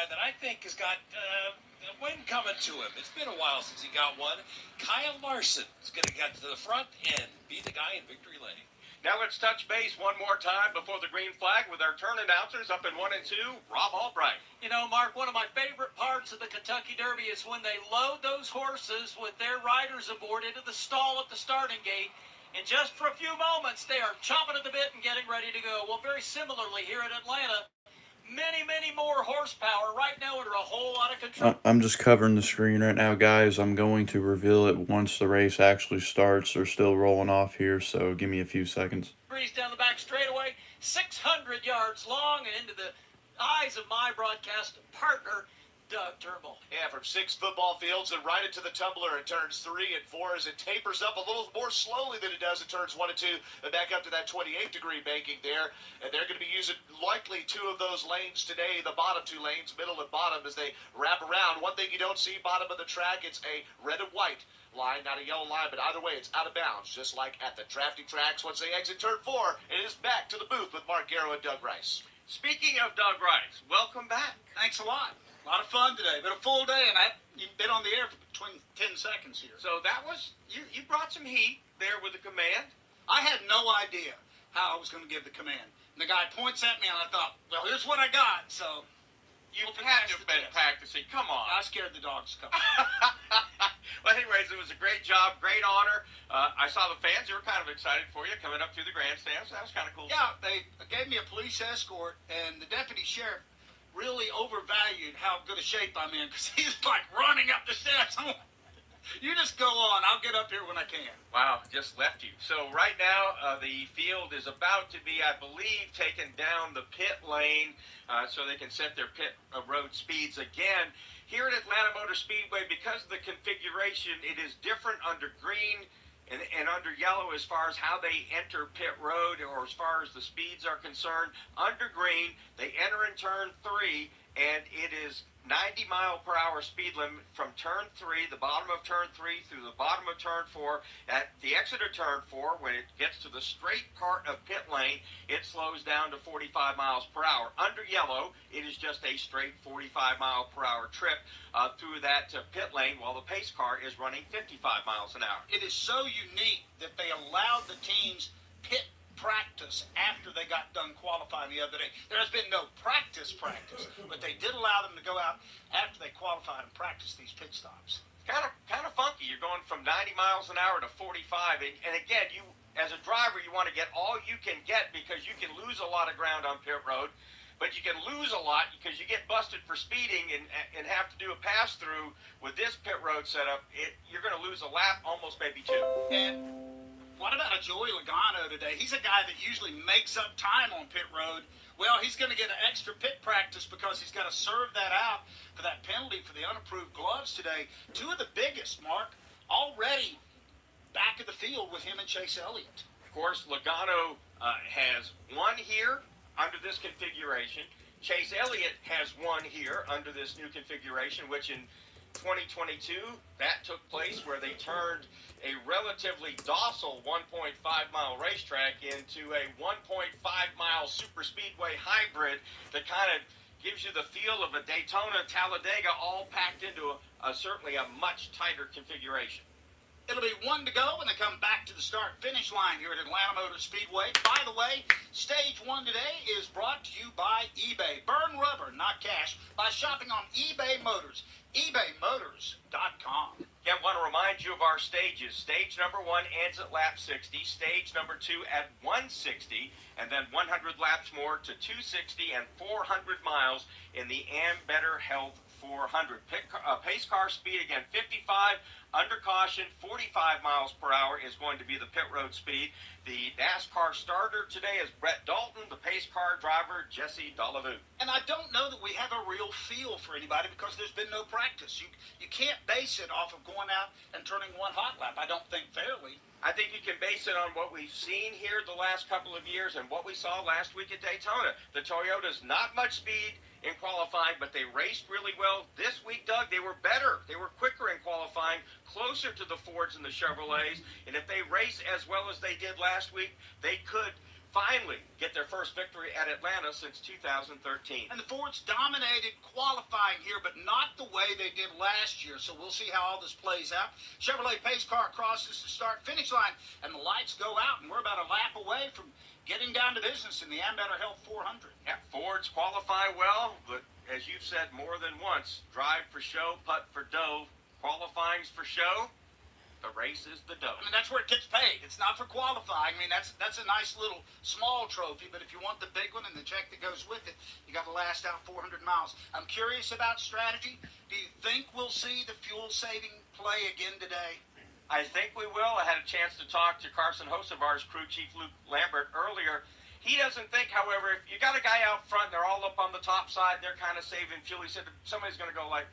guy that I think has got a win coming to him. It's been a while since he got one. Kyle Larson is going to get to the front and be the guy in victory lane. Now let's touch base one more time before the green flag with our turn announcers up in 1 and 2, Rob Albright. You know, Mark, one of my favorite parts of the Kentucky Derby is when they load those horses with their riders aboard into the stall at the starting gate. And just for a few moments, they are chomping at the bit and getting ready to go. Well, very similarly here at Atlanta, many more horsepower right now under a whole lot of control. I'm just covering the screen right now, guys. I'm going to reveal it once the race actually starts. They're still rolling off here, so give me a few seconds. Breeze down the back straightaway, 600 yards long, and into the eyes of my broadcast partner, Doug Turnbull. Yeah, from 6 football fields and right into the tumbler in turns 3 and 4 as it tapers up a little more slowly than it does in turns 1 and 2, and back up to that 28-degree banking there. And they're going to be using likely 2 of those lanes today, the bottom 2 lanes, middle and bottom, as they wrap around. One thing you don't see bottom of the track, it's a red and white line, not a yellow line, but either way, it's out of bounds, just like at the drafting tracks. Once they exit turn 4, it is back to the booth with Mark Garrow and Doug Rice. Speaking of Doug Rice, welcome back. Thanks a lot. A lot of fun today. Been a full day, and you've been on the air for between 10 seconds here. So that was, you brought some heat there with the command. I had no idea how I was going to give the command. And the guy points at me, and I thought, well, here's what I got. So You had to have been practicing. Come on. I scared the dogs to come. Well, anyways, it was a great job, great honor. I saw the fans; they were kind of excited for you coming up through the grandstands. That was kind of cool. Yeah, they gave me a police escort, and the deputy sheriff really overvalued how good a shape I'm in because he's like running up the steps. You just go on. I'll get up here when I can. Wow, just left you. So right now, the field is about to be, I believe, taken down the pit lane so they can set their pit road speeds again. Here at Atlanta Motor Speedway, because of the configuration, it is different under green and under yellow as far as how they enter pit road or as far as the speeds are concerned. Under green, they enter in turn 3, and it is 90-mile-per-hour speed limit from turn 3, the bottom of turn 3, through the bottom of turn 4. At the exit of turn 4, when it gets to the straight part of pit lane, it slows down to 45 miles per hour. Under yellow, it is just a straight 45-mile-per-hour trip through that pit lane while the pace car is running 55 miles an hour. It is so unique that they allowed the teams pit practice after they got done qualifying the other day. There has been no practice, but they did allow them to go out after they qualified and practice these pit stops. Kind of funky. You're going from 90 miles an hour to 45, and again, you as a driver, you want to get all you can get because you can lose a lot of ground on pit road, but you can lose a lot because you get busted for speeding and have to do a pass through with this pit road setup. You're going to lose a lap, almost maybe 2. And what about a Joey Logano today? He's a guy that usually makes up time on pit road. Well, he's going to get an extra pit practice because he's got to serve that out for that penalty for the unapproved gloves today. 2 of the biggest, Mark, already back of the field with him and Chase Elliott. Of course, Logano has won here under this configuration. Chase Elliott has won here under this new configuration, which in 2022, that took place where they turned a relatively docile 1.5-mile racetrack into a 1.5-mile super speedway hybrid that kind of gives you the feel of a Daytona Talladega all packed into certainly a much tighter configuration. It'll be 1 to go when they come back to the start-finish line here at Atlanta Motor Speedway. By the way, Stage 1 today is brought to you by eBay. Burn rubber, not cash, by shopping on eBay Motors. ebaymotors.com. Again, want to remind you of our stages. Stage number 1 ends at lap 60, stage number 2 at 160, and then 100 laps more to 260 and 400 miles in the Better Health 400. Pace car speed, again, 55. Under caution, 45 miles per hour is going to be the pit road speed. The NASCAR starter today is Brett Dalton, the pace car driver, Jesse Delavu. And I don't know that we have a real feel for anybody because there's been no practice. You can't base it off of going out and turning one hot lap, I don't think, fairly. I think you can base it on what we've seen here the last couple of years and what we saw last week at Daytona. The Toyotas, not much speed in qualifying, but they raced really well. This week, Doug, they were better. They were quicker in qualifying, closer to the Fords and the Chevrolets. And if they race as well as they did last week, they could finally get their first victory at Atlanta since 2013. And the Fords dominated qualifying here, but not the way they did last year. So we'll see how all this plays out. Chevrolet pace car crosses the start-finish line, and the lights go out, and we're about a lap away from getting down to business in the Ambetter Health 400. Yeah, Fords qualify well, but as you've said more than once, drive for show, putt for dough. Qualifying's for show. The race is the dough. I mean, that's where it gets paid. It's not for qualifying. I mean, that's a nice little small trophy, but if you want the big one and the check that goes with it, you got to last out 400 miles. I'm curious about strategy. Do you think we'll see the fuel-saving play again today? I think we will. I had a chance to talk to Carson Hocevar's crew chief, Luke Lambert, earlier. He doesn't think, however, if you got a guy out front and they're all up on the top side, they're kind of saving fuel. He said somebody's going to go like,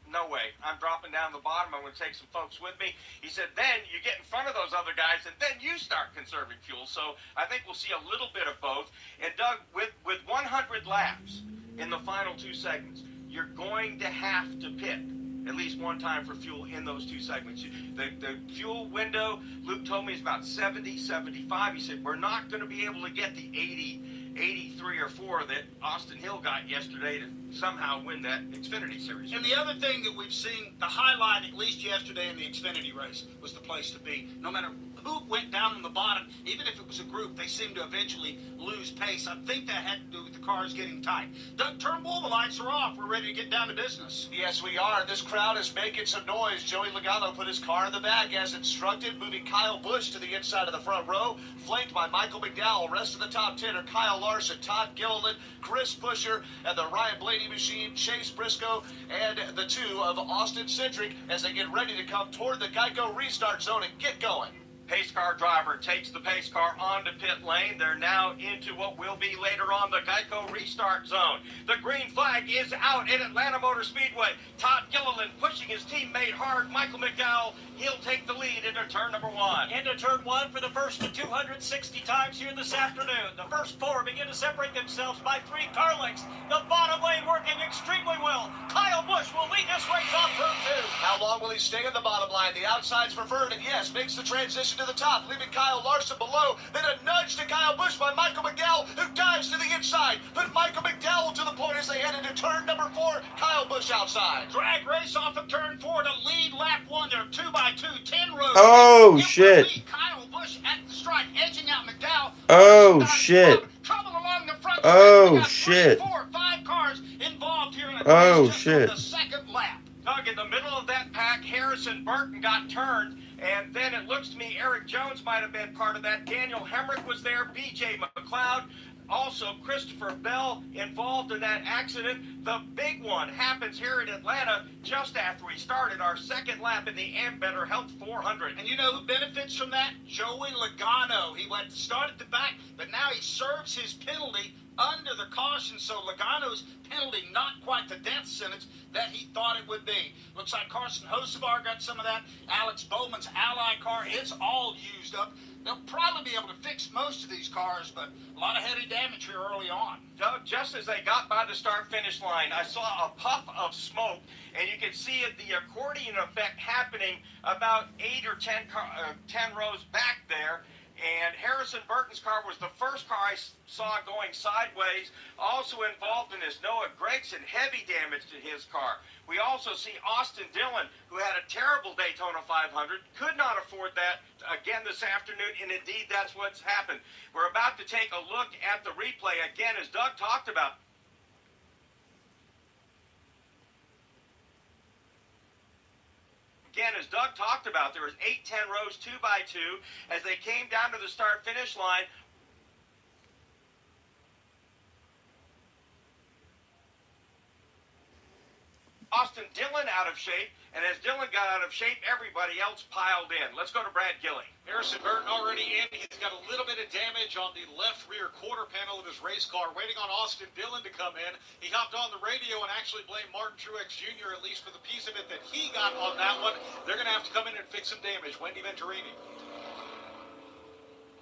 no way. I'm dropping down the bottom. I'm going to take some folks with me. He said, then you get in front of those other guys, and then you start conserving fuel. So I think we'll see a little bit of both. And, Doug, with 100 laps in the final two segments, you're going to have to pit at least one time for fuel in those two segments. The fuel window, Luke told me, is about 70, 75. He said, we're not going to be able to get the 80, 83 or 4 that Austin Hill got yesterday to somehow win that Xfinity Series. And the other thing that we've seen, the highlight, at least yesterday in the Xfinity race, was the place to be. No matter who went down in the bottom, even if it was a group, they seemed to eventually lose pace. I think that had to do with the cars getting tight. Doug Turnbull, the lights are off. We're ready to get down to business. Yes, we are. This crowd is making some noise. Joey Logano put his car in the back as instructed, moving Kyle Busch to the inside of the front row, flanked by Michael McDowell. Rest of the top 10 are Kyle Larson, Todd Gilliland, Chris Buescher, and the Ryan Blaney machine, Chase Briscoe, and the two of Austin Cindric as they get ready to come toward the Geico restart zone and get going. Pace car driver takes the pace car onto pit lane. They're now into what will be later on the Geico restart zone. The green flag is out at Atlanta Motor Speedway. Todd Gilliland pushing his teammate hard. Michael McDowell, he'll take the lead into turn number 1. Into turn 1 for the first of 260 times here this afternoon. The first 4 begin to separate themselves by 3 car lengths. The bottom lane working extremely well. Kyle Busch will lead this race off turn 2. How long will he stay in the bottom line? The outside's preferred, and yes, makes the transition to the top, leaving Kyle Larson below. Then a nudge to Kyle Busch by Michael McDowell, who dives to the inside. Put Michael McDowell to the point as they head into turn number 4. Kyle Busch outside. Drag race off of turn 4 to lead lap 1. They're 2x2, 10 rows. Oh, It shit. will be Kyle Busch at the stripe, edging out McDowell. Oh, Busch shit. Trouble along the front. Oh, We got shit. 3, 4, 5 cars involved here in a Oh, race just shit. on the second lap. Doug, in the middle of that pack, Harrison Burton got turned, and then it looks to me Eric Jones might have been part of that. Daniel Hemrick was there, B.J. McLeod, also Christopher Bell involved in that accident. The big one happens here in Atlanta just after we started our second lap in the Ambetter Health 400. And you know who benefits from that? Joey Logano. He went start at the back, but now he serves his penalty under the caution, so Logano's penalty not quite the death sentence that he thought it would be. Looks like Carson Hocevar got some of that. Alex Bowman's Ally car, it's all used up. They'll probably be able to fix most of these cars, but a lot of heavy damage here early on. Doug, just as they got by the start-finish line, I saw a puff of smoke, and you could see the accordion effect happening about 8 or 10 rows back there. And Harrison Burton's car was the first car I saw going sideways. Also involved in this, Noah Gregson, heavy damage to his car. We also see Austin Dillon, who had a terrible Daytona 500, could not afford that again this afternoon, and indeed that's what's happened. We're about to take a look at the replay again, as Doug talked about. Again, as Doug talked about, there was 8, 10 rows, 2x2. As they came down to the start-finish line, Austin Dillon out of shape, and as Dillon got out of shape, everybody else piled in. Let's go to Brad Gilley. Harrison Burton already in. He's got a little bit of damage on the left rear quarter panel of his race car, waiting on Austin Dillon to come in. He hopped on the radio and actually blamed Martin Truex Jr., at least for the piece of it that he got on that one. They're going to have to come in and fix some damage. Wendy Venturini.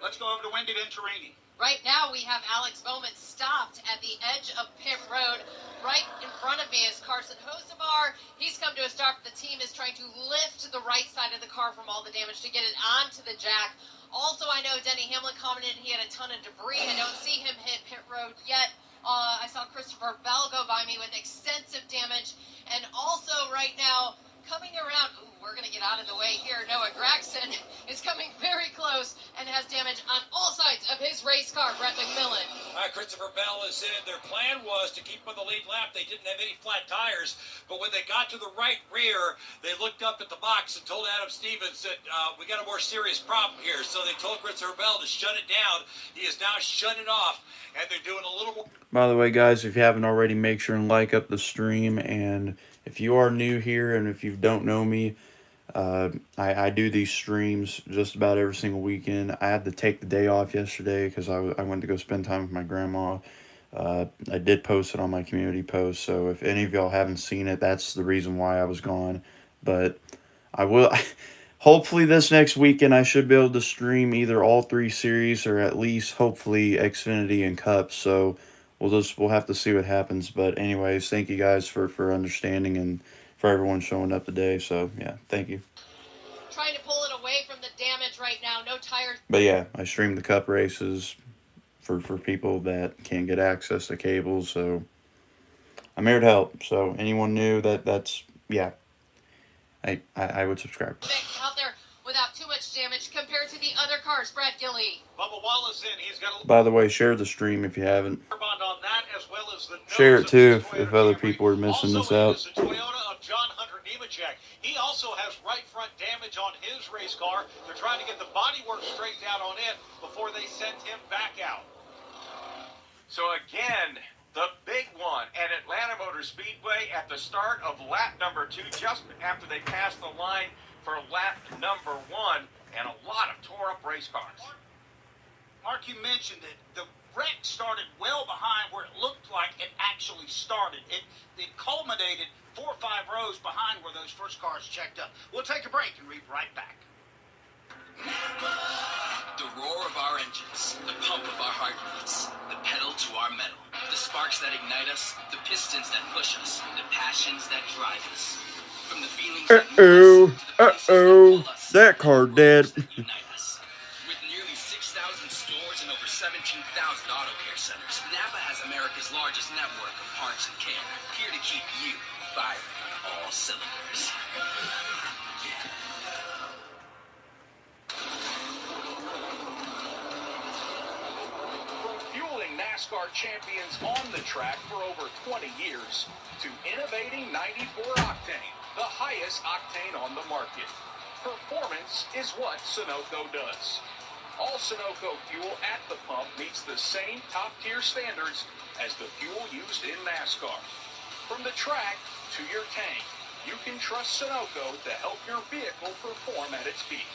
Let's go over to Wendy Venturini. Right now, we have Alex Bowman stopped at the edge of pit road. Right in front of me is Carson Hocevar. He's come to a stop. The team is trying to lift the right side of the car from all the damage to get it onto the jack. Also Also, I know Denny Hamlin commented he had a ton of debris. I don't see him hit pit road yet. I saw Christopher Bell go by me with extensive damage. And also right now, coming around, ooh, we're going to get out of the way here. Noah Gragson is coming very close and has damage on all sides of his race car, Brett McMillan. Christopher Bell is in. Their plan was to keep on the lead lap. They didn't have any flat tires, but when they got to the right rear, they looked up at the box and told Adam Stevens that we got a more serious problem here. So they told Christopher Bell to shut it down. He is now shut it off, and they're doing a little more. By the way, guys, if you haven't already, make sure and like up the stream. And if you are new here and if you don't know me, I do these streams just about every single weekend. I had to take the day off yesterday because I went to go spend time with my grandma. I did post it on my community post, so if any of y'all haven't seen it, that's the reason why I was gone. But I will... Hopefully this next weekend I should be able to stream either all 3 series or at least hopefully Xfinity and Cup. So we'll have to see what happens. But anyways, thank you guys for understanding and for everyone showing up today. So yeah, thank you. Trying to pull it away from the damage right now. No tires. But yeah, I stream the Cup races for people that can't get access to cables. So I'm here to help. So anyone new that's yeah. I would subscribe. Out there without too much damage compared to the other cars. Brad Gilley. Bubba Wallace in. He's got a By the way, share the stream if you haven't. bond on that, as well as the Share nose it too of this if other Toyota people are Camry. missing Also this in out. is the Toyota of John Hunter Nemechek. He also has right front damage on his race car. They're trying to get the bodywork straightened out on it before they send him back out. So again, the big one at Atlanta Motor Speedway at the start of lap number 2, just after they passed the line for lap number 1, and a lot of tore up race cars. Mark, you mentioned that the wreck started well behind where it looked like it actually started. It culminated 4 or 5 rows behind where those first cars checked up. We'll take a break and be right back. The roar of our engines, the pump of our heartbeats, the pedal to our metal, the sparks that ignite us, the pistons that push us, the passions that drive us. From the feelings that move us, to the places that pull us, that car dead. that unite us. With nearly 6,000 stores and over 17,000 auto care centers, Napa has America's largest network of parts and care, here to keep you firing on all cylinders. Fueling NASCAR champions on the track for over 20 years to innovating 94 octane, the highest octane on the market. Performance is what Sunoco does. All Sunoco fuel at the pump meets the same top-tier standards as the fuel used in NASCAR. From the track to your tank, you can trust Sunoco to help your vehicle perform at its peak.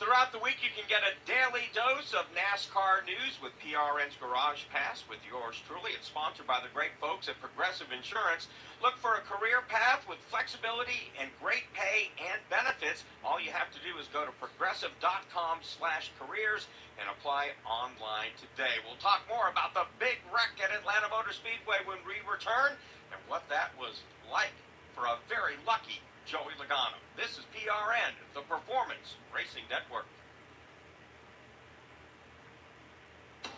Throughout the week, you can get a daily dose of NASCAR news with PRN's Garage Pass with yours truly. It's sponsored by the great folks at Progressive Insurance. Look for a career path with flexibility and great pay and benefits. All you have to do is go to progressive.com/careers and apply online today. We'll talk more about the big wreck at Atlanta Motor Speedway when we return and what that was like for a very lucky Joey Logano. This is PRN, the Performance Racing Network.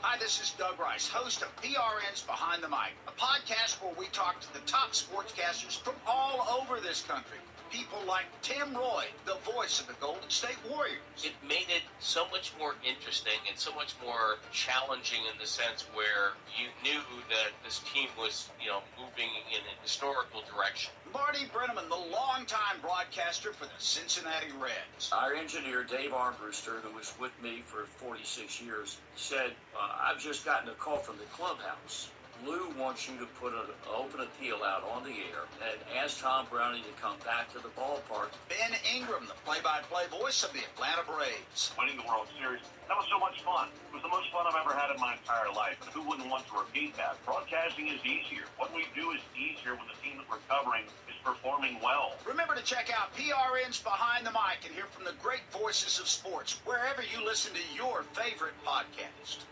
Hi, this is Doug Rice, host of PRN's Behind the Mic, a podcast where we talk to the top sportscasters from all over this country. People like Tim Roy, the voice of the Golden State Warriors. It made it so much more interesting and so much more challenging in the sense where you knew that this team was, moving in a historical direction. Marty Brenneman, the longtime broadcaster for the Cincinnati Reds. Our engineer, Dave Armbruster, who was with me for 46 years, said, I've just gotten a call from the clubhouse. Lou wants you to put an open appeal out on the air and ask Tom Browning to come back to the ballpark. Ben Ingram, the play-by-play voice of the Atlanta Braves. Winning the World Series, that was so much fun. It was the most fun I've ever had in my entire life, and who wouldn't want to repeat that? Broadcasting is easier. What we do is easier when the team that we're covering is performing well. Remember to check out PRN's Behind the Mic and hear from the great voices of sports wherever you listen to your favorite podcast.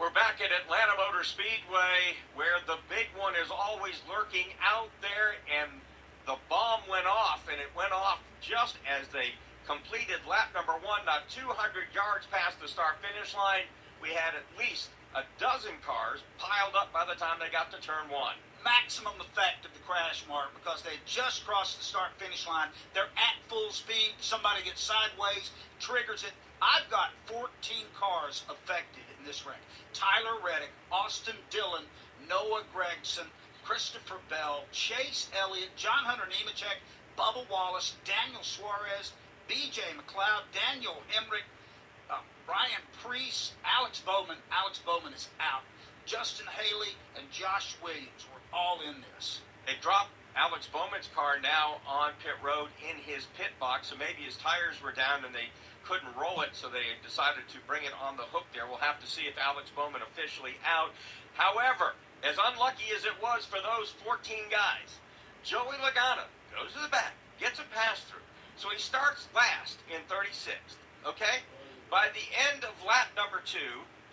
We're back at Atlanta Motor Speedway, where the big one is always lurking out there, and the bomb went off, and it went off just as they completed lap number 1, not 200 yards past the start-finish line. We had at least a dozen cars piled up by the time they got to turn 1. Maximum effect of the crash, Mark, because they just crossed the start-finish line. They're at full speed. Somebody gets sideways, triggers it. I've got 14 cars affected in this wreck. Tyler Reddick, Austin Dillon, Noah Gregson, Christopher Bell, Chase Elliott, John Hunter Nemechek, Bubba Wallace, Daniel Suarez, B.J. McLeod, Daniel Hemrick, Brian Priest, Alex Bowman. Alex Bowman is out. Justin Haley and Josh Williams were all in this. They dropped Alex Bowman's car now on pit road in his pit box, so maybe his tires were down and they couldn't roll it, so they decided to bring it on the hook there. We'll have to see if Alex Bowman officially out. However, as unlucky as it was for those 14 guys, Joey Logano goes to the back, gets a pass-through, so he starts last in 36th, okay? By the end of lap number 2,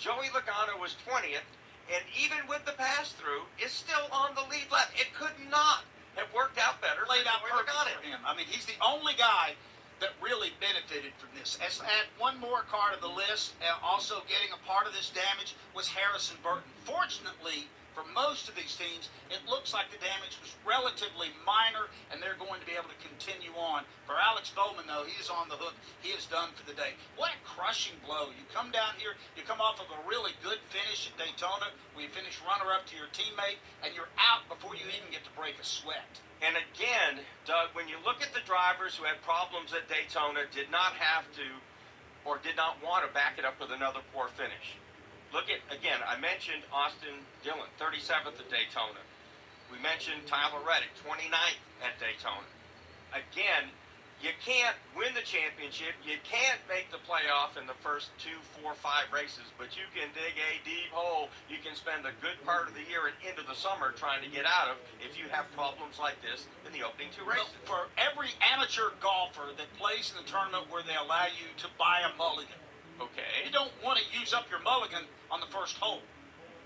Joey Logano was 20th, and even with the pass-through, is still on the lead lap. It could not have worked out better. Laid out perfect for him. I mean, he's the only guy that really benefited from this. Let's add one more car to the list. Also getting a part of this damage was Harrison Burton. Fortunately, for most of these teams, it looks like the damage was relatively minor, and they're going to be able to continue on. For Alex Bowman, though, he is on the hook. He is done for the day. What a crushing blow. You come down here, you come off of a really good finish at Daytona, where you finish runner-up to your teammate, and you're out before you even get to break a sweat. And again, Doug, when you look at the drivers who had problems at Daytona, did not have to or did not want to back it up with another poor finish. Look at, again, I mentioned Austin Dillon, 37th at Daytona. We mentioned Tyler Reddick, 29th at Daytona. Again, you can't win the championship. You can't make the playoff in the first 2, 4, 5 races, but you can dig a deep hole. You can spend a good part of the year and into the summer trying to get out of if you have problems like this in the opening 2 races. For every amateur golfer that plays in the tournament where they allow you to buy a mulligan, okay, you don't want to use up your mulligan on the first hole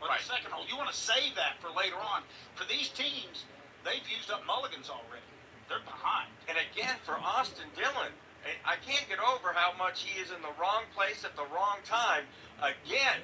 or right. the second hole. You want to save that for later on. For these teams, they've used up mulligans already. They're behind. And again, for Austin Dillon, I can't get over how much he is in the wrong place at the wrong time. Again,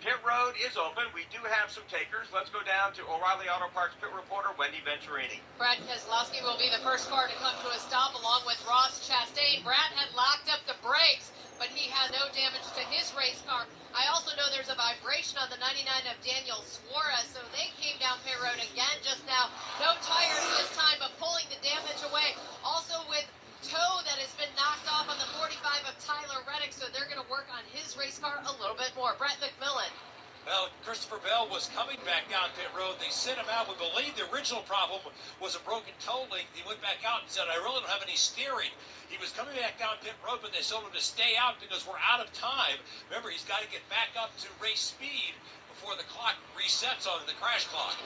pit road is open. We do have some takers. Let's go down to O'Reilly Auto Parts pit reporter Wendy Venturini. Brad Keselowski will be the first car to come to a stop along with Ross Chastain. Brad had locked up the brakes, but he had no damage to his race car. I also know there's a vibration on the 99 of Daniel Suarez, so they came down pit road again just now. No tires this time, but pulling the damage away. Also with toe that has been knocked off on the 45 of Tyler Reddick, so they're going to work on his race car a little bit more. Brett McMillan. Well, Christopher Bell was coming back down pit road. They sent him out. We believe the original problem was a broken toe link. He went back out and said, I really don't have any steering. He was coming back down pit road, but they told him to stay out because we're out of time. Remember, he's got to get back up to race speed before the clock resets on the crash clock.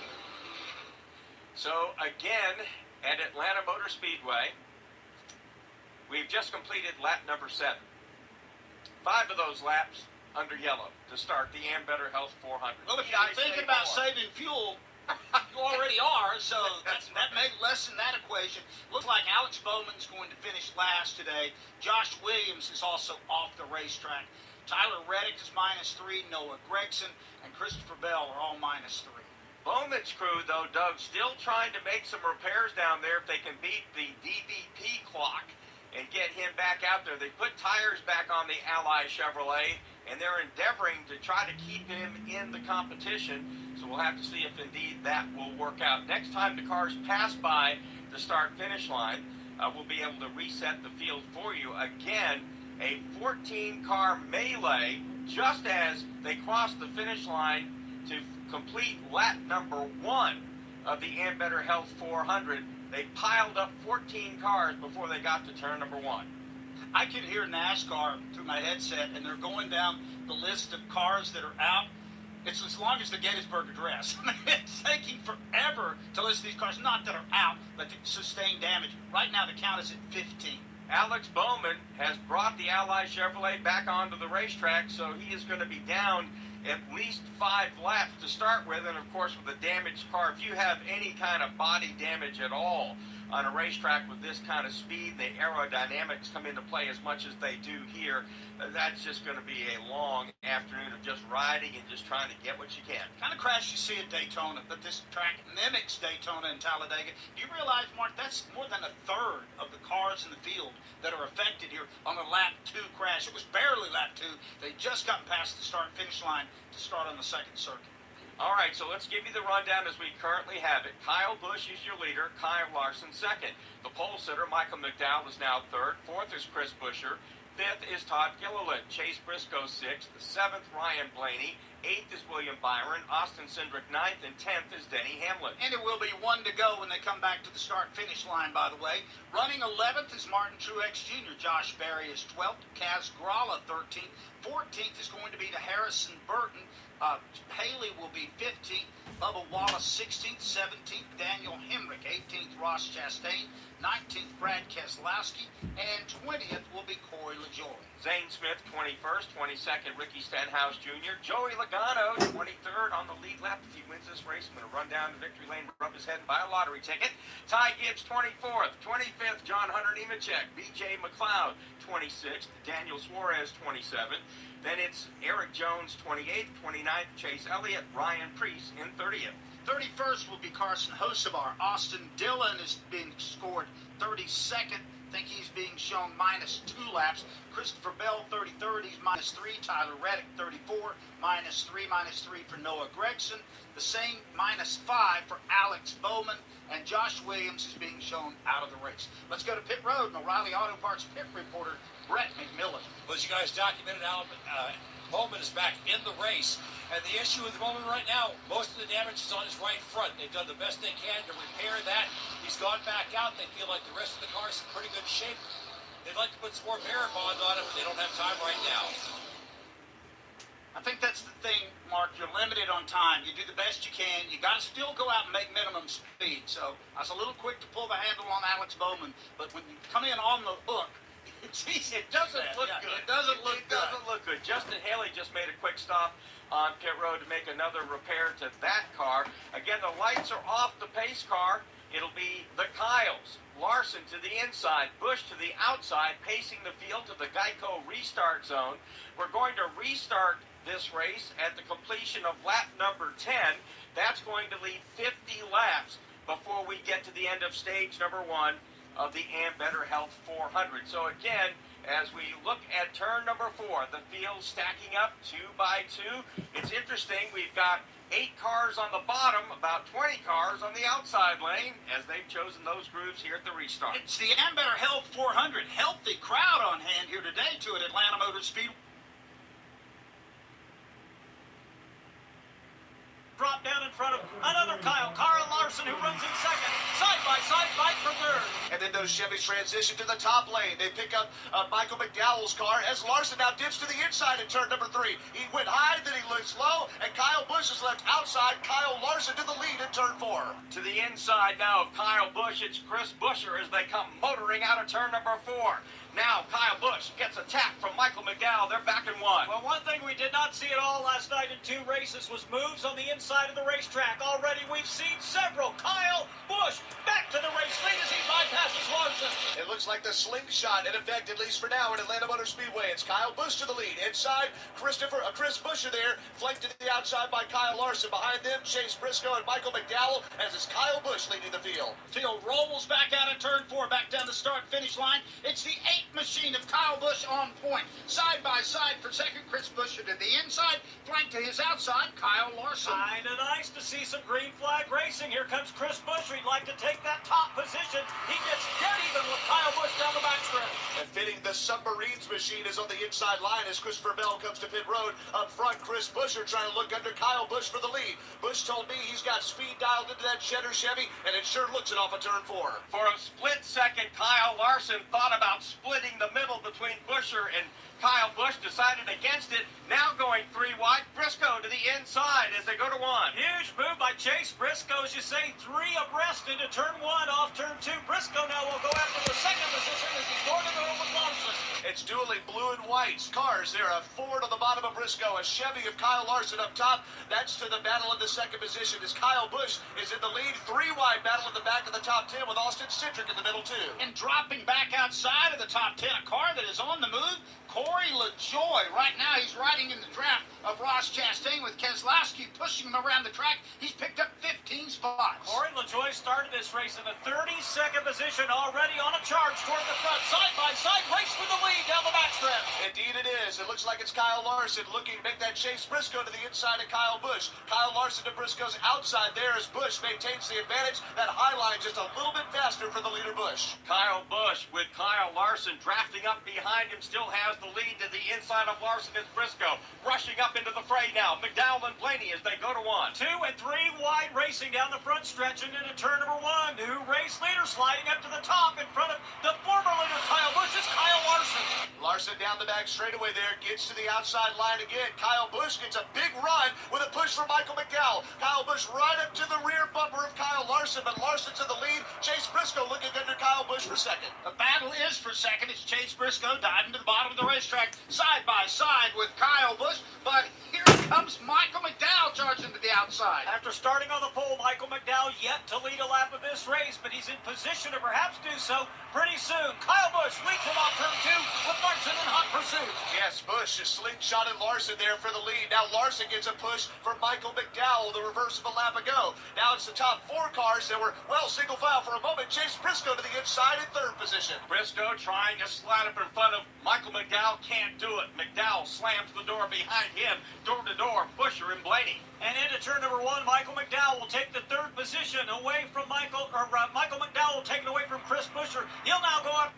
So, again, at Atlanta Motor Speedway, we've just completed lap number 7. 5 of those laps under yellow to start the Ambetter Health 400. Well, if you're thinking about saving fuel, you already are, so that may lessen that equation. Looks like Alex Bowman's going to finish last today. Josh Williams is also off the racetrack. Tyler Reddick is -3. Noah Gregson and Christopher Bell are all -3. Bowman's crew, though, Doug, still trying to make some repairs down there if they can beat the DVP clock and get him back out there. They put tires back on the Ally Chevrolet, and they're endeavoring to try to keep him in the competition. So we'll have to see if indeed that will work out. Next time the cars pass by the start-finish line, we'll be able to reset the field for you. Again, a 14-car melee just as they cross the finish line to complete lap number 1 of the Ambetter Health 400. They piled up 14 cars before they got to turn number 1. I can hear NASCAR through my headset, and they're going down the list of cars that are out. It's as long as the Gettysburg Address. I mean, it's taking forever to list these cars, not that are out, but to sustain damage. Right now, the count is at 15. Alex Bowman has brought the Ally Chevrolet back onto the racetrack, so he is going to be down at least 5 laps to start with, and of course with a damaged car, if you have any kind of body damage at all on a racetrack with this kind of speed, the aerodynamics come into play as much as they do here, that's just going to be a long afternoon of just riding and just trying to get what you can. Kind of crash you see at Daytona, but this track mimics Daytona and Talladega. Do you realize, Mark, that's more than a third of the cars in the field that are affected here on the lap 2 crash. It was barely lap 2. They just got past the start and finish line to start on the second circuit. All right, so let's give you the rundown as we currently have it. Kyle Busch is your leader, Kyle Larson second. The pole sitter, Michael McDowell, is now third. Fourth is Chris Buescher. Fifth is Todd Gilliland. Chase Briscoe sixth. Seventh, Ryan Blaney. Eighth is William Byron. Austin Cindric ninth. And 10th is Denny Hamlin. And it will be 1 to go when they come back to the start-finish line, by the way. Running 11th is Martin Truex Jr. Josh Berry is 12th. Kaz Grala 13th. 14th is going to be to Harrison Burton. Haley will be 15th. Bubba Wallace 16th. 17th, Daniel Hemrick. 18th, Ross Chastain. 19th, Brad Keselowski. And 20th will be Corey LaJoie. Zane Smith, 21st. 22nd, Ricky Stenhouse Jr. Joey Logano, 23rd on the lead lap. If he wins this race, I'm going to run down to victory lane, rub his head, and buy a lottery ticket. Ty Gibbs, 24th. 25th, John Hunter Nemechek. B.J. McLeod, 26th. Daniel Suarez, 27th. Then it's Eric Jones, 28th. 29th, Chase Elliott. Ryan Preece in 30th. 31st will be Carson Hocevar. Austin Dillon is being scored 32nd. I think he's being shown minus 2 laps. Christopher Bell, 33rd. He's minus 3. Tyler Reddick, 34. Minus 3 for Noah Gragson. The same minus 5 for Alex Bowman. And Josh Williams is being shown out of the race. Let's go to pit road and O'Reilly Auto Parts pit reporter Brett McMillan. Well, as you guys documented, Bowman is back in the race. And the issue with Bowman right now, most of the damage is on his right front. They've done the best they can to repair that. He's gone back out. They feel like the rest of the car is in pretty good shape. They'd like to put some more Barrett bond on it, but they don't have time right now. I think that's the thing, Mark. You're limited on time. You do the best you can. You got to still go out and make minimum speed. So I was a little quick to pull the handle on Alex Bowman, but when you come in on the hook, geez, it doesn't look good. It doesn't look good. It doesn't look good. Justin Haley just made a quick stop on pit road to make another repair to that car. Again, the lights are off the pace car. It'll be the Kyles. Larson to the inside, Busch to the outside, pacing the field to the Geico restart zone. We're going to restart this race at the completion of lap number 10. That's going to leave 50 laps before we get to the end of stage number 1 of the Ambetter Health 400. So again, as we look at turn number 4, the field stacking up 2 by 2. It's interesting, we've got 8 cars on the bottom, about 20 cars on the outside lane, as they've chosen those grooves here at the restart. It's the Ambetter Health 400. Healthy crowd on hand here today to at Atlanta Motor Speedway. Drop down in front of another Kyle Larson, who runs in second. Side-by-side fight for third. And then those Chevys transition to the top lane. They pick up Michael McDowell's car as Larson now dips to the inside in turn number 3. He went high, then he looks low, and Kyle Busch is left outside. Kyle Larson to the lead in turn 4. To the inside now of Kyle Busch, it's Chris Buescher as they come motoring out of turn number 4. Now Kyle Busch gets attacked from Michael McDowell. They're back in 1. Well, one thing we did not see at all last night in 2 races was moves on the inside of the racetrack. Already we've seen several. Kyle Busch back to the race lead as he bypasses Larson. It looks like the slingshot in effect, at least for now, at Atlanta Motor Speedway. It's Kyle Busch to the lead. Inside, Chris Buescher there, flanked to the outside by Kyle Larson. Behind them, Chase Briscoe and Michael McDowell, as it's Kyle Busch leading the field. Field rolls back out of turn 4, back down the start-finish line. It's the 8 machine of Kyle Busch on point. Side by side for second, Chris Buescher to the inside, flanked to his outside, Kyle Larson. Kind of nice to see some green flag racing. Here comes Chris Buescher. He'd like to take that top position. He gets dead even with Kyle Busch down the backstretch. And fitting the Submarines machine is on the inside line as Christopher Bell comes to pit road. Up front, Chris Buescher trying to look under Kyle Busch for the lead. Busch told me he's got speed dialed into that Cheddar Chevy, and it sure looks it off of turn 4. For a split second, Kyle Larson thought about splitting the middle between Buescher and Kyle Busch, decided against it. Now going 3 wide, Briscoe to the inside as they go to 1. Huge move by Chase Briscoe, as you say, 3 abreast into turn 1 off turn 2. Briscoe now will go after the second position as he's going to the with Larson. It's dueling blue and whites. Cars there, a Ford on the bottom of Briscoe, a Chevy of Kyle Larson up top. That's to the battle in the second position as Kyle Busch is in the lead. 3-wide battle at the back of the top 10 with Austin Cindric in the middle too. And dropping back outside of the top 10, a car that is on the move, Corey LaJoie. Right now he's riding in the draft of Ross Chastain with Keselowski pushing him around the track. He's picked up 15 spots. Corey LaJoie started this race in the 32nd position, already on a charge toward the front. Side-by-side race for the lead down the backstretch. Indeed it is. It looks like it's Kyle Larson looking to make that Chase Briscoe to the inside of Kyle Busch. Kyle Larson to Briscoe's outside there as Busch maintains the advantage. That high line just a little bit faster for the leader Busch. Kyle Busch with Kyle Larson drafting up behind him still has the lead to the inside of Larson as Briscoe. Rushing up into the fray now. McDowell and Blaney as they go to one. 2 and 3 wide racing down the front stretch and into turn number 1. New race leader sliding up to the top in front of the former leader Kyle Busch is Kyle Larson. Larson down the back straightaway there, gets to the outside line again. Kyle Busch gets a big run with a push from Michael McDowell. Kyle Busch right up to the rear bumper of Kyle Larson, but Larson to the lead. Chase Briscoe looking under Kyle Busch for second. The battle is for second. It's Chase Briscoe diving to the bottom of the racetrack, side by side with Kyle Busch. But here comes Michael McDowell charging to the outside. After starting on the pole, Michael McDowell yet to lead a lap of this race, but he's in position to perhaps do so pretty soon. Kyle Busch leads him off turn 2 with Larson in hot pursuit. Yes, Busch is slingshotting Larson there for the lead. Now Larson gets a push for Michael McDowell, the reverse of a lap ago. Now it's the top 4 cars that were, well, single file for a moment. Chase Briscoe to the inside in third position. Briscoe trying to slide up in front of Michael McDowell. Can't do it. McDowell slams the door behind him. Door to door, Buescher and Blaney. And into turn number 1, Michael McDowell will take the third position away from Michael McDowell will take it away from Chris Buescher. He'll now go up.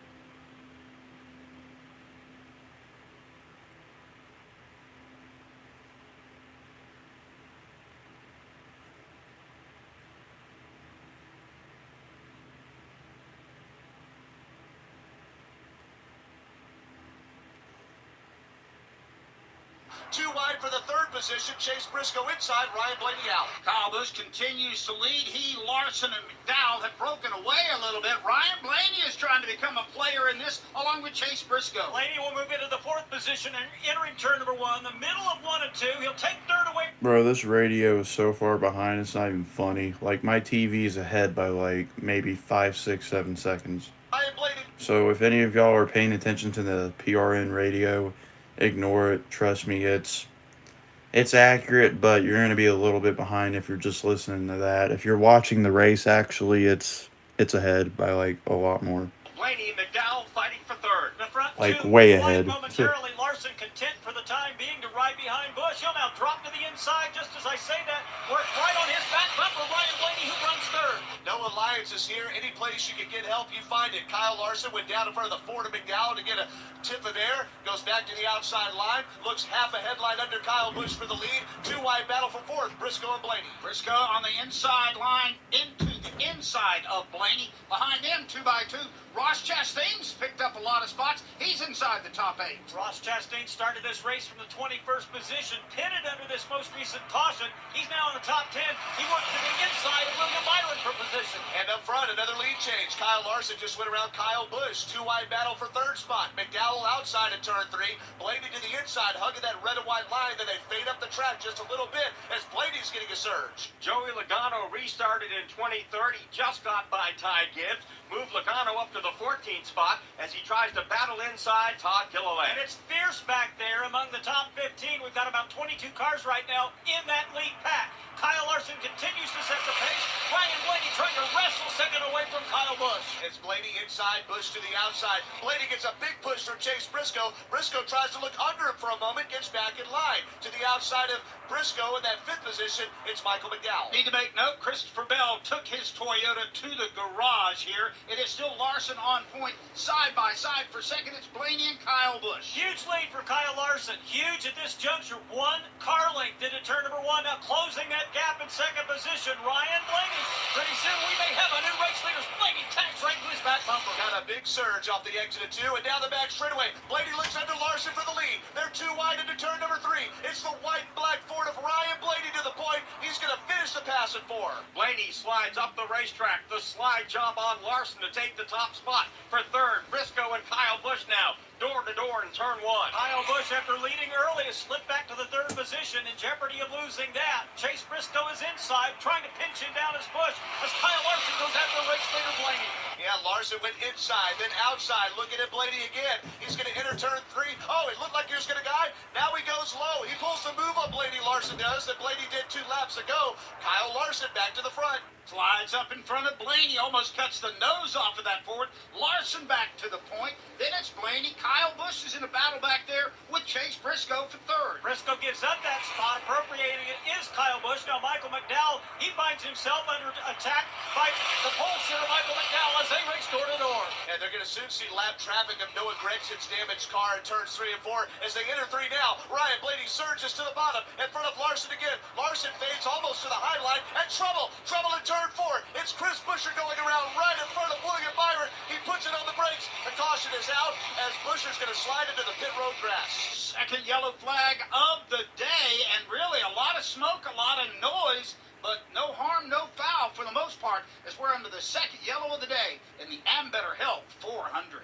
Too wide for the third position. Chase Briscoe inside, Ryan Blaney out. Kyle Busch continues to lead. He, Larson, and McDowell have broken away a little bit. Ryan Blaney is trying to become a player in this, along with Chase Briscoe. Blaney will move into the 4th position and entering turn number 1, the middle of 1 and 2. He'll take third away. Bro, this radio is so far behind, it's not even funny. Like, my TV is ahead by, like, maybe 5, 6, 7 seconds. Ryan Blaney. So if any of y'all are paying attention to the PRN radio, ignore it. Trust me, it's accurate, but you're going to be a little bit behind if you're just listening to that. If you're watching the race, actually, it's ahead by, like, a lot more. Blaney and McDowell fighting for third. The front Like, 2 way wide ahead. momentarily. Larson content for the time being to ride behind Busch. He'll now drop to the inside just as I say that. Work right on his back bumper. Ryan Blaney who runs third. No alliances here. Any place you can get help, you find it. Kyle Larson went down in front of the Ford of McDowell to get a tip of air. Goes back to the outside line. Looks half a headline under Kyle Busch for the lead. 2-wide battle for fourth. Briscoe and Blaney. Briscoe on the inside line into the inside of Blaney. Behind him, 2x2. Ross Chastain's picked up a lot of spots. He's inside the top 8. Ross Chastain started this race from the 21st position, pitted under this most recent caution. He's now in the top 10. He worked to the inside of William Byron for position. And up front, another lead change. Kyle Larson just went around Kyle Busch. 2-wide battle for third spot. McDowell outside at turn 3. Blaney to the inside, hugging that red and white line. Then they fade up the track just a little bit as Blaney's getting a surge. Joey Logano restarted in 2030, just got by Ty Gibbs. Moved Logano up to the 14th spot as he tries to battle inside Todd Gilliland. And it's fierce back there among the top 15. We've got about 22 cars right now in that lead pack. Kyle Larson continues to set the pace. Ryan Blaney trying to wrestle second away from Kyle Busch. It's Blaney inside, Busch to the outside. Blaney gets a big push from Chase Briscoe. Briscoe tries to look under him for a moment, gets back in line. To the outside of Briscoe in that 5th position, it's Michael McDowell. Need to make note, Christopher Bell took his Toyota to the garage here. It is still Larson on point, side by side for second. It's Blaney and Kyle Busch. Huge lead for Kyle Larson. Huge at this juncture. 1 car length into turn number 1. Now closing that gap in second position, Ryan Blaney. Pretty soon we may have a new race leader. Blaney tacks right to his back bumper. Got a big surge off the exit of 2 and down the back straightaway. Blaney looks under Larson for the lead. They're 2 wide into turn number 3. It's the white and black Ford of Ryan Blaney to the point. He's going to finish the pass. pass at 4. Blaney slides up the racetrack. The slide job on Larson to take the top spot. For third, Briscoe and Kyle Busch now. Door to door in turn 1. Kyle Busch, after leading early, has slipped back to the third position in jeopardy of losing that. Chase Briscoe is inside, trying to pinch him down as Busch, as Kyle Larson goes after race leader Blaney. Yeah, Larson went inside, then outside, looking at Blaney again. He's going to enter turn 3. Oh, it looked like he was going to guide. Now he goes low. He pulls the move on Blaney, Larson does, that Blaney did 2 laps ago. Kyle Larson back to the front. Slides up in front of Blaney, almost cuts the nose off of that Ford. Larson back to the point. Then it's Blaney. Kyle Busch is in a battle back there with Chase Briscoe for third. Briscoe gives up that spot. Appropriating it is Kyle Busch. Now Michael McDowell, he finds himself under attack by the pole sitter Michael McDowell as they race door to door. And they're going to soon see lap traffic of Noah Gregson's damaged car in turns 3 and 4 as they enter 3 now. Ryan Blaney surges to the bottom in front of Larson again. Larson fades almost to the high line and trouble in turn 4. It's Chris Buescher going around right in front of William Byron. He puts it on the brakes. The caution is out as Buescher's going to slide into the pit road grass. Second yellow flag of the day, and really a lot of smoke, a lot of noise, but no harm, no foul for the most part, as we're under the second yellow of the day in the Ambetter Health 400.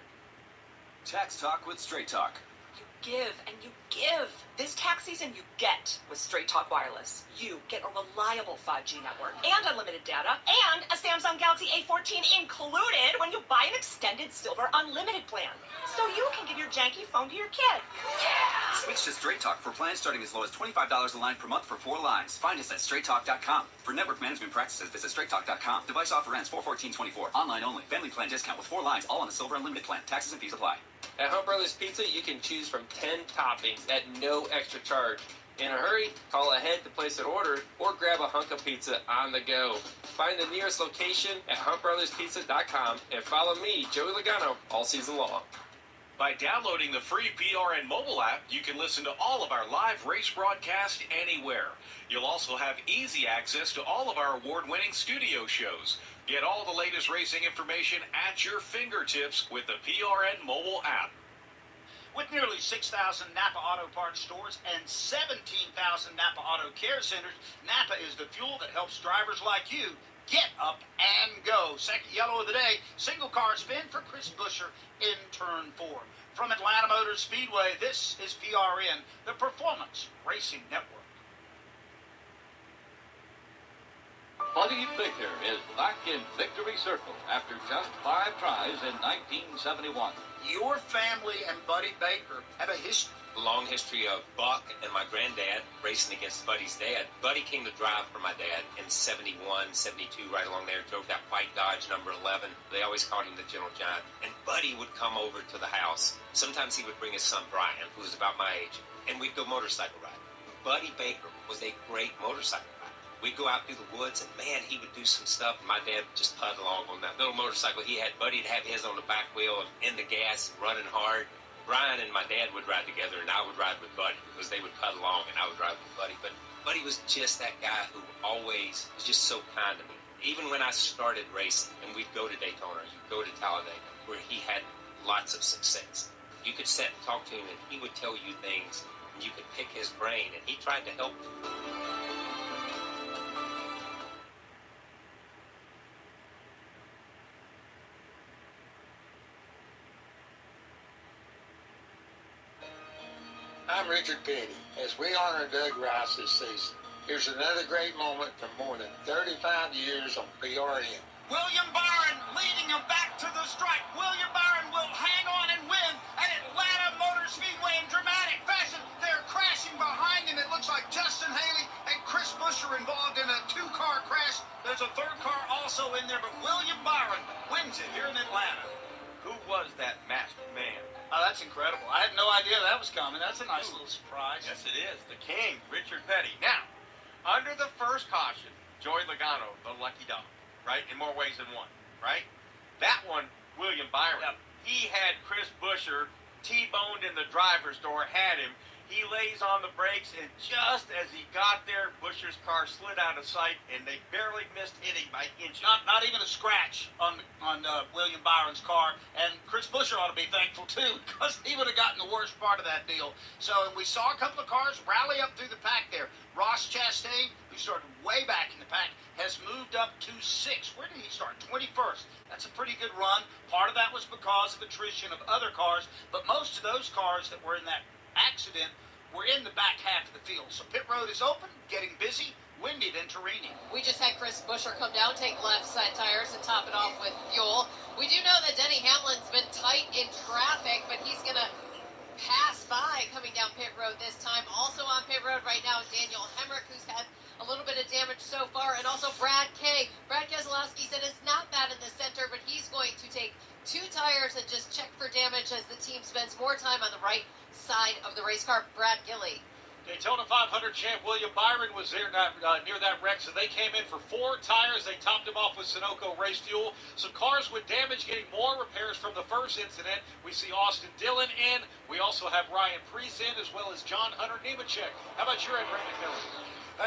Tax Talk with Straight Talk. You give and you give. This tax season you get with Straight Talk Wireless. You get a reliable 5G network and unlimited data and a Samsung Galaxy A14 included when you buy an extended silver unlimited plan. So you can give your janky phone to your kid. Yeah! Switch to Straight Talk for plans starting as low as $25 a line per month for 4 lines. Find us at straighttalk.com. For network management practices, visit straighttalk.com. Device offer ends 4/14/24. Online only. Family plan discount with 4 lines, all on the silver unlimited plan. Taxes and fees apply. At Hunt Brothers Pizza, you can choose from 10 toppings at no extra charge. In a hurry, call ahead to place an order or grab a hunk of pizza on the go. Find the nearest location at huntbrotherspizza.com and follow me, Joey Logano, all season long. By downloading the free PRN mobile app, you can listen to all of our live race broadcasts anywhere. You'll also have easy access to all of our award-winning studio shows. Get all the latest racing information at your fingertips with the PRN mobile app. With nearly 6,000 Napa Auto Parts stores and 17,000 Napa Auto Care Centers, Napa is the fuel that helps drivers like you get up and go. Second yellow of the day, single car spin for Chris Buescher in turn 4. From Atlanta Motor Speedway, this is PRN, the Performance Racing Network. Buddy Baker is back in victory circle after just 5 tries in 1971. Your family and Buddy Baker have a history. Long history of Buck and my granddad racing against Buddy's dad. Buddy came to drive for my dad in 71, 72, right along there. Drove that white Dodge number 11. They always called him the Gentle Giant. And Buddy would come over to the house. Sometimes he would bring his son Brian, who was about my age, and we'd go motorcycle riding. Buddy Baker was a great motorcycle rider. We'd go out through the woods, and man, he would do some stuff. My dad would just putt along on that little motorcycle he had. Buddy'd have his on the back wheel and in the gas, running hard. Brian and my dad would ride together, and I would ride with Buddy because they would cut along, and I would ride with Buddy. But Buddy was just that guy who always was just so kind to me. Even when I started racing, and we'd go to Daytona, you'd go to Talladega, where he had lots of success. You could sit and talk to him, and he would tell you things, and you could pick his brain, and he tried to help you. I'm Richard Petty. As we honor Doug Rice this season, here's another great moment from more than 35 years on PRN. William Byron leading him back to the stripe. William Byron will hang on and win at Atlanta Motor Speedway in dramatic fashion. They're crashing behind him. It looks like Justin Haley and Chris Buescher involved in a 2-car crash. There's a 3rd car also in there, but William Byron wins it here in Atlanta. Who was that masked man? Oh, that's incredible. I had no idea that was coming. That's a nice little surprise. Yes, it is. The King, Richard Petty. Now, under the first caution, Joey Logano, the lucky dog, right? In more ways than one, right? That one, William Byron. Yep. He had Chris Buescher T-boned in the driver's door, had him, He lays on the brakes, and just as he got there, Buescher's car slid out of sight, and they barely missed hitting by inches. Not even a scratch on William Byron's car, and Chris Buescher ought to be thankful too, because he would have gotten the worst part of that deal. So, and we saw a couple of cars rally up through the pack there. Ross Chastain, who started way back in the pack, has moved up to 6th. Where did he start? 21st. That's a pretty good run. Part of that was because of attrition of other cars, but most of those cars that were in that accident were in the back half of the field. So pit road is open, getting busy. Wendy Venturini. We just had Chris Buescher come down, take left side tires, and top it off with fuel. We do know that Denny Hamlin's been tight in traffic, but he's going to pass by coming down pit road this time. Also on pit road right now is Daniel Hemrick, who's had a little bit of damage so far, and also Brad K. Brad Keselowski said it's not bad in the center, but he's going to take 2 tires and just check for damage as the team spends more time on the right side of the race car. Brad Gilley. Daytona 500 champ William Byron was there near that wreck, so they came in for 4 tires. They topped them off with Sunoco race fuel. Some cars with damage getting more repairs from the first incident. We see Austin Dillon in. We also have Ryan Preece in, as well as John Hunter Nemechek. How about your end, Brandon Miller?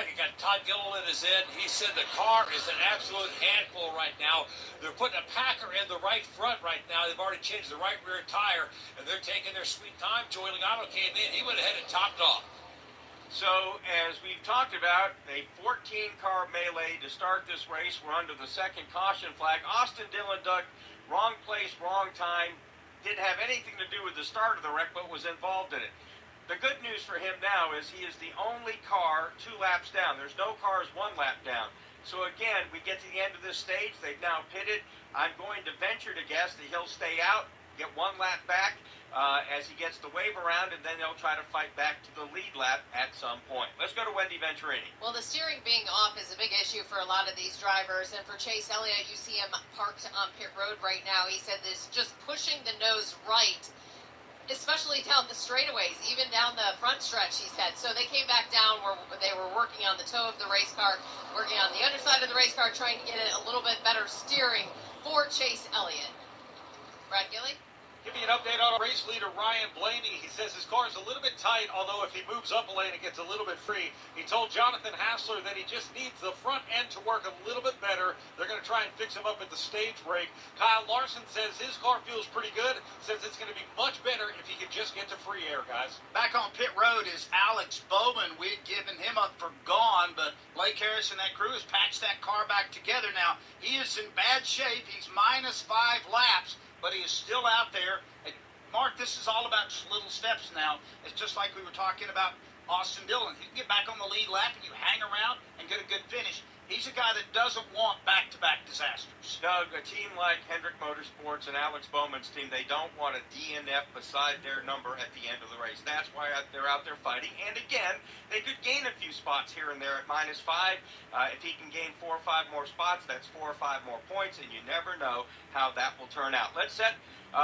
You got Todd Gilliland in his end. He said the car is an absolute handful right now. They're putting a Packer in the right front right now. They've already changed the right rear tire, and they're taking their sweet time. Joey Logano came in. He went ahead and topped off. So, as we've talked about, a 14-car melee to start this race. We're under the second caution flag. Austin Dillon, Doug, wrong place, wrong time. Didn't have anything to do with the start of the wreck, but was involved in it. The good news for him now is he is the only car 2 laps down. There's no cars 1 lap down. So, again, we get to the end of this stage. They've now pitted. I'm going to venture to guess that he'll stay out, get 1 lap back as he gets the wave around, and then they'll try to fight back to the lead lap at some point. Let's go to Wendy Venturini. Well, the steering being off is a big issue for a lot of these drivers, and for Chase Elliott, you see him parked on pit road right now. He said this just pushing the nose right, especially down the straightaways, even down the front stretch, he said. So they came back down where they were working on the toe of the race car, working on the underside of the race car, trying to get it a little bit better steering for Chase Elliott. Brad Gilley? Give me an update on race leader Ryan Blaney. He says his car is a little bit tight, although if he moves up a lane, it gets a little bit free. He told Jonathan Hassler that he just needs the front end to work a little bit better. They're going to try and fix him up at the stage break. Kyle Larson says his car feels pretty good, says it's going to be much better if he can just get to free air, guys. Back on pit road is Alex Bowman. We had given him up for gone, but Blake Harris and that crew has patched that car back together. Now, he is in bad shape. He's minus 5 laps, but he is still out there. And Mark, this is all about just little steps now. It's just like we were talking about Austin Dillon. If you can get back on the lead lap and you hang around and get a good finish, he's a guy that doesn't want back-to-back disasters. Doug, a team like Hendrick Motorsports and Alex Bowman's team, they don't want a DNF beside their number at the end of the race. That's why they're out there fighting. And again, they could gain a few spots here and there at minus 5. If he can gain 4 or 5 more spots, that's 4 or 5 more points, and you never know how that will turn out. Let's set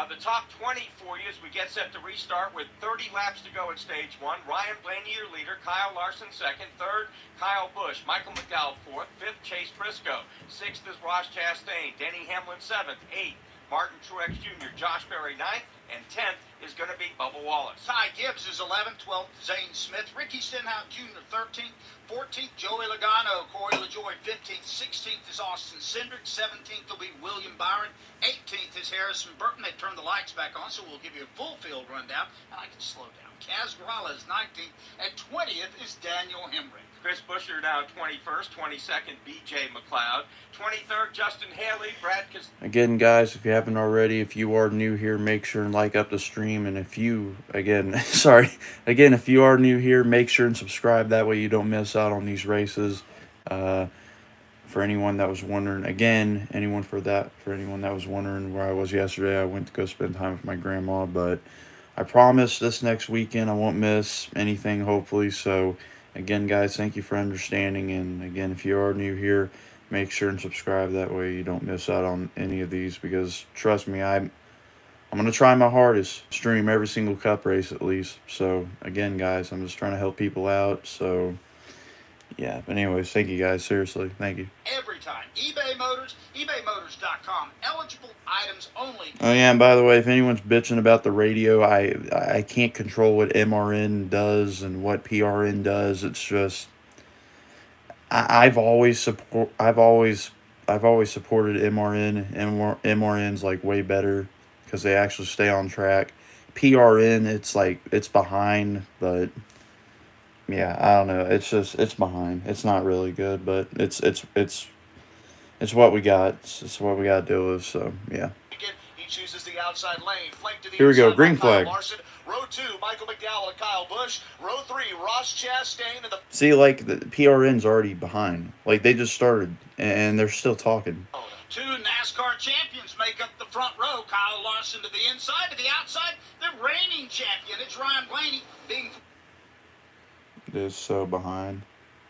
the top 20 for you as we get set to restart with 30 laps to go at stage 1. Ryan Blaney, your leader. Kyle Larson, 2nd. 3rd, Kyle Busch. Michael McDowell, 4th. 5th, Chase Briscoe. 6th is Ross Chastain. Denny Hamlin, 7th. 8th, Martin Truex Jr. Josh Berry, 9th. And 10th is going to be Bubba Wallace. Ty Gibbs is 11th. 12th, Zane Smith. Ricky Stenhouse Jr., 13th. 14th, Joey Logano. Corey LaJoie, 15th. 16th is Austin Cindric. 17th will be William Byron. 18th is Harrison Burton. They turned the lights back on, so we'll give you a full field rundown. And I can slow down. Kaz Grala is 19th. And 20th is Daniel Hemrick. Chris Buescher now 21st. 22nd, B.J. McLeod. 23rd, Justin Haley. Again, guys, if you haven't already, if you are new here, make sure and like up the stream. And if you, if you are new here, make sure and subscribe. That way you don't miss out on these races. For anyone that was wondering, anyone that was wondering where I was yesterday, I went to go spend time with my grandma. But I promise this next weekend I won't miss anything, hopefully. So, again, guys, thank you for understanding. And, again, if you are new here, make sure and subscribe. That way you don't miss out on any of these. Because, trust me, I'm going to try my hardest, stream every single Cup race at least. So, again, guys, I'm just trying to help people out. So, Yeah, but anyways, thank you guys. Seriously, thank you. Every time. eBay Motors, ebaymotors.com. Eligible items only. Oh yeah, and by the way, if anyone's bitching about the radio, I can't control what MRN does and what PRN does. It's just I've always supported MRN. MRN's like way better because they actually stay on track. PRN, it's like it's behind, but yeah, I don't know. It's behind. It's not really good, but it's what we got. It's what we got to deal with. So yeah. He chooses the outside lane. Flank to the Here we go. inside Green by Kyle flag. Larson. Row 2, Michael McDowell and Kyle Busch. Row 3, Ross Chastain and the See, like the PRN's already behind. Like they just started and they're still talking. Two NASCAR champions make up the front row. Kyle Larson to the inside. To the outside, the reigning champion. It's Ryan Blaney being They're so behind.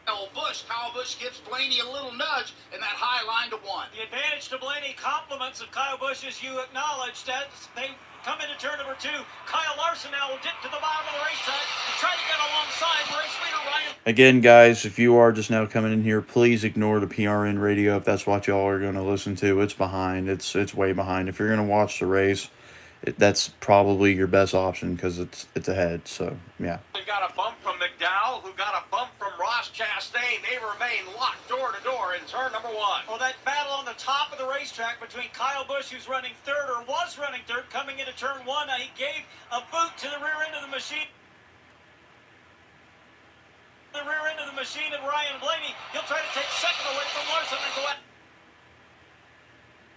Kyle Busch. Kyle Busch gives Blaney a little nudge in that high line to 1. The advantage to Blaney, compliments of Kyle Busch, as you acknowledged, that they come into turn number 2. Kyle Larson now will dip to the bottom of the racetrack and try to get alongside race leader Ryan. Again, guys, if you are just now coming in here, please ignore the PRN radio if that's what y'all are going to listen to. It's behind. It's way behind. If you're going to watch the race, that's probably your best option because it's ahead. So, yeah. We got a bump from McDowell, who got a bump from Ross Chastain. They remain locked door to door in turn number 1. Well, that battle on the top of the racetrack between Kyle Busch, who's running third or was running third, coming into turn 1. He gave a boot to the rear end of the machine. The rear end of the machine of Ryan Blaney. He'll try to take second away from Larson and go out.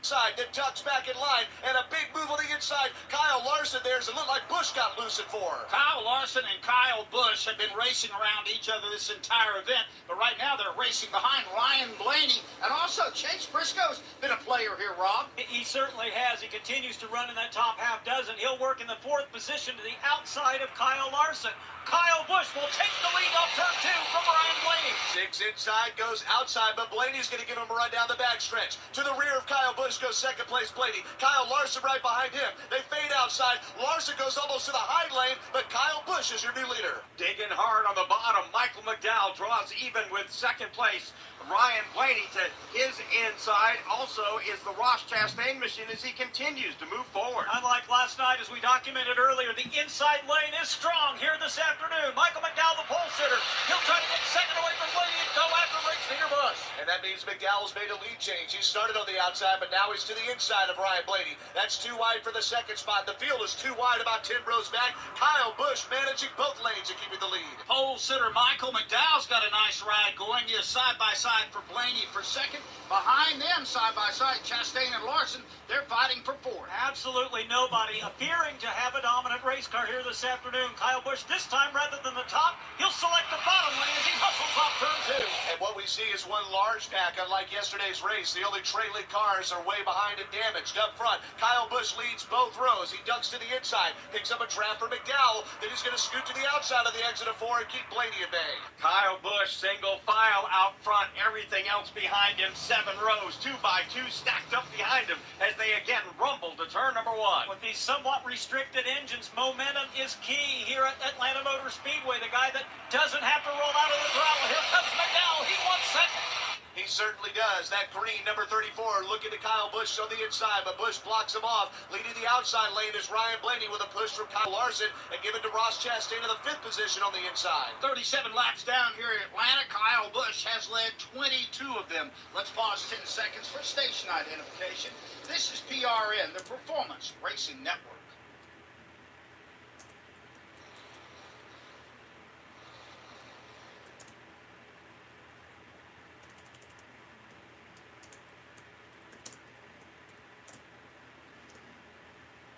side, then tucks back in line, and a big move on the inside. Kyle Larson there's a look like Busch got loosened for. Kyle Larson and Kyle Busch have been racing around each other this entire event, but right now they're racing behind Ryan Blaney, and also Chase Briscoe's been a player here, Rob. He certainly has. He continues to run in that top half dozen. He'll work in the fourth position to the outside of Kyle Larson. Kyle Busch will take the lead off turn 2 from Ryan Blaney. Six inside, goes outside, but Blaney's going to give him a run down the backstretch. To the rear of Kyle Busch goes second place Blaney. Kyle Larson right behind him. They fade outside. Larson goes almost to the high lane, but Kyle Busch is your new leader. Digging hard on the bottom, Michael McDowell draws even with second place. Ryan Blaney to his inside also is the Ross Chastain machine as he continues to move forward. Unlike last night, as we documented earlier, the inside lane is strong here this afternoon. Michael McDowell, the pole sitter, he'll try to get second away from Blaney and go after race leader Busch. And that means McDowell's made a lead change. He started on the outside, but now he's to the inside of Ryan Blaney. That's too wide for the second spot. The field is too wide, about 10 rows back. Kyle Busch managing both lanes and keeping the lead. Pole sitter Michael McDowell's got a nice ride going. He is side by side for Blaney for second. Behind them, side by side, Chastain and Larson, they're fighting for fourth. Absolutely nobody appearing to have a dominant race car here this afternoon. Kyle Busch, this time rather than the top, he'll select the bottom lane as he hustles off turn 2. And what we see is one large pack, unlike yesterday's race. The only trailing cars are way behind and damaged up front. Kyle Busch leads both rows. He ducks to the inside, picks up a draft for McDowell. Then he's going to scoot to the outside of the exit of 4 and keep Blaney at bay. Kyle Busch single file out front, everything else behind him, 7 rows, 2 by 2 stacked up behind him as they again rumble to turn number 1. With these somewhat restricted engines, momentum is key here at Atlanta Motor Speedway. The guy that doesn't have to roll out of the throttle. Here comes McDowell. He wants second. He certainly does. That green, number 34, looking to Kyle Busch on the inside, but Busch blocks him off. Leading the outside lane is Ryan Blaney with a push from Kyle Larson and given to Ross Chastain in the 5th position on the inside. 37 laps down here in Atlanta. Kyle Busch has led 22 of them. Let's pause 10 seconds for station identification. This is PRN, the Performance Racing Network.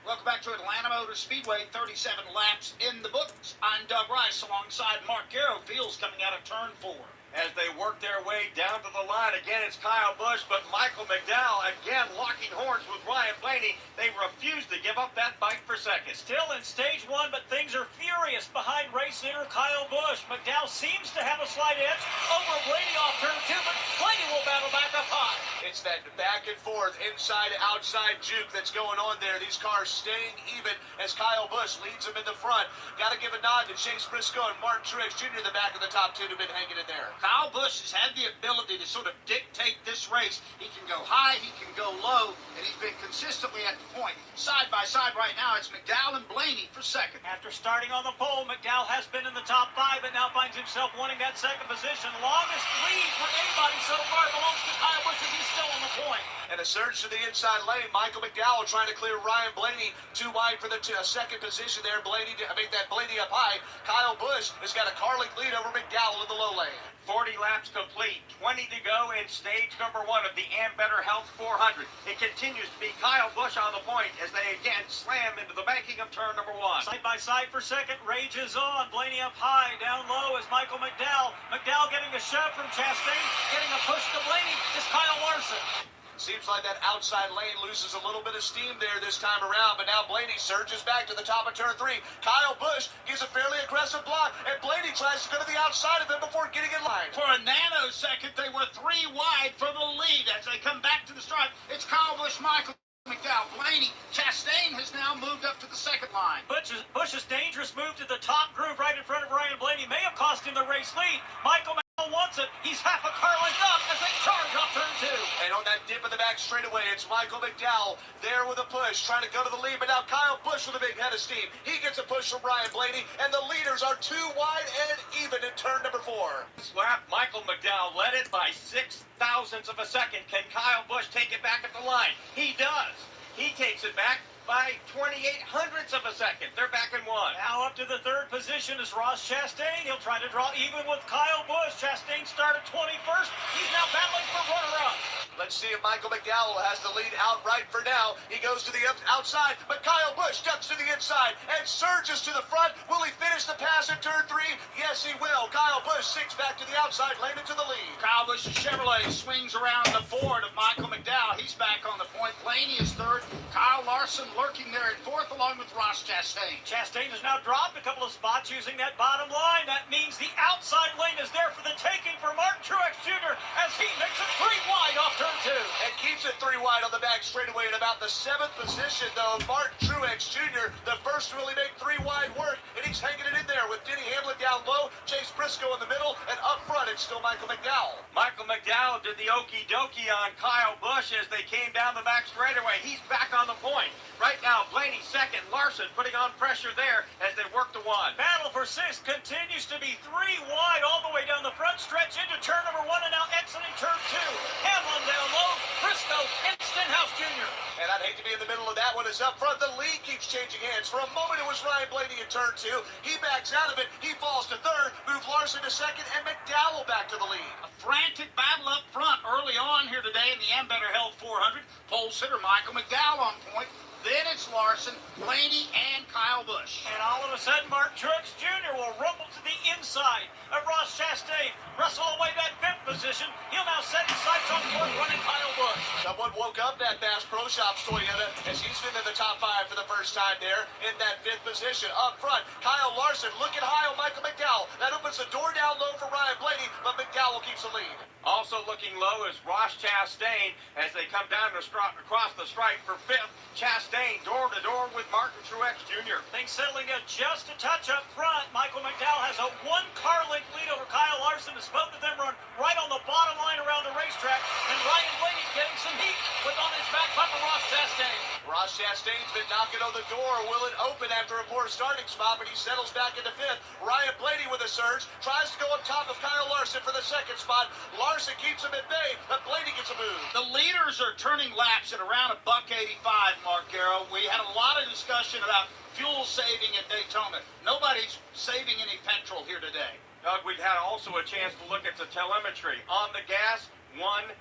Welcome back to Atlanta Motor Speedway. 37 laps in the books. I'm Doug Rice alongside Mark Garrow. Fields coming out of turn 4. As they work their way down to the line, again it's Kyle Busch, but Michael McDowell again locking horns with Ryan Blaney. They refuse to give up that bike for second. Still in stage 1, but things are furious behind race leader Kyle Busch. McDowell seems to have a slight edge over Blaney off turn 2, but Blaney will battle back up high. It's that back and forth, inside, outside juke that's going on there. These cars staying even as Kyle Busch leads them in the front. Got to give a nod to Chase Briscoe and Martin Truex Jr. in the back of the top 10 who've been hanging in there. Kyle Busch has had the ability to sort of dictate this race. He can go high, he can go low, and he's been consistently at the point. Side by side right now, it's McDowell and Blaney for second. After starting on the pole, McDowell has been in the top 5, but now finds himself wanting that second position. Longest lead for anybody so far belongs to Kyle Busch as he's still on the point. And a surge to the inside lane. Michael McDowell trying to clear Ryan Blaney. Too wide for the second position there. Blaney to make that Blaney up high. Kyle Busch has got a car length lead over McDowell in the low lane. 40 laps complete, 20 to go in stage number 1 of the Ambetter Health 400. It continues to be Kyle Busch on the point as they again slam into the banking of turn number 1. Side by side for second, rages on. Blaney up high, down low is Michael McDowell. McDowell getting a shove from Chastain, getting a push to Blaney is Kyle Larson. Seems like that outside lane loses a little bit of steam there this time around, but now Blaney surges back to the top of turn 3. Kyle Busch gives a fairly aggressive block, and Blaney tries to go to the outside of him before getting in line. For a nanosecond, they were 3 wide for the lead as they come back to the stripe. It's Kyle Busch, Michael McDowell, Blaney. Chastain has now moved up to the second line. Busch's dangerous move to the top groove right in front of Ryan Blaney may have cost him the race lead. Michael McDowell wants it. He's half a car length up as they charge off turn 2. And on that dip in the back straightaway, it's Michael McDowell there with a push, trying to go to the lead, but now Kyle Busch with a big head of steam. He gets a push from Ryan Blaney, and the leaders are 2 wide and even in turn number 4. This lap, Michael McDowell led it by 6 thousandths of a second. Can Kyle Busch take it back at the line? He does. He takes it back by 28 hundredths of a second. They're back in 1. Now up to the third position is Ross Chastain. He'll try to draw even with Kyle Busch. Chastain started 21st. He's now battling for runner-up. Let's see if Michael McDowell has the lead outright for now. He goes to the outside, but Kyle Busch ducks to the inside and surges to the front. Will he finish the pass in turn 3? Yes, he will. Kyle Busch sinks back to the outside lane into the lead. Kyle Busch's Chevrolet swings around the Ford of Michael McDowell. He's back on the point. Blaney is third. Kyle Larson lurking there at 4th along with Ross Chastain. Chastain has now dropped a couple of spots using that bottom line. That means the outside lane is there for the taking for Martin Truex Jr. as he makes it 3 wide off turn 2. And keeps it 3 wide on the back straightaway in about the 7th position, though. Martin Truex Jr., the first to really make 3 wide work, and he's hanging it in there with Denny Hamlin down low, Chase Briscoe in the middle, and up front it's still Michael McDowell. Michael McDowell did the okie dokie on Kyle Busch as they came down the back straightaway. He's back on the point. Right now, Blaney second, Larson putting on pressure there as they work to 1. Battle for 6th continues to be 3 wide all the way down the front stretch into turn number 1 and now exiting turn 2. Hamlin down low, Briscoe and Stenhouse Jr. And I'd hate to be in the middle of that one as up front. The lead keeps changing hands. For a moment it was Ryan Blaney in turn 2. He backs out of it. He falls to third. Move Larson to second and McDowell back to the lead. A frantic battle up front early on here today in the Ambetter Health 400. Pole sitter Michael McDowell on point. Then it's Larson, Blaney, and Kyle Busch. And all of a sudden, Martin Truex Jr. will rumble to the inside of Ross Chastain. Russell away that 5th position. He'll now set his sights on 4th running Kyle Busch. Someone woke up that Bass Pro Shops Toyota as he's been in the top 5 for the first time there in that 5th position. Up front, Kyle Larson looking high on Michael McDowell. That opens the door down low for Ryan Blaney, but McDowell keeps the lead. Also looking low is Ross Chastain as they come down across the stripe for 5th. Chastain door to door with Martin Truex Jr. Things settling down just a touch up front. Michael McDowell has a 1 car length lead over Kyle Larson as both of them run right on the bottom line around the racetrack. And Ryan Blaney's getting some heat with on his back bumper Ross Chastain. Ross Chastain's been knocking on the door. Will it open after a poor starting spot, but he settles back into 5th. Ryan Blaney with a surge, tries to go up top of Kyle Larson for the 2nd spot. Larson keeps him at bay, but Blaney gets a move. The leaders are turning laps at around $1.85, Mark Garrow. We had a lot of discussion about fuel saving at Daytona. Nobody's saving any petrol here today. Doug, we've had also a chance to look at the telemetry. On the gas, 100%.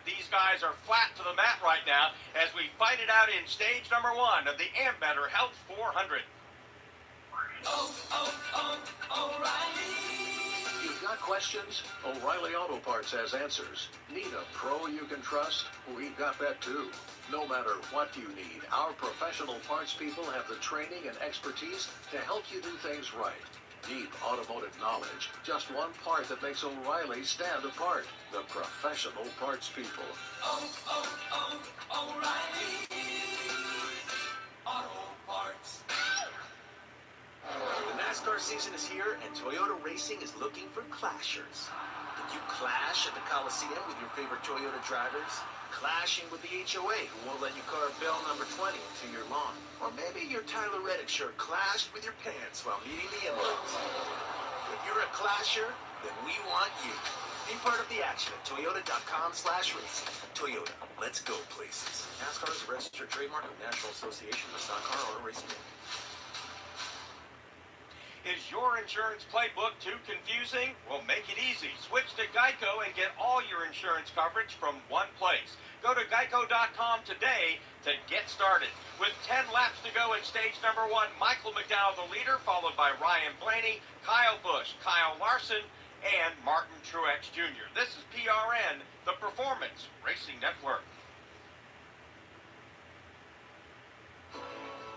These guys are flat to the mat right now as we fight it out in stage number 1 of the Ambetter Health 400. O'Reilly. You've got questions? O'Reilly Auto Parts has answers. Need a pro you can trust? We've got that too. No matter what you need, our professional parts people have the training and expertise to help you do things right. Deep automotive knowledge. Just one part that makes O'Reilly stand apart. The professional parts people. O'Reilly Auto Parts. The NASCAR season is here, and Toyota Racing is looking for clashers. Did you clash at the Coliseum with your favorite Toyota drivers? Clashing with the HOA, who won't let you carve bell number 20 into your lawn? Or maybe your Tyler Reddick shirt clashed with your pants while meeting the in-laws. If you're a clasher, then we want you. Be part of the action at toyota.com/racing. Toyota, let's go places. NASCAR is a registered trademark of National Association of Stock Car Auto Racing. Is your insurance playbook too confusing? Well, make it easy. Switch to Geico and get all your insurance coverage from one place. Go to geico.com today to get started. With 10 laps to go in stage number 1, Michael McDowell the leader, followed by Ryan Blaney, Kyle Busch, Kyle Larson, and Martin Truex Jr. This is PRN, the Performance Racing Network.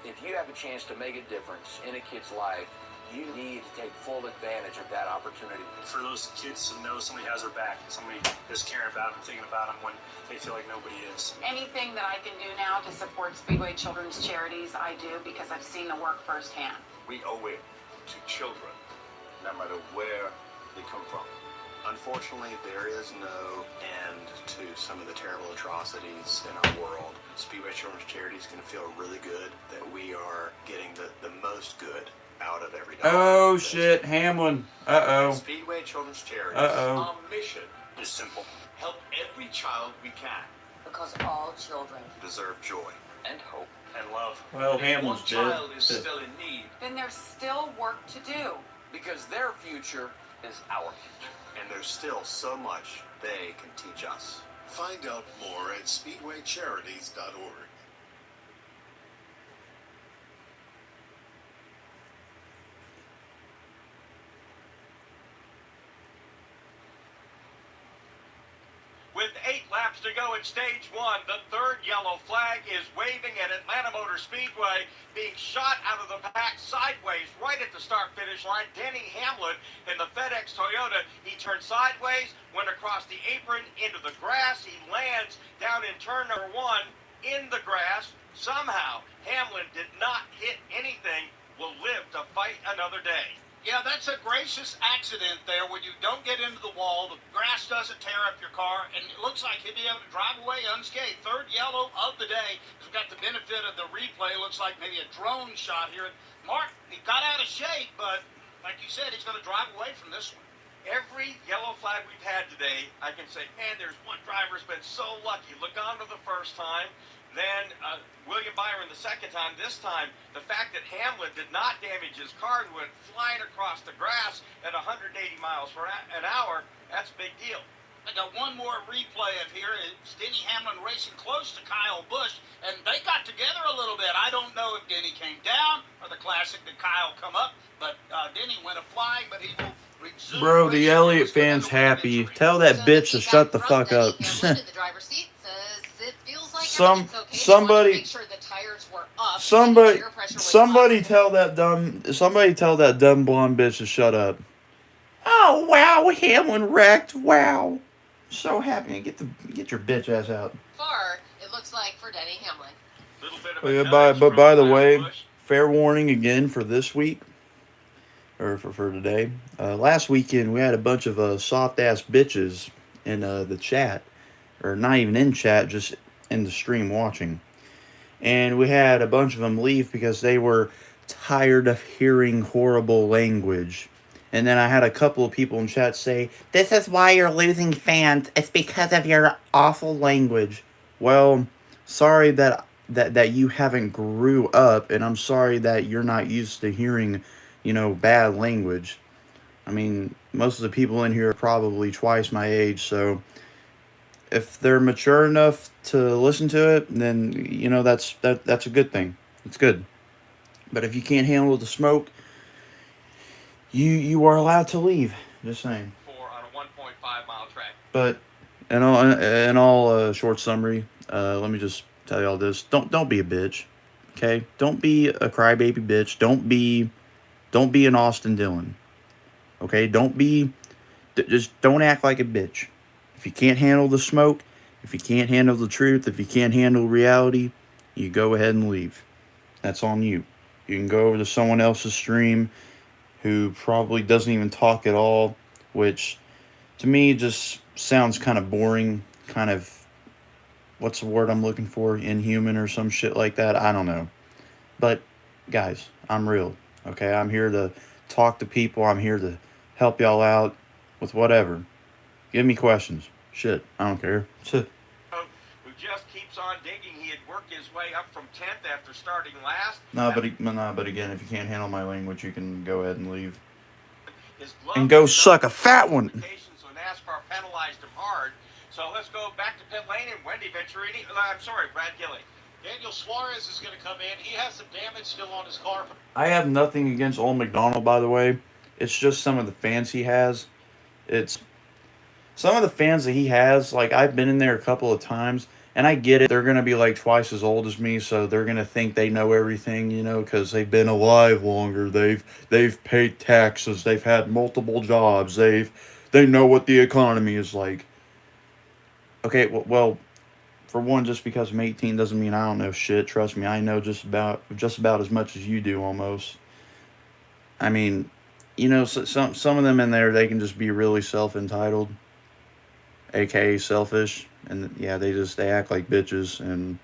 If you have a chance to make a difference in a kid's life, you need to take full advantage of that opportunity. For those kids to know somebody has their back, somebody is caring about them, thinking about them when they feel like nobody is. Anything that I can do now to support Speedway Children's Charities, I do because I've seen the work firsthand. We owe it to children, no matter where they come from. Unfortunately, there is no end to some of the terrible atrocities in our world. Speedway Children's Charities can feel really good that we are getting the most good out of every dollar. Oh shit, Hamlin. Uh-oh. Speedway Children's Charities. Uh-oh. Our mission is simple. Help every child we can. Because all children Deserve joy. And hope. And love. Well, And if Hamlin's one child dead. is still in need, then there's still work to do. Because their future is our future. and there's still so much they can teach us. Find out more at speedwaycharities.org. With 8 laps to go in stage 1, the third yellow flag is waving at Atlanta Motor Speedway, being shot out of the pack sideways right at the start-finish line. Denny Hamlin in the FedEx Toyota, he turned sideways, went across the apron into the grass. He lands down in turn number 1 in the grass. Somehow, Hamlin did not hit anything, will live to fight another day. Yeah, that's a gracious accident there when you don't get into the wall, the grass doesn't tear up your car, and it looks like he'll be able to drive away unscathed. Third yellow of the day. We've got the benefit of the replay. Looks like maybe a drone shot here. Mark, he got out of shape, but like you said, he's going to drive away from this one. Every yellow flag we've had today, I can say, man, there's one driver's been so lucky. Logano the first time, then William Byron the second time. This time, the fact that Hamlin did not damage his car and went flying across the grass at 180 miles an hour, that's a big deal. I got one more replay of here. It's Denny Hamlin racing close to Kyle Busch, and they got together a little bit. I don't know if Denny came down or the classic did Kyle come up, but Denny went flying, but he will resume. Bro, the Elliott fan's happy. Tell that bitch to shut the fuck up. Somebody tell that dumb blonde bitch to shut up. Oh wow, Hamlin wrecked. Wow, so happy. Get your bitch ass out. Far, it looks like for Denny Hamlin. But by the way, fair warning again for this week, or for today. Last weekend we had a bunch of soft ass bitches in the chat, or not even in chat, just in the stream watching. And we had a bunch of them leave because they were tired of hearing horrible language. And then I had a couple of people in chat say, "This is why you're losing fans. It's because of your awful language." Well, sorry that you haven't grew up, and I'm sorry that you're not used to hearing, bad language. I mean, most of the people in here are probably twice my age, so if they're mature enough to listen to it, then that's a good thing. It's good. But if you can't handle the smoke, you are allowed to leave. Just saying. On a 1.5 mile track. But in all short summary, let me just tell y'all this: don't be a bitch, okay? Don't be a crybaby bitch. Don't be an Austin Dillon. Okay, just don't act like a bitch. If you can't handle the smoke, if you can't handle the truth, if you can't handle reality, you go ahead and leave. That's on you. You can go over to someone else's stream who probably doesn't even talk at all, which to me just sounds kind of boring, kind of, what's the word I'm looking for? Inhuman or some shit like that. I don't know. But guys, I'm real. Okay, I'm here to talk to people. I'm here to help y'all out with whatever. Give me questions. Shit, I don't care. Who just keeps on digging. He had worked his way up from 10th after starting last. But again, if you can't handle my language, you can go ahead and leave. His And go suck a fat one. So NASCAR penalized him hard. So let's go back to pit lane and Wendy Venturini. I'm sorry, Brad Gilly. Daniel Suarez is going to come in. He has some damage still on his car. I have nothing against Old McDonald, by the way. It's just some of the fans he has. It's some of the fans that he has, like, I've been in there a couple of times, and I get it. They're going to be, like, twice as old as me, so they're going to think they know everything, you know, because they've been alive longer. They've paid taxes. They've had multiple jobs. They know what the economy is like. Okay, well, for one, just because I'm 18 doesn't mean I don't know shit. Trust me, I know just about as much as you do, almost. I mean, you know, some of them in there, they can just be really self-entitled, aka selfish, and yeah, they act like bitches, and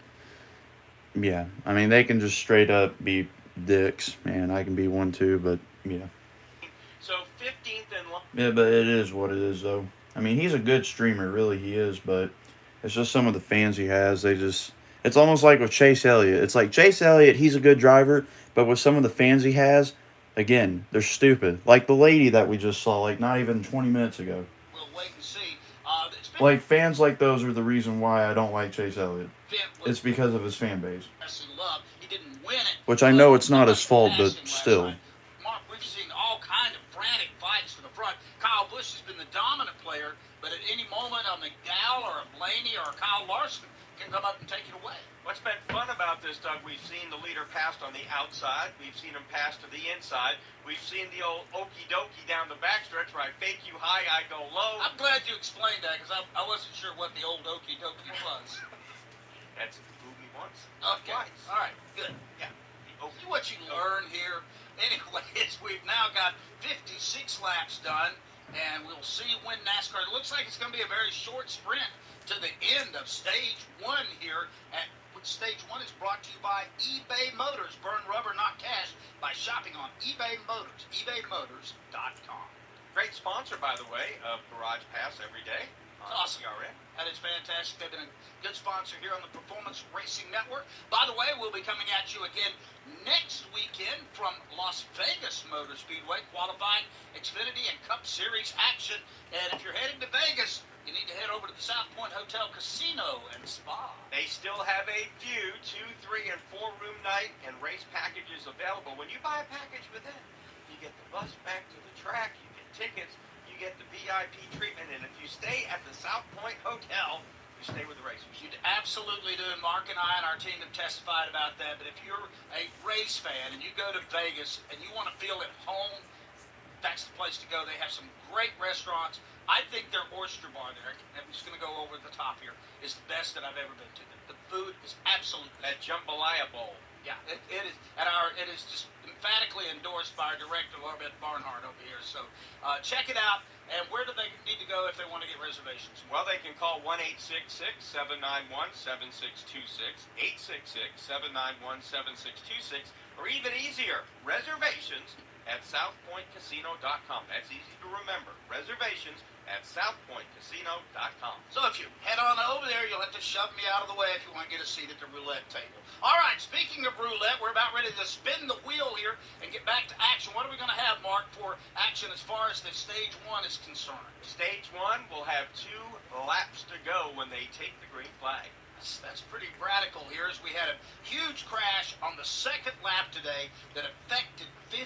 yeah, I mean, they can just straight up be dicks, man. I can be one too, but yeah. So 15th and Yeah, but it is what it is, though. I mean, he's a good streamer, really, he is, but it's just some of the fans he has, it's almost like with Chase Elliott. It's like Chase Elliott, he's a good driver, but with some of the fans he has, again, they're stupid. Like the lady that we just saw, like, not even 20 minutes ago. We'll wait and see. Like, fans like those are the reason why I don't like Chase Elliott. It's because of his fan base. He didn't win it. Which I know it's not his fault, but still. Mark, we've seen all kind of frantic fights from the front. Kyle Busch has been the dominant player, but at any moment a McDowell or a Blaney or a Kyle Larson can come up and take it away. what's been fun about this, Doug, we've seen the leader passed on the outside. We've seen him pass to the inside. We've seen the old okie dokie down the backstretch where I fake you high, I go low. I'm glad you explained that because I wasn't sure what the old okie dokie was. That's who we once. Okay. All right. Good. Yeah. See what you learn here. Anyways, we've now got 56 laps done, and we'll see when NASCAR. It looks like it's going to be a very short sprint to the end of Stage 1 here. Stage 1 is brought to you by eBay Motors. Burn rubber, not cash, by shopping on eBay Motors. ebaymotors.com. Great sponsor, by the way, of Garage Pass every day. Awesome. That is fantastic. They've been a good sponsor here on the Performance Racing Network. By the way, we'll be coming at you again next weekend from Las Vegas Motor Speedway, qualifying Xfinity and Cup Series action. And if you're heading to Vegas, you need to head over to the South Point Hotel Casino and Spa. They still have a few 2, 3, and 4 room night and race packages available. When you buy a package with them, you get the bus back to the track, you get tickets, you get the VIP treatment, and if you stay at the South Point Hotel, you stay with the racers. You absolutely do. Mark and I and our team have testified about that. But if you're a race fan and you go to Vegas and you want to feel at home, that's the place to go. They have some great restaurants. I think their oyster bar there, I'm just going to go over the top here, is the best that I've ever been to. The food is absolutely... That Jambalaya Bowl. Yeah, it is. It is just emphatically endorsed by our director, Larbette Barnhart, over here. So check it out. And where do they need to go if they want to get reservations? Well, they can call 1-866-791-7626, 866-791-7626, or even easier, reservations at southpointcasino.com. That's easy to remember. Reservations at southpointcasino.com. So if you head on over there, you'll have to shove me out of the way if you want to get a seat at the roulette table. All right, speaking of roulette, we're about ready to spin the wheel here and get back to action. What are we going to have, Mark, for action as far as the Stage 1 is concerned? Stage 1 will have 2 laps to go when they take the green flag. That's pretty radical here, as we had a huge crash on the second lap today that affected 15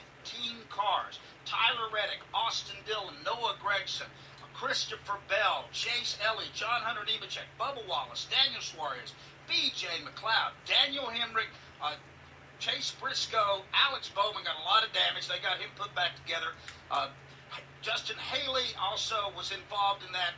cars. Tyler Reddick, Austin Dillon, Noah Gragson, Christopher Bell, Chase Elliott, John Hunter Nemechek, Bubba Wallace, Daniel Suarez, B.J. McLeod, Daniel Hemrick, Chase Briscoe, Alex Bowman got a lot of damage. They got him put back together. Justin Haley also was involved in that.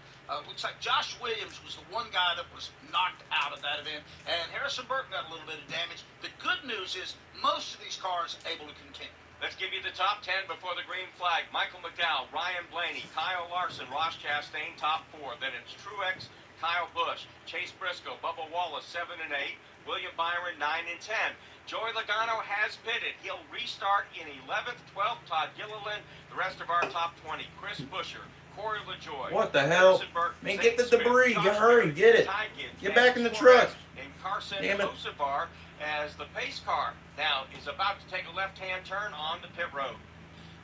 Looks like Josh Williams was the one guy that was knocked out of that event, and Harrison Burton got a little bit of damage. The good news is most of these cars able to continue. Let's give you the top 10 before the green flag. Michael McDowell, Ryan Blaney, Kyle Larson, Ross Chastain, top 4. Then it's Truex, Kyle Busch, Chase Briscoe, Bubba Wallace, 7 and 8. William Byron, 9 and 10. Joey Logano has pitted. He'll restart in 11th, 12th. Todd Gilliland. The rest of our top 20. Chris Buescher, Corey LaJoie. What the hell? Man, get the debris. Get hurry. Get it. Get back in the truck. And Carson Damn it. Hocevar as the pace car now is about to take a left-hand turn on the pit road.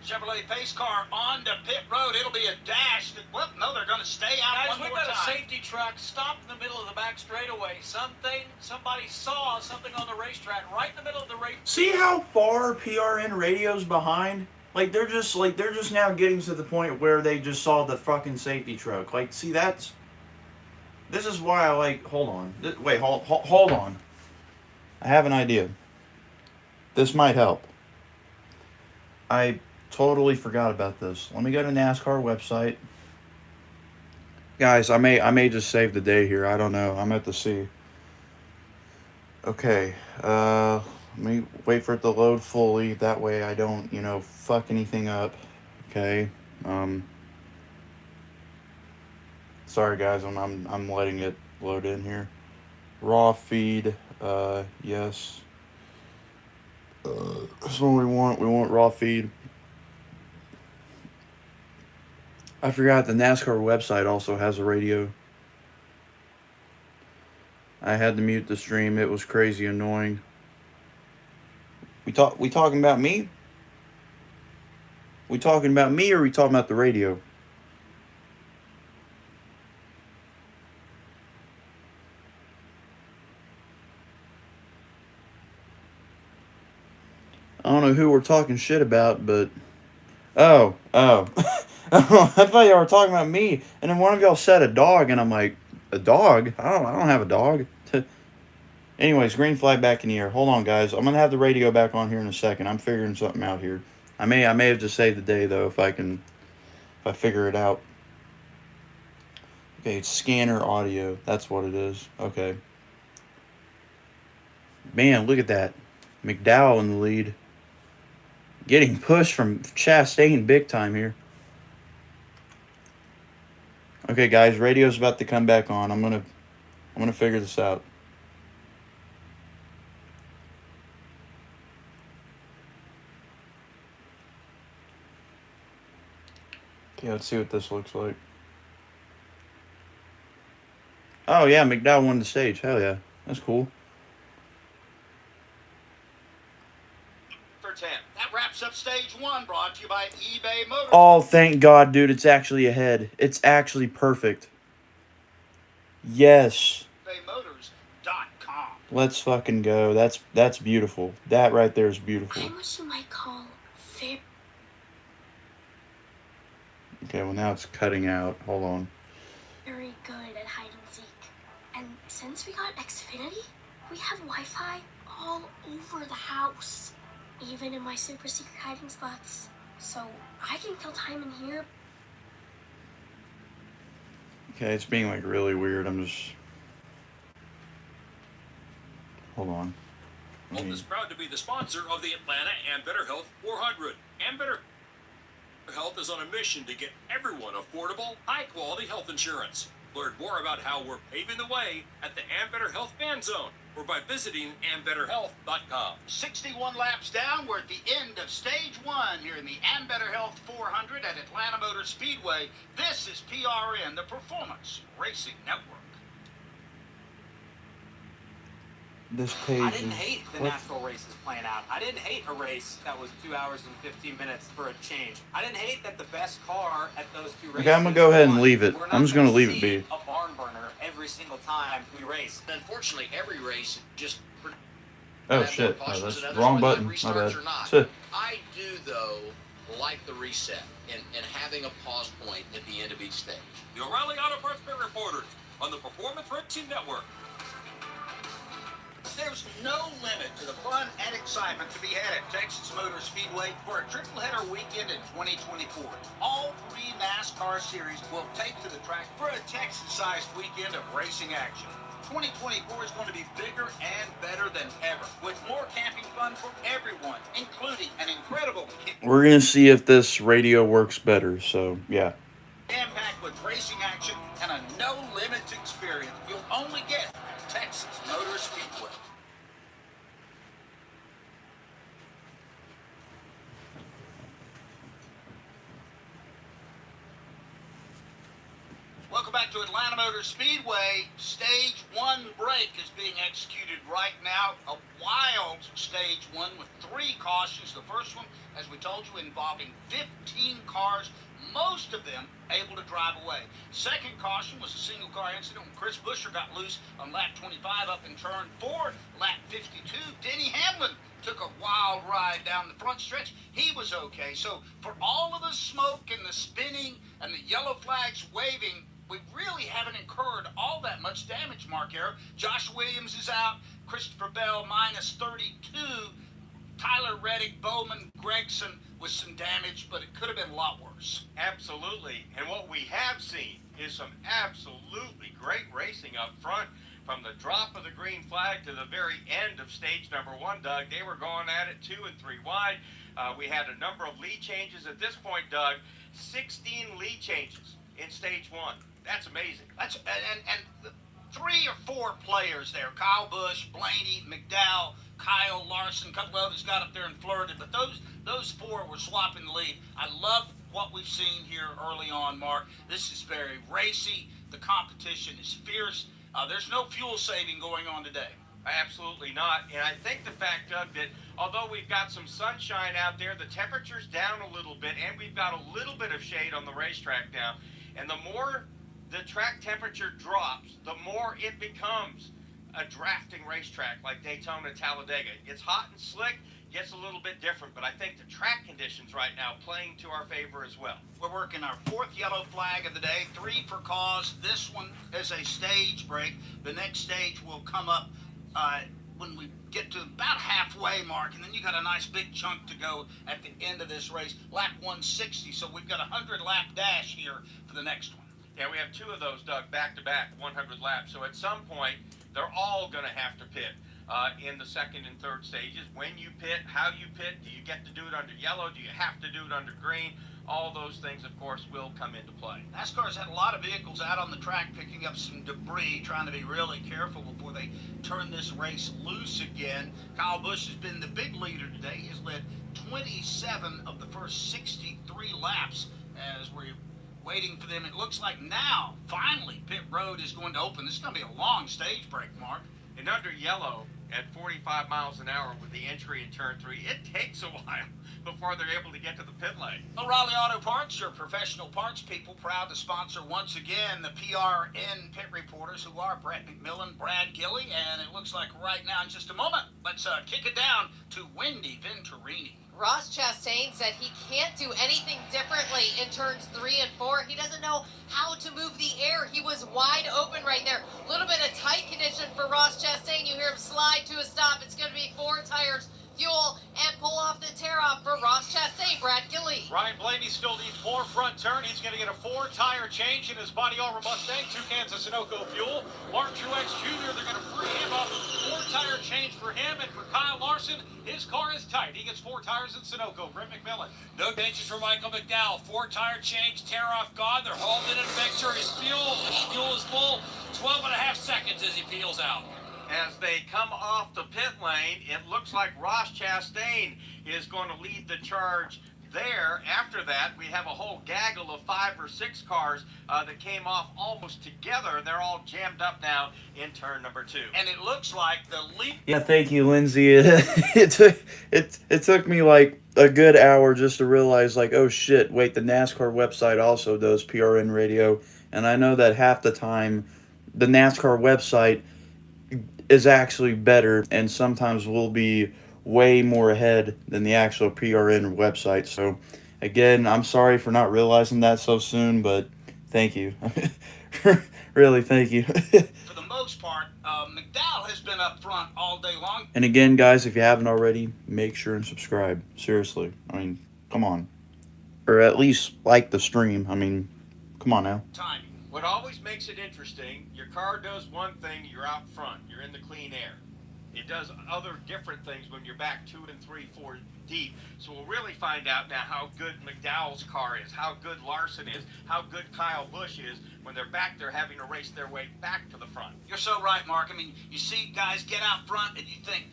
Chevrolet pace car on the pit road. It'll be a dash. Well, no, they're going to stay out Guys, one we've more got time. a safety truck stopped in the middle of the back straightaway. Somebody saw something on the racetrack right in the middle of the race. See how far PRN radio's behind? Like they're just now getting to the point where they just saw the fucking safety truck. Like, see, this is why I like. Hold on. Wait, hold on. I have an idea. This might help. I totally forgot about this. Let me go to NASCAR website. Guys, I may just save the day here. I don't know. I'm at the sea. Okay. Let me wait for it to load fully. That way I don't, fuck anything up. Okay. Sorry guys, I'm letting it load in here. Raw feed. Yes. That's what we want. We want raw feed. I forgot the NASCAR website also has a radio. I had to mute the stream. It was crazy annoying. We talking about me? We talking about me or we talking about the radio? I don't know who we're talking shit about, but oh. I thought y'all were talking about me, and then one of y'all said a dog, and I'm like, a dog? I don't have a dog. Anyways, green flag back in the air. Hold on, guys. I'm gonna have the radio back on here in a second. I'm figuring something out here. I may have just saved the day though if I figure it out. Okay, it's scanner audio. That's what it is. Okay. Man, look at that. McDowell in the lead. Getting pushed from Chastain big time here. Okay, guys, radio's about to come back on. I'm gonna figure this out. Okay, let's see what this looks like. Oh yeah, McDowell won the stage. Hell yeah, that's cool. For 10. That wraps up stage 1, brought to you by eBay Motors. Oh, thank God, dude. It's actually ahead. It's actually perfect. Yes. eBayMotors.com. Let's fucking go. That's beautiful. That right there is beautiful. I'm what you might call fair. Okay, well now it's cutting out. Hold on. Very good at hide and seek. And since we got Xfinity, we have Wi-Fi all over the house. Even in my super secret hiding spots. So I can kill time in here. Okay, it's being like really weird. Hold on. Hope is proud to be the sponsor of the Atlanta and Better Health 400. And Better Health is on a mission to get everyone affordable, high-quality health insurance. Learn more about how we're paving the way at the And Better Health Fan Zone or by visiting andbetterhealth.com. 61 laps down. We're at the end of stage 1 here in the And Better Health 400 at Atlanta Motor Speedway. This is PRN, the Performance Racing Network. This page I didn't is... hate the NASCAR races playing out. I didn't hate a race that was 2 hours and 15 minutes for a change. I didn't hate that the best car at those two races. Okay, I'm gonna go ahead and won. leave it. We're I'm not just gonna leave see it be. A barn burner every single time we race. Unfortunately, every race just... Oh shit, no, that's the wrong button. My bad. I do, though, like the reset and having a pause point at the end of each stage. The O'Reilly Auto Parts Pit Reporters on the Performance Racing Network. There's no limit to the fun and excitement to be had at Texas Motor Speedway for a triple-header weekend in 2024. All 3 NASCAR series will take to the track for a Texas-sized weekend of racing action. 2024 is going to be bigger and better than ever, with more camping fun for everyone, including an incredible We're going to see if this radio works better, so yeah. jam-packed with racing action and a no-limit experience you'll only get at Texas Motor Speedway. Welcome back to Atlanta Motor Speedway. Stage 1 break is being executed right now. A wild Stage 1 with 3 cautions. The first one, as we told you, involving 15 cars, most of them able to drive away. Second caution was a single car incident when Chris Buescher got loose on lap 25 up in turn 4. Lap 52, Denny Hamlin took a wild ride down the front stretch. He was okay. So for all of the smoke and the spinning and the yellow flags waving, we really haven't incurred all that much damage, Mark Arrow. Josh Williams is out. Christopher Bell minus 32. Tyler Reddick, Bowman, Gregson with some damage, but it could have been a lot worse. Absolutely. And what we have seen is some absolutely great racing up front. From the drop of the green flag to the very end of stage number 1, Doug, they were going at it 2 and 3 wide. We had a number of lead changes. At this point, Doug, 16 lead changes in stage 1. That's amazing. That's and 3 or 4 players there. Kyle Busch, Blaney, McDowell, Kyle Larson, a couple of others got up there and flirted, but those 4 were swapping the lead. I love what we've seen here early on, Mark. This is very racy. The competition is fierce. There's no fuel saving going on today. Absolutely not. And I think the fact, Doug, that although we've got some sunshine out there, the temperature's down a little bit, and we've got a little bit of shade on the racetrack now. And the more the track temperature drops, the more it becomes a drafting racetrack like Daytona, Talladega. It gets hot and slick, gets a little bit different, but I think the track conditions right now playing to our favor as well. We're working our 4th yellow flag of the day, 3 for cause. This one is a stage break. The next stage will come up when we get to about halfway mark, and then you got a nice big chunk to go at the end of this race, lap 160. So we've got a 100-lap dash here for the next one. Yeah, we have 2 of those, Doug, back-to-back, 100 laps. So at some point, they're all going to have to pit in the second and third stages. When you pit, how you pit, do you get to do it under yellow? Do you have to do it under green? All those things, of course, will come into play. NASCAR's had a lot of vehicles out on the track picking up some debris, trying to be really careful before they turn this race loose again. Kyle Busch has been the big leader today. He has led 27 of the first 63 laps as we're waiting for them. It looks like now, finally, pit road is going to open. This is going to be a long stage break, Mark. And under yellow, at 45 miles an hour with the entry in turn 3, it takes a while before they're able to get to the pit lane. O'Reilly Auto Parts, your professional parts people, proud to sponsor once again the PRN pit reporters, who are Brett McMillan, Brad Gilley, and it looks like right now in just a moment, let's kick it down to Wendy Venturini. Ross Chastain said he can't do anything differently in turns 3 and 4. He doesn't know how to move the air. He was wide open right there. A little bit of tight condition for Ross Chastain. You hear him slide to a stop. It's going to be 4 tires, fuel, and pull off the tear off for Ross Chastain. Brad Gilley. Ryan Blaney still needs more front turn. He's going to get a 4-tire change in his body armor Mustang, 2 cans of Sunoco fuel. Martin Truex Jr., they're going to free him up. 4-tire change for him, and for Kyle Larson, his car is tight. He gets 4 tires in Sunoco. Brett McMillan. No changes for Michael McDowell. 4-tire change, tear off gone. They're hauled in to make sure his fuel is full. 12 and a half seconds as he peels out. As they come off the pit lane, it looks like Ross Chastain is going to lead the charge there. After that, we have a whole gaggle of 5 or 6 cars that came off almost together. They're all jammed up now in turn number 2. And it looks like the lead. Yeah, thank you, Lindsay. It took me like a good hour just to realize, like, oh shit, wait, the NASCAR website also does PRN radio. And I know that half the time the NASCAR website is actually better and sometimes will be way more ahead than the actual PRN website. So again, I'm sorry for not realizing that so soon, but thank you. Really, thank you. For the most part, McDowell McDowell has been up front all day long. And again, guys, if you haven't already, make sure and subscribe. Seriously. I mean, come on. Or at least like the stream. I mean, come on now. Timing. What always makes it interesting, your car does one thing, you're out front, you're in the clean air. It does other different things when you're back 2 and 3, 4 deep. So we'll really find out now how good McDowell's car is, how good Larson is, how good Kyle Busch is when they're back there having to race their way back to the front. You're so right, Mark. I mean, you see guys get out front and you think,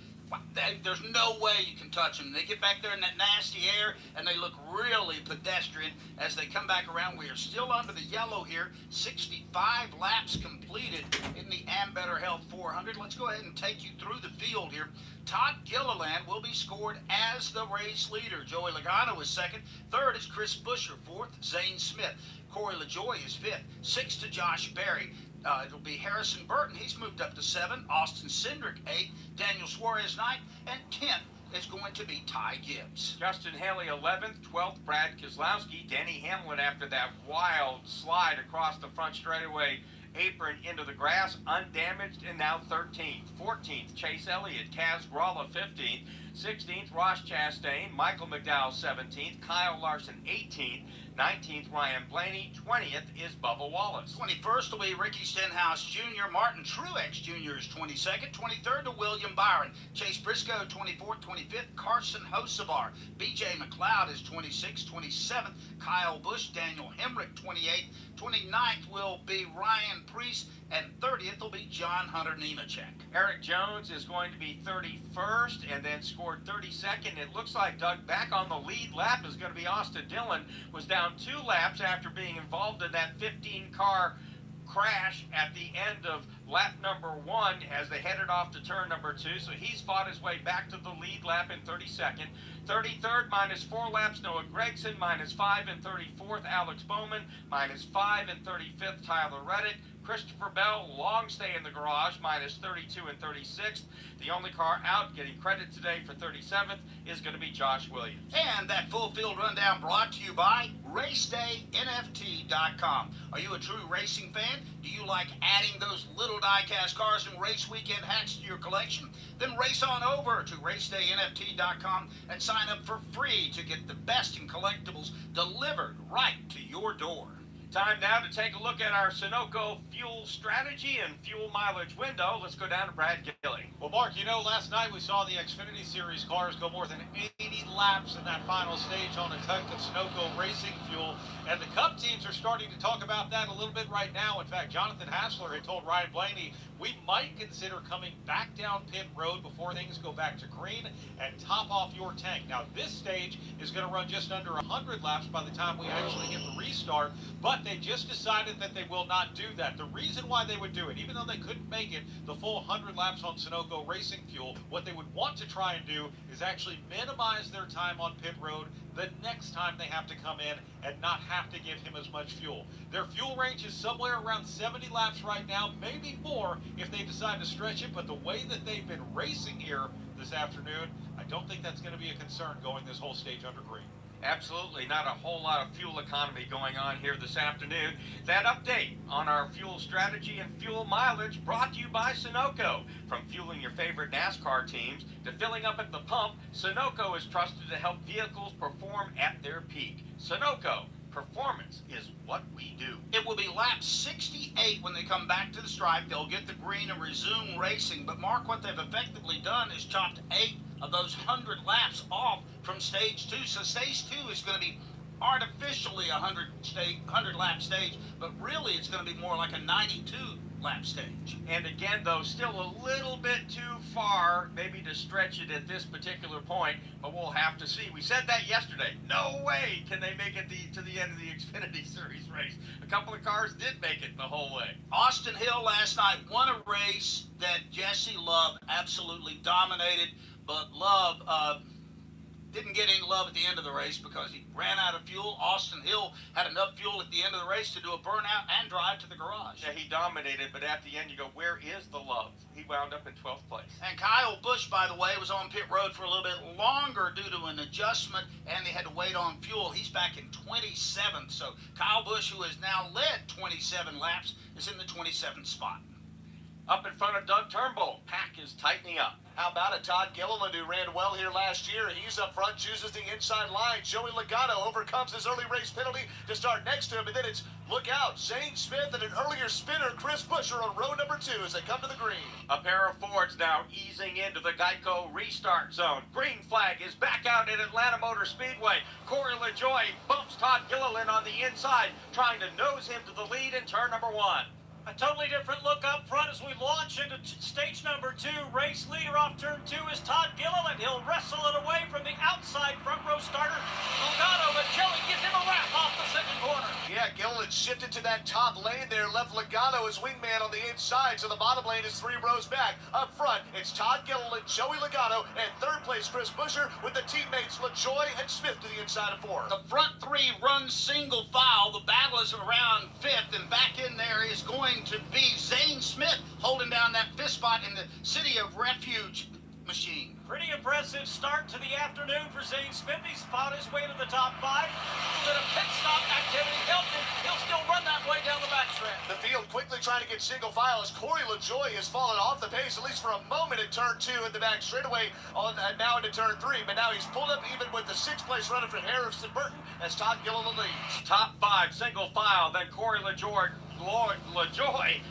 there's no way you can touch them. They get back there in that nasty air, and they look really pedestrian as they come back around. We are still under the yellow here. 65 laps completed in the Ambetter Health 400. Let's go ahead and take you through the field here. Todd Gilliland will be scored as the race leader. Joey Logano is second. Third is Chris Buescher. Fourth, Zane Smith. Corey LaJoie is fifth. Sixth to Josh Berry. It'll be Harrison Burton. He's moved up to 7. Austin Cindric 8. Daniel Suarez 9. And 10th is going to be Ty Gibbs. Justin Haley 11th, 12th Brad Keselowski. Danny Hamlin after that wild slide across the front straightaway apron into the grass, undamaged, and now 13th. 14th, Chase Elliott. Kaz Gralla 15th. 16th, Ross Chastain. Michael McDowell 17th. Kyle Larson 18th. 19th, Ryan Blaney. 20th is Bubba Wallace. 21st will be Ricky Stenhouse Jr. Martin Truex Jr. is 22nd. 23rd to William Byron. Chase Briscoe 24th. 25th, Carson Hocevar. B.J. McLeod is 26th. 27th, Kyle Busch. Daniel Hemrick 28th. 29th will be Ryan Preece. And 30th will be John Hunter Nemechek. Eric Jones is going to be 31st and then scored 32nd. It looks like Doug back on the lead lap is going to be Austin Dillon. Was down 2 laps after being involved in that 15-car crash at the end of lap number 1 as they headed off to turn number 2. So he's fought his way back to the lead lap in 32nd. 33rd, -4 laps, Noah Gragson. -5 and 34th, Alex Bowman. -5 and 35th, Tyler Reddick. Christopher Bell, long stay in the garage, -32 and 36th. The only car out getting credit today for 37th is going to be Josh Williams. And that full field rundown brought to you by RacedayNFT.com. Are you a true racing fan? Do you like adding those little die-cast cars and race weekend hacks to your collection? Then race on over to RacedayNFT.com and sign up for free to get the best in collectibles delivered right to your door. Time now to take a look at our Sunoco fuel strategy and fuel mileage window. Let's go down to Brad Gilly. Well, Mark, you know, last night we saw the Xfinity Series cars go more than 80 laps in that final stage on a tank of Sunoco racing fuel. And the Cup teams are starting to talk about that a little bit right now. In fact, Jonathan Hassler had told Ryan Blaney, we might consider coming back down pit road before things go back to green and top off your tank. Now, this stage is going to run just under 100 laps by the time we actually get the restart, but they just decided that they will not do that. The reason why they would do it, even though they couldn't make it the full 100 laps on Sunoco racing fuel, what they would want to try and do is actually minimize their time on pit road the next time they have to come in and not have to give him as much fuel. Their fuel range is somewhere around 70 laps right now, maybe more if they decide to stretch it, but the way that they've been racing here this afternoon, I don't think that's going to be a concern going this whole stage under green. Absolutely not a whole lot of fuel economy going on here this afternoon. That update on our fuel strategy and fuel mileage brought to you by Sunoco. From fueling your favorite NASCAR teams to filling up at the pump, Sunoco is trusted to help vehicles perform at their peak. Sunoco, performance is what we do. It will be lap 68 when they come back to the stripe. They'll get the green and resume racing. But Mark, what they've effectively done is chopped 8 of those 100 laps off from stage 2. So stage 2 is going to be artificially a 100 lap stage, but really it's going to be more like a 92 lap stage. And again, though, still a little bit too far maybe to stretch it at this particular point, but we'll have to see. We said that yesterday. No way can they make it to the end of the Xfinity Series race. A couple of cars did make it the whole way. Austin Hill last night won a race that Jesse Love absolutely dominated, but Love didn't get any love at the end of the race because he ran out of fuel. Austin Hill had enough fuel at the end of the race to do a burnout and drive to the garage. Yeah, he dominated, but at the end you go, where is the love? He wound up in 12th place. And Kyle Busch, by the way, was on pit road for a little bit longer due to an adjustment, and they had to wait on fuel. He's back in 27th. So Kyle Busch, who has now led 27 laps, is in the 27th spot. Up in front of Doug Turnbull. Pack is tightening up. How about it? Todd Gilliland, who ran well here last year. He's up front, chooses the inside line. Joey Logano overcomes his early race penalty to start next to him. And then it's look out. Zane Smith and an earlier spinner, Chris Buescher, on row number 2 as they come to the green. A pair of Fords now easing into the Geico restart zone. Green flag is back out at Atlanta Motor Speedway. Corey LaJoie bumps Todd Gilliland on the inside, trying to nose him to the lead in turn number 1. A totally different look up front as we launch into stage number 2. Race leader off turn 2 is Todd Gilliland. He'll wrestle it away from the outside front row starter, Logano, but Joey gives him a wrap off the second corner. Yeah, Gilliland shifted to that top lane there, left Logano as wingman on the inside, so the bottom lane is 3 rows back. Up front, it's Todd Gilliland, Joey Logano, and third place Chris Buescher with the teammates LaJoie and Smith to the inside of 4. The front 3 run single file. The battle is around 5th, and back in there is going to be Zane Smith holding down that 5th spot in the City of Refuge machine. Pretty impressive start to the afternoon for Zane Smith. He's fought his way to the top 5. A bit of pit stop activity helped him. He'll still run that way down the backstretch. The field quickly trying to get single file as Corey LaJoie has fallen off the pace, at least for a moment in turn 2 in the back straightaway, now into turn 3. But now he's pulled up even with the 6th place runner for Harrison Burton as Todd Gilliland leads. Top 5 single file, then Corey LaJoie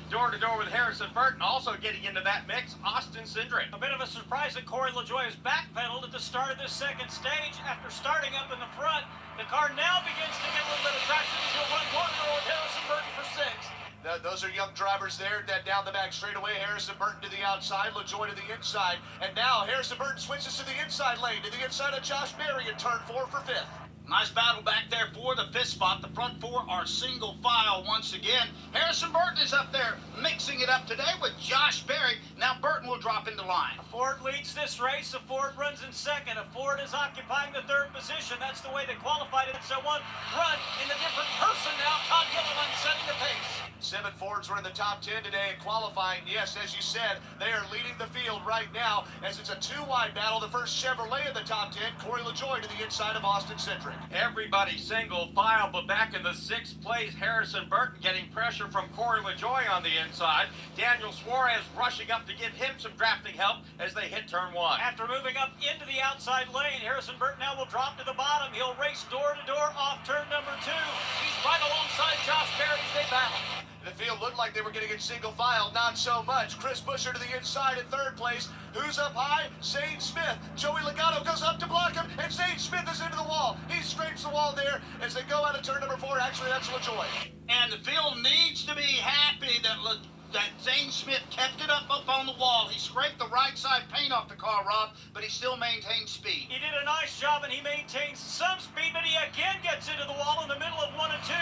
door-to-door with Harrison Burton. Also getting into that mix, Austin Cindric. A bit of a surprise that Corey LaJoie has backpedaled at the start of this second stage. After starting up in the front, the car now begins to get a little bit of traction as he'll run door-to-door with Harrison Burton for 6th. Those are young drivers there. That down the back straightaway, Harrison Burton to the outside, LaJoie to the inside. And now Harrison Burton switches to the inside lane, to the inside of Josh Berry in turn 4 for 5th. Nice battle back there for the 5th spot. The front 4 are single file once again. Harrison Burton is up there mixing it up today with Josh Berry. Now Burton will drop into line. A Ford leads this race. A Ford runs in 2nd. A Ford is occupying the 3rd position. That's the way they qualified it. So one run in a different person now. Todd Gilliland setting the pace. 7 Fords were in the top 10 today in qualifying. Yes, as you said, they are leading the field right now as it's a 2-wide battle. The first Chevrolet in the top 10, Corey LaJoie to the inside of Austin Cindric. Everybody single file, but back in the 6th place, Harrison Burton getting pressure from Corey LaJoie on the inside. Daniel Suarez rushing up to give him some drafting help as they hit turn 1. After moving up into the outside lane, Harrison Burton now will drop to the bottom. He'll race door-to-door off turn number 2. He's right alongside Josh Berry as they battle. The field looked like they were getting in single file, not so much. Chris Buescher to the inside in 3rd place. Who's up high? Zane Smith. Joey Logano goes up to block him, and Zane Smith is into the wall. He scrapes the wall there as they go out of turn number 4. Actually, that's LaJoie. And the field needs to be happy that Zane Smith kept it up on the wall. He scraped the right side paint off the car, Rob, but he still maintained speed. He did a nice job, and he maintains some speed, but he again gets into the wall in the middle of 1 and 2,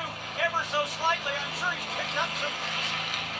ever so slightly. I'm sure he's picked up some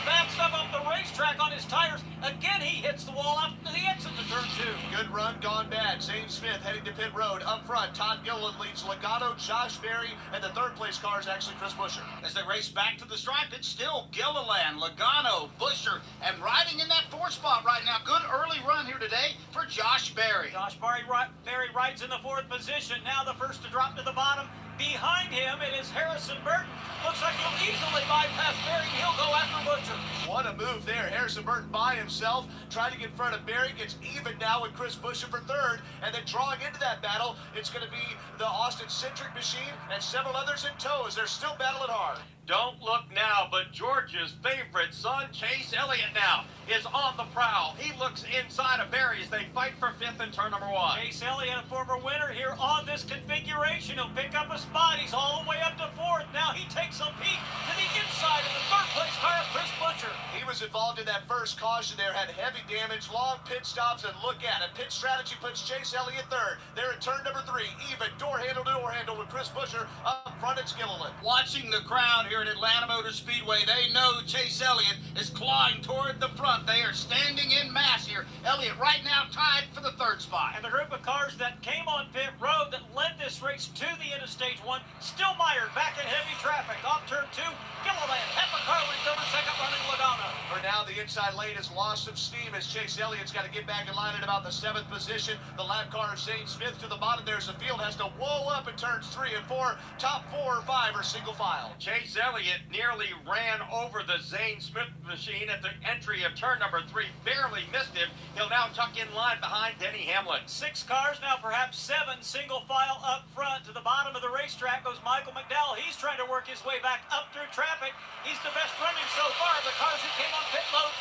bad stuff off the racetrack on his tires. Again, he hits the wall after the exit to turn 2. Good run, gone bad. Zane Smith heading to pit road. Up front, Todd Gilliland leads Logano, Josh Berry, and the 3rd place car is actually Chris Buescher. As they race back to the stripe, it's still Gilliland, Logano, Buescher, and riding in that 4th spot right now. Good early run here today for Josh Berry. Josh Berry rides in the 4th position. Now the first to drop to the bottom. Behind him, it is Harrison Burton. Looks like he'll easily bypass Berry. He'll go after Buescher. What a move there. Harrison Burton by himself, trying to get in front of Berry, gets even now with Chris Buescher for 3rd, and then drawing into that battle, it's going to be the Austin Cindric machine and several others in tow as they're still battling hard. Don't look now, but George's favorite son, Chase Elliott, now is on the prowl. He looks inside of Berry as they fight for 5th in turn number 1. Chase Elliott, a former winner here on this configuration. He'll pick up a spot. He's all the way up to 4th. Now he takes a peek to the inside of the 3rd place car of Chris Buescher. He was involved in that first caution there, had heavy damage, long pit stops, and look at it. Pit strategy puts Chase Elliott 3rd. They're in turn number 3, even door handle to door handle with Chris Buescher. Up front, it's Gilliland. Watching the crowd here at Atlanta Motor Speedway, they know Chase Elliott is clawing toward the front. They are standing in mass here. Elliott right now tied for the 3rd spot. And the group of cars that came on pit road that led this race to the end of stage 1 still mired back in heavy traffic. Off turn 2, Gilliland, half a car length over 2nd running Logano. For now, the inside lane has lost some steam as Chase Elliott's got to get back in line at about the 7th position. The lap car of Zane Smith to the bottom. There's the field, has to whoa up in turns 3 and 4. Top 4 or 5 are single file. Chase Elliott nearly ran over the Zane Smith machine at the entry of turn number 3. Barely missed him. He'll now tuck in line behind Denny Hamlin. 6 cars, now perhaps 7 single file up front. To the bottom of the racetrack goes Michael McDowell. He's trying to work his way back up through traffic. He's the best running so far of the cars who came on pit road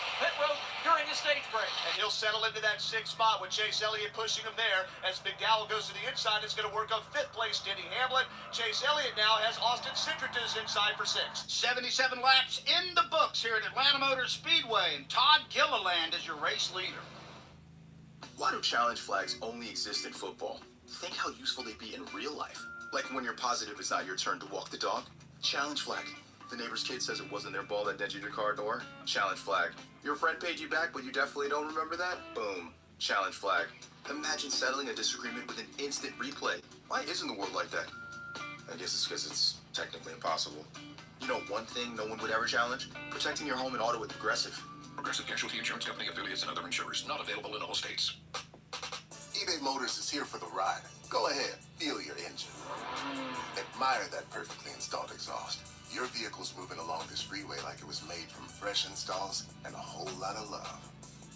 during the stage break. And he'll settle into that 6th spot with Chase Elliott pushing him there. As McDowell goes to the inside, it's going to work on 5th place Denny Hamlin. Chase Elliott now has Austin Cindric inside for 6th. 77 laps in the books here at Atlanta Motor Speedway, and Todd Gilliland is your race leader. Why do challenge flags only exist in football? Think how useful they'd be in real life. Like when you're positive it's not your turn to walk the dog. Challenge flag. The neighbor's kid says it wasn't their ball that dented your car door. Challenge flag. Your friend paid you back, but you definitely don't remember that? Boom. Challenge flag. Imagine settling a disagreement with an instant replay. Why isn't the world like that? I guess it's because it's technically impossible. You know one thing no one would ever challenge? Protecting your home and auto with Progressive. Progressive Casualty Insurance Company, affiliates, and other insurers. Not available in all states. eBay Motors is here for the ride. Go ahead, feel your engine. Admire that perfectly installed exhaust. Your vehicle's moving along this freeway like it was made from fresh installs and a whole lot of love.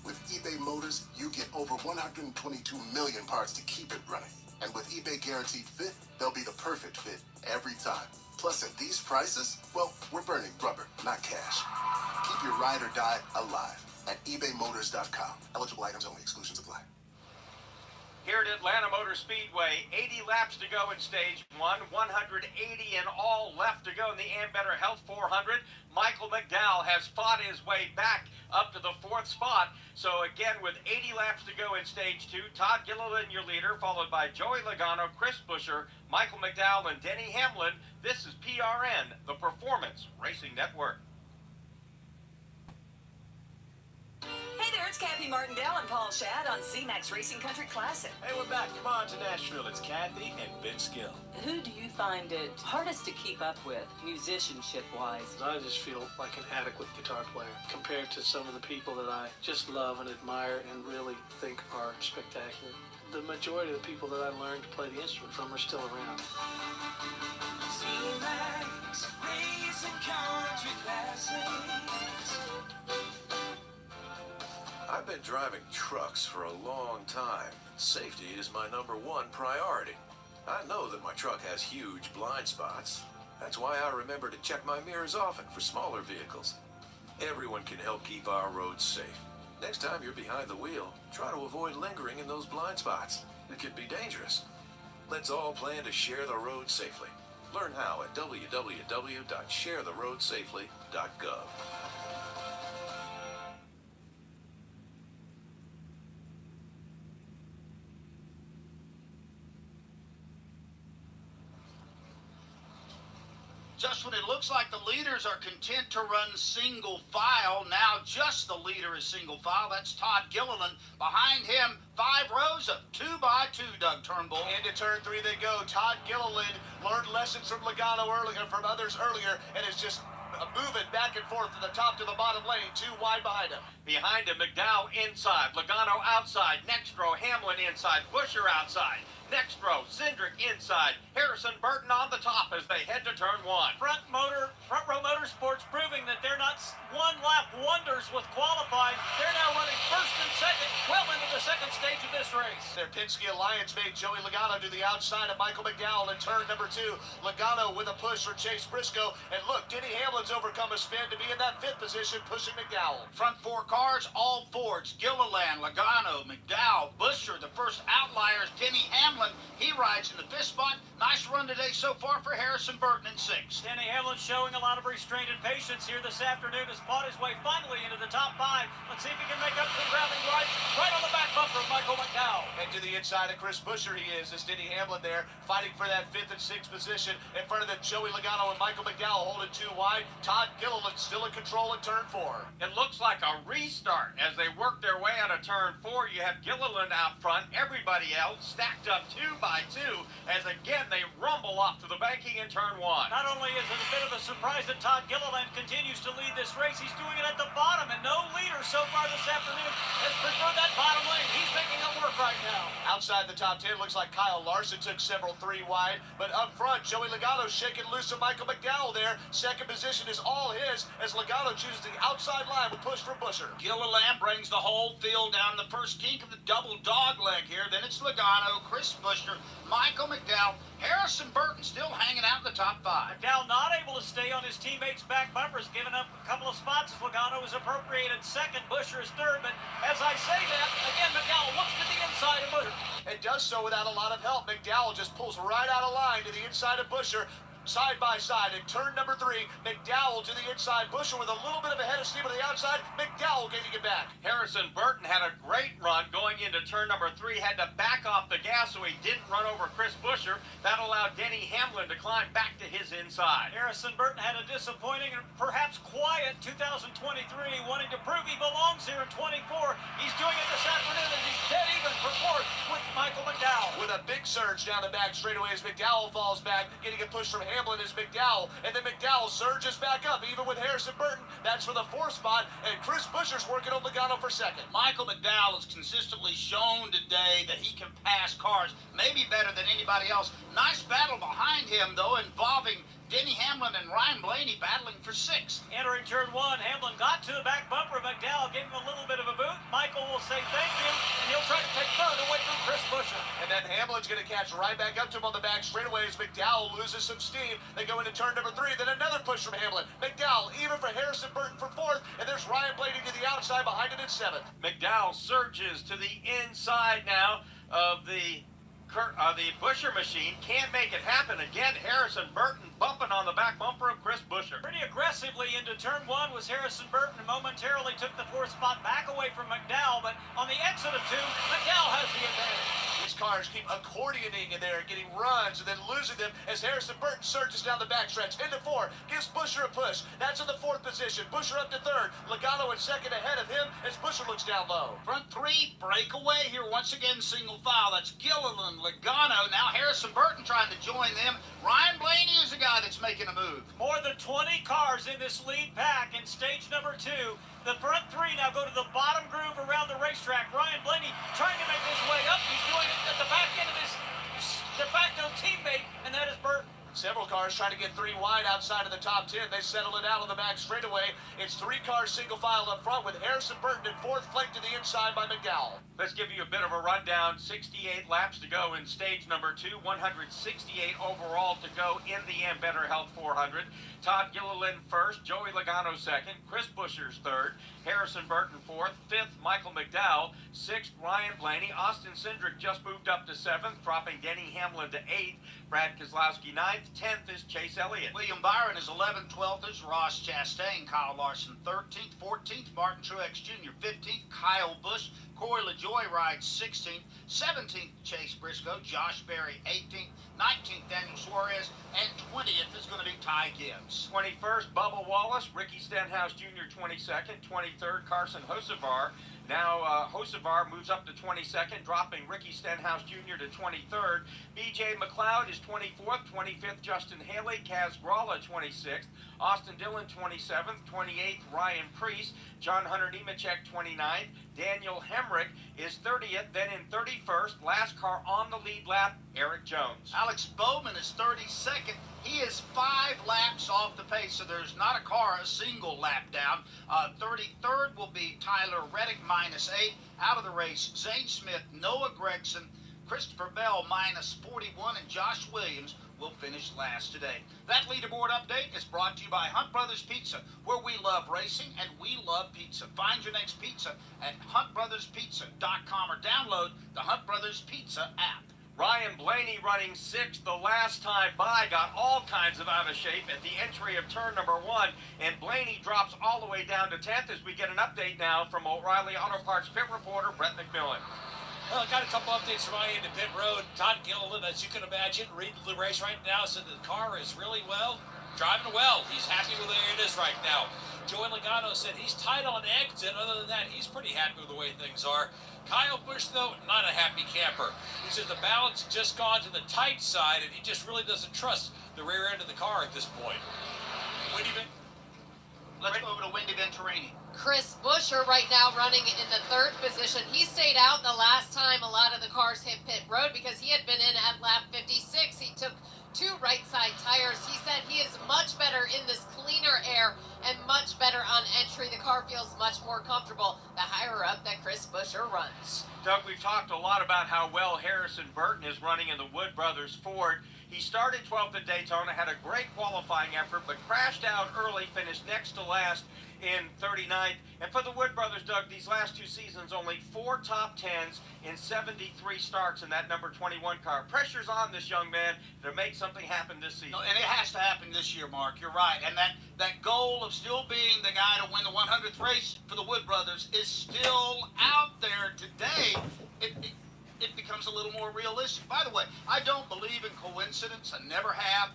With eBay Motors, you get over 122 million parts to keep it running. And with eBay Guaranteed Fit, they'll be the perfect fit every time. Plus, at these prices, well, we're burning rubber, not cash. Keep your ride or die alive at ebaymotors.com. Eligible items only. Exclusions apply. Here at Atlanta Motor Speedway, 80 laps to go in stage 1, 180 in all left to go in the Ambetter Health 400. Michael McDowell has fought his way back up to the 4th spot. So again, with 80 laps to go in stage 2, Todd Gilliland, your leader, followed by Joey Logano, Chris Buescher, Michael McDowell, and Denny Hamlin. This is PRN, the Performance Racing Network. Hey there, it's Kathy Martindale and Paul Shad on C-Max Racing Country Classic. Hey, we're back. Come on to Nashville. It's Kathy and Ben Skill. Who do you find it hardest to keep up with, musicianship-wise? I just feel like an adequate guitar player compared to some of the people that I just love and admire and really think are spectacular. The majority of the people that I learned to play the instrument from are still around. C-Max Racing Country Classics. I've been driving trucks for a long time. Safety is my #1 priority. I know that my truck has huge blind spots. That's why I remember to check my mirrors often for smaller vehicles. Everyone can help keep our roads safe. Next time you're behind the wheel, try to avoid lingering in those blind spots. It could be dangerous. Let's all plan to share the road safely. Learn how at www.sharetheroadsafely.gov. Just when it looks like the leaders are content to run single file, now just the leader is single file. That's Todd Gilliland. Behind him, 5 rows of 2x2, Doug Turnbull. Into turn 3 they go. Todd Gilliland learned lessons from Logano earlier, from others earlier, and is just moving back and forth from the top to the bottom lane, 2 wide behind him. Behind him, McDowell inside, Logano outside, next row, Hamlin inside, Buescher outside, next row, Cindric inside, Harrison Burton on the top as they head to turn 1. Front row motorsports proving that they're not one-lap wonders with qualifying. They're now running 1st and 2nd, well into the 2nd stage of this race. Their Penske Alliance mate Joey Logano to the outside of Michael McDowell in turn number 2. Logano with a push for Chase Briscoe, and look, Denny Hamlin's overcome a spin to be in that 5th position, pushing McDowell. Front 4 cars, all Fords. Gilliland, Logano, McDowell, Buescher. The first outlier is Denny Hamlin. He rides in the 5th spot. Nice run today so far for Harrison Burton in 6th. Denny Hamlin showing a lot of restraint and patience here this afternoon. Has fought his way finally into the top 5. Let's see if he can make up some ground and right on the back bumper of Michael McDowell. McDowell. And to the inside of Chris Buescher he is. As Denny Hamlin there fighting for that 5th and 6th position in front of the Joey Logano and Michael McDowell holding 2 wide. Todd Gilliland still in control at turn 4. It looks like a restart as they work their way out of turn 4. You have Gilliland out front, everybody else stacked up 2 by 2 as again they rumble off to the banking in turn 1. Not only is it a bit of a surprise that Todd Gilliland continues to lead this race, he's doing it at the bottom, and no leader so far this afternoon has preferred that bottom lane. He's making it work right now. Outside the top 10, looks like Kyle Larson took several 3 wide, but up front, Joey Logano shaking loose of Michael McDowell there. 2nd position is all his as Logano chooses the outside line with push from Buescher. Gilliland brings the whole field down the first kink of the double dog leg here. Then it's Logano, Chris Buescher, Michael McDowell, Harrison Burton still hanging out in the top 5. McDowell not able to stay on his teammates' back bumpers, giving up a couple of spots as Logano is appropriated 2nd, Buescher is 3rd. But as I say that, again, McDowell looks to the inside of Buescher. And does so without a lot of help. McDowell just pulls right out of line to the inside of Buescher. Side by side in turn number 3, McDowell to the inside, Buescher with a little bit of a head of steam to the outside, McDowell getting it back. Harrison Burton had a great run going into turn number 3, had to back off the gas so he didn't run over Chris Buescher. That allowed Denny Hamlin to climb back to his inside. Harrison Burton had a disappointing and perhaps quiet 2023, wanting to prove he belongs here in 24. He's doing it this afternoon as he's dead even for 4th with Michael McDowell. With a big surge down the back straightaway as McDowell falls back, getting a push from Hamlin is McDowell, and then McDowell surges back up, even with Harrison Burton. That's for the 4th spot, and Chris Buescher's working on Logano for 2nd. Michael McDowell has consistently shown today that he can pass cars, maybe better than anybody else. Nice battle behind him, though, involving Denny Hamlin and Ryan Blaney battling for 6th. Entering turn 1, Hamlin got to the back bumper. McDowell gave him a little bit of a boot. Michael will say thank you, and he'll try to take 3rd away from Chris Buescher. And then Hamlin's going to catch right back up to him on the back straightaway as McDowell loses some steam. They go into turn number 3, then another push from Hamlin. McDowell even for Harrison Burton for 4th, and there's Ryan Blaney to the outside behind it in 7th. McDowell surges to the inside now of the Buescher machine. Can't make it happen again. Harrison Burton bumping on the back bumper of Chris Buescher. Pretty aggressively into turn 1 was Harrison Burton, and momentarily took the 4th spot back away from McDowell, but on the exit of 2, McDowell has the advantage. These cars keep accordioning in there, getting runs and then losing them as Harrison Burton surges down the backstretch into 4, gives Buescher a push. That's in the 4th position. Buescher up to 3rd. Logano in 2nd ahead of him as Buescher looks down low. Front 3 break away here once again, single file. That's Gilliland, Logano. Now Harrison Burton trying to join them. Ryan Blaney is a guy that's making a move. More than 20 cars in this lead pack in stage number 2. The front 3 now go to the bottom groove around the racetrack. Ryan Blaney trying to make his way up. He's doing it at the back end of his de facto teammate, and that is Burton. Several cars trying to get 3 wide outside of the top 10. They settle it out on the back straightaway. It's 3 cars single file up front with Harrison Burton in 4th, flanked to the inside by McDowell. Let's give you a bit of a rundown. 68 laps to go in stage number 2. 168 overall to go in the Better Health 400. Todd Gilliland 1st, Joey Logano 2nd, Chris Buescher's 3rd, Harrison Burton 4th, 5th Michael McDowell, 6th Ryan Blaney, Austin Cindric just moved up to 7th, dropping Denny Hamlin to 8th, Brad Keselowski 9th, 10th is Chase Elliott. William Byron is 11th, 12th is Ross Chastain, Kyle Larson 13th, 14th Martin Truex Jr., 15th Kyle Busch, Corey LaJoie rides 16th, 17th Chase Briscoe, Josh Berry 18th, 19th Daniel Suarez, and 20th is going to be Ty Gibbs. 21st Bubba Wallace, Ricky Stenhouse Jr. 22nd, 23rd Carson Hocevar. Now Hocevar moves up to 22nd, dropping Ricky Stenhouse Jr. to 23rd. B.J. McLeod is 24th, 25th Justin Haley, Kaz Gralla 26th, Austin Dillon 27th, 28th Ryan Preece, John Hunter Nemechek 29th, Daniel Hemrick is 30th, then in 31st, last car on the lead lap, Eric Jones. Alex Bowman is 32nd. He is 5 laps off the pace, so there's not a car a single lap down. 33rd will be Tyler Reddick, -8. Out of the race, Zane Smith, Noah Gregson, Christopher Bell, -41, and Josh Williams will finish last today. That leaderboard update is brought to you by Hunt Brothers Pizza, where we love racing and we love pizza. Find your next pizza at huntbrotherspizza.com or download the Hunt Brothers Pizza app. Ryan Blaney running 6th the last time by, got all kinds of out of shape at the entry of turn number 1, and Blaney drops all the way down to 10th as we get an update now from O'Reilly Auto Parts pit reporter Brett McMillan. Well, I got a couple updates from my end of pit road. Todd Gilliland, as you can imagine, reading the race right now, said the car is really driving well. He's happy with where it is right now. Joey Logano said he's tight on exit. Other than that, he's pretty happy with the way things are. Kyle Busch, though, not a happy camper. He said the balance just gone to the tight side, and he just really doesn't trust the rear end of the car at this point. Let's go over to Wendy Venturini. Chris Buescher right now running in the third position. He stayed out the last time a lot of the cars hit pit road because he had been in at lap 56. He took 2 right side tires. He said he is much better in this cleaner air and much better on entry. The car feels much more comfortable the higher up that Chris Buescher runs. Doug, we've talked a lot about how well Harrison Burton is running in the Wood Brothers Ford. He started 12th at Daytona, had a great qualifying effort, but crashed out early, finished next to last in 39th. And for the Wood Brothers, Doug, these last 2 seasons, only 4 top 10s in 73 starts in that number 21 car. Pressure's on this young man to make something happen this season. And it has to happen this year, Mark. You're right. And that goal of still being the guy to win the 100th race for the Wood Brothers is still out there today. It becomes a little more realistic. By the way, I don't believe in coincidence. I never have.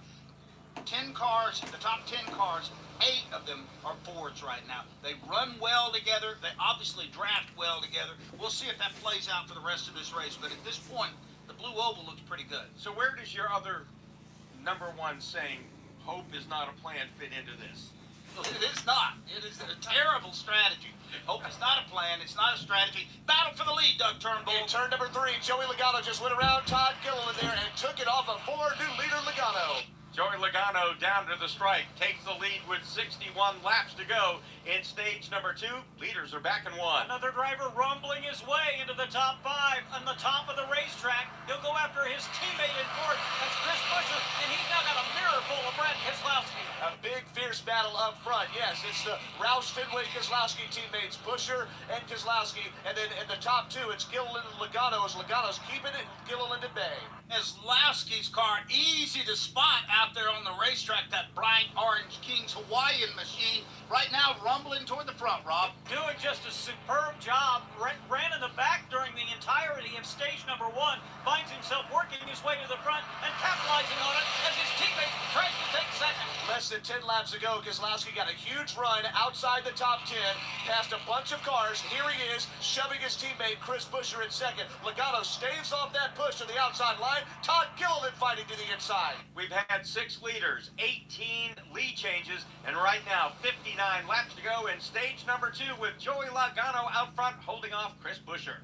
10 cars, the top 10 cars, 8 of them are Fords right now. They run well together. They obviously draft well together. We'll see if that plays out for the rest of this race. But at this point, the blue oval looks pretty good. So where does your other number one saying, hope is not a plan, fit into this? It is not. It is a terrible strategy. Hope it's not a plan. It's not a strategy. Battle for the lead, Doug Turnbull. In turn number 3, Joey Logano just went around Todd Gilliland there and took it off of Ford new leader Logano. Joey Logano down to the strike, takes the lead with 61 laps to go in stage number 2. Leaders are back in 1. Another driver rumbling his way into the top 5 on the top of the racetrack. He'll go after his teammate in fourth. That's Chris Buescher, and he's now got a mirror full of Brad Keselowski. A big, fierce battle up front. Yes, it's the Roush Fenway Keselowski teammates, Buescher and Keselowski. And then in the top 2, it's Gilliland and Logano. As Logano's keeping it, Gilliland at bay. Keselowski's car easy to spot out there on the racetrack, that bright orange King's Hawaiian machine, right now rumbling toward the front, Rob. Doing just a superb job. Ran in the back during the entirety of stage number 1. Finds himself working his way to the front and capitalizing on it as his teammate tries to take second. Less than 10 laps ago, Keselowski got a huge run outside the top 10, passed a bunch of cars. Here he is, shoving his teammate Chris Buescher in second. Logano staves off that push to the outside line. Todd Gilliland fighting to the inside. We've had 6 leaders, 18 lead changes, and right now 59 laps to go in stage number 2 with Joey Logano out front holding off Chris Buescher.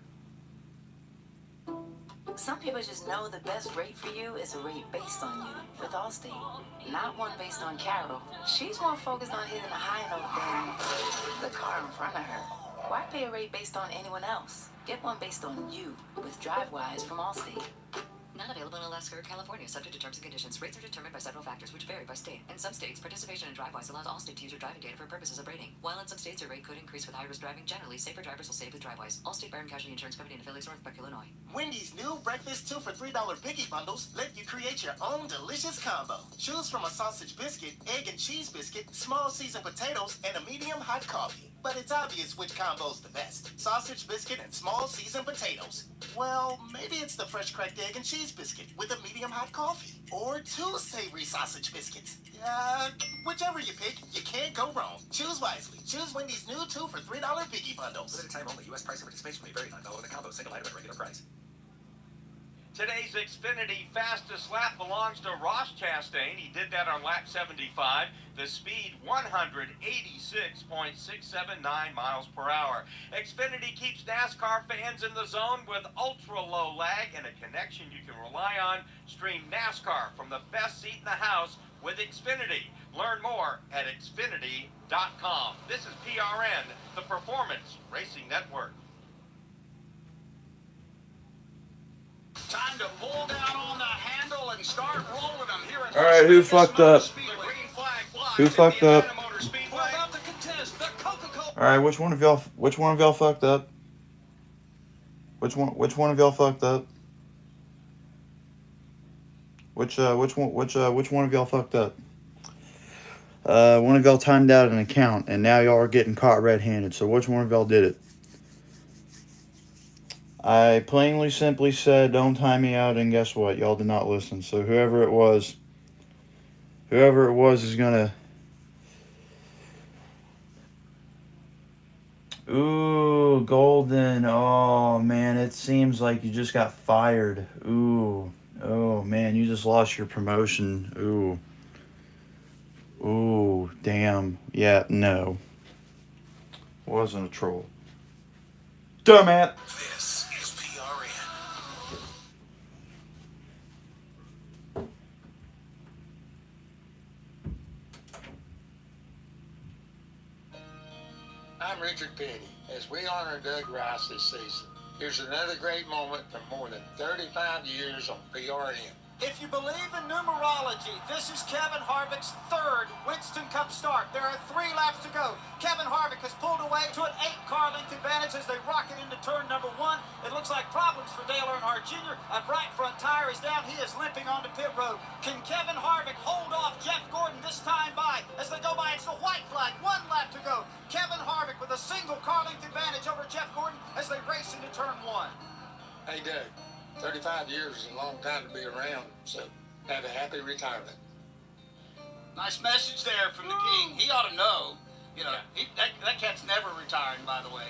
Some people just know the best rate for you is a rate based on you with Allstate, not one based on Carol. She's more focused on hitting a high note than the car in front of her. Why pay a rate based on anyone else? Get one based on you with DriveWise from Allstate. Not available in Alaska or California, subject to terms and conditions. Rates are determined by several factors, which vary by state. In some states, participation in DriveWise allows Allstate to use your driving data for purposes of rating. While in some states, your rate could increase with high-risk driving. Generally, safer drivers will save with DriveWise. Allstate Fire and Casualty Insurance Company and affiliates, Northbrook, Illinois. Wendy's new breakfast 2 for $3 Biggie Bundles let you create your own delicious combo. Choose from a sausage biscuit, egg and cheese biscuit, small seasoned potatoes, and a medium hot coffee. But it's obvious which combo's the best. Sausage biscuit and small seasoned potatoes. Well, maybe it's the fresh cracked egg and cheese biscuit with a medium hot coffee. Or 2 savory sausage biscuits. Whichever you pick, you can't go wrong. Choose wisely. Choose Wendy's new 2 for $3 Biggie Bundles. Limited time only. U.S. price and participation may vary. $9 in a combo. Single item at regular price. Today's Xfinity fastest lap belongs to Ross Chastain. He did that on lap 75. The speed, 186.679 miles per hour. Xfinity keeps NASCAR fans in the zone with ultra-low lag and a connection you can rely on. Stream NASCAR from the best seat in the house with Xfinity. Learn more at Xfinity.com. This is PRN, the Performance Racing Network. Time to pull down on the handle and start rolling them here at All right, who fucked up? Who fucked up? All right, which one of y'all fucked up? Which one of y'all fucked up? Which one of y'all fucked up? One of y'all timed out an account, and now y'all are getting caught red-handed. So which one of y'all did it? I plainly simply said, don't time me out, and guess what? Y'all did not listen. So whoever it was is gonna... Ooh, Golden. Oh, man, it seems like you just got fired. Ooh. Oh, man, you just lost your promotion. Ooh. Ooh, damn. Yeah, no. Wasn't a troll. Dumbass. This is PRN. I'm Richard Petty. As we honor Doug Rice this season, here's another great moment from more than 35 years on PRN. If you believe in numerology, this is Kevin Harvick's third Winston Cup start. There are 3 laps to go. Kevin Harvick has pulled away to an 8-car length advantage as they rocket into turn number 1. It looks like problems for Dale Earnhardt Jr. A right front tire is down. He is limping onto pit road. Can Kevin Harvick hold off Jeff Gordon this time by? As they go by, it's the white flag. 1 lap to go. Kevin Harvick with a single car length advantage over Jeff Gordon as they race into turn 1. Hey, Doug, 35 years is a long time to be around, so have a happy retirement. Nice message there from the king. He ought to know. You know, that cat's never retiring, by the way.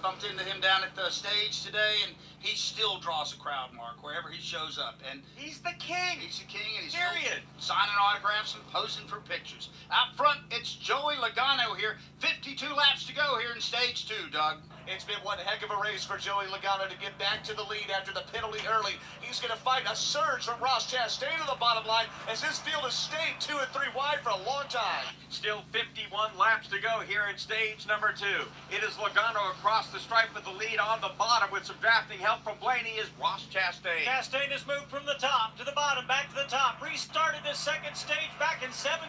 Bumped into him down at the stage today, and he still draws a crowd, Mark, wherever he shows up. And He's the king. he's the king, and he's Period. still signing autographs and posing for pictures. Out front, it's Joey Logano here. 52 laps to go here in stage 2, Doug. It's been one heck of a race for Joey Logano to get back to the lead after the penalty early. He's going to fight a surge from Ross Chastain to the bottom line as this field has stayed 2 and 3 wide for a long time. Still 51 laps to go here in stage number 2. It is Logano across the stripe with the lead on the bottom with some drafting help from Blaney is Ross Chastain. Chastain has moved from the top to the bottom, back to the top. Restarted this second stage back in 17.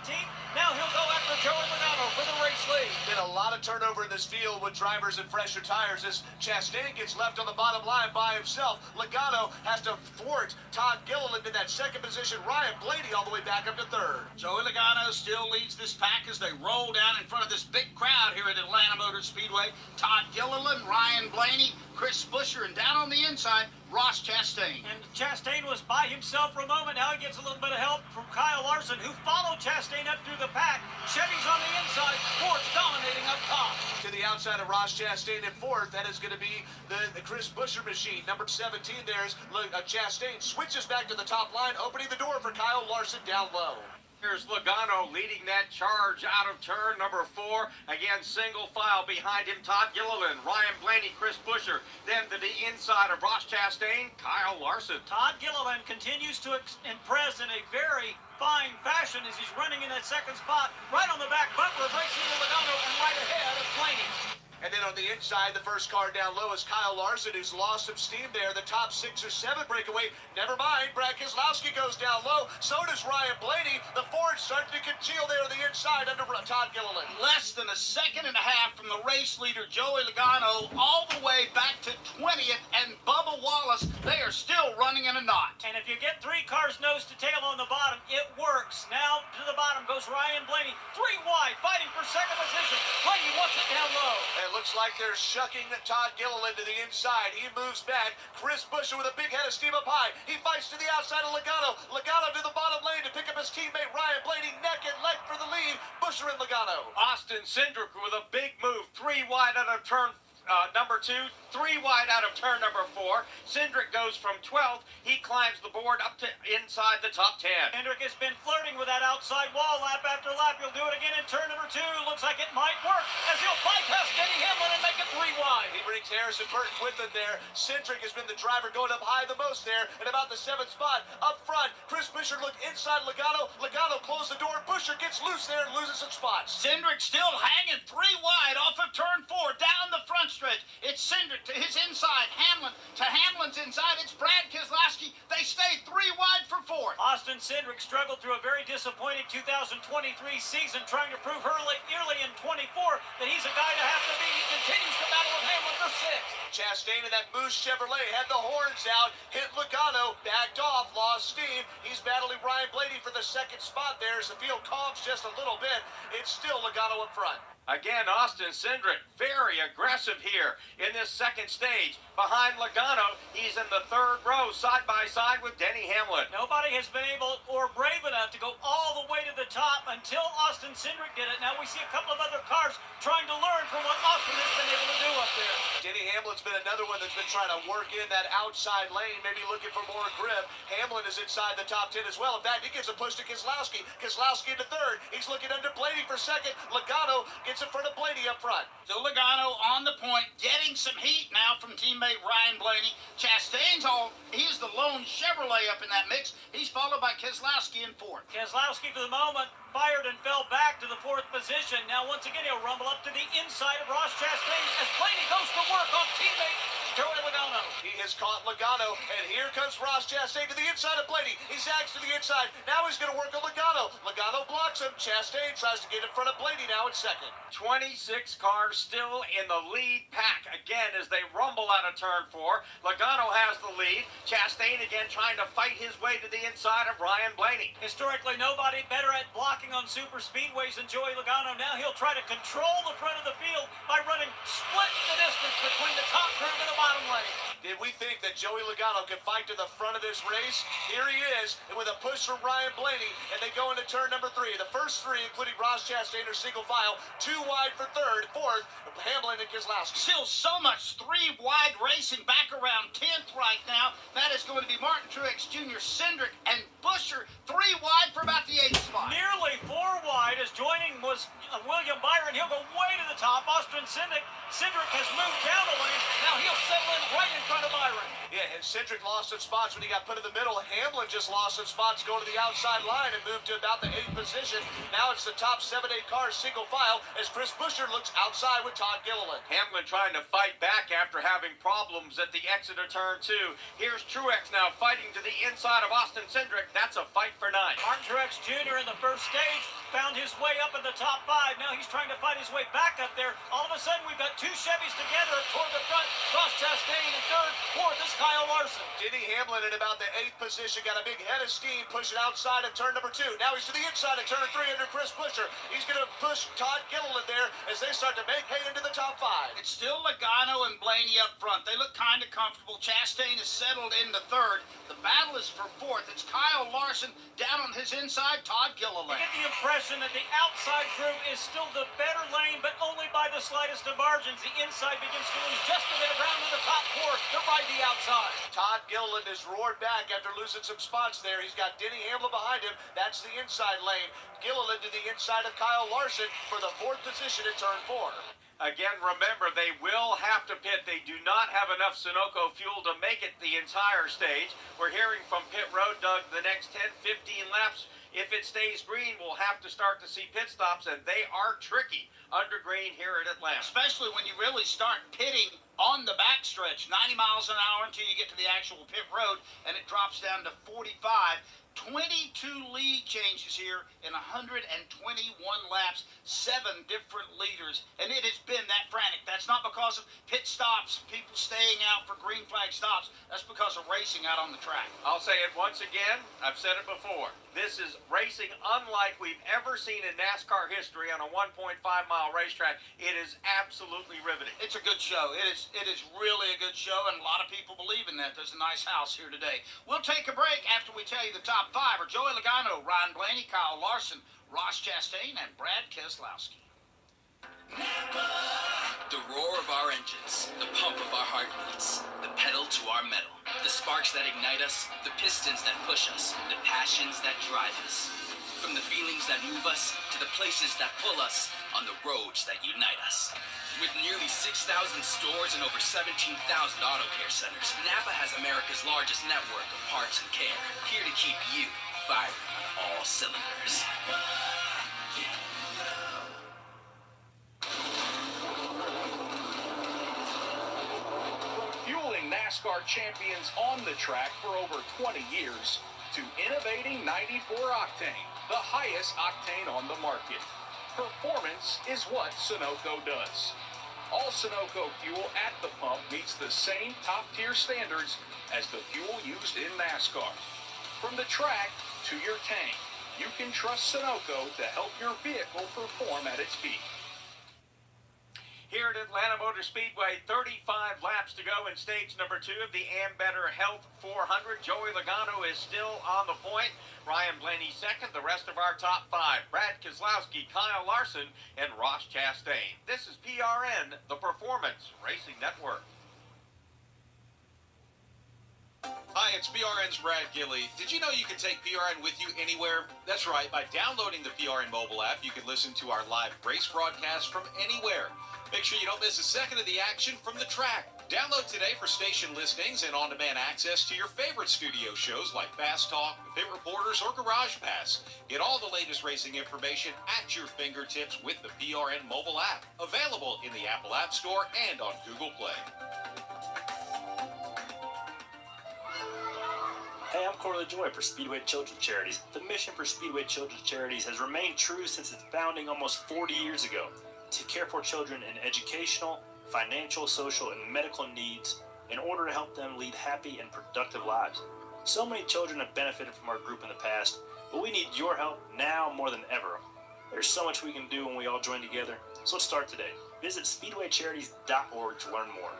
Now he'll go after Joey Logano for the race lead. Been a lot of turnover in this field with drivers and fresher tires as Chastain gets left on the bottom line by himself. Logano has to thwart Todd Gilliland in that second position. Ryan Blaney all the way back up to third. Joey Logano still leads this pack as they roll down in front of this big crowd here at Atlanta Motor Speedway. Todd Gilliland, Ryan Blaney, Chris Buescher, and down on the inside, Ross Chastain. And Chastain was by himself for a moment. Now he gets a little bit of help from Kyle Larson, who followed Chastain up through the pack. Chevy's on the inside. Ford's dominating up top. To the outside of Ross Chastain in fourth, that is going to be the Chris Buescher machine. Number 17 there is Chastain. Switches back to the top line, opening the door for Kyle Larson down low. Here's Logano leading that charge out of turn number 4. Again, single file behind him, Todd Gilliland, Ryan Blaney, Chris Buescher. Then to the inside of Ross Chastain, Kyle Larson. Todd Gilliland continues to impress in a very fine fashion as he's running in that second spot, right on the back bumper of racing to Logano and right ahead of Blaney. And then on the inside, the first car down low is Kyle Larson, who's lost some steam there. The top 6 or 7 breakaway. Never mind, Brad Keselowski goes down low. So does Ryan Blaney. The Ford starting to congeal there on the inside under Todd Gilliland. Less than a second and a half from the race leader, Joey Logano, all the way back to 20th, and Bubba Wallace, they are still running in a knot. And if you get 3 cars nose to tail on the bottom, it works. Now to the bottom goes Ryan Blaney. 3 wide, fighting for second position. Blaney wants it down low. It looks like they're shucking Todd Gilliland to the inside. He moves back. Chris Buescher with a big head of steam up high. He fights to the outside of Logano. Logano to the bottom lane to pick up his teammate Ryan Blaney. Neck and leg for the lead. Buescher and Logano. Austin Cindric with a big move. 3 wide out of turn number 2, 3 wide out of turn number 4. Cindric goes from 12th. He climbs the board up to inside the top 10. Cindric has been flirting with that outside wall lap after lap. He'll do it again in turn number 2. Looks like it might work as he'll bypass Denny Hamlin and make it 3 wide. He brings Harrison Burton with him there. Cindric has been the driver going up high the most there at about the 7th spot. Up front, Chris Buescher looked inside Logano. Logano closed the door. Buescher gets loose there and loses some spots. Cindric still hanging 3 wide off of turn 4 down the front stretch. It's Cindric to his inside, Hamlin to Hamlin's inside. It's Brad Keselowski. They stay 3 wide for 4th. Austin Cindric struggled through a very disappointing 2023 season, trying to prove early in 24 that he's a guy to have to beat. He continues to battle with Hamlin for 6th. Chastain in that Moose Chevrolet had the horns out, hit Logano, backed off, lost steam. He's battling Ryan Blaney for the 2nd spot there as the field calms just a little bit. It's still Logano up front. Again, Austin Cindric, very aggressive here in this second stage. Behind Logano, he's in the third row, side by side with Denny Hamlin. Nobody has been able or brave enough to go all the way to the top until Austin Cindric did it. Now we see a couple of other cars trying to learn from what Austin has been able to do up there. Denny Hamlin's been another one that's been trying to work in that outside lane, maybe looking for more grip. Hamlin is inside the top 10 as well. In fact, he gives a push to Keselowski. Keselowski into third. He's looking under Blaney for second. Logano gets in front of Blaney up front. So Logano on the point, getting some heat now from teammate Ryan Blaney. Chastain's he's the lone Chevrolet up in that mix. He's followed by Keselowski in fourth. Keselowski for the moment fired and fell back to the fourth position. Now once again he'll rumble up to the inside of Ross Chastain as Blaney goes to work on teammate Joey Logano. He has caught Logano, and here comes Ross Chastain to the inside of Blaney. He zags to the inside. Now he's going to work on Logano. Logano blocks him. Chastain tries to get in front of Blaney now in second. 26 cars still in the lead pack again as they rumble out of turn 4. Logano has the lead. Chastain again trying to fight his way to the inside of Ryan Blaney. Historically, nobody better at blocking on super speedways than Joey Logano. Now he'll try to control the front of the field by running split the distance between the top group and the bottom lane. Did we think that Joey Logano could fight to the front of this race? Here he is, and with a push from Ryan Blaney, and they go into turn number 3. The first 3, including Ross Chastain, are single file. 2 wide for third. Fourth, Hamlin and Keselowski. Still so much 3 wide racing back around 10th right now. That is going to be Martin Truex Jr., Cindric, and Buscher. 3 wide for about the 8th spot. Nearly 4 wide as joining was William Byron. He'll go way to the top. Austin Cindric has moved down the lane. Now he'll settle in right in front of Byron. Yeah, and Cindric lost some spots when he got put in the middle. Hamlin just lost some spots going to the outside line and moved to about the 8th position. Now it's the top 7-8 cars single file as Chris Buscher looks outside with Todd Gilliland. Hamlin trying to fight back after having problems at the exit of turn 2. Here's Truex now fighting to the inside of Austin Cindric. That's a fight for 9. Martin Truex Jr. in the first stage found his way up in the top 5. Now he's trying to fight his way back up there. All of a sudden we've got 2 Chevys together toward the front. Ross Chastain in third. Fourth is Kyle Larson. Denny Hamlin in about the 8th position, got a big head of steam pushing outside of turn number 2. Now he's to the inside of turn 3 under Chris Buscher. He's going to push Todd Gilliland there as they start to make hay into the top 5. It's still Logano and Blaney up front. They look kind of comfortable. Chastain is settled into third. The battle is for fourth. It's Kyle Larson down on his inside, Todd Gilliland. I get the impression that the outside group is still the better lane, but only by the slightest of margins. The inside begins to lose just a bit of ground to the top 4 to right the outside. Todd Gilliland is roared back after losing some spots there. He's got Denny Hamlin behind him. That's the inside lane. Gilliland to the inside of Kyle Larson for the 4th position in turn 4. Again, remember, they will have to pit. They do not have enough Sunoco fuel to make it the entire stage. We're hearing from pit road, Doug, the next 10, 15 laps. If it stays green, we'll have to start to see pit stops, and they are tricky under green here at Atlanta. Especially when you really start pitting on the backstretch, 90 miles an hour until you get to the actual pit road, and it drops down to 45. 22 lead changes here in 121 laps, 7 different leaders, and it has been that frantic. That's not because of pit stops, people staying out for green flag stops. That's because of racing out on the track. I'll say it once again. I've said it before. This is racing unlike we've ever seen in NASCAR history on a 1.5-mile racetrack. It is absolutely riveting. It's a good show. It is really a good show, and a lot of people believe in that. There's a nice house here today. We'll take a break after we tell you the top 5 are Joey Logano, Ryan Blaney, Kyle Larson, Ross Chastain, and Brad Keselowski. The roar of our engines, the pump of our heartbeats, the pedal to our metal, the sparks that ignite us, the pistons that push us, the passions that drive us. From the feelings that move us to the places that pull us on the roads that unite us. With nearly 6,000 stores and over 17,000 auto care centers, Napa has America's largest network of parts and care, here to keep you firing on all cylinders. Fueling NASCAR champions on the track for over 20 years to innovating 94 octane, the highest octane on the market. Performance is what Sunoco does. All Sunoco fuel at the pump meets the same top-tier standards as the fuel used in NASCAR. From the track to your tank, you can trust Sunoco to help your vehicle perform at its peak. Here at Atlanta Motor Speedway, 35 laps to go in stage number 2 of the Ambetter Health 400. Joey Logano is still on the point. Ryan Blaney second. The rest of our top 5, Brad Keselowski, Kyle Larson, and Ross Chastain. This is PRN, the Performance Racing Network. Hi, it's PRN's Brad Gilley. Did you know you can take PRN with you anywhere? That's right. By downloading the PRN mobile app, you can listen to our live race broadcast from anywhere. Make sure you don't miss a second of the action from the track. Download today for station listings and on-demand access to your favorite studio shows like Fast Talk, Pit Reporters, or Garage Pass. Get all the latest racing information at your fingertips with the PRN mobile app. Available in the Apple App Store and on Google Play. Hey, I'm Corley Joy for Speedway Children's Charities. The mission for Speedway Children's Charities has remained true since its founding almost 40 years ago, to care for children in educational, financial, social, and medical needs in order to help them lead happy and productive lives. So many children have benefited from our group in the past, but we need your help now more than ever. There's so much we can do when we all join together, so let's start today. Visit speedwaycharities.org to learn more.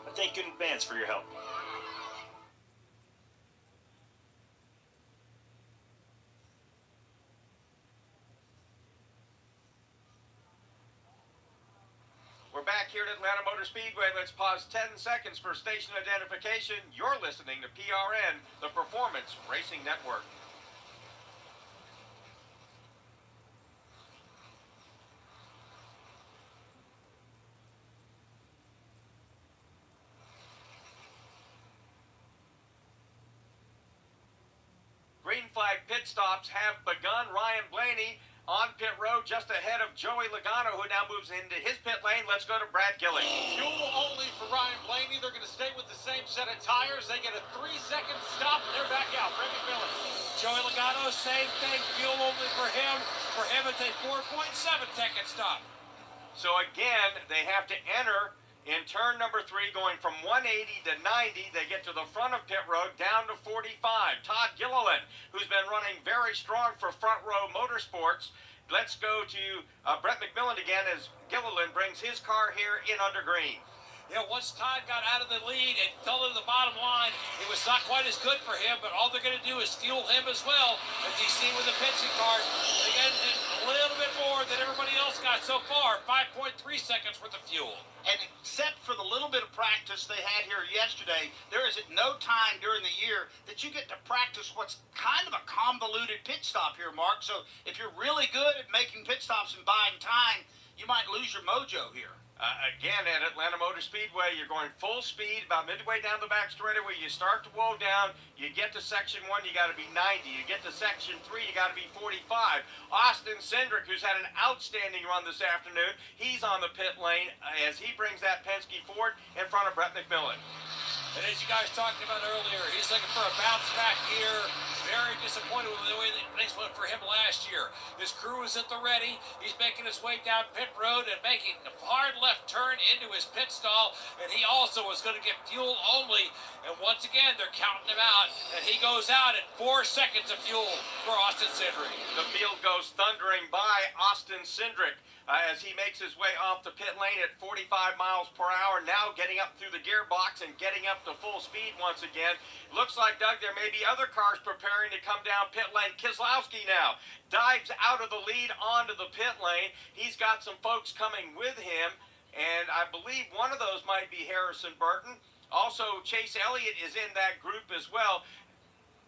I thank you in advance for your help. We're back here at Atlanta Motor Speedway. Let's pause 10 seconds for station identification. You're listening to PRN, the Performance Racing Network. Green flag pit stops have begun. Ryan Blaney on pit road just ahead of Joey Logano, who now moves into his pit lane. Let's go to Brad Gilley. Fuel only for Ryan Blaney. They're going to stay with the same set of tires. They get a 3-second stop, and they're back out. Brad McMillan. Joey Logano, same thing. Fuel only for him. For him, it's a 4.7-second stop. So again, they have to enter in turn number 3, going from 180 to 90. They get to the front of pit road, down to 45. Todd Gilliland, who's been running very strong for Front Row Motorsports. Let's go to Brett McMillan again as Gilliland brings his car here in under green. Yeah, once Todd got out of the lead and fell to the bottom line, it was not quite as good for him, but all they're going to do is fuel him as well. As you see with the Penske cars, they get a little bit more than everybody else got so far, 5.3 seconds worth of fuel. And except for the little bit of practice they had here yesterday, there is at no time during the year that you get to practice what's kind of a convoluted pit stop here, Mark. So if you're really good at making pit stops and buying time, you might lose your mojo here. Again, at Atlanta Motor Speedway, you're going full speed about midway down the back straightaway. You start to whoa down. You get to Section 1, you got to be 90. You get to Section 3, you got to be 45. Austin Cindric, who's had an outstanding run this afternoon, he's on the pit lane as he brings that Penske Ford in front of Brett McMillan. And as you guys talked about earlier, he's looking for a bounce back here. Very disappointed with the way things went for him last year. His crew is at the ready. He's making his way down pit road and making a hard left turn into his pit stall. And he also is going to get fuel only. And once again, they're counting him out. And he goes out at 4 seconds of fuel for Austin Cindric. The field goes thundering by Austin Cindric as he makes his way off the pit lane at 45 miles per hour, now getting up through the gearbox and getting up to full speed once again. Looks like, Doug, there may be other cars preparing to come down pit lane. Keselowski now dives out of the lead onto the pit lane. He's got some folks coming with him, and I believe one of those might be Harrison Burton. Also, Chase Elliott is in that group as well.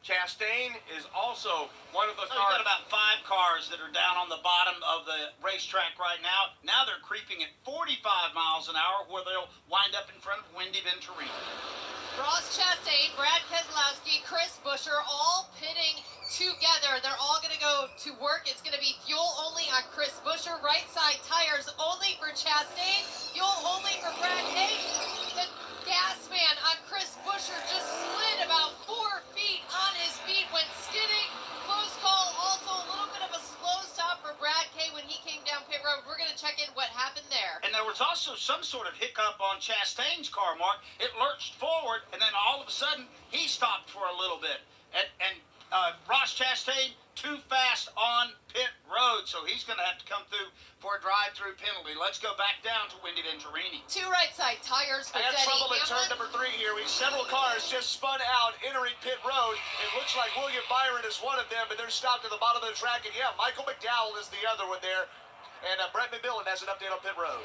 Chastain is also one of the cars. You've got about 5 cars that are down on the bottom of the racetrack right now. Now they're creeping at 45 miles an hour, where they'll wind up in front of Wendy Venturino. Ross Chastain, Brad Keselowski, Chris Buescher, all pitting together. They're all going to go to work. It's going to be fuel only on Chris Buescher, right side tires only for Chastain, fuel only for Brad Hayes. The gas man on Chris Buescher just slid about 4 feet on his feet, went skidding. Close call. Also a little bit of a slow stop for Brad Kay when he came down pit road. We're going to check in what happened there. And there was also some sort of hiccup on Chastain's car, Mark. It lurched forward, and then all of a sudden, he stopped for a little bit. And Ross Chastain too fast on pit road, so he's going to have to come through for a drive-through penalty. Let's go back down to Wendy Venturini. 2 right side tires for I had Denny trouble at turn Hamlin. number 3 here. Several cars just spun out entering pit road. It looks like William Byron is one of them, but they're stopped at the bottom of the track. And yeah, Michael McDowell is the other one there. And Brett McMillan has an update on pit road.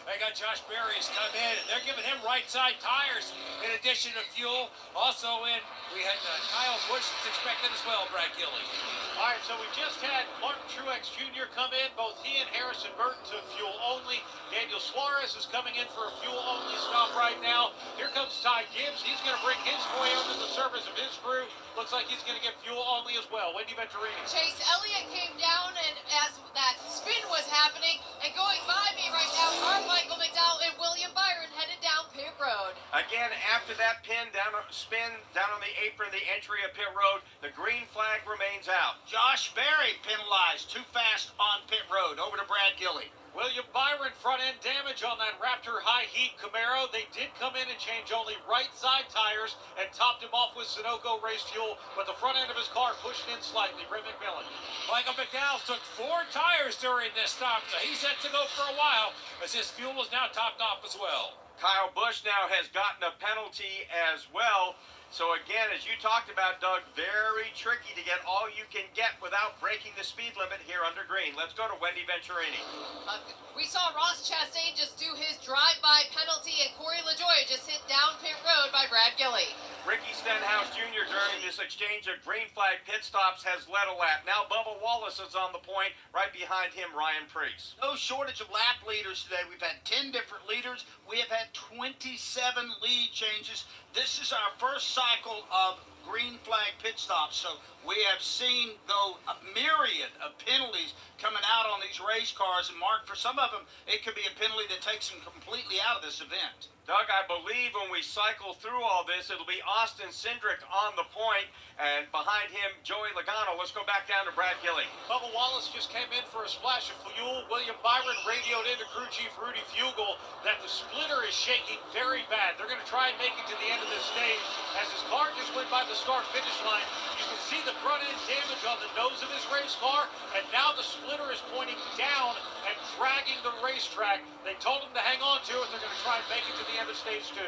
They got Josh Berry's come in, and they're giving him right side tires in addition to fuel. Also in, we had Kyle Busch is expected as well, Brad Gilly. All right, so we just had Martin Truex Jr. come in. Both he and Harrison Burton took fuel only. Daniel Suarez is coming in for a fuel-only stop right now. Here comes Ty Gibbs. He's going to bring his boy under the service of his crew. Looks like he's going to get fuel only as well. Wendy Venturini. Chase Elliott came down, and as that spin was happening, and going by me right now are Michael McDowell and William Byron headed down pit road. Again, after that spin down on the apron, the entry of pit road, the green flag remains out. Josh Berry penalized, too fast on pit road. Over to Brad Gilly. William Byron front-end damage on that Raptor High Heat Camaro. They did come in and change only right-side tires and topped him off with Sunoco race fuel, but the front end of his car pushed in slightly. Brett McMillan. Michael McDowell took 4 tires during this stop, so he's set to go for a while as his fuel is now topped off as well. Kyle Busch now has gotten a penalty as well. So again, as you talked about, Doug, very tricky to get all you can get without breaking the speed limit here under green. Let's go to Wendy Venturini. We saw Ross Chastain just do his drive-by penalty, and Corey LaJoie just hit down pit road by Brad Gilly. Ricky Stenhouse Jr. during this exchange of green flag pit stops has led a lap. Now Bubba Wallace is on the point. Right behind him, Ryan Preece. No shortage of lap leaders today. We've had 10 different leaders. We have had 27 lead changes. This is our first cycle of green flag pit stops. So we have seen, though, a myriad of penalties coming out on these race cars. And Mark, for some of them, it could be a penalty that takes them completely out of this event. Doug, I believe when we cycle through all this, it'll be Austin Cindric on the point, and behind him, Joey Logano. Let's go back down to Brad Gilly. Bubba Wallace just came in for a splash of fuel. William Byron radioed into crew chief Rudy Fugle that the splitter is shaking very bad. They're going to try and make it to the end of this stage. As his car just went by the start-finish line, you can see the front-end damage on the nose of his race car, and now the splitter is pointing down and dragging the racetrack. They told him to hang on to it. They're going to try and make it to the end of stage 2.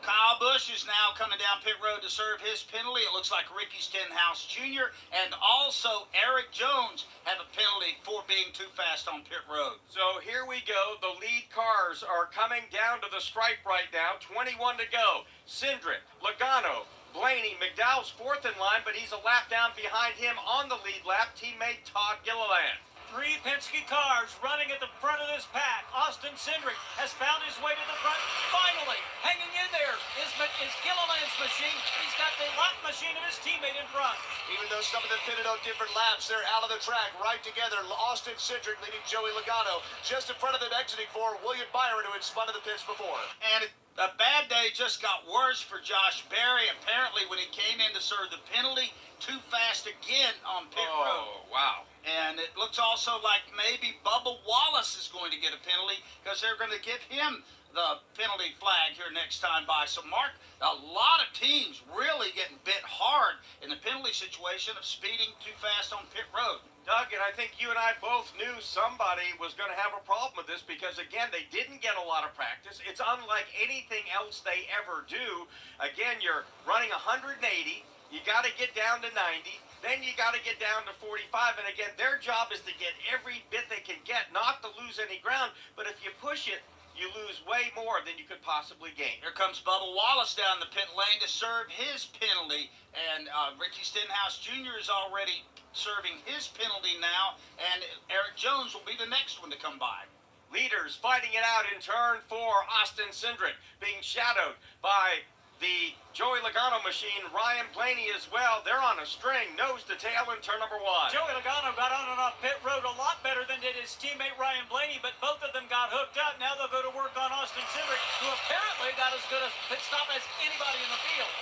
Kyle Busch is now coming down pit road to serve his penalty. It looks like Ricky Stenhouse Jr. and also Eric Jones have a penalty for being too fast on pit road. So here we go. The lead cars are coming down to the stripe right now. 21 to go. Cindric, Logano, Blaney, McDowell's fourth in line, but he's a lap down behind him on the lead lap. Teammate Todd Gilliland. 3 Penske cars running at the front of this pack. Austin Cindric has found his way to the front. Finally, hanging in there is Gilliland's machine. He's got the lock machine of his teammate in front. Even though some of them pitted on different laps, they're out of the track right together. Austin Cindric leading Joey Logano. Just in front of them exiting for William Byron, who had spun to the pits before. And a bad day just got worse for Josh Berry. Apparently, when he came in to serve the penalty, too fast again on pit road. Oh, wow. And it looks also like maybe Bubba Wallace is going to get a penalty because they're going to give him the penalty flag here next time by. So, Mark, a lot of teams really getting bit hard in the penalty situation of speeding too fast on pit road. Doug, and I think you and I both knew somebody was going to have a problem with this because, again, they didn't get a lot of practice. It's unlike anything else they ever do. Again, you're running 180. You got to get down to 90. Then you got to get down to 45. And, again, their job is to get every bit they can get, not to lose any ground. But if you push it, you lose way more than you could possibly gain. Here comes Bubba Wallace down the pit lane to serve his penalty. And Ricky Stenhouse Jr. is already serving his penalty now. And Eric Jones will be the next one to come by. Leaders fighting it out in turn 4. Austin Cindric being shadowed by the Joey Logano machine. Ryan Blaney as well. They're on a string, nose to tail in turn number 1. Joey Logano got on and off pit road a lot better than did his teammate Ryan Blaney, but both of them got hooked up. Now they'll go to work on Austin Cindric, who apparently got as good a pit stop as anybody in the field.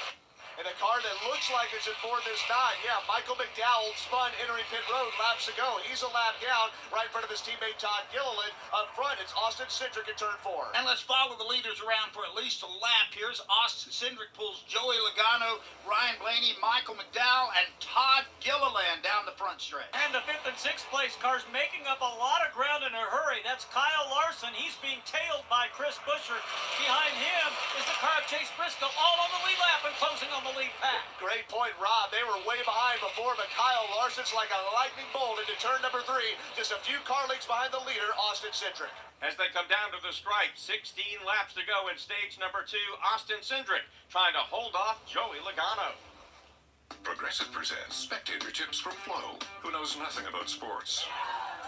And And the car that looks like it's in fourth is not. Yeah, Michael McDowell spun entering pit road laps ago. He's a lap down right in front of his teammate Todd Gilliland. Up front, it's Austin Cindric in turn 4. And let's follow the leaders around for at least a lap. Here's Austin Cindric pulls Joey Logano, Ryan Blaney, Michael McDowell, and Todd Gilliland down the front stretch. And the 5th and 6th place cars making up a lot of ground in a hurry. That's Kyle Larson. He's being tailed by Chris Buescher. Behind him is the car of Chase Briscoe, all on the lead lap and closing on the lead pack. Great point, Rob. They were way behind before, but Kyle Larson's like a lightning bolt into turn number 3. Just a few car lengths behind the leader, Austin Cindric. As they come down to the stripe, 16 laps to go in stage number 2. Austin Cindric trying to hold off Joey Logano. Progressive presents Spectator Tips from Flo, who knows nothing about sports.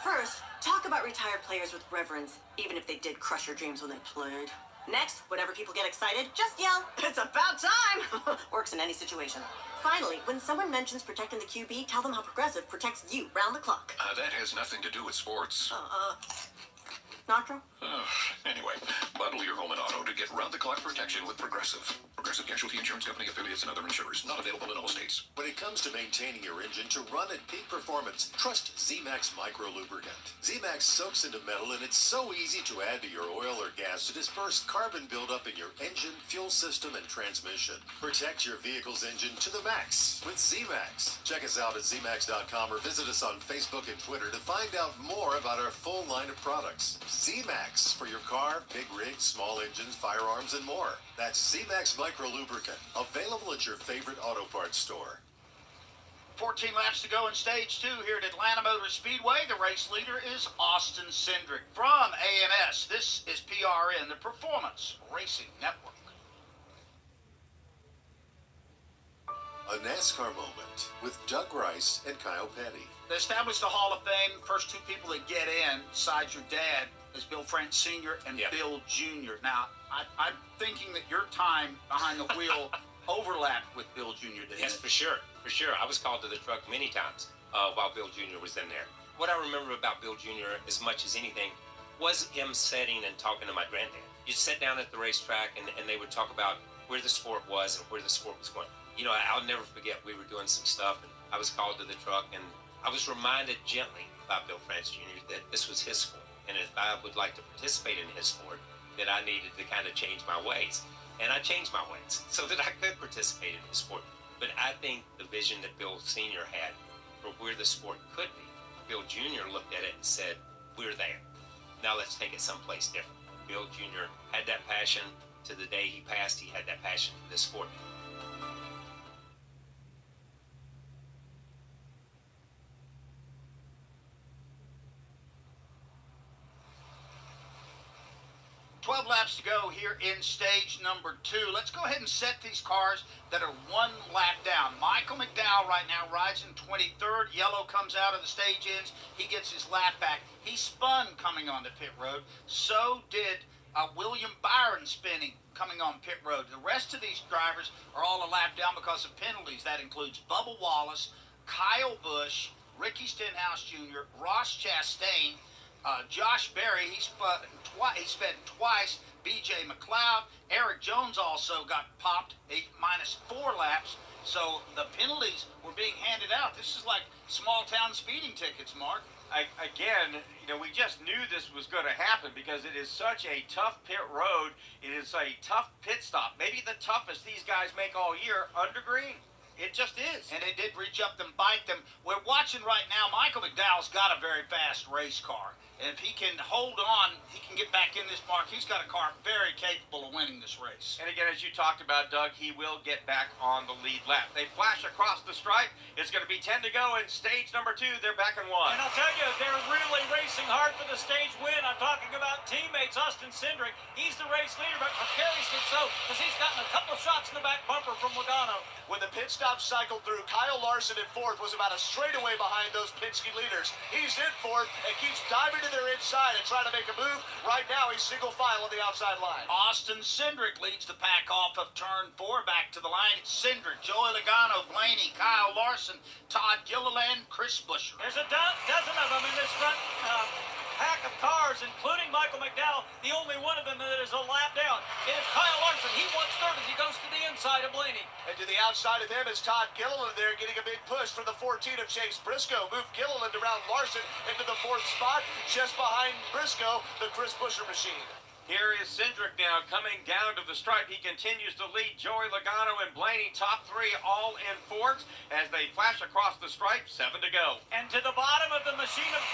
First, talk about retired players with reverence, even if they did crush your dreams when they played. Next, whenever people get excited, just yell, "It's about time!" Works in any situation. Finally, when someone mentions protecting the QB, tell them how Progressive protects you round the clock. That has nothing to do with sports. Nacho? Anyway, bundle your home and auto to get round-the-clock protection with Progressive. Progressive Casualty Insurance Company affiliates and other insurers. Not available in all states. When it comes to maintaining your engine to run at peak performance, trust Z-Max Micro Lubricant. Z-Max soaks into metal, and it's so easy to add to your oil or gas to disperse carbon buildup in your engine, fuel system, and transmission. Protect your vehicle's engine to the max with Z-Max. Check us out at zmax.com or visit us on Facebook and Twitter to find out more about our full line of products. Z-Max for your car, big rigs, small engines, firearms, and more. That's Z-Max Micro Lubricant, available at your favorite auto parts store. 14 laps to go in stage 2 here at Atlanta Motor Speedway. The race leader is Austin Cindric from AMS. This is PRN, the Performance Racing Network. A NASCAR moment with Doug Rice and Kyle Petty. They established the Hall of Fame. First two people that get in, besides your dad, is Bill France Sr. and Bill Jr. Now, I'm thinking that your time behind the wheel overlapped with Bill Jr. Yes, for sure. For sure. I was called to the truck many times while Bill Jr. was in there. What I remember about Bill Jr. as much as anything was him sitting and talking to my granddad. You'd sit down at the racetrack and they would talk about where the sport was and where the sport was going. You know, I'll never forget we were doing some stuff and I was called to the truck and I was reminded gently by Bill France Jr. that this was his sport. And if I would like to participate in his sport, that I needed to kind of change my ways. And I changed my ways so that I could participate in his sport. But I think the vision that Bill Sr. had for where the sport could be, Bill Jr. looked at it and said, we're there. Now let's take it someplace different. Bill Jr. had that passion. To the day he passed, he had that passion for this sport. Laps to go here in stage number 2. Let's go ahead and set these cars that are one lap down. Michael McDowell right now rides in 23rd. Yellow comes out of the stage ends. He gets his lap back. He spun coming onto pit road. So did William Byron spinning coming on pit road. The rest of these drivers are all a lap down because of penalties. That includes Bubba Wallace, Kyle Busch, Ricky Stenhouse Jr., Ross Chastain, Josh Berry, he sped twice. B.J. McLeod, Eric Jones also got popped, -4 laps. So the penalties were being handed out. This is like small town speeding tickets, Mark. Again, you know, we just knew this was going to happen because it is such a tough pit road. It is a tough pit stop. Maybe the toughest these guys make all year under green. It just is. And they did reach up and bite them. We're watching right now. Michael McDowell's got a very fast race car. And if he can hold on, he can get back in this mark. He's got a car very capable of winning this race. And again, as you talked about, Doug, he will get back on the lead lap. They flash across the stripe. It's going to be 10 to go in stage number 2. They're back in 1. And I'll tell you, they're really racing hard for the stage win. I'm talking about teammates Austin Cindric. He's the race leader, but precariously so because he's gotten a couple of shots in the back bumper from Logano. When the pit stop cycled through, Kyle Larson in 4th was about a straightaway behind those Penske leaders. He's in 4th and keeps diving to their inside and trying to make a move. Right now, he's single file on the outside line. Austin Cindric leads the pack off of turn 4 back to the line. It's Cindric, Joey Logano, Blaney, Kyle Larson, Todd Gilliland, Chris Buescher. There's a dozen of them in this front pack of cars, including Michael McDowell, the only one of them that is a lap down. It is Kyle Larson. He wants third as he goes to the inside of Blaney. And to the outside of him is Todd Gilliland there getting a big push for the 14 of Chase Briscoe. Move Gilliland around Larson into the 4th spot, just behind Briscoe, the Chris Buescher machine. Here is Cindric now coming down to the stripe. He continues to lead Joey Logano and Blaney, top 3 all in fourths as they flash across the stripe. 7 to go. And to the bottom of the machine of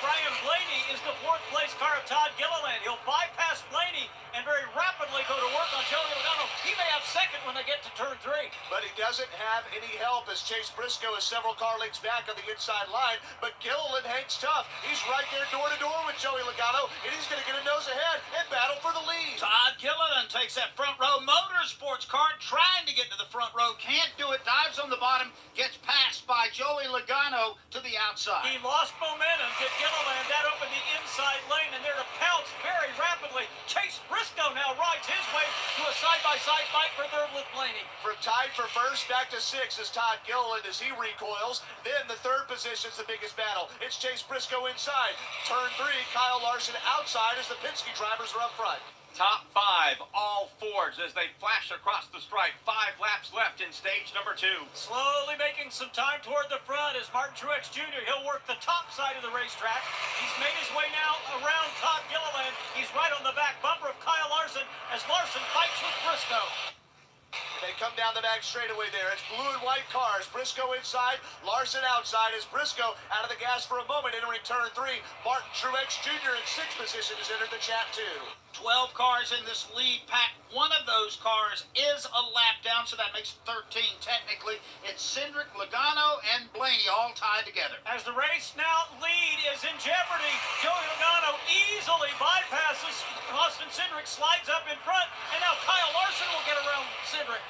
Brian Blaney is the 4th place car of Todd Gilliland. He'll bypass Blaney and very rapidly go to work on Joey Logano. He may have second when they get to turn 3. But he doesn't have any help as Chase Briscoe is several car lengths back on the inside line. But Gilliland hangs tough. He's right there door to door with Joey Logano, and he's going to get a nose ahead and battle for the lead. Todd Gilliland takes that front row motorsports car, trying to get to the front row, can't do it, dives on the bottom, gets passed by Joey Logano to the outside. He lost momentum to Gilliland. That opened the inside lane, and there to pounce very rapidly. Chase Briscoe now rides his way to a side-by-side fight for third with Blaney. From tied for first back to 6 is Todd Gilliland as he recoils. Then the third position's the biggest battle. It's Chase Briscoe inside. Turn 3, Kyle Larson outside as the Penske drivers are up front. Top 5 all Fords as they flash across the stripe. 5 laps left in stage number 2. Slowly making some time toward the front is Martin Truex Jr. He'll work the top side of the racetrack. He's made his way now around Todd Gilliland. He's right on the back bumper of Kyle Larson as Larson fights with Briscoe. They come down the back straightaway there. It's blue and white cars. Briscoe inside, Larson outside as Briscoe out of the gas for a moment, entering turn 3. Martin Truex Jr. in 6th position has entered the chat 2. 12 cars in this lead pack. One of those cars is a lap down, so that makes 13 technically. It's Cindric, Logano, and Blaney all tied together. As the race now lead is in jeopardy, Joey Logano easily bypasses Austin Cindric, slides up in front, and now Kyle Larson will get around Cindric.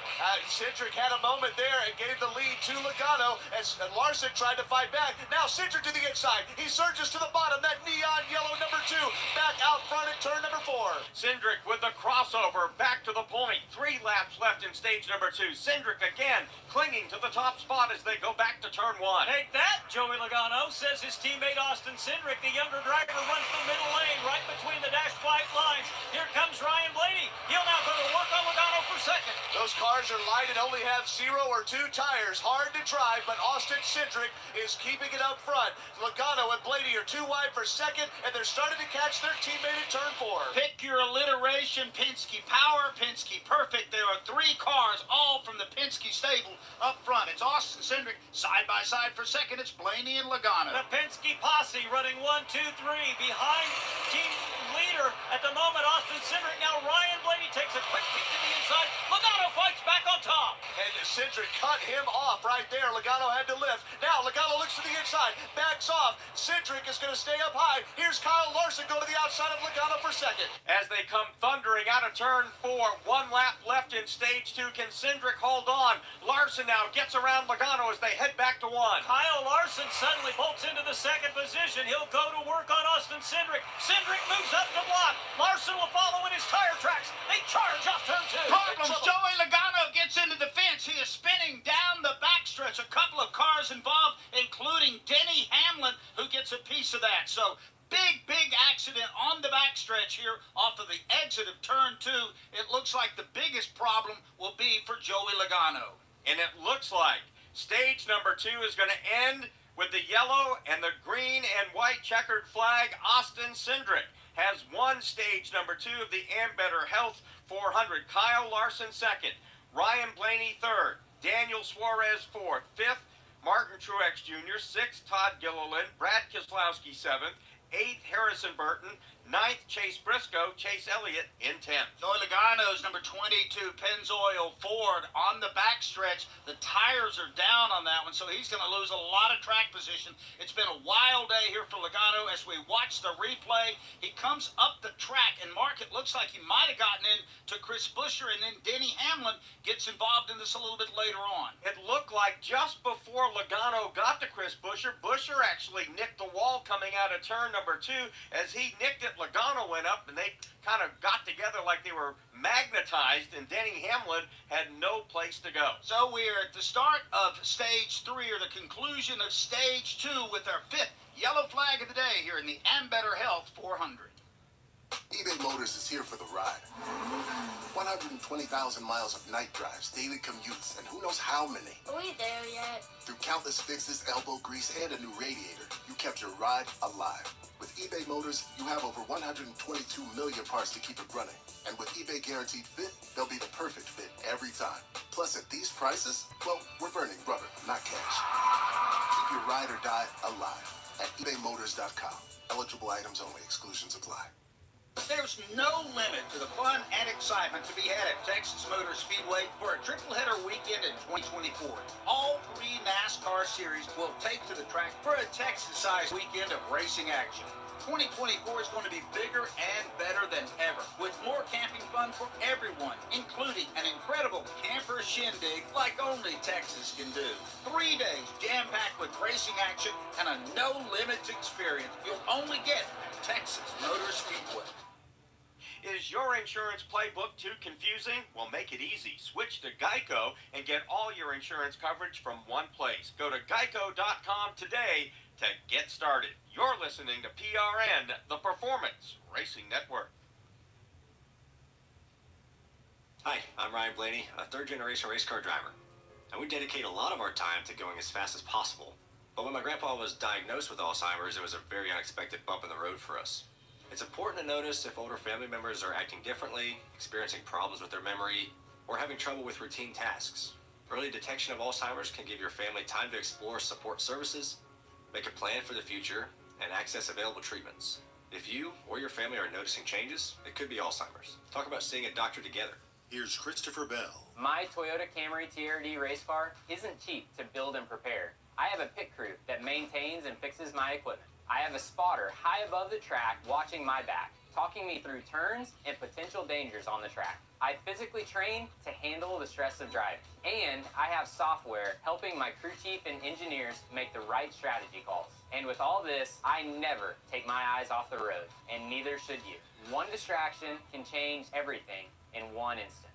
Cindric had a moment there and gave the lead to Logano as Larson tried to fight back. Now Cindric to the inside. He surges to the bottom. That neon yellow number 2 back out front at turn number 4. Cindric with the crossover back to the point. 3 laps left in stage number 2. Cindric again clinging to the top spot as they go back to turn 1. Take that, Joey Logano, says his teammate Austin Cindric. The younger driver runs the middle lane right between the dashed white lines. Here comes Ryan Blaney. He'll now go to work on Logano for second. Those cars are light and only have 0 or 2 tires. Hard to drive, but Austin Cindric is keeping it up front. Logano and Blaney are 2 wide for second, and they're starting to catch their teammate at turn 4. Pick your alliteration. Penske Power, Penske Perfect. There are 3 cars, all from the Penske stable up front. It's Austin Cindric side by side for second. It's Blaney and Logano. The Penske posse running 1, 2, 3 behind team leader at the moment, Austin Cindric. Now Ryan Blaney takes a quick peek to the inside. Logano fights back on top. And Cindric cut him off right there. Logano had to lift. Now Logano looks to the inside, backs off. Cindric is going to stay up high. Here's Kyle Larson go to the outside of Logano for second. As they come thundering out of turn 4, 1 lap left in stage 2. Can Cindric hold on? Larson now gets around Logano as they head back to 1. Kyle Larson suddenly bolts into the second position. He'll go to work on Austin Cindric. Cindric moves up to block. Larson will follow in his tire tracks. They charge off turn 2. Problems. Joey Logano gets into the fence. He is spinning down the backstretch. A couple of cars involved, including Denny Hamlin, who gets a piece of that. So big accident on the backstretch here off of the exit of turn 2. It looks like the biggest problem will be for Joey Logano. And it looks like stage number 2 is going to end with the yellow and the green and white checkered flag. Austin Cindric has won stage number 2 of the Ambetter Health 400. Kyle Larson second, Ryan Blaney third, Daniel Suarez fourth, fifth, Martin Truex Jr., sixth, Todd Gilliland, Brad Keselowski seventh, 8th, Harrison Burton, 9th, Chase Briscoe, Chase Elliott in 10th. Joey Logano's number 22, Pennzoil Ford on the backstretch. The tires are down on that one, so he's going to lose a lot of track position. It's been a wild day here for Logano as we watch the replay. He comes up the track, and Mark, it looks like he might have gotten in to Chris Buescher, and then Denny Hamlin gets involved in this a little bit later on. It looked like just before Logano got to Chris Buescher, Buescher actually nicked the wall coming out of turn number 2. As he nicked it, Logano went up, and they kind of got together like they were magnetized, and Denny Hamlin had no place to go. So we're at the start of stage 3, or the conclusion of stage 2, with our 5th yellow flag of the day here in the Ambetter Health 400. eBay Motors is here for the ride. 120,000 miles of night drives, daily commutes, and who knows how many. Are we there yet? Through countless fixes, elbow grease, and a new radiator, you kept your ride alive. With eBay Motors, you have over 122 million parts to keep it running. And with eBay Guaranteed Fit, they'll be the perfect fit every time. Plus, at these prices, well, we're burning rubber, not cash. Keep your ride or die alive at ebaymotors.com. Eligible items only. Exclusions apply. There's no limit to the fun and excitement to be had at Texas Motor Speedway for a triple-header weekend in 2024. All three NASCAR series will take to the track for a Texas-sized weekend of racing action. 2024 is going to be bigger and better than ever, with more camping fun for everyone, including an incredible camper shindig like only Texas can do. 3 days jam-packed with racing action and a no-limits experience you'll only get at Texas Motor Speedway. Is your insurance playbook too confusing? Well, make it easy. Switch to Geico and get all your insurance coverage from one place. Go to geico.com today to get started. You're listening to PRN, the Performance Racing Network. Hi, I'm Ryan Blaney, a third-generation race car driver. And we dedicate a lot of our time to going as fast as possible. But when my grandpa was diagnosed with Alzheimer's, it was a very unexpected bump in the road for us. It's important to notice if older family members are acting differently, experiencing problems with their memory, or having trouble with routine tasks. Early detection of Alzheimer's can give your family time to explore support services, make a plan for the future, and access available treatments. If you or your family are noticing changes, it could be Alzheimer's. Talk about seeing a doctor together. Here's Christopher Bell. My Toyota Camry TRD race car isn't cheap to build and prepare. I have a pit crew that maintains and fixes my equipment. I have a spotter high above the track watching my back, talking me through turns and potential dangers on the track. I physically train to handle the stress of driving. And I have software helping my crew chief and engineers make the right strategy calls. And with all this, I never take my eyes off the road, and neither should you. One distraction can change everything in one instant.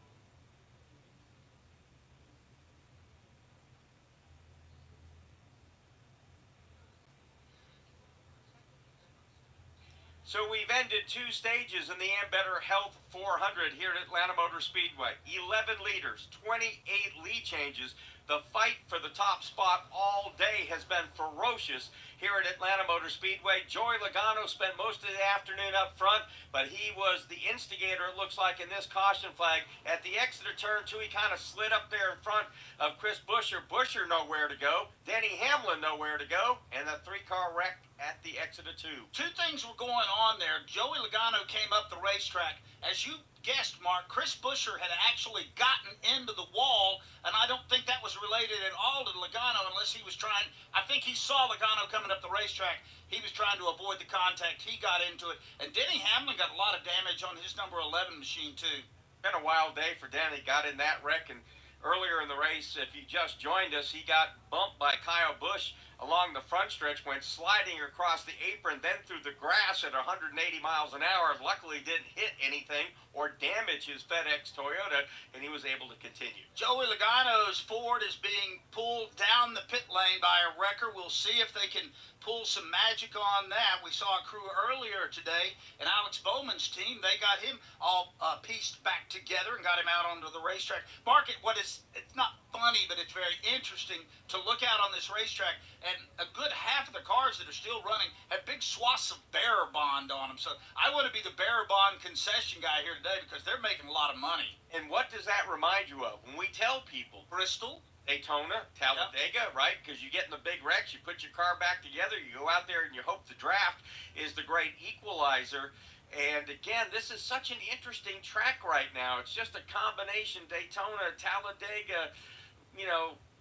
So we've ended 2 stages in the Ambetter Health 400 here at Atlanta Motor Speedway. 11 leaders, 28 lead changes. The fight for the top spot all day has been ferocious here at Atlanta Motor Speedway. Joey Logano spent most of the afternoon up front, but he was the instigator, it looks like, in this caution flag. At the Exeter turn 2, he kind of slid up there in front of Chris Buescher. Buescher nowhere to go. Denny Hamlin nowhere to go. And the 3-car wreck at the Exeter 2. 2 things were going on there. Joey Logano came up the racetrack. As you guessed, Mark, Chris Buescher had actually gotten into the wall, and I don't think that was related at all to Logano unless he was trying. I think he saw Logano coming up the racetrack. He was trying to avoid the contact. He got into it. And Denny Hamlin got a lot of damage on his number 11 machine, too. Been a wild day for Denny. Got in that wreck, and earlier in the race, if you just joined us, he got bumped by Kyle Busch along the front stretch, went sliding across the apron, then through the grass at 180 miles an hour. Luckily didn't hit anything or damage his FedEx Toyota, and he was able to continue. Joey Logano's Ford is being pulled down the pit lane by a wrecker. We'll see if they can pull some magic on that. We saw a crew earlier today, and Alex Bowman's team, they got him all pieced back together and got him out onto the racetrack. Mark, it's not funny, but it's very interesting to look out on this racetrack, and a good half of the cars that are still running have big swaths of bearer bond on them. So I want to be the bearer bond concession guy here today because they're making a lot of money. And what does that remind you of? When we tell people Bristol, Daytona, Talladega, right? Because you get in the big wrecks, you put your car back together, you go out there and you hope the draft is the great equalizer. And again, this is such an interesting track right now. It's just a combination Daytona, Talladega,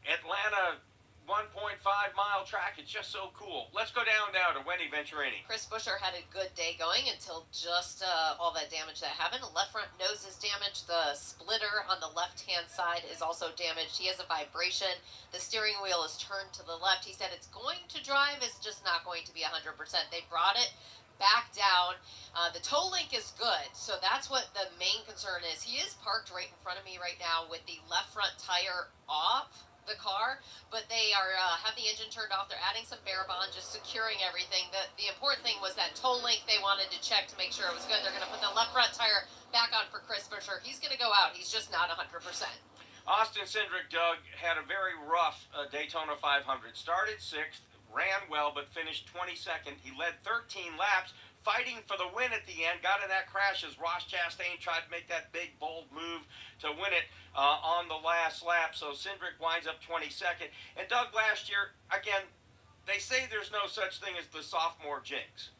Atlanta, 1.5-mile track. It's just so cool. Let's go down now to Wendy Venturini. Chris Buescher had a good day going until just all that damage that happened. Left front nose is damaged. The splitter on the left-hand side is also damaged. He has a vibration. The steering wheel is turned to the left. He said it's going to drive. It's just not going to be 100%. They brought it back down. The tow link is good, so that's what the main concern is. He is parked right in front of me right now with the left front tire off. the car, but they are have the engine turned off. They're adding some Barabon, just securing everything. The important thing was that toe length they wanted to check to make sure it was good. They're going to put the left front tire back on for Chris Buescher. He's going to go out. He's just not 100%. Austin Cindric, Doug, had a very rough Daytona 500. Started 6th, ran well, but finished 22nd. He led 13 laps, fighting for the win at the end. Got in that crash as Ross Chastain tried to make that big, bold move to win it on the last lap. So Cindric winds up 22nd. And Doug, last year, again, they say there's no such thing as the sophomore jinx.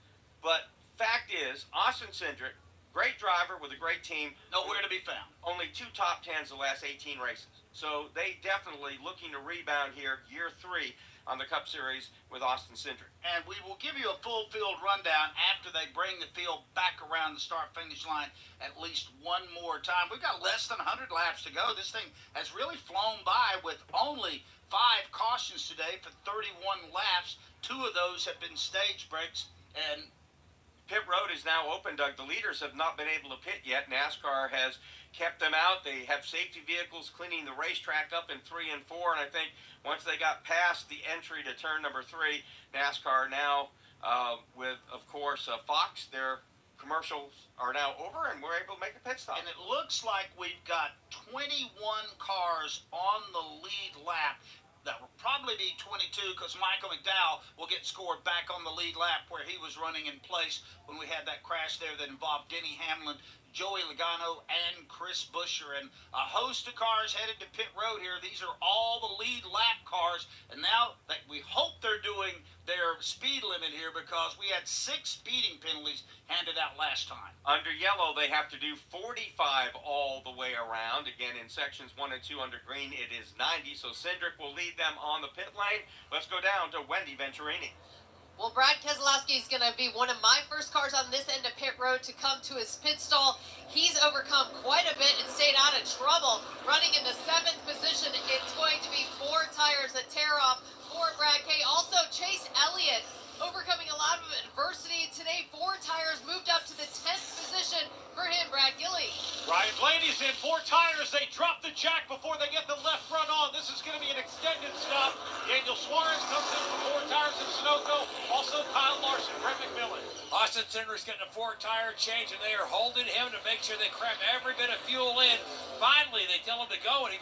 But fact is, Austin Cindric, great driver with a great team. Nowhere to be found. Only 2 top 10s the last 18 races. So they definitely looking to rebound here, year 3 on the Cup Series with Austin Cindric. And we will give you a full field rundown after they bring the field back around the start-finish line at least one more time. We've got less than 100 laps to go. This thing has really flown by with only 5 cautions today for 31 laps. 2 of those have been stage breaks, and pit road is now open, Doug. The leaders have not been able to pit yet. NASCAR has kept them out. They have safety vehicles cleaning the racetrack up in 3 and 4, and I think once they got past the entry to turn number 3, NASCAR now with, of course, Fox, their commercials are now over, and we're able to make a pit stop. And it looks like we've got 21 cars on the lead lap. That will probably be 22 because Michael McDowell will get scored back on the lead lap where he was running in place when we had that crash there that involved Denny Hamlin, Joey Logano, and Chris Buescher. And a host of cars headed to pit road here. These are all the lead lap cars. And now that we hope they're doing their speed limit here because we had 6 speeding penalties handed out last time. Under yellow, they have to do 45 all the way around. Again, in sections 1 and 2 under green, it is 90. So Cindric will lead them on the pit lane. Let's go down to Wendy Venturini. Well, Brad Keselowski is going to be one of my first cars on this end of pit road to come to his pit stall. He's overcome quite a bit and stayed out of trouble. Running in the 7th position, it's going to be 4 tires that tear off for Brad K. Also, Chase Elliott overcoming a lot of adversity today. 4 tires moved up to the 10th position for him, Brad Gilly. Ryan Blaney's in 4 tires. They drop the jack before they get the left front on. This is going to be an extended stop. Daniel Suarez comes in for 4 tires in Sunoco. Also Kyle Larson, Brett McMillan. Austin Cindric's getting a 4-tire change, and they are holding him to make sure they cram every bit of fuel in. Finally, they tell him to go, and he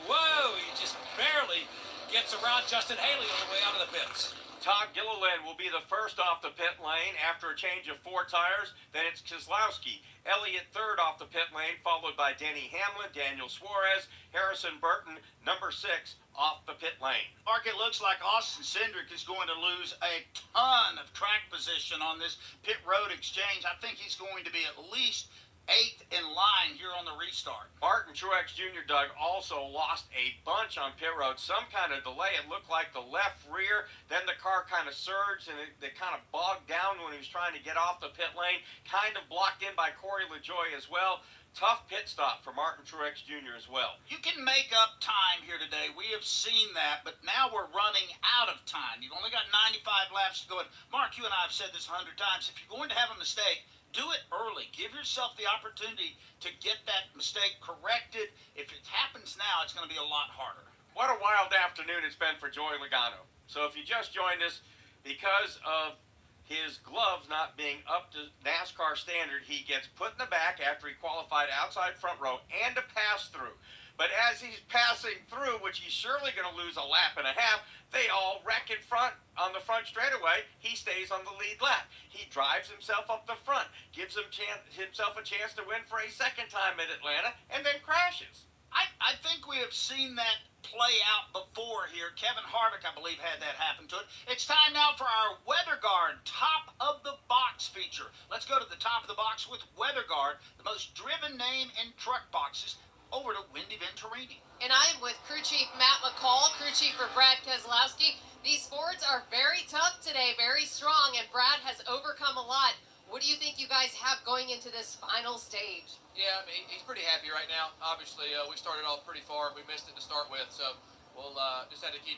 just barely gets around Justin Haley on the way out of the pits. Todd Gilliland will be the first off the pit lane after a change of 4 tires. Then it's Keselowski. Elliott third off the pit lane, followed by Denny Hamlin, Daniel Suarez, Harrison Burton, number 6 off the pit lane. Mark, it looks like Austin Cindric is going to lose a ton of track position on this pit road exchange. I think he's going to be at least 8th in line here on the restart. Martin Truex Jr., Doug, also lost a bunch on pit road. Some kind of delay. It looked like the left rear. Then the car kind of surged, and they kind of bogged down when he was trying to get off the pit lane. Kind of blocked in by Corey LaJoie as well. Tough pit stop for Martin Truex Jr. as well. You can make up time here today. We have seen that, but now we're running out of time. You've only got 95 laps to go. And Mark, you and I have said this 100 times. If you're going to have a mistake, do it early. Give yourself the opportunity to get that mistake corrected. If it happens now, it's going to be a lot harder. What a wild afternoon it's been for Joey Logano. So if you just joined us, because of his gloves not being up to NASCAR standard, he gets put in the back after he qualified outside front row and a pass-through. But as he's passing through, which he's surely going to lose a lap and a half, they all wreck in front on the front straightaway. He stays on the lead lap. He drives himself up the front, gives himself a chance to win for a 2nd time at Atlanta, and then crashes. I think we have seen that play out before here. Kevin Harvick, I believe, had that happen to it. It's time now for our Weather Guard Top of the Box feature. Let's go to the top of the box with Weather Guard, the most driven name in truck boxes. Over to Wendy Venturini. And I am with crew chief Matt McCall, crew chief for Brad Keselowski. These Fords are very tough today, very strong, and Brad has overcome a lot. What do you think you guys have going into this final stage? Yeah, I mean, he's pretty happy right now. Obviously, we started off pretty far. We missed it to start with, so we'll just have to keep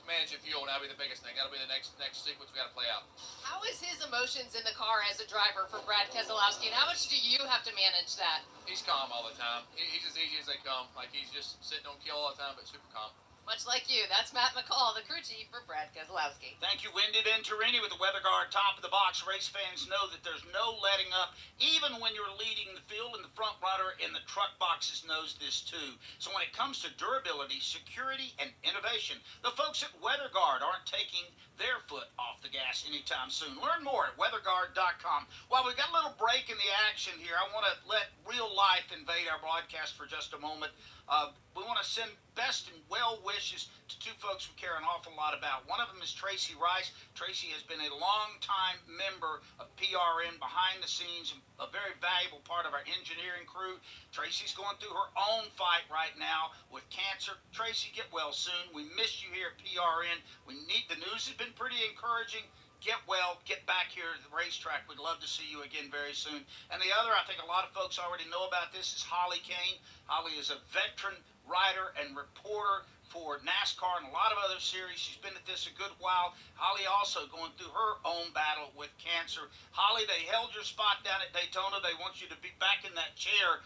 managing fuel. That'll be the biggest thing. That'll be the next sequence we got to play out. How is his emotions in the car as a driver for Brad Keselowski, and how much do you have to manage that? He's calm all the time. He's as easy as they come. Like, he's just sitting on kill all the time, but super calm. Much like you, that's Matt McCall, the crew chief for Brad Keselowski. Thank you, Wendy Venturini with the Weather Guard top of the box. Race fans know that there's no letting up, even when you're leading the field, and the front runner in the truck boxes knows this too. So when it comes to durability, security, and innovation, the folks at Weather Guard aren't taking their foot off the gas anytime soon. Learn more at weatherguard.com. While we've got a little break in the action here, I want to let real life invade our broadcast for just a moment. We want to send best and well wishes to two folks we care an awful lot about. One of them is Tracy Rice. Tracy has been a long-time member of PRN behind the scenes, a very valuable part of our engineering crew. Tracy's going through her own fight right now with cancer. Tracy, get well soon. We miss you here at PRN. The news has been pretty encouraging. Get well, get back here at the racetrack. We'd love to see you again very soon. And the other, I think a lot of folks already know about this, is Holly Kane. Holly is a veteran writer and reporter for NASCAR and a lot of other series. She's been at this a good while. Holly also going through her own battle with cancer. Holly, they held your spot down at Daytona. They want you to be back in that chair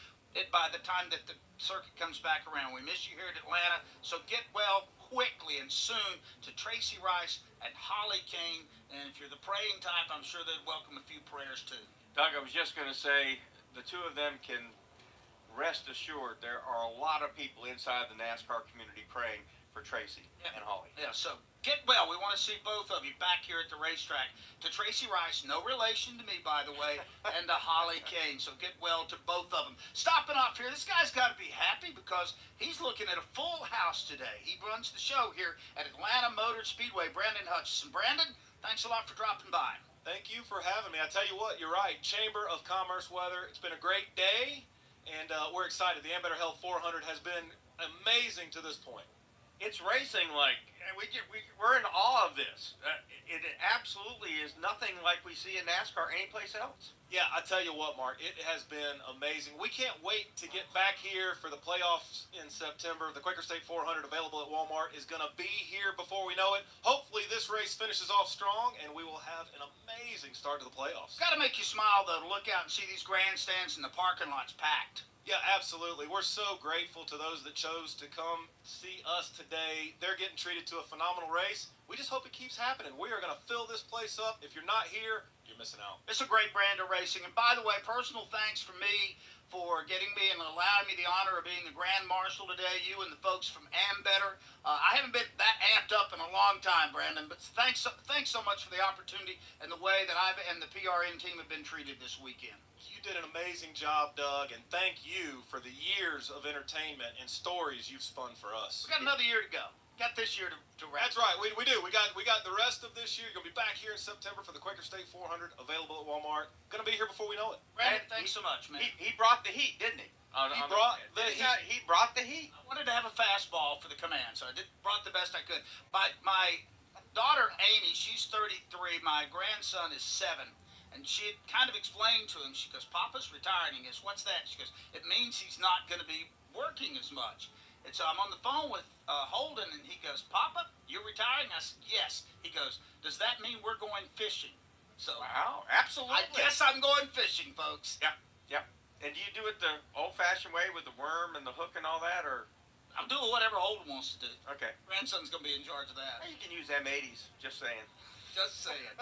by the time that the circuit comes back around. We miss you here at Atlanta. So get well quickly and soon to Tracy Rice and Holly Kane. And if you're the praying type, I'm sure they'd welcome a few prayers too. Doug, I was just going to say, the two of them can rest assured there are a lot of people inside the NASCAR community praying for Tracy and Holly. Yeah, so get well. We want to see both of you back here at the racetrack. To Tracy Rice, no relation to me, by the way, and to Holly Kane. So get well to both of them. Stopping off here, this guy's got to be happy because he's looking at a full house today. He runs the show here at Atlanta Motor Speedway. Brandon Hutchison. Brandon, thanks a lot for dropping by. Thank you for having me. I tell you what, you're right. Chamber of Commerce weather. It's been a great day, and we're excited. The Ambetter Health 400 has been amazing to this point. It's racing like we're in awe of this. It absolutely is nothing like we see in NASCAR anyplace else. Yeah, I tell you what, Mark, it has been amazing. We can't wait to get back here for the playoffs in September. The Quaker State 400 available at Walmart is going to be here before we know it. Hopefully this race finishes off strong, and we will have an amazing start to the playoffs. Got to make you smile, though, to look out and see these grandstands and the parking lots packed. Yeah, absolutely. We're so grateful to those that chose to come see us today. They're getting treated to a phenomenal race. We just hope it keeps happening. We are going to fill this place up. If you're not here, you're missing out. It's a great brand of racing. And by the way, personal thanks from me for getting me and allowing me the honor of being the Grand Marshal today, you and the folks from Ambetter. I haven't been that amped up in a long time, Brandon, but thanks so much for the opportunity and the way that I've and the PRN team have been treated this weekend. You did an amazing job, Doug, and thank you for the years of entertainment and stories you've spun for us. We got another year to go. Got this year to wrap. That's right. We do. We got the rest of this year. You're going to be back here in September for the Quaker State 400, available at Walmart. Going to be here before we know it. Brandon, thanks so much, man. He brought the heat, didn't he? He brought the heat. He brought the heat. I wanted to have a fastball for the command, so I brought the best I could. My daughter, Amy, she's 33. My grandson is 7. And she kind of explained to him, she goes, Papa's retiring. He goes, what's that? She goes, it means he's not going to be working as much. And so I'm on the phone with Holden, and he goes, Papa, you're retiring? I said, yes. He goes, does that mean we're going fishing? So, wow, absolutely. I guess I'm going fishing, folks. Yeah. And do you do it the old-fashioned way with the worm and the hook and all that, or? I'm doing whatever Holden wants to do. Okay. Grandson's going to be in charge of that. You can use M80s, just saying. Just saying.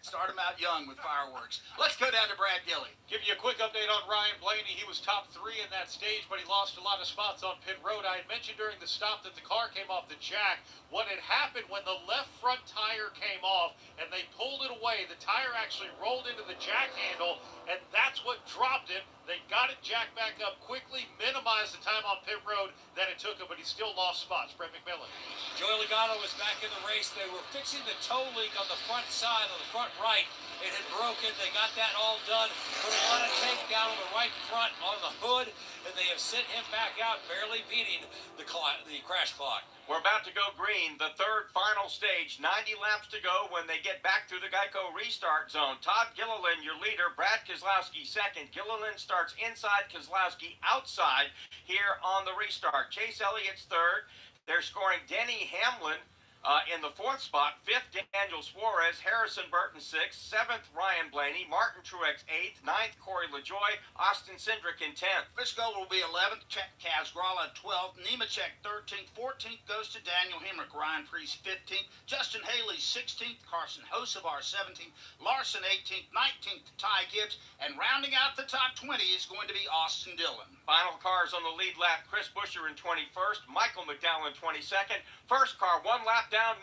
Start him out young with fireworks. Let's go down to Brad Gilly. Give you a quick update on Ryan Blaney. He was top 3 in that stage, but he lost a lot of spots on pit road. I had mentioned during the stop that the car came off the jack. What had happened when the left front tire came off and they pulled it away, the tire actually rolled into the jack handle, and that's what dropped it. They got it jacked back up quickly, minimized the time on pit road that it took him, but he still lost spots. Brett McMillan. Joey Logano was back in the race. They were fixing the toe leak on the front side, on the front right. It had broken. They got that all done. Put a lot of tape down on the right front on the hood, and they have sent him back out, barely beating the crash clock. We're about to go green, the third final stage. 90 laps to go when they get back through the Geico restart zone. Todd Gilliland, your leader. Brad Keselowski second. Gilliland starts inside, Keselowski outside here on the restart. Chase Elliott's third. They're scoring Denny Hamlin In the fourth spot, fifth, Daniel Suarez, Harrison Burton, sixth, seventh, Ryan Blaney, Martin Truex, eighth, ninth, Corey LaJoie, Austin Cindric in 10th. Briscoe will be 11th, Kaz Grala 12th, Nemechek 13th, 14th goes to Daniel Hemrick, Ryan Preece 15th, Justin Haley 16th, Carson Hocevar 17th, Larson 18th, 19th, Ty Gibbs, and rounding out the top 20 is going to be Austin Dillon. Final cars on the lead lap, Chris Buescher in 21st, Michael McDowell in 22nd, first car 1 lap down,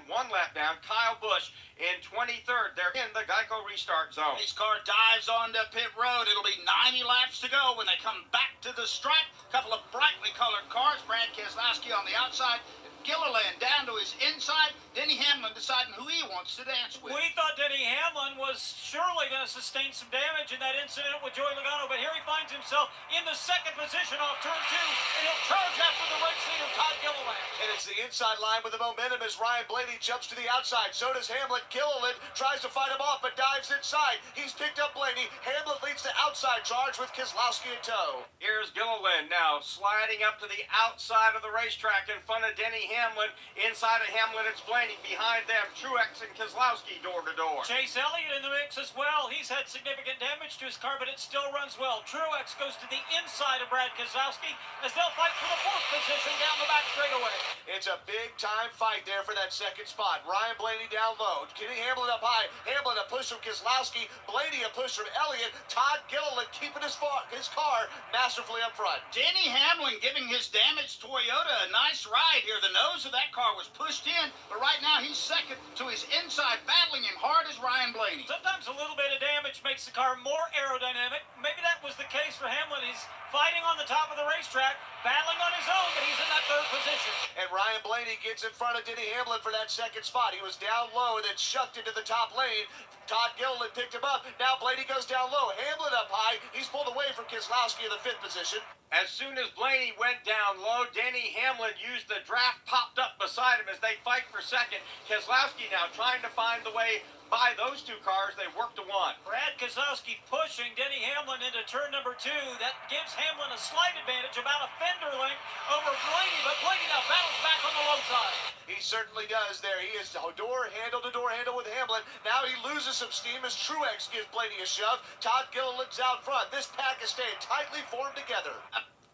one lap down, Kyle Busch in 23rd. They're in the Geico restart zone. His car dives onto pit road. It'll be 90 laps to go when they come back to the stripe. Couple of brightly colored cars. Brad Keselowski on the outside. Gilliland down to his inside. Denny Hamlin deciding who he wants to dance with. We thought Denny Hamlin was surely going to sustain some damage in that incident with Joey Logano, but here he finds himself in the second position off turn 2, and he'll charge after the race leader, Todd Gilliland. And it's the inside line with the momentum as Ryan Blaney jumps to the outside. So does Hamlin. Gilliland tries to fight him off, but dives inside. He's picked up Blaney. Hamlin leads the outside charge with Keselowski in tow. Here's Gilliland now sliding up to the outside of the racetrack in front of Denny Hamlin. Inside of Hamlin, it's Blaney. Behind them, Truex and Keselowski door to door. Chase Elliott in the mix as well. He's had significant damage to his car, but it still runs well. Truex goes to the inside of Brad Keselowski as they'll fight for the fourth position down the back straightaway. It's a big-time fight there for that second spot. Ryan Blaney down low. Kenny Hamlin up high. Hamlin a push from Keselowski. Blaney a push from Elliott. Todd Gilliland keeping his car masterfully up front. Denny Hamlin giving his damaged Toyota a nice ride here. The nose of that car was pushed in, but right now he's second to his inside, battling him hard as Ryan Blaney. Sometimes a little bit of damage makes the car more aerodynamic. Maybe that was the case for Hamlin. He's fighting on the top of the racetrack, battling on his own, but he's in that third position. And Ryan Blaney gets in front of Denny Hamlin for that second spot. He was down low and then shucked into the top lane. Todd Gilliland picked him up. Now Blaney goes down low. Hamlin up high. He's pulled away from Keselowski in the fifth position. As soon as Blaney went down low, Denny Hamlin used the draft, popped up beside him as they fight for second. Keselowski now trying to find the way by those two cars. They work to one. Brad Keselowski pushing Denny Hamlin into turn number 2. That gives Hamlin a slight advantage, about a fender length over Blaney, but Blaney now battles back on the low side. He certainly does there. He is door handle to door handle with Hamlin. Now he loses some steam as Truex gives Blaney a shove. Todd Gilliland's out front. This pack is staying tightly formed together.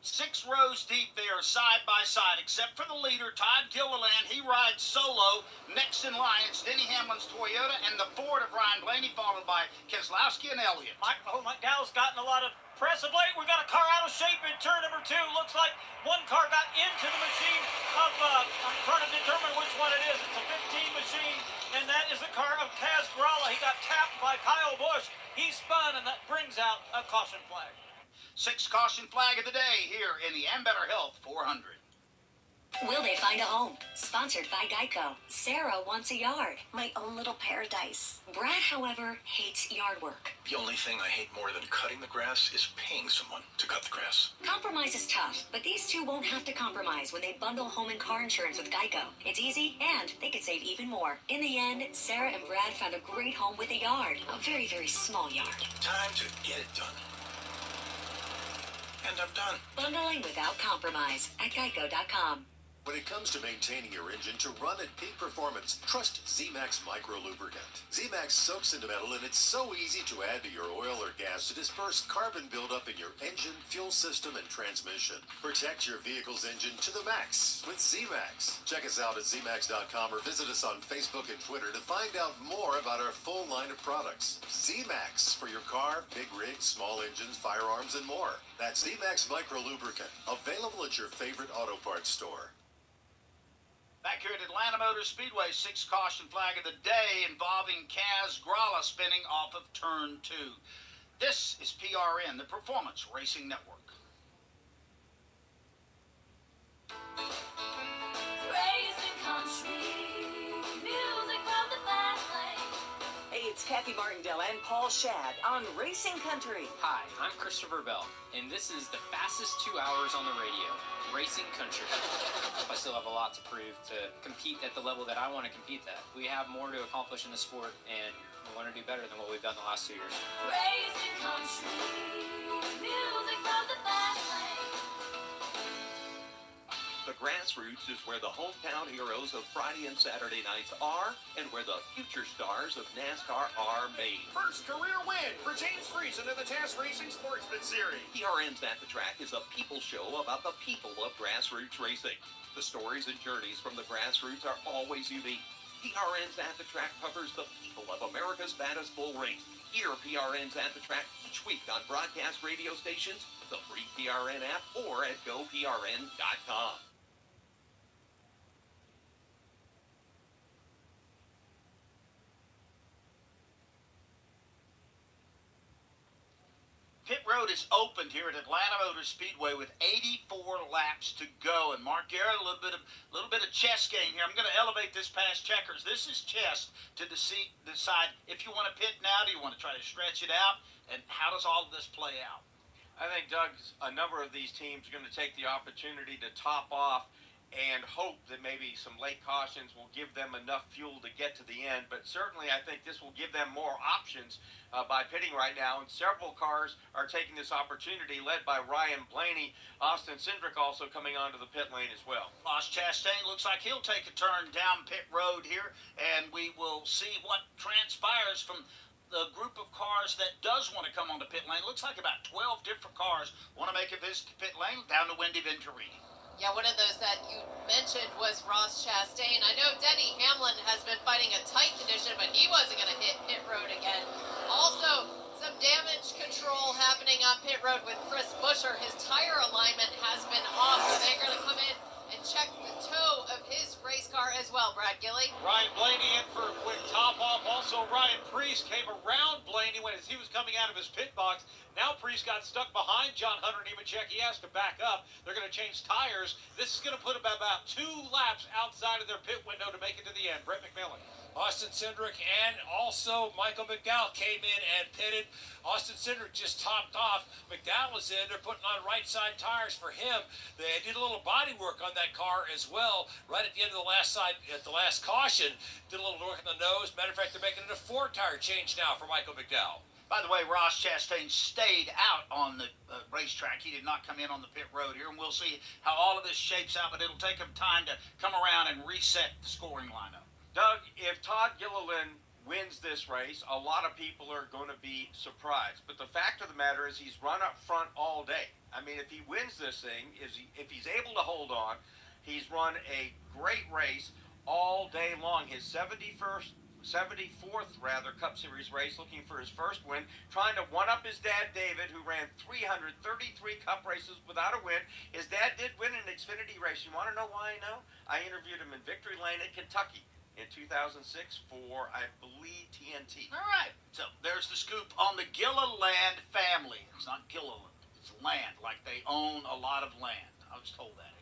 6 rows deep there, side by side, except for the leader, Todd Gilliland. He rides solo. Next in line, it's Denny Hamlin's Toyota and the Ford of Ryan Blaney, followed by Keselowski and Elliott. Michael McDowell's gotten a lot of press of late. We got a car out of shape in turn number 2. Looks like one car got into the machine of, I'm trying to determine which one it is. It's a 15 machine, and that is the car of Kaz Grala. He got tapped by Kyle Busch. He spun, and that brings out a caution flag. 6th caution flag of the day here in the Ambetter Health 400. Will they find a home? Sponsored by Geico. Sarah wants a yard. My own little paradise. Brad, however, hates yard work. The only thing I hate more than cutting the grass is paying someone to cut the grass. Compromise is tough, but these two won't have to compromise when they bundle home and car insurance with Geico. It's easy, and they could save even more. In the end, Sarah and Brad found a great home with a yard. A very, very small yard. Time to get it done. And I'm done. Bundling without compromise at Geico.com. When it comes to maintaining your engine to run at peak performance, trust Z-Max Micro Lubricant. Z-Max soaks into metal, and it's so easy to add to your oil or gas to disperse carbon buildup in your engine, fuel system, and transmission. Protect your vehicle's engine to the max with Z-Max. Check us out at zmax.com or visit us on Facebook and Twitter to find out more about our full line of products. Z-Max for your car, big rigs, small engines, firearms, and more. That's Z-Max Micro Lubricant, available at your favorite auto parts store. Back here at Atlanta Motor Speedway, 6th caution flag of the day involving Kaz Grala spinning off of turn 2. This is PRN, the Performance Racing Network. Racing country, music from the fast lane. Hey, it's Kathy Martindale and Paul Shad on Racing Country. Hi, I'm Christopher Bell, and this is the fastest 2 hours on the radio. Racing Country. I still have a lot to prove to compete at the level that I want to compete at. We have more to accomplish in the sport, and we want to do better than what we've done the last 2 years. Racing Country, music from the fast lane. The Grassroots is where the hometown heroes of Friday and Saturday nights are, and where the future stars of NASCAR are made. First career win for James Friesen in the TAS Racing Sportsman Series. PRN's At the Track is a people show about the people of grassroots racing. The stories and journeys from the grassroots are always unique. PRN's At the Track covers the people of America's baddest bull race. Hear PRN's At the Track each week on broadcast radio stations, the free PRN app, or at GoPRN.com. Pit Road is opened here at Atlanta Motor Speedway with 84 laps to go. And Mark Garrett, a little bit of chess game here. I'm going to elevate this past checkers. This is chess to decide if you want to pit now, do you want to try to stretch it out, and how does all of this play out? I think, Doug, a number of these teams are going to take the opportunity to top off and hope that maybe some late cautions will give them enough fuel to get to the end. But certainly I think this will give them more options by pitting right now. And several cars are taking this opportunity, led by Ryan Blaney. Austin Cindric also coming onto the pit lane as well. Ross Chastain looks like he'll take a turn down pit road here, and we will see what transpires from the group of cars that does want to come on the pit lane. Looks like about 12 different cars want to make a visit to pit lane down to Wendy Venturini. Yeah, one of those that you mentioned was Ross Chastain. I know Denny Hamlin has been fighting a tight condition, but he wasn't going to hit pit road again. Also, some damage control happening on pit road with Chris Buescher. His tire alignment has been off, so they're going to come in and check the toe of his race car as well, Brad Gilly. Ryan Blaney in for a quick top off. Also, Ryan Preece came around Blaney when he was coming out of his pit box. Now Preece got stuck behind John Hunter Nemechek. He has to back up. They're going to change tires. This is going to put about 2 laps outside of their pit window to make it to the end. Brett McMillan. Austin Cindric and also Michael McDowell came in and pitted. Austin Cindric just topped off. McDowell was in. They're putting on right side tires for him. They did a little body work on that car as well. Right at the end of the last caution, did a little work on the nose. Matter of fact, they're making it a 4-tire change now for Michael McDowell. By the way, Ross Chastain stayed out on the racetrack. He did not come in on the pit road here, and we'll see how all of this shapes out, but it'll take him time to come around and reset the scoring lineup. Doug, if Todd Gilliland wins this race, a lot of people are going to be surprised. But the fact of the matter is he's run up front all day. I mean, if he wins this thing, if he's able to hold on, he's run a great race all day long. His 74th Cup Series race, looking for his first win, trying to one-up his dad, David, who ran 333 Cup races without a win. His dad did win an Xfinity race. You want to know why I know? I interviewed him in Victory Lane at Kentucky in 2006 for, I believe, TNT. All right. So there's the scoop on the Gilliland family. It's not Gilliland. It's land, like they own a lot of land. I was told that.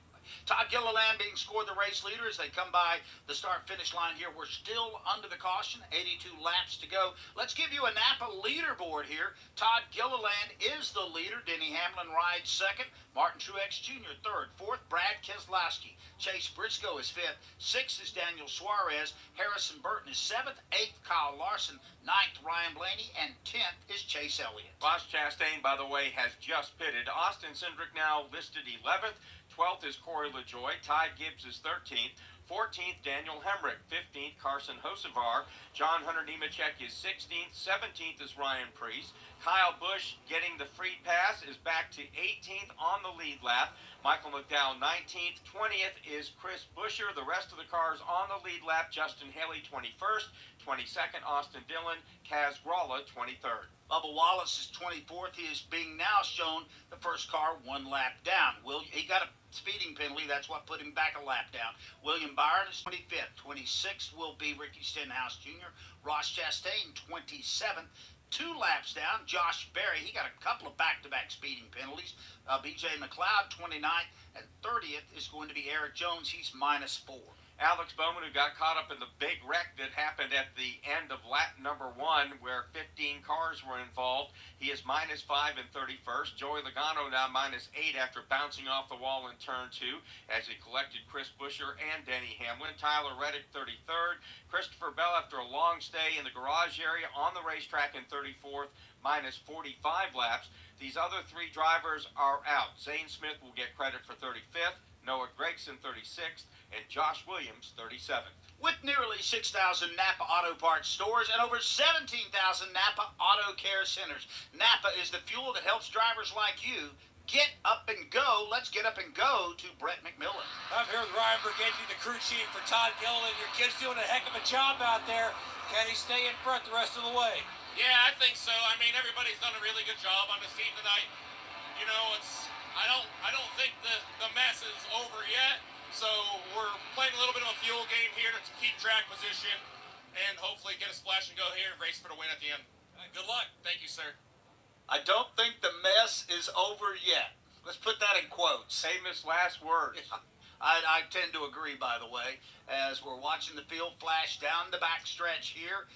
Todd Gilliland being scored the race leader as they come by the start-finish line here. We're still under the caution, 82 laps to go. Let's give you a Napa leaderboard here. Todd Gilliland is the leader. Denny Hamlin rides second. Martin Truex Jr. third. Fourth, Brad Keselowski. Chase Briscoe is fifth. Sixth is Daniel Suarez. Harrison Burton is seventh. Eighth, Kyle Larson. Ninth, Ryan Blaney. And 10th is Chase Elliott. Ross Chastain, by the way, has just pitted. Austin Cindric now listed 11th. 12th is Corey LaJoie. Ty Gibbs is 13th. 14th, Daniel Hemrick. 15th, Carson Hocevar. John Hunter Nemechek is 16th. 17th is Ryan Preece. Kyle Busch getting the free pass is back to 18th on the lead lap. Michael McDowell 19th. 20th is Chris Buescher. The rest of the cars on the lead lap. Justin Haley 21st. 22nd, Austin Dillon. Kaz Gralla 23rd. Bubba Wallace is 24th. He is being now shown the first car 1 lap down. He got a speeding penalty. That's what put him back a lap down. William Byron is 25th. 26th will be Ricky Stenhouse Jr. Ross Chastain 27th. 2 laps down, Josh Berry. He got a couple of back-to-back speeding penalties. B.J. McLeod 29th. And 30th is going to be Eric Jones. He's -4. Alex Bowman, who got caught up in the big wreck that happened at the end of lap number 1, where 15 cars were involved. He is -5 in 31st. Joey Logano now -8 after bouncing off the wall in turn 2 as he collected Chris Buescher and Denny Hamlin. Tyler Reddick 33rd. Christopher Bell, after a long stay in the garage area on the racetrack in 34th, -45 laps. These other 3 drivers are out. Zane Smith will get credit for 35th. Noah Gregson 36th, and Josh Williams 37th. With nearly 6,000 Napa Auto Parts stores and over 17,000 Napa Auto Care Centers, Napa is the fuel that helps drivers like you get up and go. Let's get up and go to Brett McMillan. I'm here with Ryan Brigetti, the crew chief for Todd Gilliland. Your kid's doing a heck of a job out there. Can he stay in front the rest of the way? Yeah, I think so. I mean, everybody's done a really good job on this team tonight. You know, I don't think the mess is over yet. So we're playing a little bit of a fuel game here to keep track position and hopefully get a splash and go here and race for the win at the end. Good luck. Thank you, sir. I don't think the mess is over yet. Let's put that in quotes. Famous last words. I tend to agree, by the way, as we're watching the field flash down the backstretch here.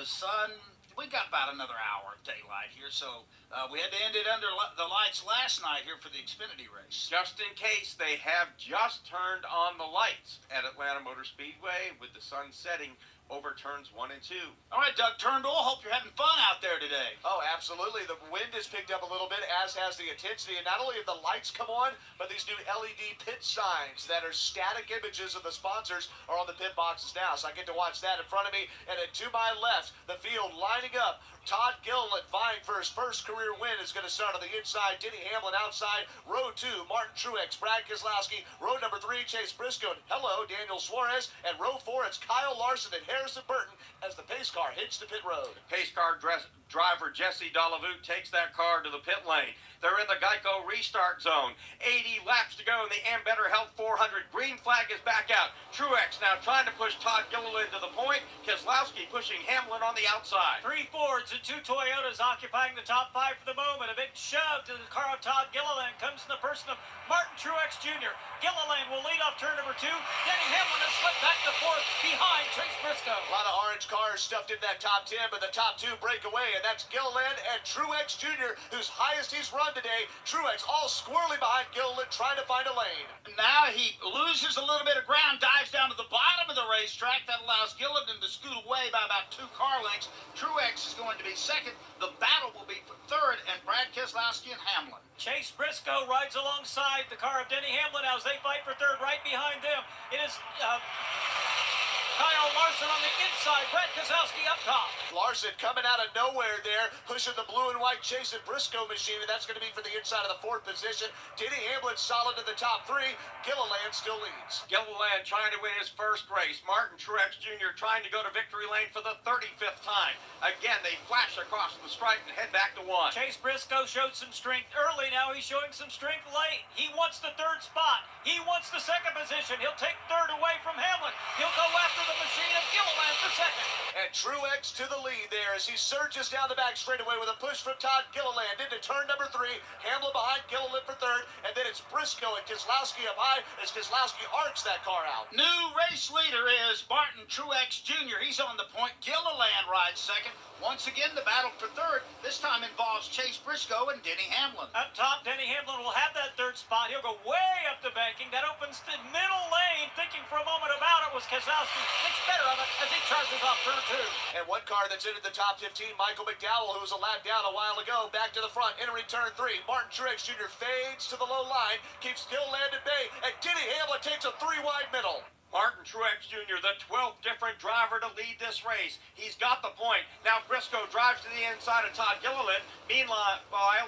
Sun, we got about another hour of daylight here, so we had to end it under the lights last night here for the Xfinity race. Just in case, they have just turned on the lights at Atlanta Motor Speedway with the sun setting over turns 1 and 2. All right, Doug Turnbull, hope you're having fun out there today. Oh, absolutely. The wind has picked up a little bit, as has the intensity. And not only have the lights come on, but these new LED pit signs that are static images of the sponsors are on the pit boxes now. So I get to watch that in front of me. And then to my left, the field lining up. Todd Gilliland vying for his first career win is going to start on the inside. Denny Hamlin outside. Row 2, Martin Truex, Brad Keselowski. Row number 3, Chase Briscoe. And hello, Daniel Suarez. And row 4, it's Kyle Larson and Harrison Burton as the pace car hits the pit road. Pace car driver Jesse Delavu takes that car to the pit lane. They're in the Geico restart zone. 80 laps to go in the Ambetter Health 400. Green flag is back out. Truex now trying to push Todd Gilliland to the point. Keselowski pushing Hamlin on the outside. 3 Fords and 2 Toyotas occupying the top 5 for the moment. A big shove to the car of Todd Gilliland comes in the person of Martin Truex Jr. Gilliland will lead off turn number 2. Denny Hamlin has slipped back to 4th behind Chase Briscoe. A lot of orange cars stuffed in that top 10, but the top 2 break away, and that's Gilliland and Truex Jr., whose highest he's run today. Truex all squirrely behind Gilliland, trying to find a lane. Now he loses a little bit of ground, dives down to the bottom of the racetrack. That allows Gilliland to scoot away by about 2 car lengths. Truex is going to be second. The battle will be for third, and Brad Keselowski and Hamlin. Chase Briscoe rides alongside the car of Denny Hamlin as they fight for third. Right behind them, it is Kyle Larson on the inside, Brad Keselowski up top. Larson coming out of nowhere there, pushing the blue and white Chase and Briscoe machine, and that's going to be for the inside of the 4th position. Denny Hamlin solid in the top 3. Gilliland still leads. Gilliland trying to win his first race. Martin Truex Jr. trying to go to victory lane for the 35th time. Again, they flash across the stripe and head back to 1. Chase Briscoe showed some strength early. Now he's showing some strength late. He wants the 3rd spot. He wants the 2nd position. He'll take 3rd away from Hamlin. He'll go after the machine of Gilliland for 2nd. And Truex to the lead there as he surges down the back straightaway with a push from Todd Gilliland into turn number 3. Hamlin behind Gilliland for 3rd, and then it's Briscoe and Keselowski up high as Keselowski arcs that car out. New race leader is Martin Truex Jr. He's on the point. Gilliland rides 2nd. Once again, the battle for 3rd. This time involves Chase Briscoe and Denny Hamlin. Up top, Denny Hamlin will have that 3rd spot. He'll go way up the banking. That opens the middle lane. Thinking for a moment about it was Keselowski. Thinks better of it as he charges off turn 2. And one car that's entered the top 15, Michael McDowell, who was a lap down a while ago, back to the front, entering turn 3. Martin Truex Jr. fades to the low line, keeps Gilliland at bay, and Denny Hamlin takes a 3-wide middle. Martin Truex Jr., the 12th different driver to lead this race. He's got the point. Now Briscoe drives to the inside of Todd Gilliland. Meanwhile,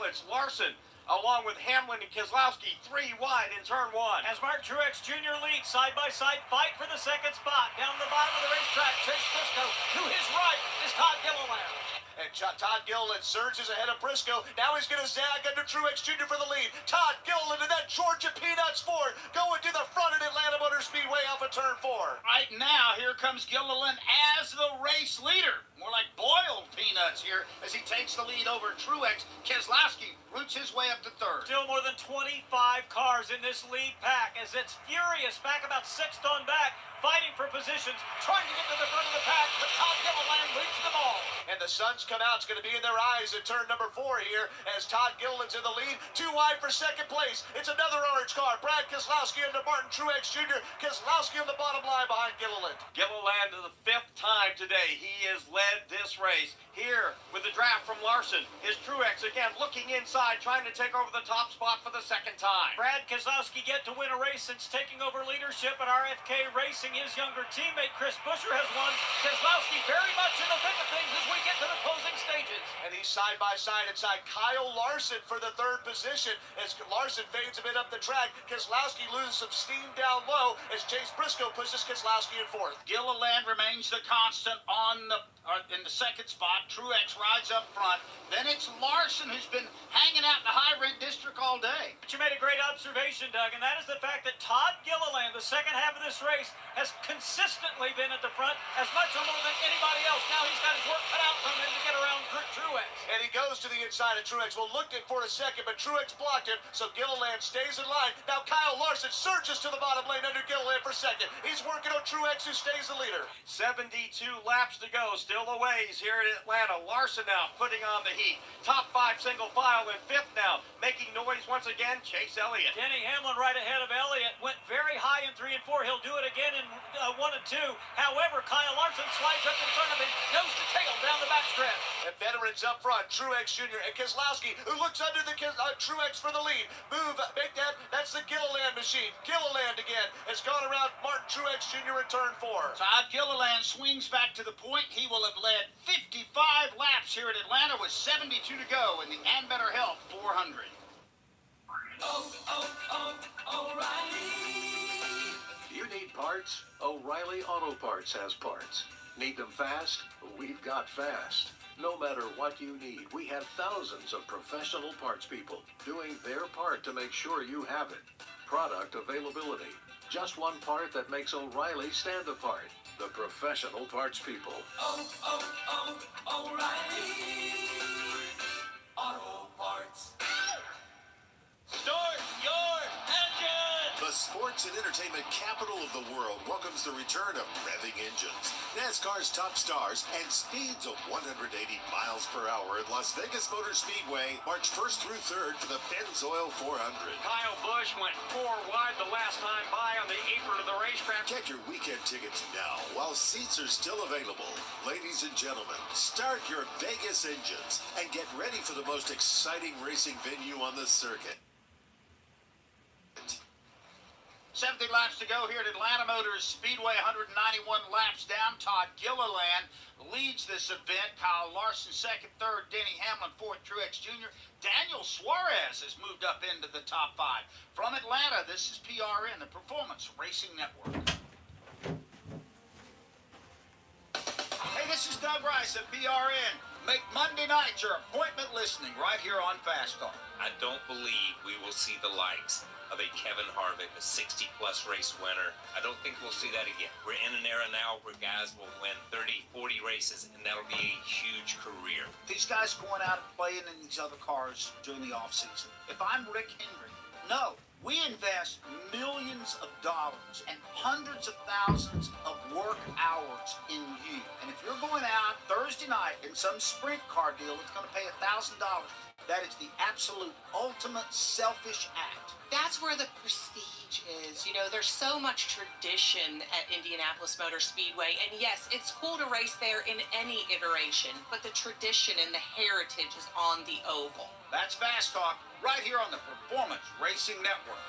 it's Larson, along with Hamlin and Keselowski, 3 wide in turn 1. As Martin Truex Jr. leads side-by-side fight for the 2nd spot. Down the bottom of the racetrack, Chase Briscoe. To his right is Todd Gilliland. And Todd Gilliland surges ahead of Briscoe. Now he's going to zag under Truex Jr. for the lead. Todd Gilliland and that Georgia Peanuts Ford going to the front at Atlanta Motor Speedway off of turn 4. Right now, here comes Gilliland as the race leader. More like boiled peanuts here as he takes the lead over Truex. Keselowski roots his way up to 3rd. Still more than 25 cars in this lead pack as it's furious back about 6th on back. fighting for positions, trying to get to the front of the pack, but Todd Gilliland leads them all. And the sun's come out. It's going to be in their eyes at turn number 4 here as Todd Gilliland's in the lead. 2 wide for second place. It's another orange car. Brad Keselowski under Martin Truex Jr. Keselowski on the bottom line behind Gilliland. Gilliland, the 5th time today, he has led this race. Here with the draft from Larson is Truex again looking inside, trying to take over the top spot for the 2nd time. Brad Keselowski get to win a race since taking over leadership at RFK Racing. His younger teammate Chris Buescher has won. Keselowski very much in the thick of things as we get to the closing stages. And he's side by side inside Kyle Larson for the 3rd position as Larson fades a bit up the track. Keselowski loses some steam down low as Chase Briscoe pushes Keselowski in 4th. Gilliland remains the constant in the 2nd spot. Truex rides up front. Then it's Larson who's been hanging out in the high rent district all day. But you made a great observation, Doug, and that is the fact that Todd Gilliland, the second half of this race, has consistently been at the front as much or more than anybody else. Now he's got his work cut out from him to get around Truex. And he goes to the inside of Truex. Well, looked at for a second, but Truex blocked him, so Gilliland stays in line. Now Kyle Larson surges to the bottom lane under Gilliland for 2nd. He's working on Truex, who stays the leader. 72 laps to go, still a ways here in Atlanta. Larson now putting on the heat. Top 5 single file in 5th now. Making noise once again, Chase Elliott. Denny Hamlin right ahead of Elliott. Went very high in 3 and 4. He'll do it again in 1 and 2. However, Kyle Larson slides up in front of him, nose to tail down the backstretch. And veterans up front, Truex Jr. and Keselowski, who looks under the Truex for the lead. Make that. That's the Gilliland machine. Gilliland again has gone around Martin Truex Jr. in turn 4. Todd Gilliland swings back to the point. He will have led 55 laps here at Atlanta with 72 to go in the Ambetter Health 400. You need parts? O'Reilly Auto Parts has parts. Need them fast? We've got fast. No matter what you need, we have thousands of professional parts people doing their part to make sure you have it. Product availability. Just one part that makes O'Reilly stand apart. The professional parts people. O'Reilly Auto Parts. Start your engine! The sports and entertainment capital of the world welcomes the return of revving engines, NASCAR's top stars, and speeds of 180 miles per hour at Las Vegas Motor Speedway, March 1st through 3rd for the Pennzoil 400. Kyle Busch went 4 wide the last time by on the apron of the racetrack. Get your weekend tickets now while seats are still available. Ladies and gentlemen, start your Vegas engines and get ready for the most exciting racing venue on the circuit. 70 laps to go here at Atlanta Motors Speedway, 191 laps down. Todd Gilliland leads this event. Kyle Larson 2nd, 3rd, Denny Hamlin 4th, Truex Jr. Daniel Suarez has moved up into the top 5. From Atlanta, this is PRN, the Performance Racing Network. Hey, this is Doug Rice at PRN. Make Monday night your appointment listening right here on Fast Talk. I don't believe we will see the likes of a Kevin Harvick, a 60-plus race winner. I don't think we'll see that again. We're in an era now where guys will win 30, 40 races, and that'll be a huge career. These guys going out and playing in these other cars during the offseason. If I'm Rick Hendrick, no. We invest millions of dollars and hundreds of thousands of work hours in you. And if you're going out Thursday night in some sprint car deal that's going to pay $1,000, that is the absolute ultimate selfish act. That's where the prestige is. You know, there's so much tradition at Indianapolis Motor Speedway, and yes, it's cool to race there in any iteration, but the tradition and the heritage is on the oval. That's Fast Talk, right here on the Performance Racing Network.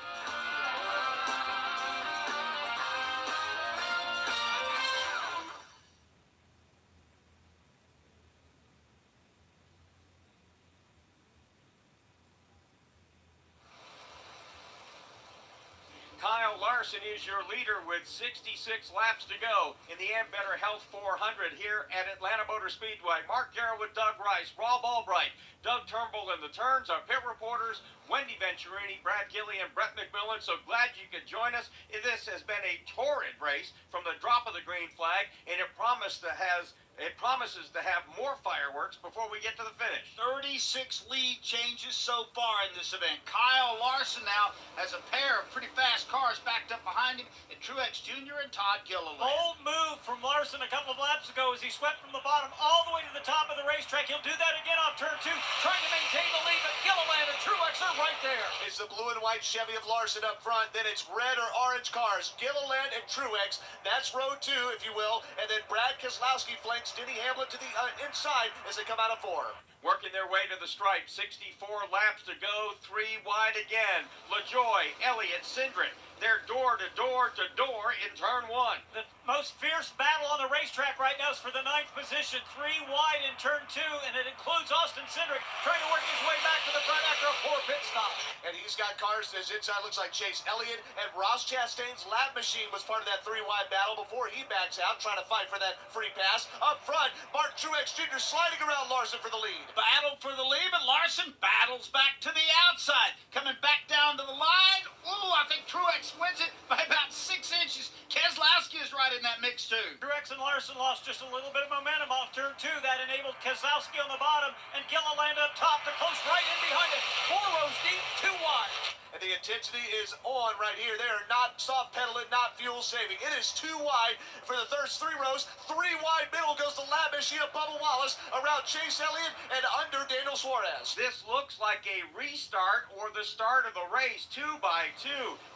Kyle Larson is your leader with 66 laps to go in the Ambetter Health 400 here at Atlanta Motor Speedway. Mark Garrett with Doug Rice, Rob Albright, Doug Turnbull in the turns, our pit reporters, Wendy Venturini, Brad Gilly, and Brett McMillan. So glad you could join us. This has been a torrid race from the drop of the green flag, and it promised to has It promises to have more fireworks before we get to the finish. 36 lead changes so far in this event. Kyle Larson now has a pair of pretty fast cars backed up behind him, and Truex Jr. and Todd Gilliland. Bold move from Larson a couple of laps ago as he swept from the bottom all the way to the top of the racetrack. He'll do that again off turn 2, trying to maintain the lead, but Gilliland and Truex are right there. It's the blue and white Chevy of Larson up front. Then it's red or orange cars, Gilliland and Truex. That's row 2, if you will. And then Brad Keselowski flanks Denny Hamlin to the inside as they come out of 4. Working their way to the stripe. 64 laps to go. 3 wide again. LaJoy, Elliott, Cindric. They're door to door to door in turn 1. The most fierce battle on the racetrack right now is for the 9th position. 3 wide in turn 2, and it includes Austin Cindric trying to work his way back to the front after a poor pit stop. And he's got cars. His inside looks like Chase Elliott, and Ross Chastain's lap machine was part of that 3 wide battle before he backs out, trying to fight for that free pass. Up front, Martin Truex Jr. sliding around Larson for the lead. Battle for the lead, but Larson battles back to the outside. Coming back down to the line. Ooh, I think Truex wins it by about 6 inches. Keselowski is right in that mix, too. Truex and Larson lost just a little bit of momentum off turn 2. That enabled Keselowski on the bottom and Gilliland up top to close right in behind him. 4 rows deep, 2 wide. And the intensity is on right here. They are not soft pedaling, not fuel saving. It is 2 wide for the first 3 rows. 3 wide middle goes the lap machine of Bubba Wallace around Chase Elliott and under Daniel Suarez. This looks like a restart or the start of the race. 2 by 2,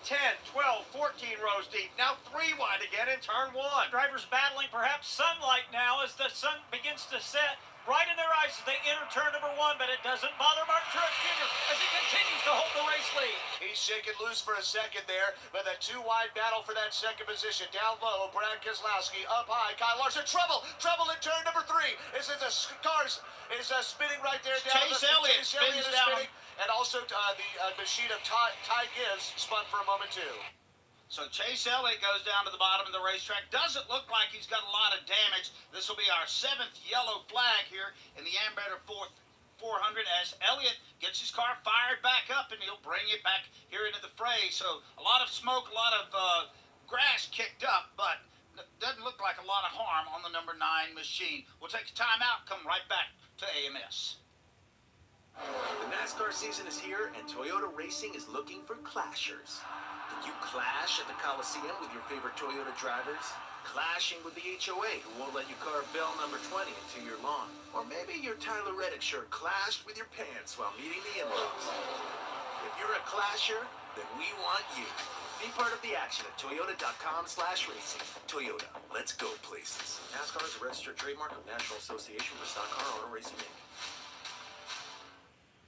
10, 12, 14 rows deep. Now 3 wide again in turn 1. Drivers battling perhaps sunlight now as the sun begins to set right in their eyes as they enter turn number 1, but it doesn't bother Martin Truex Jr. as he continues to hold the race lead. He's shaking loose for a second there, but that 2 wide battle for that 2nd position. Down low, Brad Keselowski. Up high, Kyle Larson. Trouble in turn number 3. Is it the cars is spinning right there down. Chase Elliott spins down. And also the machine of Ty Gibbs spun for a moment too. So Chase Elliott goes down to the bottom of the racetrack. Doesn't look like he's got a lot of damage. This will be our 7th yellow flag here in the Ambetter 400 as Elliott gets his car fired back up, and he'll bring it back here into the fray. So a lot of smoke, a lot of grass kicked up, but doesn't look like a lot of harm on the number 9 machine. We'll take a timeout, come right back to AMS. The NASCAR season is here, and Toyota Racing is looking for clashers. Did you clash at the Coliseum with your favorite Toyota drivers? Clashing with the HOA, who won't let you carve bell number 20 into your lawn? Or maybe your Tyler Reddick shirt clashed with your pants while meeting the in-laws? If you're a clasher, then we want you. Be part of the action at toyota.com/racing. Toyota, let's go places. NASCAR is a registered trademark of National Association for Stock Car Auto Racing, Inc.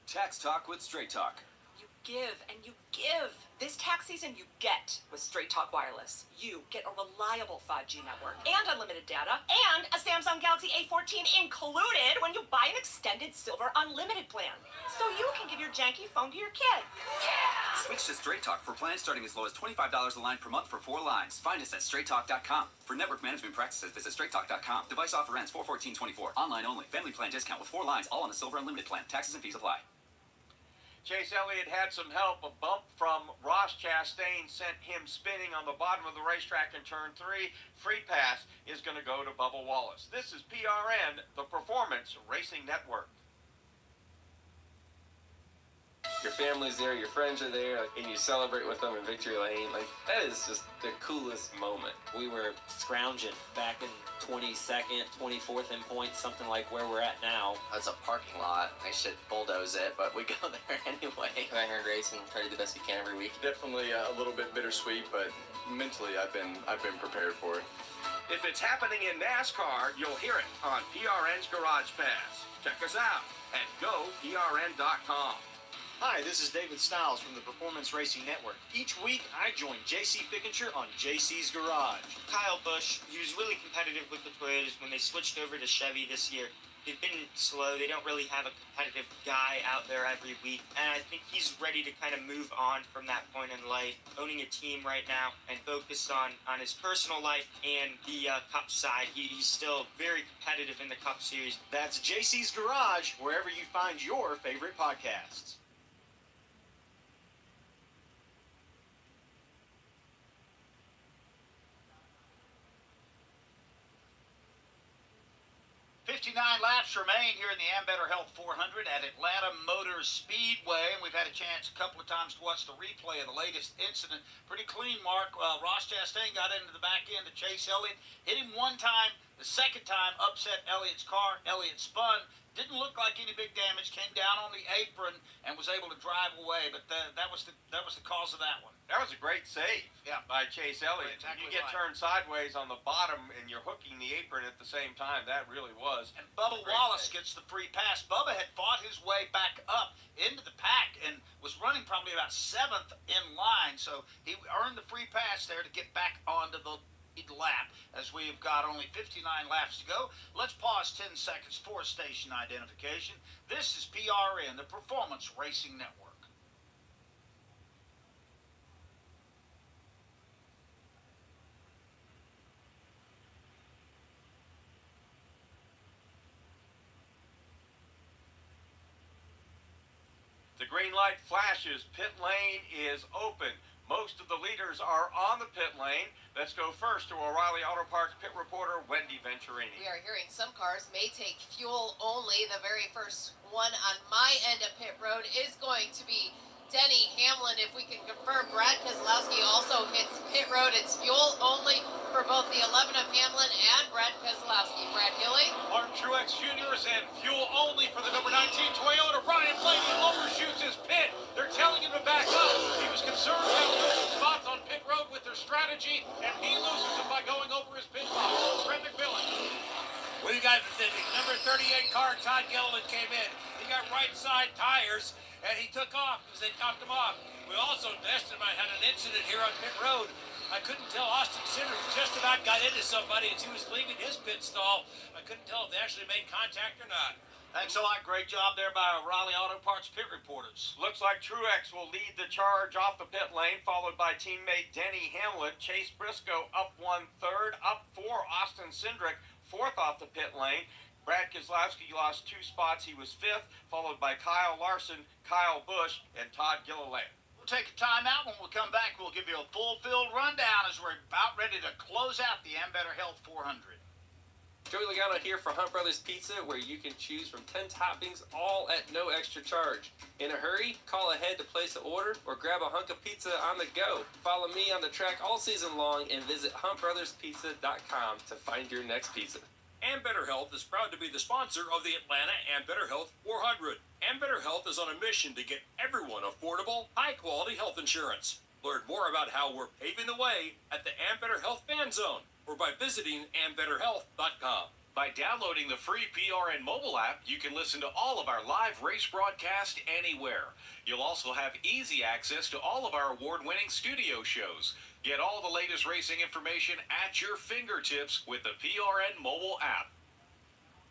Tax Talk with Straight Talk. You give and you give. This tax season you get with Straight Talk Wireless. You get a reliable 5G network and unlimited data and a Samsung Galaxy A14 included when you buy an extended silver unlimited plan. So you can give your janky phone to your kid. Yeah! Switch to Straight Talk for plans starting as low as $25 a line per month for 4 lines. Find us at straighttalk.com. For network management practices, visit straighttalk.com. Device offer ends 4/14/24. Online only. Family plan discount with 4 lines, all on the silver unlimited plan. Taxes and fees apply. Chase Elliott had some help. A bump from Ross Chastain sent him spinning on the bottom of the racetrack in turn 3. Free pass is going to go to Bubba Wallace. This is PRN, the Performance Racing Network. Your family's there, your friends are there, and you celebrate with them in victory lane. Like, that is just the coolest moment. We were scrounging back in 22nd, 24th in points, something like where we're at now. That's a parking lot. I should bulldoze it, but we go there anyway. Come out here and race and try to do the best we can every week. Definitely a little bit bittersweet, but mentally I've been prepared for it. If it's happening in NASCAR, you'll hear it on PRN's Garage Pass. Check us out at GoPRN.com. Hi, this is David Stiles from the Performance Racing Network. Each week, I join JC Fickenshire on JC's Garage. Kyle Busch, he was really competitive with the Toyotas when they switched over to Chevy this year. They've been slow. They don't really have a competitive guy out there every week. And I think he's ready to kind of move on from that point in life, owning a team right now and focus on his personal life and the Cup side. He's still very competitive in the Cup Series. That's JC's Garage, wherever you find your favorite podcasts. Tremaine here in the Ambetter Health 400 at Atlanta Motor Speedway, and we've had a chance a couple of times to watch the replay of the latest incident. Pretty clean, Mark. Ross Chastain got into the back end to Chase Elliott, hit him one time. The second time upset Elliott's car. Elliott spun. Didn't look like any big damage. Came down on the apron and was able to drive away. But that was the cause of that one. That was a great save by Chase Elliott. Exactly You get right. turned sideways on the bottom and you're hooking the apron at the same time. That really was. And Bubba Wallace gets the free pass. Bubba had fought his way back up into the pack and was running probably about 7th in line. So he earned the free pass there to get back onto the lap, as we've got only 59 laps to go. Let's pause 10 seconds for station identification. This is PRN, the Performance Racing Network. The green light flashes. Pit lane is open. Most of the leaders are on the pit lane. Let's go first to O'Reilly Auto Parts pit reporter Wendy Venturini. We are hearing some cars may take fuel only. The very first one on my end of pit road is going to be Denny Hamlin. If we can confirm, Brad Keselowski also hits pit road. It's fuel only for both the 11 of Hamlin and Brad Keselowski. Brad Gilly. Martin Truex Jr. is in fuel only for the number 19 Toyota. Ryan Blaney overshoots his pit. They're telling him to back up. He was concerned about losing spots on pit road with their strategy, and he loses them by going over his pit box. Brett McMillan. What do you guys think? Number 38 car, Todd Gilliland, came in. He got right side tires, and he took off because they topped him off. We also, Destin might had an incident here on pit road. I couldn't tell. Austin Cindric just about got into somebody as he was leaving his pit stall. I couldn't tell if they actually made contact or not. Thanks a lot. Great job there by O'Reilly Auto Parts pit reporters. Looks like Truex will lead the charge off the pit lane, followed by teammate Denny Hamlin. Chase Briscoe up 1/3, up 4. Austin Cindric 4th off the pit lane. Brad Keselowski lost 2 spots. He was 5th, followed by Kyle Larson, Kyle Busch, and Todd Gilliland. We'll take a timeout. When we come back, we'll give you a full-filled rundown as we're about ready to close out the Ambetter Health 400. Joey Logano here for Hunt Brothers Pizza, where you can choose from 10 toppings, all at no extra charge. In a hurry, call ahead to place an order or grab a hunk of pizza on the go. Follow me on the track all season long and visit huntbrotherspizza.com to find your next pizza. Ambetter Health is proud to be the sponsor of the Atlanta Ambetter Health 400. Ambetter Health is on a mission to get everyone affordable, high-quality health insurance. Learn more about how we're paving the way at the Ambetter Health Fan Zone or by visiting ambetterhealth.com. By downloading the free PRN mobile app, you can listen to all of our live race broadcast anywhere. You'll also have easy access to all of our award-winning studio shows. Get all the latest racing information at your fingertips with the PRN mobile app.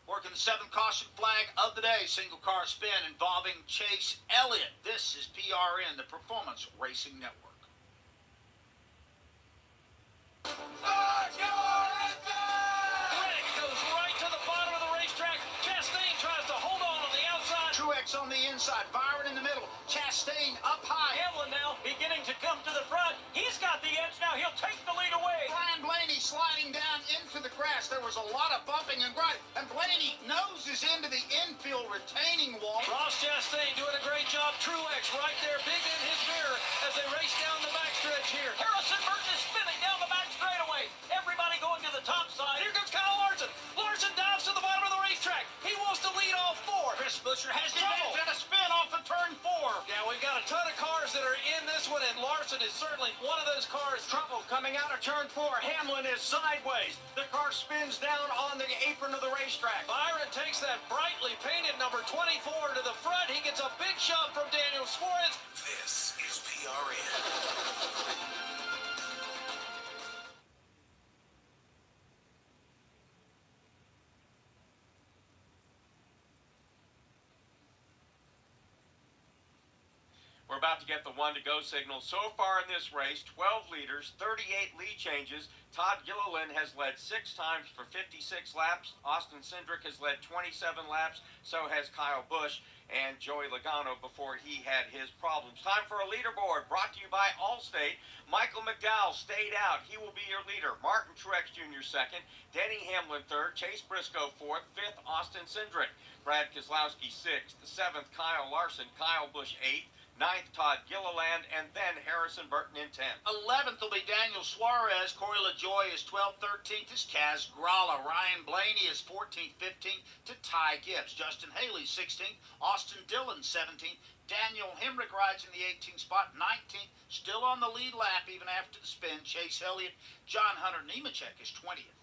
Working the 7th caution flag of the day, single car spin involving Chase Elliott. This is PRN, the Performance Racing Network. Greg goes right to the bottom of the racetrack. Chastain tries to hold on the outside. Truex on the inside, Byron in the middle, Chastain up high. Hamlin now beginning to come to the front. He's got the edge now. He'll take the lead away. Ryan Blaney sliding down into the grass. There was a lot of bumping and grinding, and Blaney noses into the infield retaining wall. Ross Chastain doing a great job. Truex right there, big in his mirror as they race down the backstretch here. Harrison Burton is spinning down the back straightaway. Everybody going to the top side. Here comes Kyle Larson. Larson dives to the bottom of the racetrack. He wants to lead all 4. Chris Buescher has the Trouble. advantage and a spin off of turn 4. Yeah, we've got a ton of cars that are in this one, and Larson is certainly one of those cars. Trouble coming out of turn 4. Hamlin is sideways. The car spins down on the apron of the racetrack. Byron takes that brightly painted number 24 to the front. He gets a big shove from Daniel Suarez. This is PRN. We're about to get the one-to-go signal. So far in this race, 12 leaders, 38 lead changes. Todd Gilliland has led 6 times for 56 laps. Austin Cindric has led 27 laps. So has Kyle Busch and Joey Logano before he had his problems. Time for a leaderboard brought to you by Allstate. Michael McDowell stayed out. He will be your leader. Martin Truex Jr. second. Denny Hamlin third. Chase Briscoe fourth. Fifth, Austin Cindric. Brad Keselowski sixth. Seventh, Kyle Larson. Kyle Busch eighth. Ninth, Todd Gilliland, and then Harrison Burton in 10th. 11th will be Daniel Suarez. Corey LaJoie is 12th. 13th is Kaz Grala. Ryan Blaney is 14th. 15th to Ty Gibbs. Justin Haley 16th. Austin Dillon 17th. Daniel Hemrick rides in the 18th spot. 19th, still on the lead lap even after the spin. Chase Elliott. John Hunter Nemechek is 20th.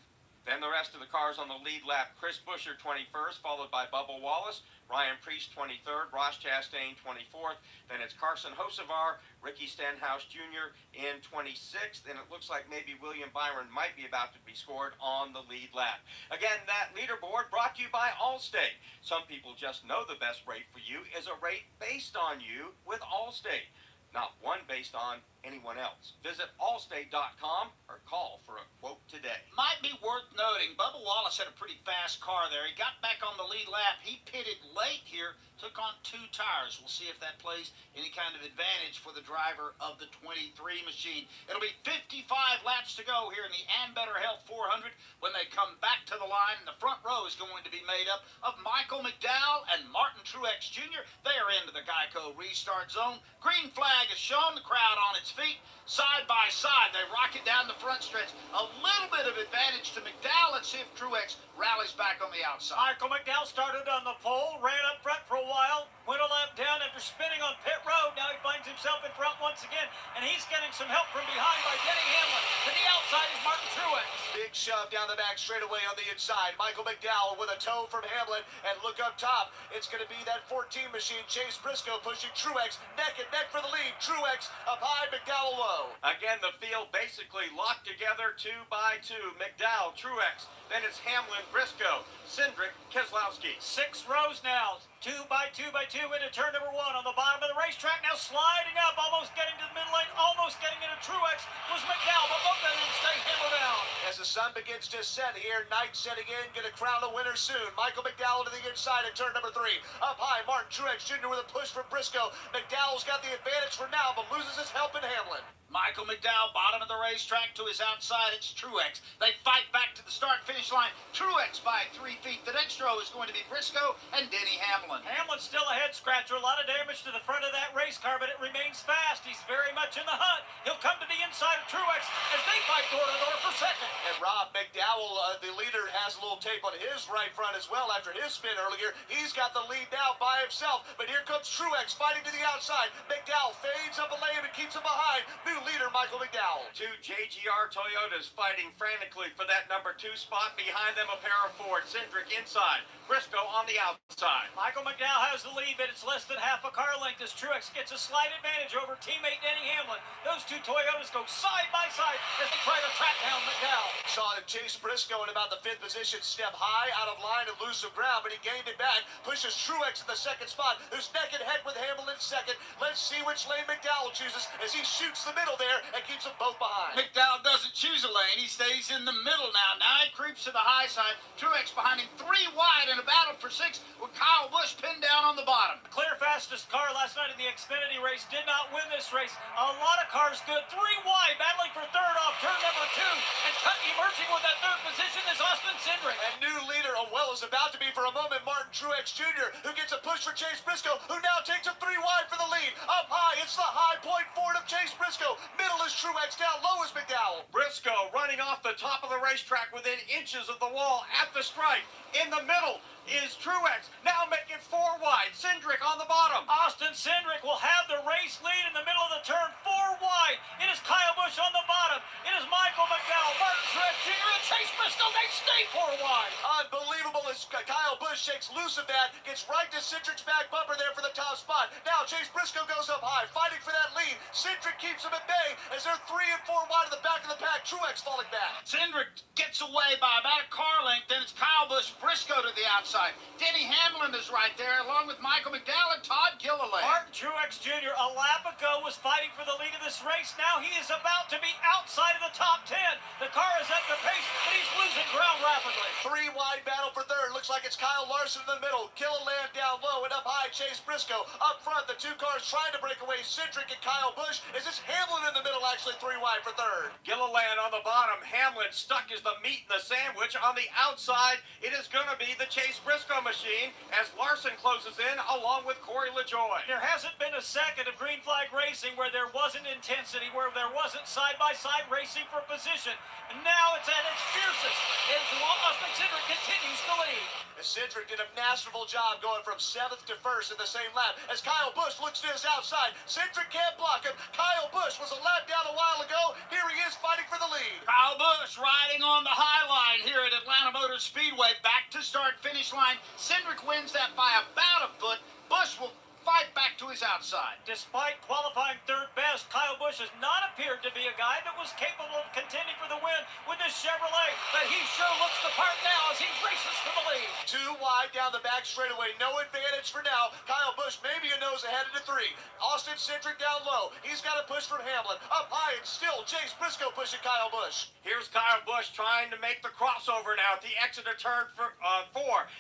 Then the rest of the cars on the lead lap. Chris Buescher 21st, followed by Bubba Wallace. Ryan Preece 23rd, Ross Chastain 24th. Then it's Carson Hocevar, Ricky Stenhouse Jr. in 26th. And it looks like maybe William Byron might be about to be scored on the lead lap. Again, that leaderboard brought to you by Allstate. Some people just know the best rate for you is a rate based on you with Allstate, not one based on anyone else. Visit allstate.com or call for a quote today. Might be worth noting, Bubba Wallace had a pretty fast car there. He got back on the lead lap. He pitted late here, took on 2 tires. We'll see if that plays any kind of advantage for the driver of the 23 machine. It'll be 55 laps to go here in the Ambetter Health 400 when they come back to the line. And the front row is going to be made up of Michael McDowell and Martin Truex Jr. They are into the Geico restart zone. Green flag is shown, the crowd on its feet. Side by side, they rocket down the front stretch. A little bit of advantage to McDowell. Let's see if Truex rallies back on the outside. Michael McDowell started on the pole, ran up front for a while, went a lap down after spinning on pit road. Now he finds himself in front once again, and he's getting some help from behind by Denny Hamlin. To the outside is Martin Truex. Big shove down the back straightaway on the inside. Michael McDowell with a toe from Hamlin, and look up top. It's going to be that 14 machine. Chase Briscoe pushing Truex neck and neck for the lead. Truex up high, McDowell low. Again, the field basically locked together 2 by 2. McDowell, Truex, then it's Hamlin, Briscoe, Cindric, Keselowski. 6 rows now. 2 by 2 by 2 into turn number 1 on the bottom of the racetrack. Now sliding up, almost getting to the middle lane, almost getting into Truex was McDowell, but both of them stay hammered down. As the sun begins to set here, night setting in, gonna crown a winner soon. Michael McDowell to the inside at turn number 3. Up high, Martin Truex Jr. with a push from Briscoe. McDowell's got the advantage for now, but loses his help in Hamlin. Michael McDowell, bottom of the racetrack to his outside. It's Truex. They fight back to the start-finish line. Truex by 3 feet. The next row is going to be Briscoe and Denny Hamlin. Hamlin's still a head scratcher. A lot of damage to the front of that race car, but it remains fast. He's very much in the hunt. He'll come to the inside of Truex as they fight door to door for second. And Rob McDowell, the leader, has a little tape on his right front as well after his spin earlier. He's got the lead now by himself, but here comes Truex fighting to the outside. McDowell fades up a lane and keeps him behind. New leader Michael McDowell. 2 JGR Toyotas fighting frantically for that number 2 spot. Behind them a pair of Ford. Cindric inside, Briscoe on the outside. Michael McDowell has the lead, but it's less than half a car length as Truex gets a slight advantage over teammate Denny Hamlin. Those 2 Toyotas go side by side as they try to track down McDowell. Saw Chase Briscoe in about the 5th position, step high out of line and lose some ground, but he gained it back, pushes Truex in the 2nd spot, who's neck and head with Hamlin in 2nd. Let's see which lane McDowell chooses as he shoots the middle there and keeps them both behind. McDowell doesn't choose a lane. He stays in the middle now. Now he creeps to the high side. Truex behind him 3 wide in a battle for 6 with Kyle Busch pinned down on the bottom. Clear fastest car last night in the Xfinity race did not win this race. A lot of cars good. 3 wide, battling for 3rd off turn number 2. And emerging with that 3rd position is Austin Cindric. And new leader, is about to be for a moment Martin Truex Jr., who gets a push for Chase Briscoe, who now takes him 3 wide for the lead. Up high, it's the high point Ford of Chase Briscoe. Middle is Truex, down low is McDowell. Briscoe running off the top of the racetrack within inches of the wall at the stripe. In the middle is Truex, now making 4 wide. Cindric on the bottom. Austin Cindric will have the race lead in the middle of the turn, 4 wide. It is Kyle Busch on the bottom. It is Michael McDowell, Martin Truex Jr., and Chase Briscoe. They stay 4 wide. Unbelievable as Kyle Busch shakes loose of that, gets right to Cindric's back bumper there for the top spot. Now Chase Briscoe goes up high, fighting for that lead. Cindric keeps him at bay as they're 3 and 4 wide at the back of the pack. Truex falling back. Cindric gets away by about a car length, then it's Kyle Busch, Briscoe to the outside. Denny Hamlin is right there, along with Michael McDowell and Todd Gilliland. Martin Truex Jr. a lap ago was fighting for the lead of this race. Now he is about to be outside of the top 10. The car is at the pace, but he's losing ground rapidly. Three wide battle for third. Looks like it's Kyle Larson in the middle. Gilliland down low and up high. Chase Briscoe up front. The two cars trying to break away. Cindric and Kyle Busch. Is this Hamlin in the middle? Actually, three wide for third. Gilliland on the bottom. Hamlin stuck as the meat in the sandwich. On the outside, it is going to be the Chase Briscoe machine as Larson closes in along with Corey LaJoie. There hasn't been a second of green flag racing where there wasn't intensity, where there wasn't side-by-side racing for position. And now it's at its fiercest as Austin Cindric continues to lead. Cindric did a masterful job going from 7th to 1st in the same lap. As Kyle Busch looks to his outside, Cindric can't block him. Kyle Busch was a lap down a while ago. Here he is fighting for the lead. Kyle Busch riding on the high line here at Atlanta Motor Speedway. Back to start-finish line. Cindric wins that by about a foot. Busch will fight back to his outside. Despite qualifying third best, Kyle Busch has not appeared to be a guy that was capable of contending for the win with this Chevrolet, but he sure looks the part now as he races for the lead. Too wide down the back straightaway. No advantage for now. Kyle Busch maybe a nose ahead into 3. Austin Cindric down low. He's got a push from Hamlin. Up high and still Chase Briscoe pushing Kyle Busch. Here's Kyle Busch trying to make the crossover now at the exit of turn 4.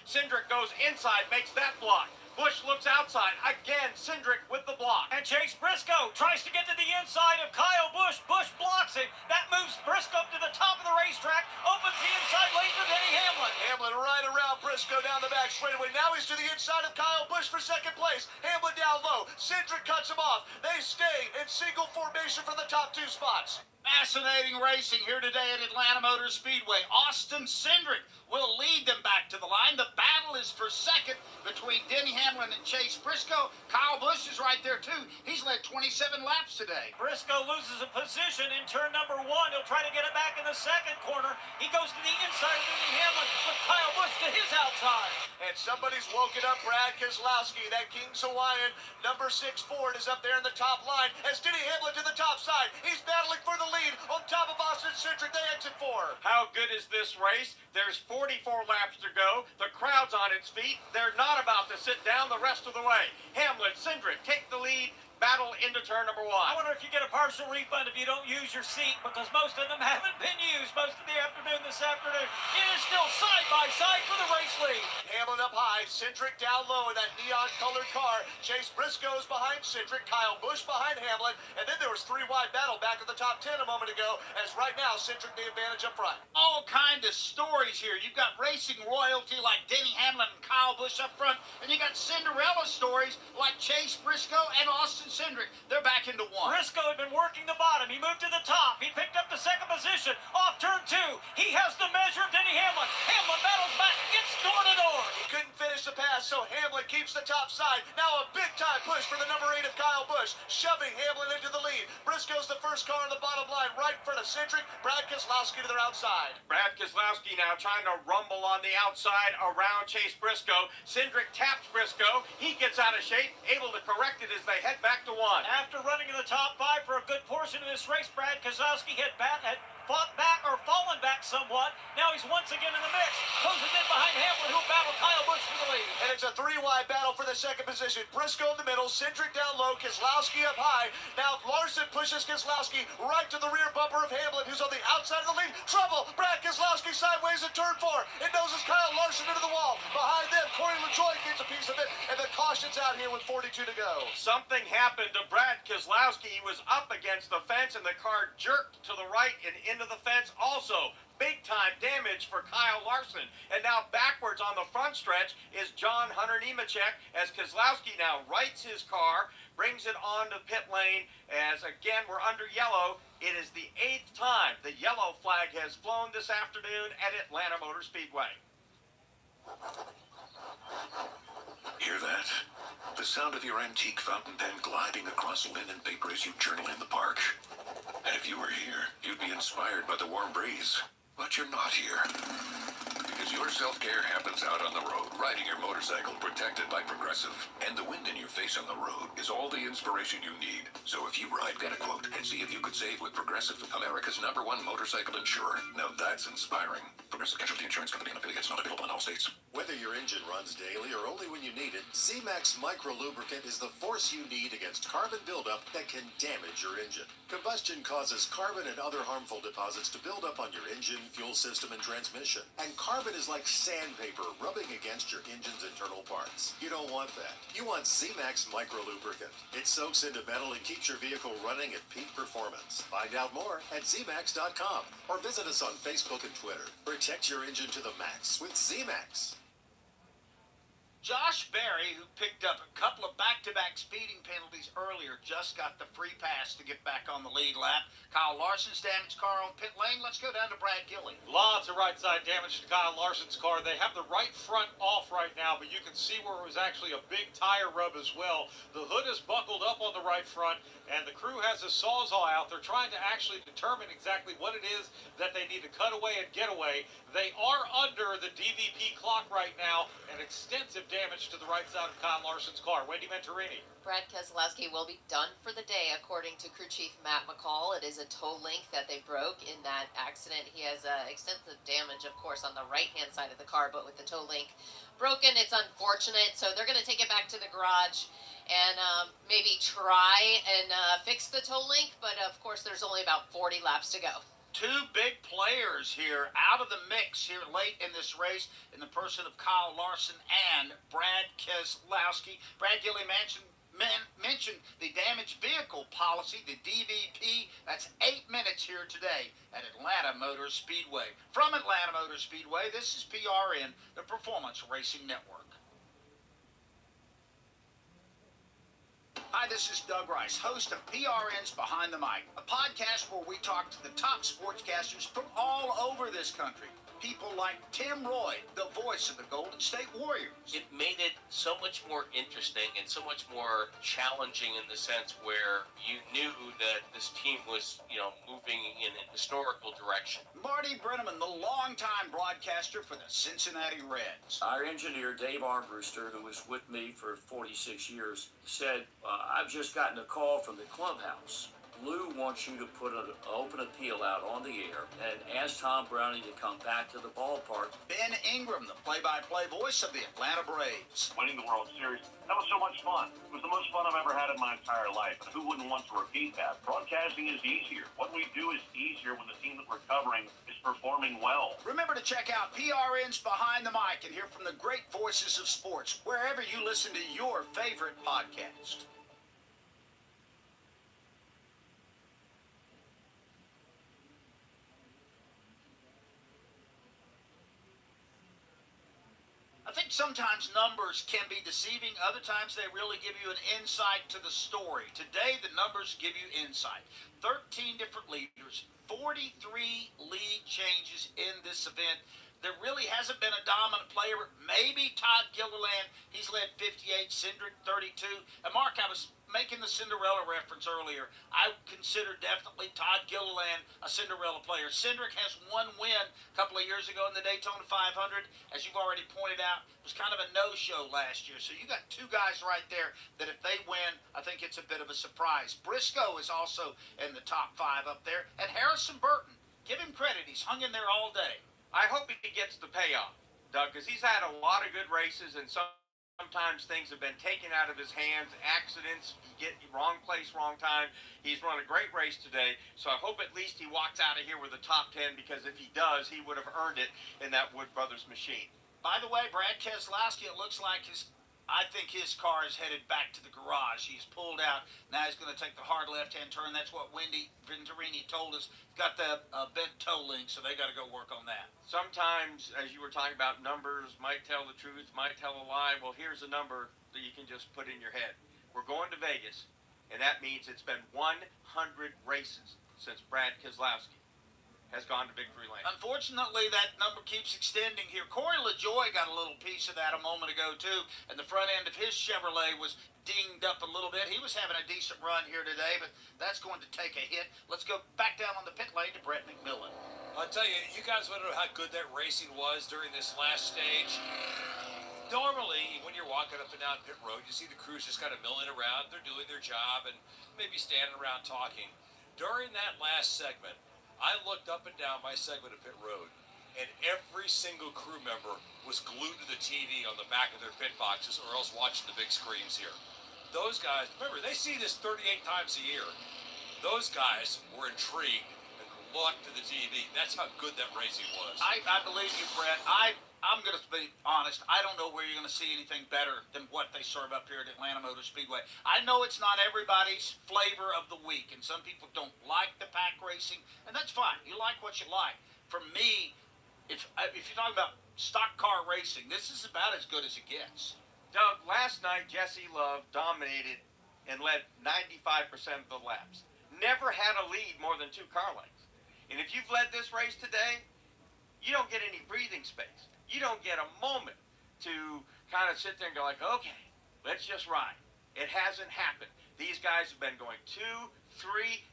Cindric goes inside, makes that block. Busch looks outside. Again, Cindric with the block. And Chase Briscoe tries to get to the inside of Kyle Busch. Busch blocks him. That moves Briscoe to the top of the racetrack, opens the inside lane for Denny Hamlin. Hamlin right around Briscoe down the back straightaway. Now he's to the inside of Kyle Busch for second place. Hamlin down low. Cindric cuts him off. They stay in single formation for the top 2 spots. Fascinating racing here today at Atlanta Motor Speedway. Austin Cindric will lead them back to the line. The battle is for second between Denny Hamlin and Chase Briscoe. Kyle Busch is right there too. He's led 27 laps today. Briscoe loses a position in turn number 1. He'll try to get it back in the second corner. He goes to the inside of Denny Hamlin with Kyle Busch to his outside. And somebody's woken up Brad Keselowski. That King's Hawaiian number 6 Ford is up there in the top line as Denny Hamlin to the top side. He's battling for the lead on top of Austin Cindric. They exit 4. How good is this race? There's 44 laps to go. The crowd's on its feet. They're not about to sit down the rest of the way. Hamlin, Cindric take the lead. Battle into turn number 1. I wonder if you get a partial refund if you don't use your seat, because most of them haven't been used most of the afternoon this afternoon. It is still side by side for the race lead. Hamlin up high, Cindric down low in that neon-colored car. Chase Briscoe's behind Cindric, Kyle Busch behind Hamlin, and then there was 3 wide battle back at the top 10 a moment ago, as right now Cindric the advantage up front. All kind of stories here. You've got racing royalty like Denny Hamlin and Kyle Busch up front, and you got Cinderella stories like Chase Briscoe and Austin Cindric. They're back into 1. Briscoe had been working the bottom. He moved to the top. He picked up the second position. Off turn 2. He has the measure of Denny Hamlin. Hamlin battles back. It's door to door. He couldn't finish the pass, so Hamlin keeps the top side. Now a big-time push for the number 8 of Kyle Busch, shoving Hamlin into the lead. Briscoe's the first car on the bottom line, right in front of Cindric. Brad Keselowski to their outside. Brad Keselowski now trying to rumble on the outside around Chase Briscoe. Cindric taps Briscoe. He gets out of shape, able to correct it as they head back to 1. After running in the top 5 for a good portion of this race, Brad Keselowski had fought back or fallen back somewhat. Now he's once again in the mix. Closes in behind Hamlin, who'll battle Kyle Busch for the lead. And it's a 3-wide battle for the second position. Briscoe in the middle, Cindric down low, Keselowski up high. Now Larson pushes Keselowski right to the rear bumper of Hamlin, who's on the outside of the lead. Trouble! Brad Keselowski sideways in turn 4. It noses Kyle Larson into the wall. Behind them, Corey LaJoie gets a piece of it, and the caution's out here with 42 to go. Something happened to Brad Keselowski. He was up against the fence, and the car jerked to the right and into the fence. Also, big-time damage for Kyle Larson. And now backwards on the front stretch is John Hunter Nemechek as Keselowski now rights his car, brings it onto pit lane as, again, we're under yellow. It is the 8th time the yellow flag has flown this afternoon at Atlanta Motor Speedway. Hear that? The sound of your antique fountain pen gliding across linen paper as you journal in the park. And if you were here, you'd be inspired by the warm breeze. But you're not here. Because your self-care happens out on the road, riding your motorcycle protected by Progressive. And the wind in your face on the road is all the inspiration you need. So if you ride, get a quote and see if you could save with Progressive, America's #1 motorcycle insurer. Now that's inspiring. Progressive Casualty Insurance Company and affiliates, not available in all states. Whether your engine runs daily or only when you need it, Z-Max Micro Lubricant is the force you need against carbon buildup that can damage your engine. Combustion causes carbon and other harmful deposits to build up on your engine, fuel system, and transmission. And carbon is like sandpaper rubbing against your engine's internal parts. You don't want that. You want Z-Max Micro Lubricant. It soaks into metal and keeps your vehicle running at peak performance. Find out more at zmax.com or visit us on Facebook and Twitter. Protect your engine to the max with Z-Max. Josh Berry, who picked up a couple of back-to-back speeding penalties earlier, just got the free pass to get back on the lead lap. Kyle Larson's damaged car on pit lane. Let's go down to Brad Gilly. Lots of right side damage to Kyle Larson's car. They have the right front off right now, but you can see where it was actually a big tire rub as well. The hood is buckled up on the right front, and the crew has a sawzall out. They're trying to actually determine exactly what it is that they need to cut away and get away. They are under the DVP clock right now, and extensive damage to the right side of Kyle Larson's car. Wendy Venturini. Brad Keselowski will be done for the day, according to crew chief Matt McCall. It is a toe link that they broke in that accident. He has extensive damage, of course, on the right-hand side of the car, but with the toe link broken, it's unfortunate. So they're going to take it back to the garage and maybe try and fix the toe link, but of course, there's only about 40 laps to go. Two big players here out of the mix here late in this race in the person of Kyle Larson and Brad Keselowski. Brad Gilly mentioned the damaged vehicle policy, the DVP. That's 8 minutes here today at Atlanta Motor Speedway. From Atlanta Motor Speedway, this is PRN, the Performance Racing Network. Hi, this is Doug Rice, host of PRN's Behind the Mic, a podcast where we talk to the top sportscasters from all over this country. People like Tim Roy, the voice of the Golden State Warriors. It made it so much more interesting and so much more challenging in the sense where you knew that this team was, moving in a historical direction. Marty Brenneman, the longtime broadcaster for the Cincinnati Reds. Our engineer, Dave Armbruster, who was with me for 46 years, said, I've just gotten a call from the clubhouse. Lou wants you to put an open appeal out on the air and ask Tom Browning to come back to the ballpark. Ben Ingram, the play-by-play voice of the Atlanta Braves. Winning the World Series, that was so much fun. It was the most fun I've ever had in my entire life. Who wouldn't want to repeat that? Broadcasting is easier. What we do is easier when the team that we're covering is performing well. Remember to check out PRN's Behind the Mic and hear from the great voices of sports wherever you listen to your favorite podcast. I think sometimes numbers can be deceiving. Other times they really give you an insight to the story. Today, the numbers give you insight. 13 different leaders, 43 lead changes in this event. There really hasn't been a dominant player. Maybe Todd Gilliland. He's led 58, Cindric 32. And Mark, I was making the Cinderella reference earlier. I consider definitely Todd Gilliland a Cinderella player. Cindric has one win a couple of years ago in the Daytona 500. As you've already pointed out, it was kind of a no-show last year. So you got two guys right there that if they win, I think it's a bit of a surprise. Briscoe is also in the top 5 up there. And Harrison Burton, give him credit. He's hung in there all day. I hope he gets the payoff, Doug, because he's had a lot of good races, and sometimes things have been taken out of his hands, accidents, you get wrong place, wrong time. He's run a great race today, so I hope at least he walks out of here with a top 10, because if he does, he would have earned it in that Wood Brothers machine. By the way, Brad Keselowski, it looks like I think his car is headed back to the garage. He's pulled out. Now he's going to take the hard left-hand turn. That's what Wendy Venturini told us. He's got the bent toe link, so they got to go work on that. Sometimes, as you were talking about, numbers might tell the truth, might tell a lie. Well, here's a number that you can just put in your head. We're going to Vegas, and that means it's been 100 races since Brad Keselowski has gone to Victory Lane. Unfortunately, that number keeps extending here. Corey LaJoie got a little piece of that a moment ago, too, and the front end of his Chevrolet was dinged up a little bit. He was having a decent run here today, but that's going to take a hit. Let's go back down on the pit lane to Brett McMillan. I'll tell you, you guys want to know how good that racing was during this last stage? Normally, when you're walking up and down pit road, you see the crews just kind of milling around. They're doing their job and maybe standing around talking. During that last segment, I looked up and down my segment of pit road, and every single crew member was glued to the TV on the back of their pit boxes or else watching the big screens here. Those guys, remember, they see this 38 times a year. Those guys were intrigued and looked to the TV. That's how good that racing was. I believe you, Brett. I'm going to be honest. I don't know where you're going to see anything better than what they serve up here at Atlanta Motor Speedway. I know it's not everybody's flavor of the week, and some people don't like the pack racing, and that's fine. You like what you like. For me, if you're talking about stock car racing, this is about as good as it gets. Doug, last night Jesse Love dominated and led 95% of the laps. Never had a lead more than 2 car lengths. And if you've led this race today, you don't get any breathing space. You don't get a moment to kind of sit there and go like, okay, let's just ride. It hasn't happened. These guys have been going 2, 3,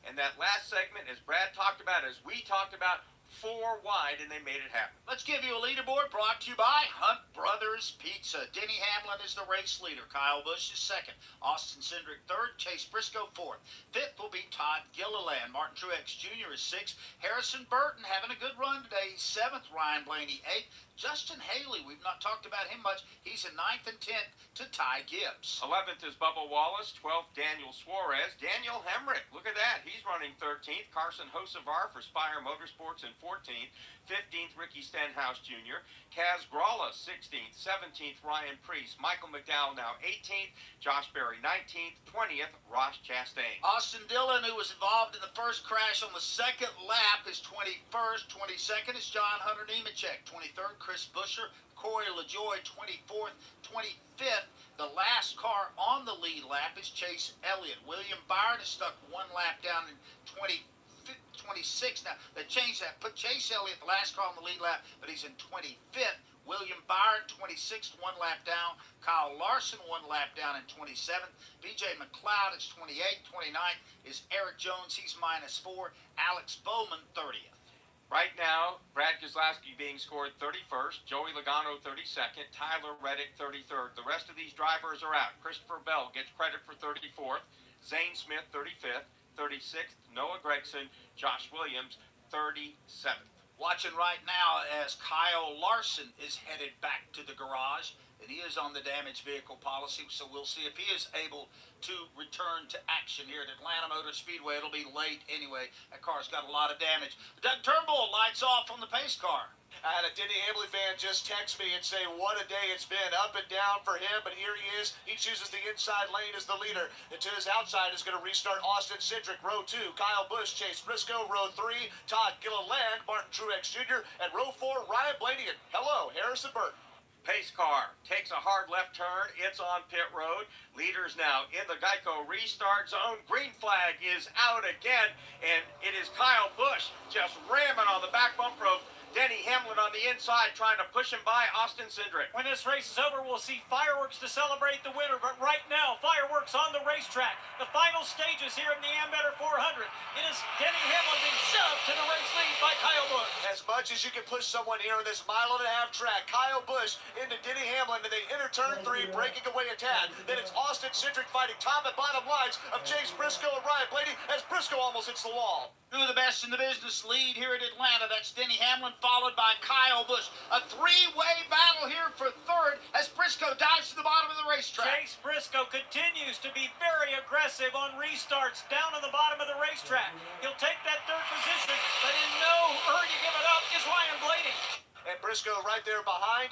and that last segment, as Brad talked about, as we talked about, 4 wide, and they made it happen. Let's give you a leaderboard brought to you by Hunt Brothers Pizza. Denny Hamlin is the race leader. Kyle Busch is second. Austin Cindric third. Chase Briscoe fourth. Fifth will be Todd Gilliland. Martin Truex Jr. is sixth. Harrison Burton having a good run today. He's seventh. Ryan Blaney eighth. Justin Haley, we've not talked about him much. He's in 9th and 10th to Ty Gibbs. 11th is Bubba Wallace. 12th, Daniel Suarez. Daniel Hemrick, look at that. He's running 13th. Carson Hocevar for Spire Motorsports in 14th. 15th, Ricky Stenhouse Jr. Kaz Gralla, 16th. 17th, Ryan Preece. Michael McDowell now 18th. Josh Berry, 19th. 20th, Ross Chastain. Austin Dillon, who was involved in the first crash on the second lap, is 21st. 22nd is John Hunter Nemechek. 23rd, Chris Buescher. Corey LaJoie, 24th. 25th, the last car on the lead lap is Chase Elliott. William Byron is stuck 1 lap down in 26. Now, they changed that. Put Chase Elliott, the last car on the lead lap, but he's in 25th. William Byron, 26th, 1 lap down. Kyle Larson, 1 lap down in 27th. BJ McLeod is 28th. 29th is Eric Jones. He's -4. Alex Bowman, 30th. Right now, Brad Keselowski being scored 31st, Joey Logano 32nd, Tyler Reddick 33rd. The rest of these drivers are out. Christopher Bell gets credit for 34th, Zane Smith 35th, 36th, Noah Gragson, Josh Williams 37th. Watching right now as Kyle Larson is headed back to the garage, and he is on the damaged vehicle policy, so we'll see if he is able to return to action here at Atlanta Motor Speedway. It'll be late anyway. That car's got a lot of damage. Doug Turnbull lights off on the pace car. I had a Denny Hamlin fan just text me and say what a day it's been, up and down for him, but here he is. He chooses the inside lane as the leader. And to his outside is going to restart Austin Cindric, row 2. Kyle Busch, Chase Briscoe, row 3. Todd Gilliland, Martin Truex Jr., and row 4, Ryan Blaney. And hello, Harrison Burton. Pace car takes a hard left turn. It's on pit road. Leaders now in the Geico restart zone. Green flag is out again, and it is Kyle Busch just ramming on the back bumper of Denny Hamlin on the inside, trying to push him by Austin Cindric. When this race is over, we'll see fireworks to celebrate the winner. But right now, fireworks on the racetrack. The final stages here in the Ambetter 400. It is Denny Hamlin being shoved to the race lead by Kyle Busch. As much as you can push someone here on this 1.5-mile track, Kyle Busch into Denny Hamlin, and they enter turn 3, breaking away a tad. Then it's Austin Cindric fighting top and bottom lines of Chase Briscoe and Ryan Blaney as Briscoe almost hits the wall. Two of the best in the business lead here at Atlanta. That's Denny Hamlin, followed by Kyle Busch. A 3-way battle here for third as Briscoe dives to the bottom of the racetrack. Chase Briscoe continues to be very aggressive on restarts down on the bottom of the racetrack. He'll take that third position, but in no hurry to give it up is Ryan Blaney. And Briscoe right there behind,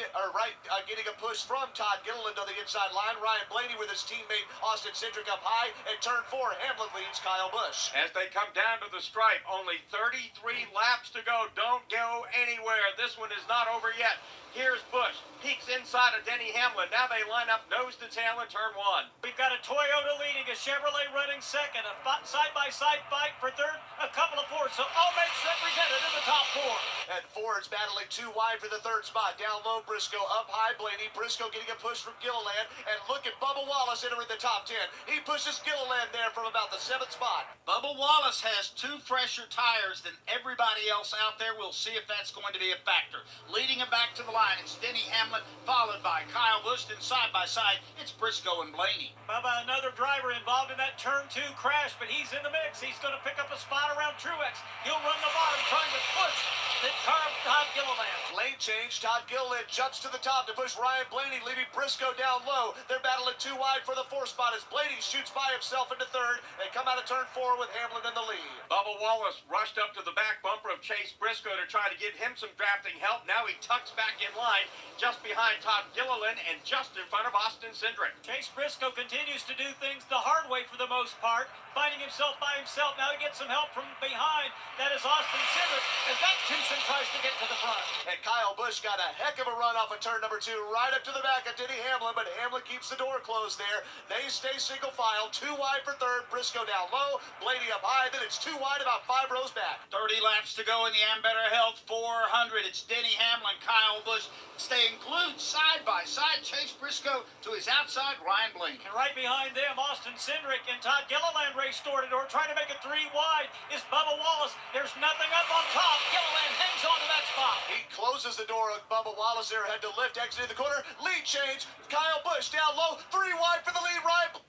getting a push from Todd Gilliland on the inside line. Ryan Blaney with his teammate Austin Cindric up high. And turn 4, Hamlin leads Kyle Busch. As they come down to the stripe, only 33 laps to go. Don't go anywhere. This one is not over yet. Here's Busch. Peeks inside of Denny Hamlin. Now they line up nose to tail in turn 1. We've got a Toyota leading, a Chevrolet running second, a side-by-side fight for third, a couple of fourths. So all makes represented in the top 4. And Ford's battling 2 wide for the third spot. Down low, Briscoe. Up high, Blaney. Briscoe getting a push from Gilliland. And look at Bubba Wallace entering the top 10. He pushes Gilliland there from about the 7th spot. Bubba Wallace has 2 fresher tires than everybody else out there. We'll see if that's going to be a factor. Leading him back to the line line, it's Denny Hamlin, followed by Kyle Busch. And side by side, it's Briscoe and Blaney. Bubba, another driver involved in that turn 2 crash, but he's in the mix. He's going to pick up a spot around Truex. He'll run the bottom, trying to push the car of Todd Gilliland. Lane change. Todd Gilliland jumps to the top to push Ryan Blaney, leaving Briscoe down low. They're battling 2 wide for the 4th spot as Blaney shoots by himself into 3rd and come out of turn 4 with Hamlin in the lead. Bubba Wallace rushed up to the back bumper of Chase Briscoe to try to give him some drafting help. Now he tucks back in line just behind Todd Gilliland and just in front of Austin Cindric. Chase Briscoe continues to do things the hard way for the most part, finding himself by himself. Now he gets some help from behind. That is Austin Cindric as that twosome tries to get to the front. And Kyle Busch got a heck of a run off of turn number 2, right up to the back of Denny Hamlin, but Hamlin keeps the door closed there. They stay single file, 2 wide for 3rd, Briscoe down low, Blaney up high, then it's 2 wide about 5 rows back. 30 laps to go in the Ambetter Health 400. It's Denny Hamlin, Kyle Busch staying glued side by side. Chase Briscoe to his outside, Ryan Blaney. And right behind them, Austin Cindric and Todd Gilliland race door to door, trying to make it 3 wide is Bubba Wallace. There's nothing up on top. Gilliland hangs on to that spot. He closes the door of Bubba Wallace there, head to lift, exiting the corner, lead change. Kyle Busch down low, 3 wide for the lead, Ryan.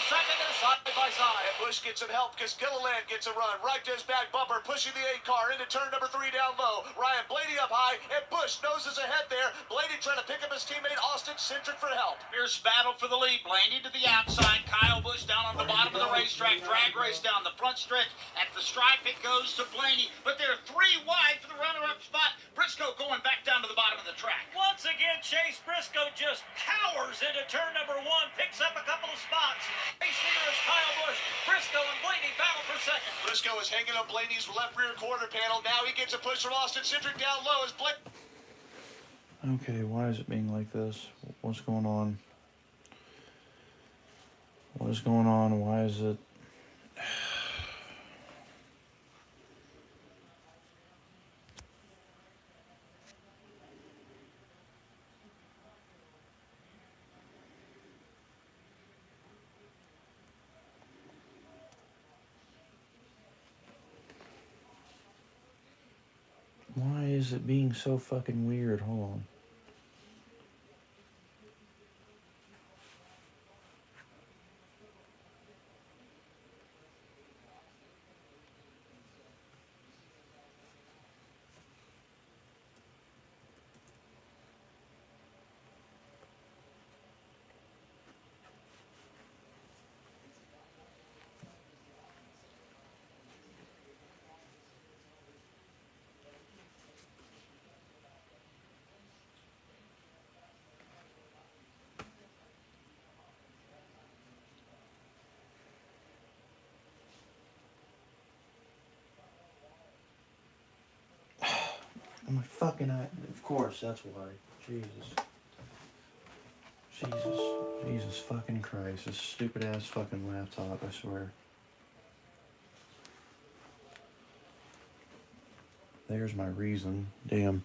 Second, they're side by side. And Busch gets some help because Gilliland gets a run. Right to his back bumper, pushing the 8 car into turn number 3 down low. Ryan Blaney up high, and Busch noses ahead there. Blaney trying to pick up his teammate Austin Cindric for help. Fierce battle for the lead. Blaney to the outside. Kyle Busch down on the bottom of the racetrack. Drag race down the front stretch. At the stripe, it goes to Blaney. But they're 3 wide for the runner-up spot. Briscoe going back down to the bottom of the track. Once again, Chase Briscoe just powers into turn number 1, picks up a couple of spots. Race leader is Kyle Busch. Briscoe and Blaney battle for second. Briscoe is hanging up Blaney's left rear quarter panel. Now he gets a push from Austin Cindric down low as Blaney. Okay, why is it being like this? What's going on? What is going on? Why is it... Why is it being so fucking weird? Hold on. My fucking eye. Of course, that's why. Jesus. Jesus fucking Christ. This stupid ass fucking laptop, I swear. There's my reason. Damn.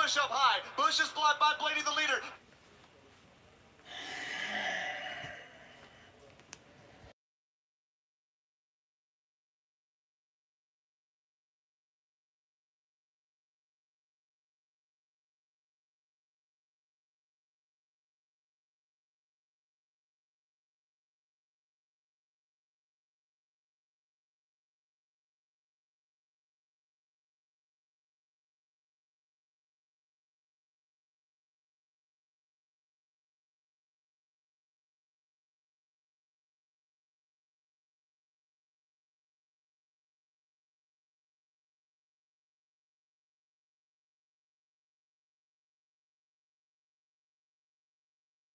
Busch up high. Busch is blocked by Blaney, the leader.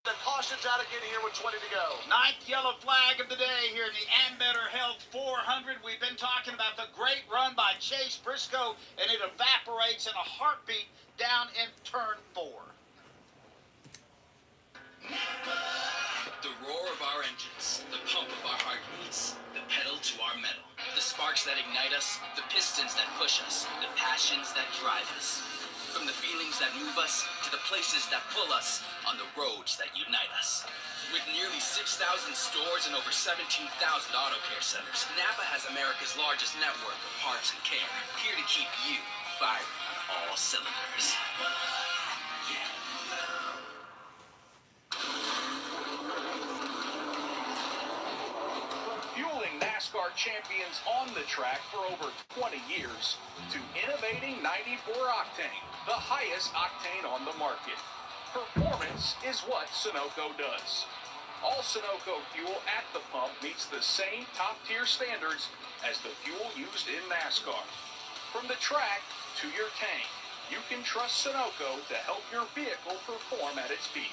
The caution's out again here with 20 to go. Ninth yellow flag of the day here in the Ambetter Health 400. We've been talking about the great run by Chase Briscoe, and it evaporates in a heartbeat down in turn 4. The roar of our engines, the pump of our heartbeats, the pedal to our metal, the sparks that ignite us, the pistons that push us, the passions that drive us. From the feelings that move us to the places that pull us on the roads that unite us. With nearly 6,000 stores and over 17,000 auto care centers, Napa has America's largest network of parts and care, here to keep you firing on all cylinders. Fueling NASCAR champions on the track for over 20 years to innovating 94 octane, the highest octane on the market. Performance is what Sunoco does. All Sunoco fuel at the pump meets the same top-tier standards as the fuel used in NASCAR. From the track to your tank, you can trust Sunoco to help your vehicle perform at its peak.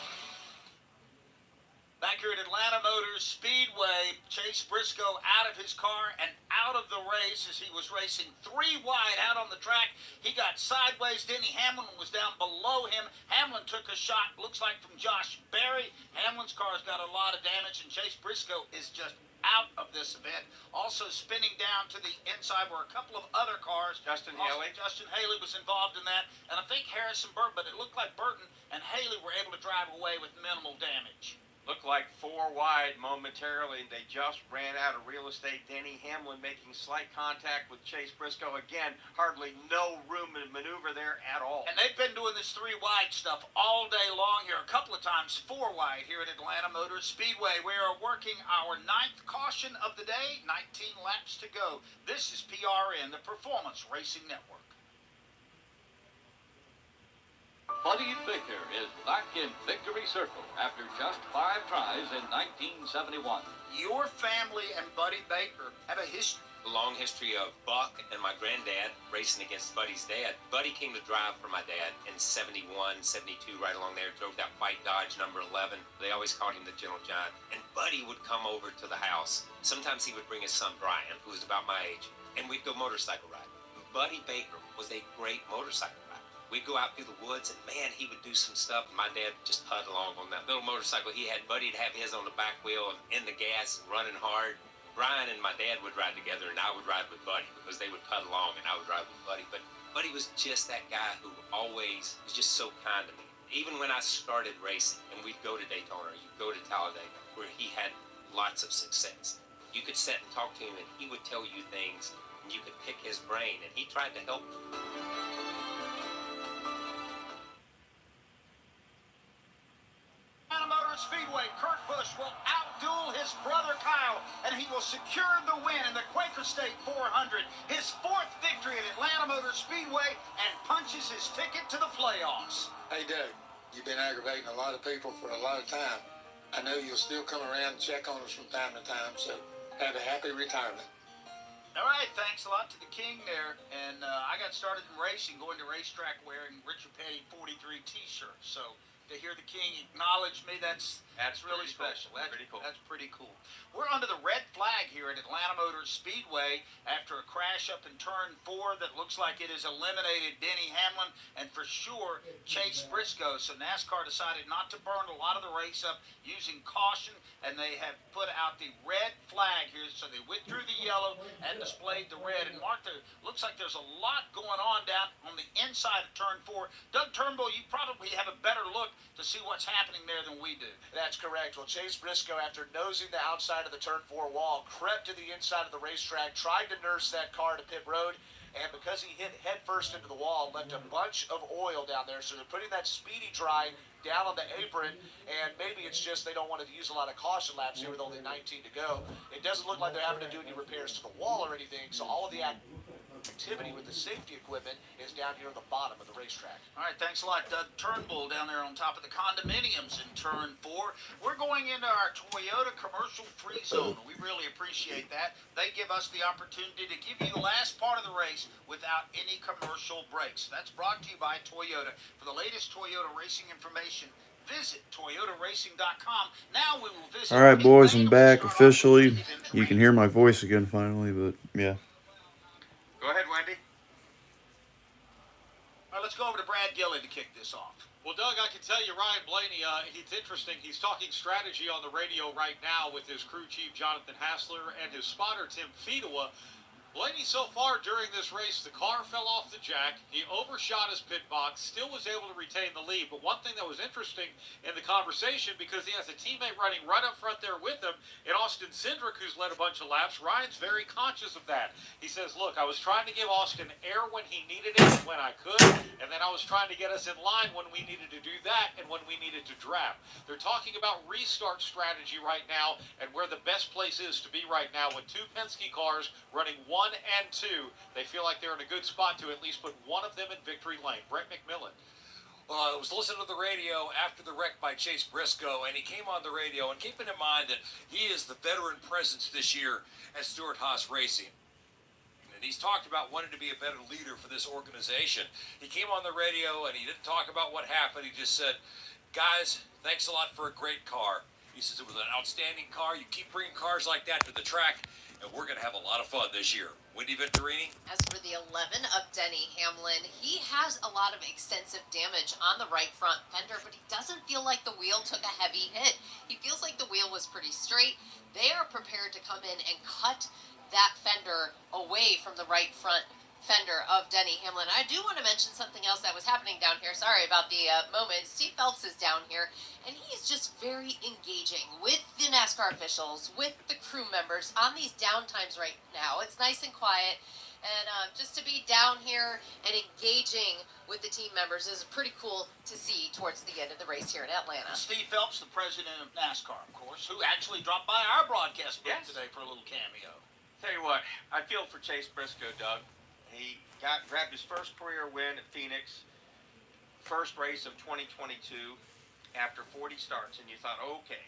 Back here at Atlanta Motor Speedway, Chase Briscoe out of his car and out of the race as he was racing 3 wide out on the track. He got sideways. Denny Hamlin was down below him. Hamlin took a shot, looks like from Josh Berry. Hamlin's car's got a lot of damage, and Chase Briscoe is just out of this event. Also spinning down to the inside were a couple of other cars. Justin Haley was involved in that, and I think Harrison Burton, but it looked like Burton and Haley were able to drive away with minimal damage. Looked like 4 wide momentarily. They just ran out of real estate. Denny Hamlin making slight contact with Chase Briscoe. Again, hardly no room to maneuver there at all. And they've been doing this 3 wide stuff all day long here. A couple of times 4 wide here at Atlanta Motor Speedway. We are working our 9th caution of the day. 19 laps to go. This is PRN, the Performance Racing Network. Buddy Baker is back in victory circle after just 5 tries in 1971. Your family and Buddy Baker have a history. A long history of Buck and my granddad racing against Buddy's dad. Buddy came to drive for my dad in 71, 72, right along there. Drove that white Dodge number 11. They always called him the Gentle Giant. And Buddy would come over to the house. Sometimes he would bring his son Brian, who was about my age, and we'd go motorcycle riding. Buddy Baker was a great motorcycle rider. We'd go out through the woods, and man, he would do some stuff. And my dad would just pud along on that little motorcycle he had. Buddy'd have his on the back wheel and in the gas, running hard. Brian and my dad would ride together, and I would ride with Buddy because they would pud along, and I would ride with Buddy. But Buddy was just that guy who always was just so kind to me. Even when I started racing, and we'd go to Daytona, or you'd go to Talladega, where he had lots of success. You could sit and talk to him, and he would tell you things, and you could pick his brain, and he tried to help you. Speedway, Kurt Busch will outduel his brother Kyle, and he will secure the win in the Quaker State 400, his 4th victory at Atlanta Motor Speedway, and punches his ticket to the playoffs. Hey, Doug, you've been aggravating a lot of people for a lot of time. I know you'll still come around and check on us from time to time, so have a happy retirement. All right, thanks a lot to the king there. And I got started in racing, going to racetrack wearing Richard Petty 43 t-shirts. So to hear the King acknowledge me. That's really pretty cool. special. That's Pretty cool. That's pretty cool. We're under the red flag here at Atlanta Motor Speedway after a crash up in turn 4 that looks like it has eliminated Denny Hamlin and for sure Chase Briscoe. So NASCAR decided not to burn a lot of the race up using caution, and they have put out the red flag here. So they withdrew the yellow and displayed the red. And Mark, there looks like there's a lot going on down on the inside of turn 4. Doug Turnbull, you probably have a better look to see what's happening there than we do. That's correct. Well, Chase Briscoe, after nosing the outside of the turn 4 wall, crept to the inside of the racetrack, tried to nurse that car to pit road, and because he hit head first into the wall, left a bunch of oil down there. So they're putting that speedy dry down on the apron, and maybe it's just they don't want to use a lot of caution laps here with only 19 to go. It doesn't look like they're having to do any repairs to the wall or anything, so all of the activity with the safety equipment is down here at the bottom of the racetrack. All right, thanks a lot, Doug Turnbull, down there on top of the condominiums in turn 4. We're going into our Toyota commercial free zone. We really appreciate that. They give us the opportunity to give you the last part of the race without any commercial breaks. That's brought to you by Toyota. For the latest Toyota racing information, visit toyotaracing.com. Now we will visit. All right, boys, I'm back officially. You can hear my voice again finally, but yeah. Go ahead, Wendy. All right, let's go over to Brad Gilly to kick this off. Well, Doug, I can tell you, Ryan Blaney, it's interesting. He's talking strategy on the radio right now with his crew chief, Jonathan Hassler, and his spotter, Tim Fedewa. Blaney, so far during this race, the car fell off the jack. He overshot his pit box, still was able to retain the lead. But one thing that was interesting in the conversation, because he has a teammate running right up front there with him, in Austin Cindric, who's led a bunch of laps, Ryan's very conscious of that. He says, look, I was trying to give Austin air when he needed it, when I could, and then I was trying to get us in line when we needed to do that and when we needed to draft. They're talking about restart strategy right now and where the best place is to be right now with 2 Penske cars running 1 and 2. They feel like they're in a good spot to at least put one of them in victory lane. Brett McMillan. Well, I was listening to the radio after the wreck by Chase Briscoe, and he came on the radio, and keeping in mind that he is the veteran presence this year at Stewart-Haas Racing. And he's talked about wanting to be a better leader for this organization. He came on the radio, and he didn't talk about what happened. He just said, guys, thanks a lot for a great car. He says it was an outstanding car. You keep bringing cars like that to the track, and we're going to have a lot of fun this year. Wendy Venturini. As for the 11 of Denny Hamlin, he has a lot of extensive damage on the right front fender, but he doesn't feel like the wheel took a heavy hit. He feels like the wheel was pretty straight. They are prepared to come in and cut that fender away from the right front fender of Denny Hamlin. I do want to mention something else that was happening down here. Sorry about the moment. Steve Phelps is down here, and he's just very engaging with the NASCAR officials, with the crew members on these downtimes right now. It's nice and quiet, and just to be down here and engaging with the team members is pretty cool to see towards the end of the race here in Atlanta. Steve Phelps, the president of NASCAR, of course, who actually dropped by our broadcast booth today for a little cameo. Tell you what, I feel for Chase Briscoe, Doug. He grabbed his first career win at Phoenix, first race of 2022 after 40 starts, and you thought, okay,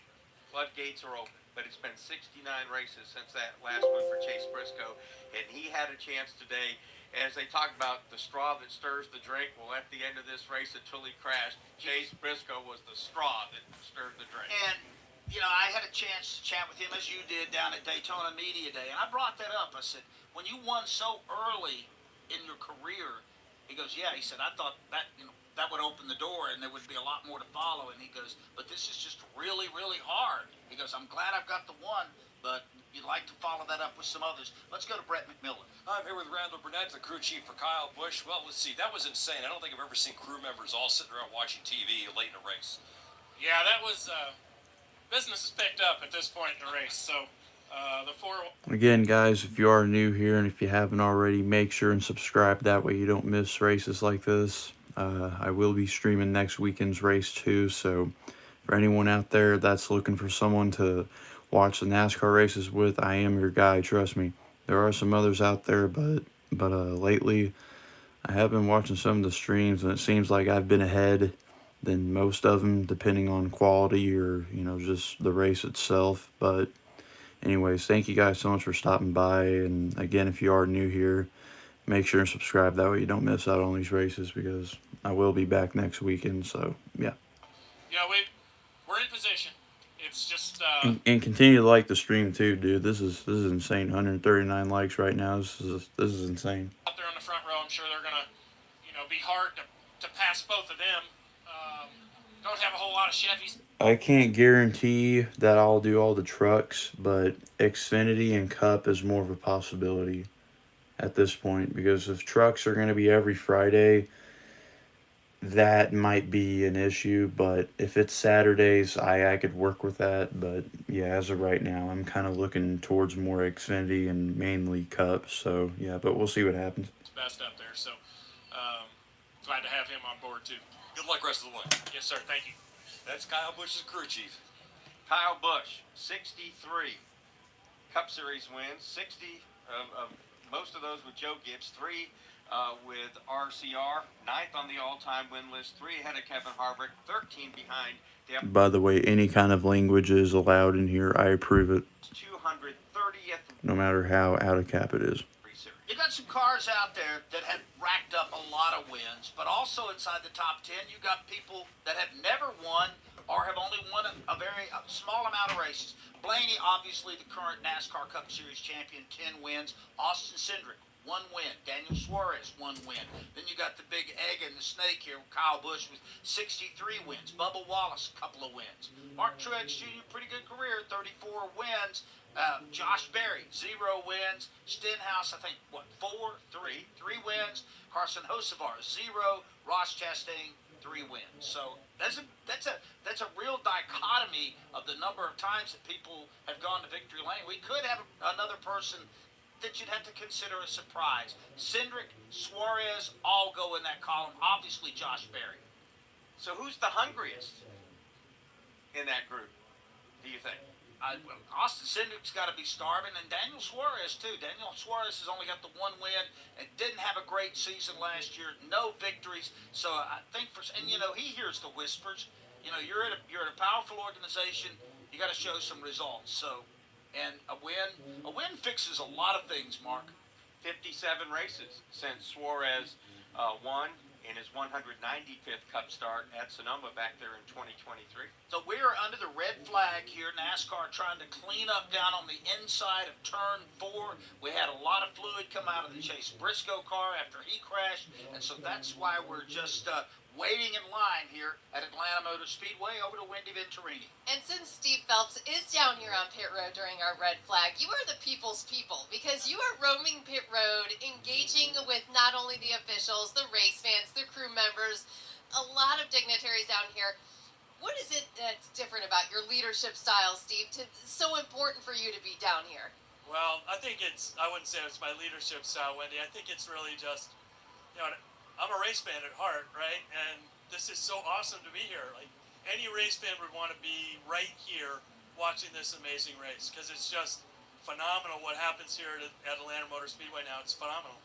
floodgates are open. But it's been 69 races since that last one for Chase Briscoe, and he had a chance today. As they talk about the straw that stirs the drink, well, at the end of this race until he crashed, Chase Briscoe was the straw that stirred the drink. And you know, I had a chance to chat with him, as you did, down at Daytona Media Day, and I brought that up. I said, when you won so early in your career, he goes, yeah, he said, I thought that, you know, that would open the door and there would be a lot more to follow. And he goes, but this is just really, really hard. He goes, I'm glad I've got the one, but you'd like to follow that up with some others. Let's go to Brett McMillan. I'm here with Randall Burnett, the crew chief for Kyle Busch. Well, let's see, that was insane. I don't think I've ever seen crew members all sitting around watching TV late in a race. Yeah, that was, business is picked up at this point in the race, so Again, guys, if you are new here and if you haven't already, make sure and subscribe. That way you don't miss races like this. I will be streaming next weekend's race too, so for anyone out there that's looking for someone to watch the NASCAR races with, I am your guy, trust me. There are some others out there, but lately I have been watching some of the streams, and it seems like I've been ahead than most of them, depending on quality or, you know, just the race itself. But anyways, thank you guys so much for stopping by. And again, if you are new here, make sure and subscribe. That way you don't miss out on these races, because I will be back next weekend. So, yeah. we're in position. It's just And continue to like the stream too, dude. This is insane. 139 likes right now. This is insane. out there on the front row. I'm sure they're gonna, be hard to pass both of them. Don't have a whole lot of Chevys. I can't guarantee that I'll do all the trucks, but Xfinity and Cup is more of a possibility at this point, because if trucks are going to be every Friday, that might be an issue. But if it's Saturdays, I could work with that. But yeah, as of right now, I'm kind of looking towards more Xfinity and mainly Cup. So yeah, but we'll see what happens. It's best up there, so glad to have him on board too. Good luck rest of the way. Yes, sir. Thank you. That's Kyle Busch's crew chief. Kyle Busch, 63 Cup Series wins, 60 of most of those with Joe Gibbs, 3 with RCR, 9th on the all-time win list, 3 ahead of Kevin Harvick, 13 behind the By the way, any kind of language is allowed in here. I approve it, 230th. no matter how out of cap it is. You got some cars out there that have racked up a lot of wins, but also inside the top 10, you got people that have never won or have only won a very small amount of races. Blaney, obviously the current NASCAR Cup Series champion, 10 wins. Austin Cindric, 1 win. Daniel Suarez, 1 win. Then you got the big egg and the snake here, Kyle Busch with 63 wins. Bubba Wallace, a couple of wins. Mark Truex Jr., pretty good career, 34 wins. Josh Berry, 0 wins. Stenhouse, I think, 3 wins. Carson Hocevar, 0. Ross Chastain, 3 wins. So that's a real dichotomy of the number of times that people have gone to victory lane. We could have another person that you'd have to consider a surprise. Cindric, Suarez, all go in that column. Obviously, Josh Berry. So who's the hungriest in that group, do you think? Austin Cindric's got to be starving, and Daniel Suarez too. Daniel Suarez has only got the 1 win and didn't have a great season last year. No victories. So I think he hears the whispers. You're at a powerful organization. You got to show some results. So, and a win fixes a lot of things, Mark. 57 races since Suarez won in his 195th Cup start at Sonoma back there in 2023. So we are under the red flag here. NASCAR trying to clean up down on the inside of turn 4. We had a lot of fluid come out of the Chase Briscoe car after he crashed, and so that's why we're just waiting in line here at Atlanta Motor Speedway over to Wendy Venturini. And since Steve Phelps is down here on pit road during our red flag, you are the people's people, because you are roaming pit road, engaging with not only the officials, the race fans, the crew members, a lot of dignitaries down here. What is it that's different about your leadership style, Steve, so important for you to be down here? Well, I wouldn't say it's my leadership style, Wendy. I think it's really just, I'm a race fan at heart, right? And this is so awesome to be here. Like, any race fan would want to be right here watching this amazing race, because it's just phenomenal what happens here at Atlanta Motor Speedway now. It's phenomenal.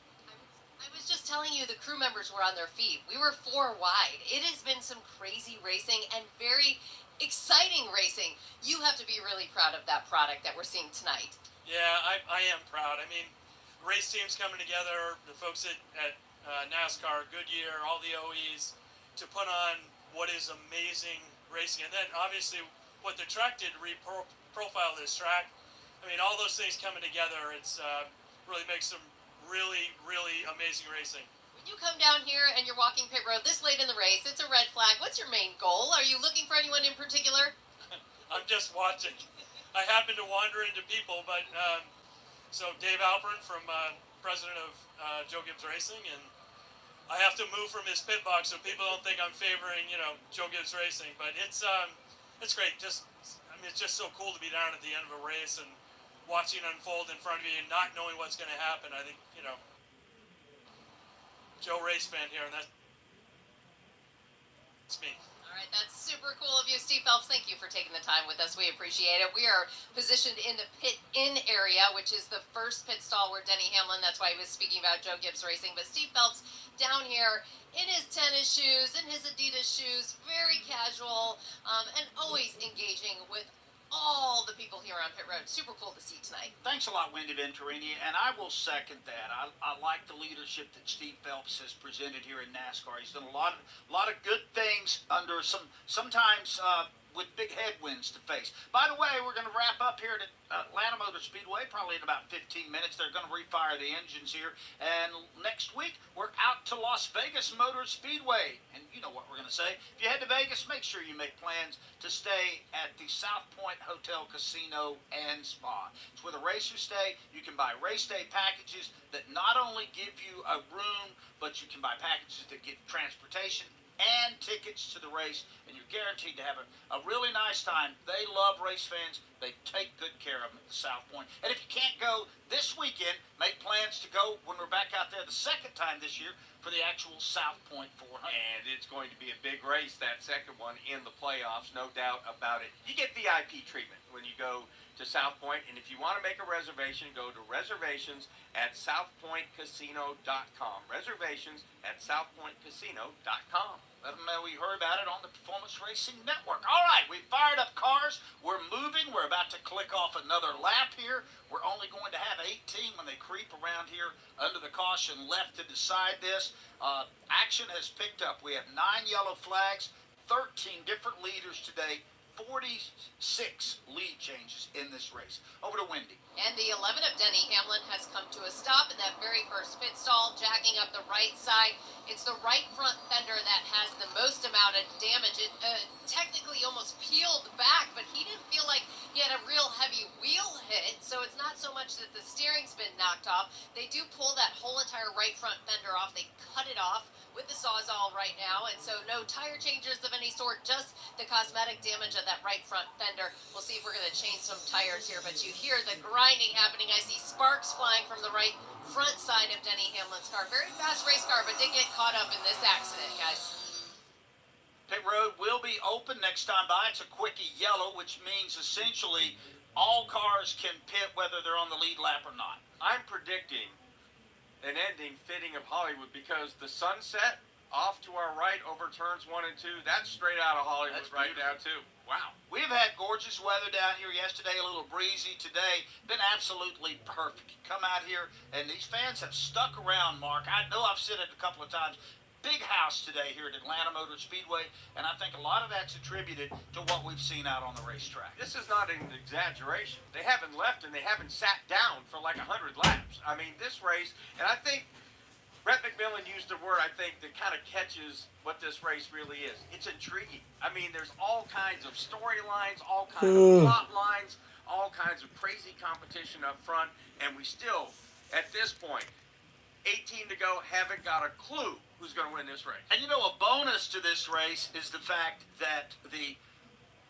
I was just telling you, the crew members were on their feet. We were 4 wide. It has been some crazy racing and very exciting racing. You have to be really proud of that product that we're seeing tonight. Yeah, I am proud. I mean, race teams coming together, the folks at NASCAR, Goodyear, all the OEs, to put on what is amazing racing. And then, obviously, what the track did to profile this track. I mean, all those things coming together, it's really makes some really, really amazing racing. When you come down here and you're walking pit road this late in the race, it's a red flag. What's your main goal? Are you looking for anyone in particular? I'm just watching. I happen to wander into people, but so Dave Alpern from president of Joe Gibbs Racing, and I have to move from his pit box so people don't think I'm favoring, Joe Gibbs Racing. But it's great. It's just so cool to be down at the end of a race and watching it unfold in front of you and not knowing what's going to happen. I think, Joe race fan here, and that's me. All right, that's super cool of you, Steve Phelps. Thank you for taking the time with us. We appreciate it. We are positioned in the pit-in area, which is the first pit stall where Denny Hamlin, that's why he was speaking about Joe Gibbs Racing. But Steve Phelps down here in his tennis shoes, in his Adidas shoes, very casual, and always engaging with all the people here on pit road. Super cool to see tonight. Thanks a lot, Wendy Venturini, and I will second that. I like the leadership that Steve Phelps has presented here in NASCAR. He's done a lot of good things under sometimes with big headwinds to face. By the way, we're going to wrap up here at Atlanta Motor Speedway probably in about 15 minutes. They're going to refire the engines here, and next week we're out to Las Vegas Motor Speedway, and you know what we're going to say. If you head to Vegas, make sure you make plans to stay at the South Point Hotel, Casino, and Spa. It's where the racers stay. You can buy race day packages that not only give you a room, but you can buy packages that give transportation and tickets to the race, and you're guaranteed to have a really nice time. They love race fans. They take good care of them at the South Point. And if you can't go this weekend, make plans to go when we're back out there the second time this year for the actual South Point 400. And it's going to be a big race, that second one in the playoffs, no doubt about it. You get VIP treatment when you go to South Point, and if you want to make a reservation, go to reservations@southpointcasino.com. Reservations@southpointcasino.com. Let them know we heard about it on the Performance Racing Network. All right, we fired up cars. We're moving. We're about to click off another lap here. We're only going to have 18 when they creep around here under the caution left to decide this. Action has picked up. We have 9 yellow flags, 13 different leaders today, 46 lead changes in this race. Over to Wendy. And the 11 of Denny Hamlin has come to a stop in that very first pit stall, jacking up the right side. It's the right front fender that has the most amount of damage. It technically almost peeled back, but he didn't feel like he had a real heavy wheel hit, so it's not so much that the steering's been knocked off. They do pull that whole entire right front fender off. They cut it off with the Sawzall right now, and so no tire changes of any sort, just the cosmetic damage of that right front fender. We'll see if we're going to change some tires here, but you hear the grinding happening. I see sparks flying from the right front side of Denny Hamlin's car. Very fast race car, but did get caught up in this accident, guys. Pit road will be open next time by. It's a quickie yellow, which means essentially all cars can pit whether they're on the lead lap or not. I'm predicting an ending fitting of Hollywood because the sunset off to our right over turns 1 and 2. That's straight out of Hollywood right now too. Wow. We've had gorgeous weather down here yesterday, a little breezy today. Been absolutely perfect. Come out here, and these fans have stuck around, Mark. I know I've said it a couple of times. Big house today here at Atlanta Motor Speedway, and I think a lot of that's attributed to what we've seen out on the racetrack. This is not an exaggeration. They haven't left and they haven't sat down for like 100 laps. I mean, this race, and I think Brett McMillan used a word, I think, that kind of catches what this race really is. It's intriguing. I mean, there's all kinds of storylines, all kinds of plot lines, all kinds of crazy competition up front, and we still, at this point, 18 to go, haven't got a clue who's going to win this race. And you know, a bonus to this race is the fact that the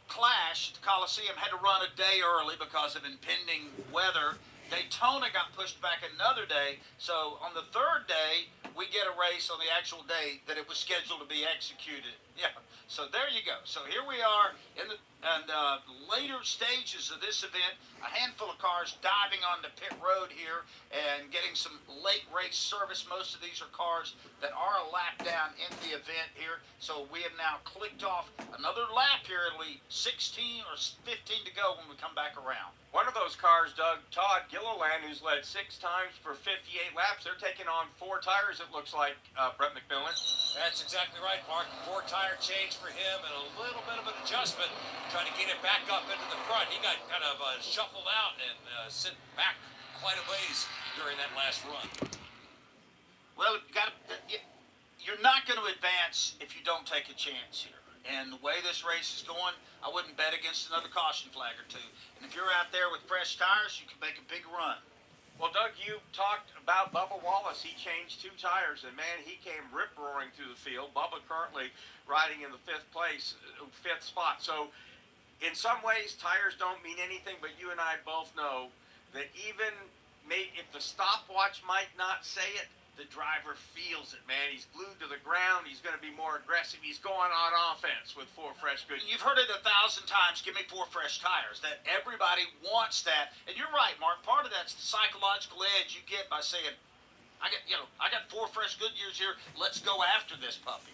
Clash, the Coliseum, had to run a day early because of impending weather. Daytona got pushed back another day, so on the third day, we get a race on the actual day that it was scheduled to be executed. Yeah, so there you go. So here we are in the later stages of this event. A handful of cars diving onto pit road here and getting some late race service. Most of these are cars that are a lap down in the event here. So we have now clicked off another lap here. It'll be 16 or 15 to go when we come back around. One of those cars, Doug, Todd Gilliland, who's led 6 times for 58 laps. They're taking on 4 tires, it looks like, Brett McMillan. That's exactly right, Mark. 4 tire change for him and a little bit of an adjustment, trying to get it back up into the front. He got kind of shuffled out and sent back quite a ways during that last run. Well, you're not going to advance if you don't take a chance here. And the way this race is going, I wouldn't bet against another caution flag or 2. And if you're out there with fresh tires, you can make a big run. Well, Doug, you talked about Bubba Wallace. He changed 2 tires, and man, he came rip-roaring through the field. Bubba currently riding in the 5th spot. So, in some ways, tires don't mean anything, but you and I both know that even if the stopwatch might not say it, the driver feels it, man. He's glued to the ground. He's going to be more aggressive. He's going on offense with 4 fresh good. You've heard it 1,000 times. Give me 4 fresh tires. That everybody wants that. And you're right, Mark. Part of that's the psychological edge you get by saying, I got 4 fresh Goodyears here. Let's go after this puppy.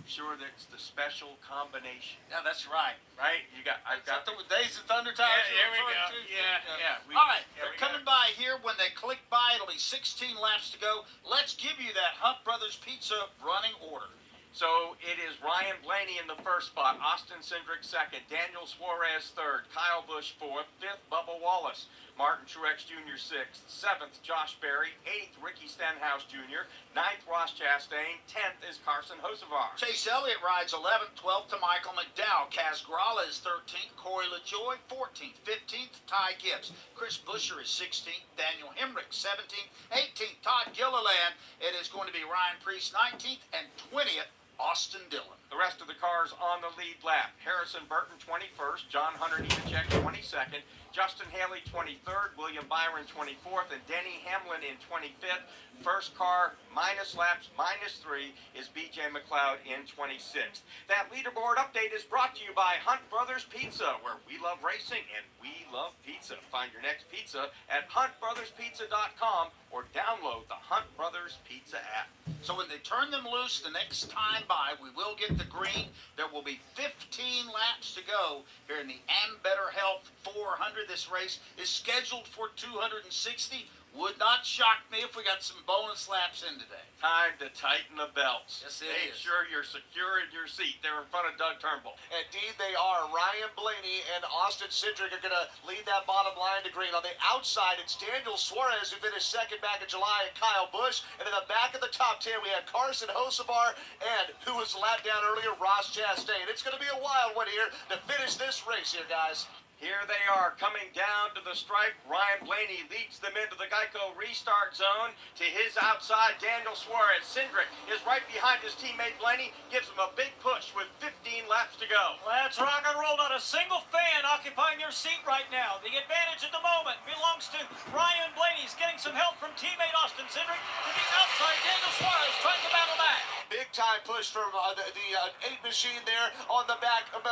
sure that's the special combination. Yeah, that's right. Right? I've got the Days of Thunder tires. Yeah, here we go. Yeah. All right, they're coming by here. When they click by, it'll be 16 laps to go. Let's give you that Hunt Brothers Pizza running order. So it is Ryan Blaney in the first spot, Austin Cindric second, Daniel Suarez third, Kyle Busch fourth, fifth Bubba Wallace, Martin Truex Jr. sixth, seventh Josh Berry, eighth Ricky Stenhouse Jr., ninth Ross Chastain, 10th is Carson Hocevar. Chase Elliott rides 11th, 12th to Michael McDowell. Kaz Grala is 13th, Corey LaJoie 14th, 15th Ty Gibbs. Chris Buescher is 16th, Daniel Hemrick 17th, 18th Todd Gilliland. It is going to be Ryan Preece 19th and 20th Austin Dillon. The rest of the cars on the lead lap. Harrison Burton 21st, John Hunter Nemechek 22nd, Justin Haley 23rd, William Byron 24th, and Denny Hamlin in 25th. First car minus laps -3 is BJ McLeod in 26th. That leaderboard update is brought to you by Hunt Brothers Pizza, where we love racing and we love pizza. Find your next pizza at huntbrotherspizza.com or download the Hunt Brothers Pizza app. So when they turn them loose the next time by, we will get the green. There will be 15 laps to go here in the Ambetter Health 400. This race is scheduled for 260. Would not shock me if we got some bonus laps in today. Time to tighten the belts. Yes, it Make is. sure you're secure in your seat. They're in front of Doug Turnbull. Indeed, they are. Ryan Blaney and Austin Cindric are going to lead that bottom line to green. On the outside, it's Daniel Suarez, who finished second back in July, and Kyle Busch. And in the back of the top 10, we have Carson Hocevar and, who was lapped down earlier, Ross Chastain. It's going to be a wild one here to finish this race here, guys. Here they are coming down to the stripe. Ryan Blaney leads them into the Geico restart zone. To his outside, Daniel Suarez. Cindric is right behind his teammate Blaney. Gives him a big push with 15 laps to go. Let's rock and roll. Not a single fan occupying their seat right now. The advantage at the moment belongs to Ryan Blaney. He's getting some help from teammate Austin Cindric. To the outside, Daniel Suarez trying to battle back. Big time push from the 8 machine there on the back of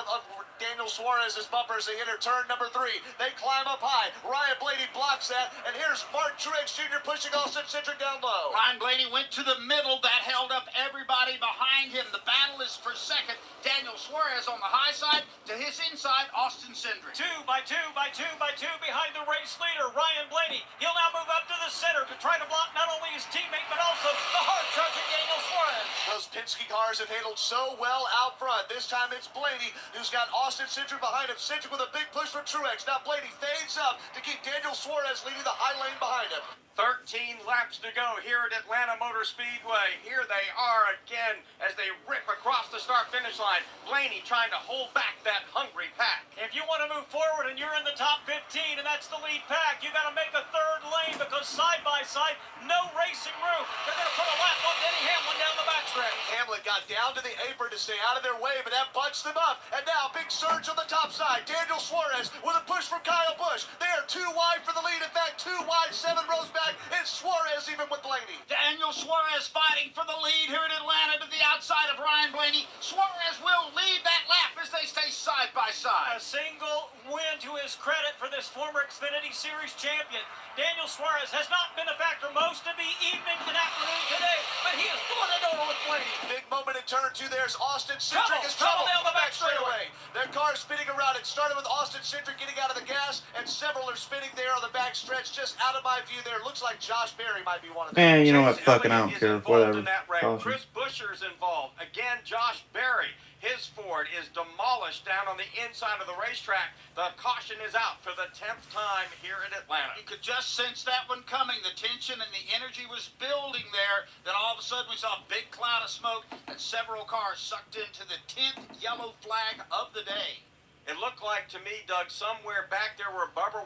Daniel Suarez's bumpers. They enter turn number 3. They climb up high. Ryan Blaney blocks that, and here's Martin Truex Jr. pushing Austin Cindric down low. Ryan Blaney went to the middle. That held up everybody behind him. The battle is for second. Daniel Suarez on the high side. To his inside, Austin Cindric. 2 by 2 by 2 by 2 behind the race leader, Ryan Blaney. He'll now move up to the center to try to block not only his teammate, but also the hard-charging Daniel Suarez. Those Penske cars have handled so well out front. This time it's Blaney who's got Austin Cindric behind him. Cindric with a big push for Truex. Now Blaney fades up to keep Daniel Suarez leading the high lane behind him. 13 laps to go here at Atlanta Motor Speedway. Here they are again as they rip across the start-finish line. Blaney trying to hold back that hungry pack. If you want to move forward and you're in the top 15 and that's the lead pack, you got to make a third lane because side by side, no racing room. They're going to put a lap on Denny Hamlin down the backstretch. Hamlin got down to the apron to stay out of their way, but that bunched them up. And now big surge on the top side. Daniel Suarez with a push from Kyle Busch. They are 2 wide for the lead. In fact, 2 wide, 7 rows back. It's Suarez even with Blaney. Daniel Suarez fighting for the lead here in Atlanta to the outside of Ryan Blaney. Suarez will lead that lap as they stay side by side. A single win to his credit for this former Xfinity Series champion. Daniel Suarez has not been a factor most of the evening and afternoon today, but he is going it over with Blaney. Big moment in turn 2. There's Austin Cindric is trouble down the back straightaway. Their car spinning around. It started with Austin Cindric getting out of the gas, and several are spinning there on the back stretch. Just out of my view there. Looks like Josh Berry might be one of them. Man, you know what? Chase Fucking, I Elliott don't is care. involved Whatever. in that wreck. Awesome. Chris Buescher's involved. Again, Josh Berry. His Ford is demolished down on the inside of the racetrack. The caution is out for the 10th time here in Atlanta. You could just sense that one coming. The tension and the energy was building there. Then all of a sudden we saw a big cloud of smoke and several cars sucked into the 10th yellow flag of the day. It looked like to me, Doug, somewhere back there where Bubba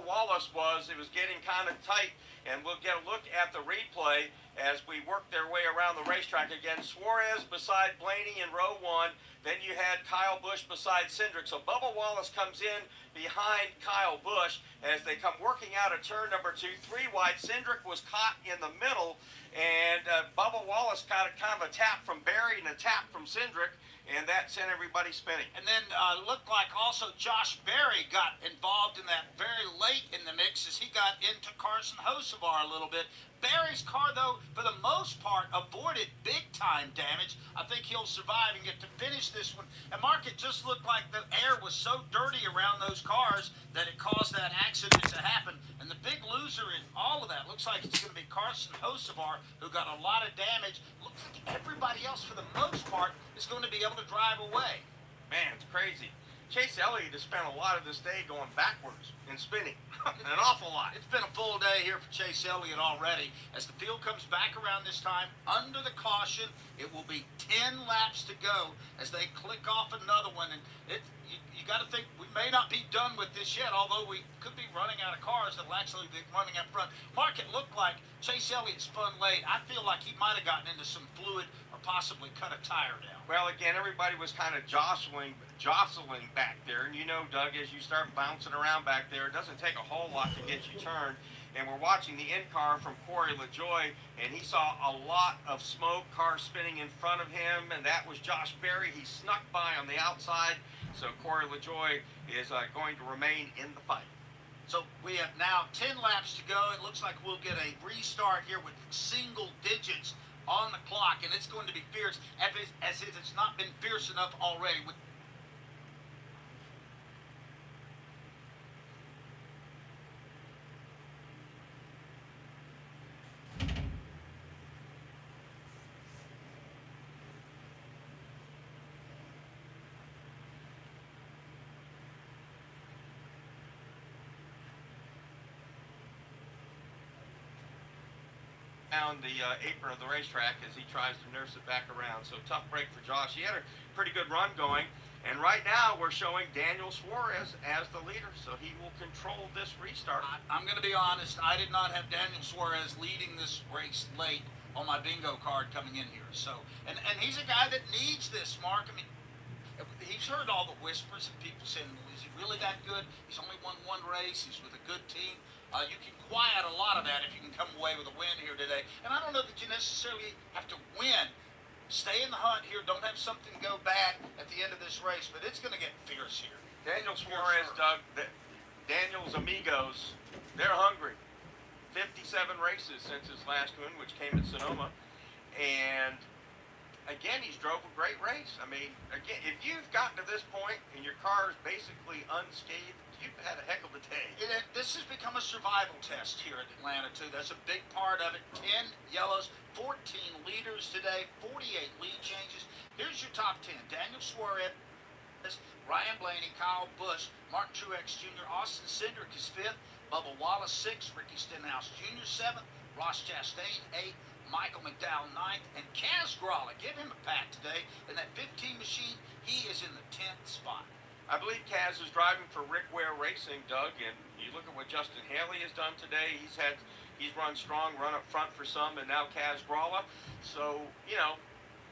Wallace was, it was getting kind of tight. And we'll get a look at the replay as we work their way around the racetrack again. Suarez beside Blaney in row 1. Then you had Kyle Busch beside Cindric. So Bubba Wallace comes in behind Kyle Busch as they come working out of turn number 2. 3 wide. Cindric was caught in the middle. And Bubba Wallace got a kind of a tap from Berry and a tap from Cindric. And that sent everybody spinning. And then looked like also Josh Berry got involved in that very late in the mix as he got into Carson Hocevar a little bit. Berry's car, though, for the most part, avoided big-time damage. I think he'll survive and get to finish this one. And Mark, it just looked like the air was so dirty around those cars that it caused that accident to happen. And the big loser in all of that looks like it's going to be Carson Hocevar, who got a lot of damage. Looks like everybody else, for the most part, is going to be able to drive away. Man, it's crazy. Chase Elliott has spent a lot of this day going backwards and spinning. An awful lot. It's been a full day here for Chase Elliott already. As the field comes back around this time, under the caution, it will be 10 laps to go as they click off another one. And you got to think, we may not be done with this yet, although we could be running out of cars that will actually be running up front. Mark, it looked like Chase Elliott spun late. I feel like he might have gotten into some fluid or possibly cut a tire down. Well, again, everybody was kind of jostling back there. And you know, Doug, as you start bouncing around back there, it doesn't take a whole lot to get you turned. And we're watching the in-car from Corey LaJoie, and he saw a lot of smoke, cars spinning in front of him, and that was Josh Berry. He snuck by on the outside, so Corey LaJoie is going to remain in the fight. So we have now 10 laps to go. It looks like we'll get a restart here with single digits on the clock, and it's going to be fierce, as if it's not been fierce enough already. With down the apron of the racetrack as he tries to nurse it back around. So tough break for Josh. He had a pretty good run going. And right now we're showing Daniel Suarez as the leader, so he will control this restart. I'm going to be honest, I did not have Daniel Suarez leading this race late on my bingo card coming in here. So, and he's a guy that needs this, Mark. I mean, he's heard all the whispers of people saying, is he really that good? He's only won one race. He's with a good team. You can quiet a lot of that if you can come away with a win here today. And I don't know that you necessarily have to win. Stay in the hunt here. Don't have something go bad at the end of this race, but it's going to get fierce here. Daniel Suarez, Doug, Daniel's amigos, they're hungry. 57 races since his last one, which came at Sonoma. And again, he's drove a great race. I mean, again, if you've gotten to this point and your car is basically unscathed, you've had a heck of a day. This has become a survival test here at Atlanta, too. That's a big part of it. 10 yellows, 14 leaders today, 48 lead changes. Here's your top 10. Daniel Suarez, Ryan Blaney, Kyle Busch, Martin Truex Jr., Austin Cindric is 5th, Bubba Wallace 6th, Ricky Stenhouse Jr. 7th, Ross Chastain 8th, Michael McDowell 9th, and Kaz Grala, give him a pat today. In that 15 machine, he is in the 10th spot. I believe Kaz is driving for Rick Ware Racing, Doug, and you look at what Justin Haley has done today. He's run strong, run up front for some, and now Kaz Grala. So, you know,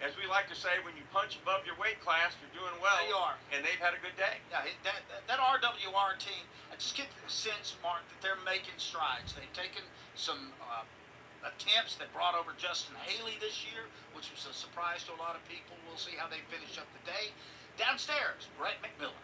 as we like to say, when you punch above your weight class, you're doing well. They are. And they've had a good day. Yeah, that RWR team, I just get the sense, Mark, that they're making strides. They've taken some attempts that brought over Justin Haley this year, which was a surprise to a lot of people. We'll see how they finish up the day. Downstairs, Brett McMillan.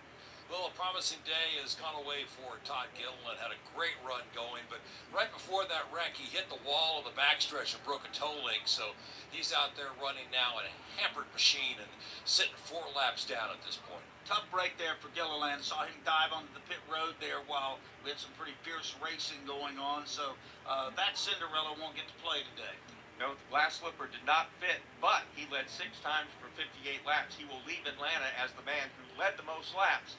Well, a promising day has gone away for Todd Gilliland. Had a great run going, but right before that wreck, he hit the wall of the backstretch and broke a toe link. So he's out there running now in a hampered machine and sitting 4 laps down at this point. Tough break there for Gilliland. Saw him dive onto the pit road there while we had some pretty fierce racing going on. So that Cinderella won't get to play today. No, the glass slipper did not fit, but he led 6 times for 58 laps. He will leave Atlanta as the man who led the most laps.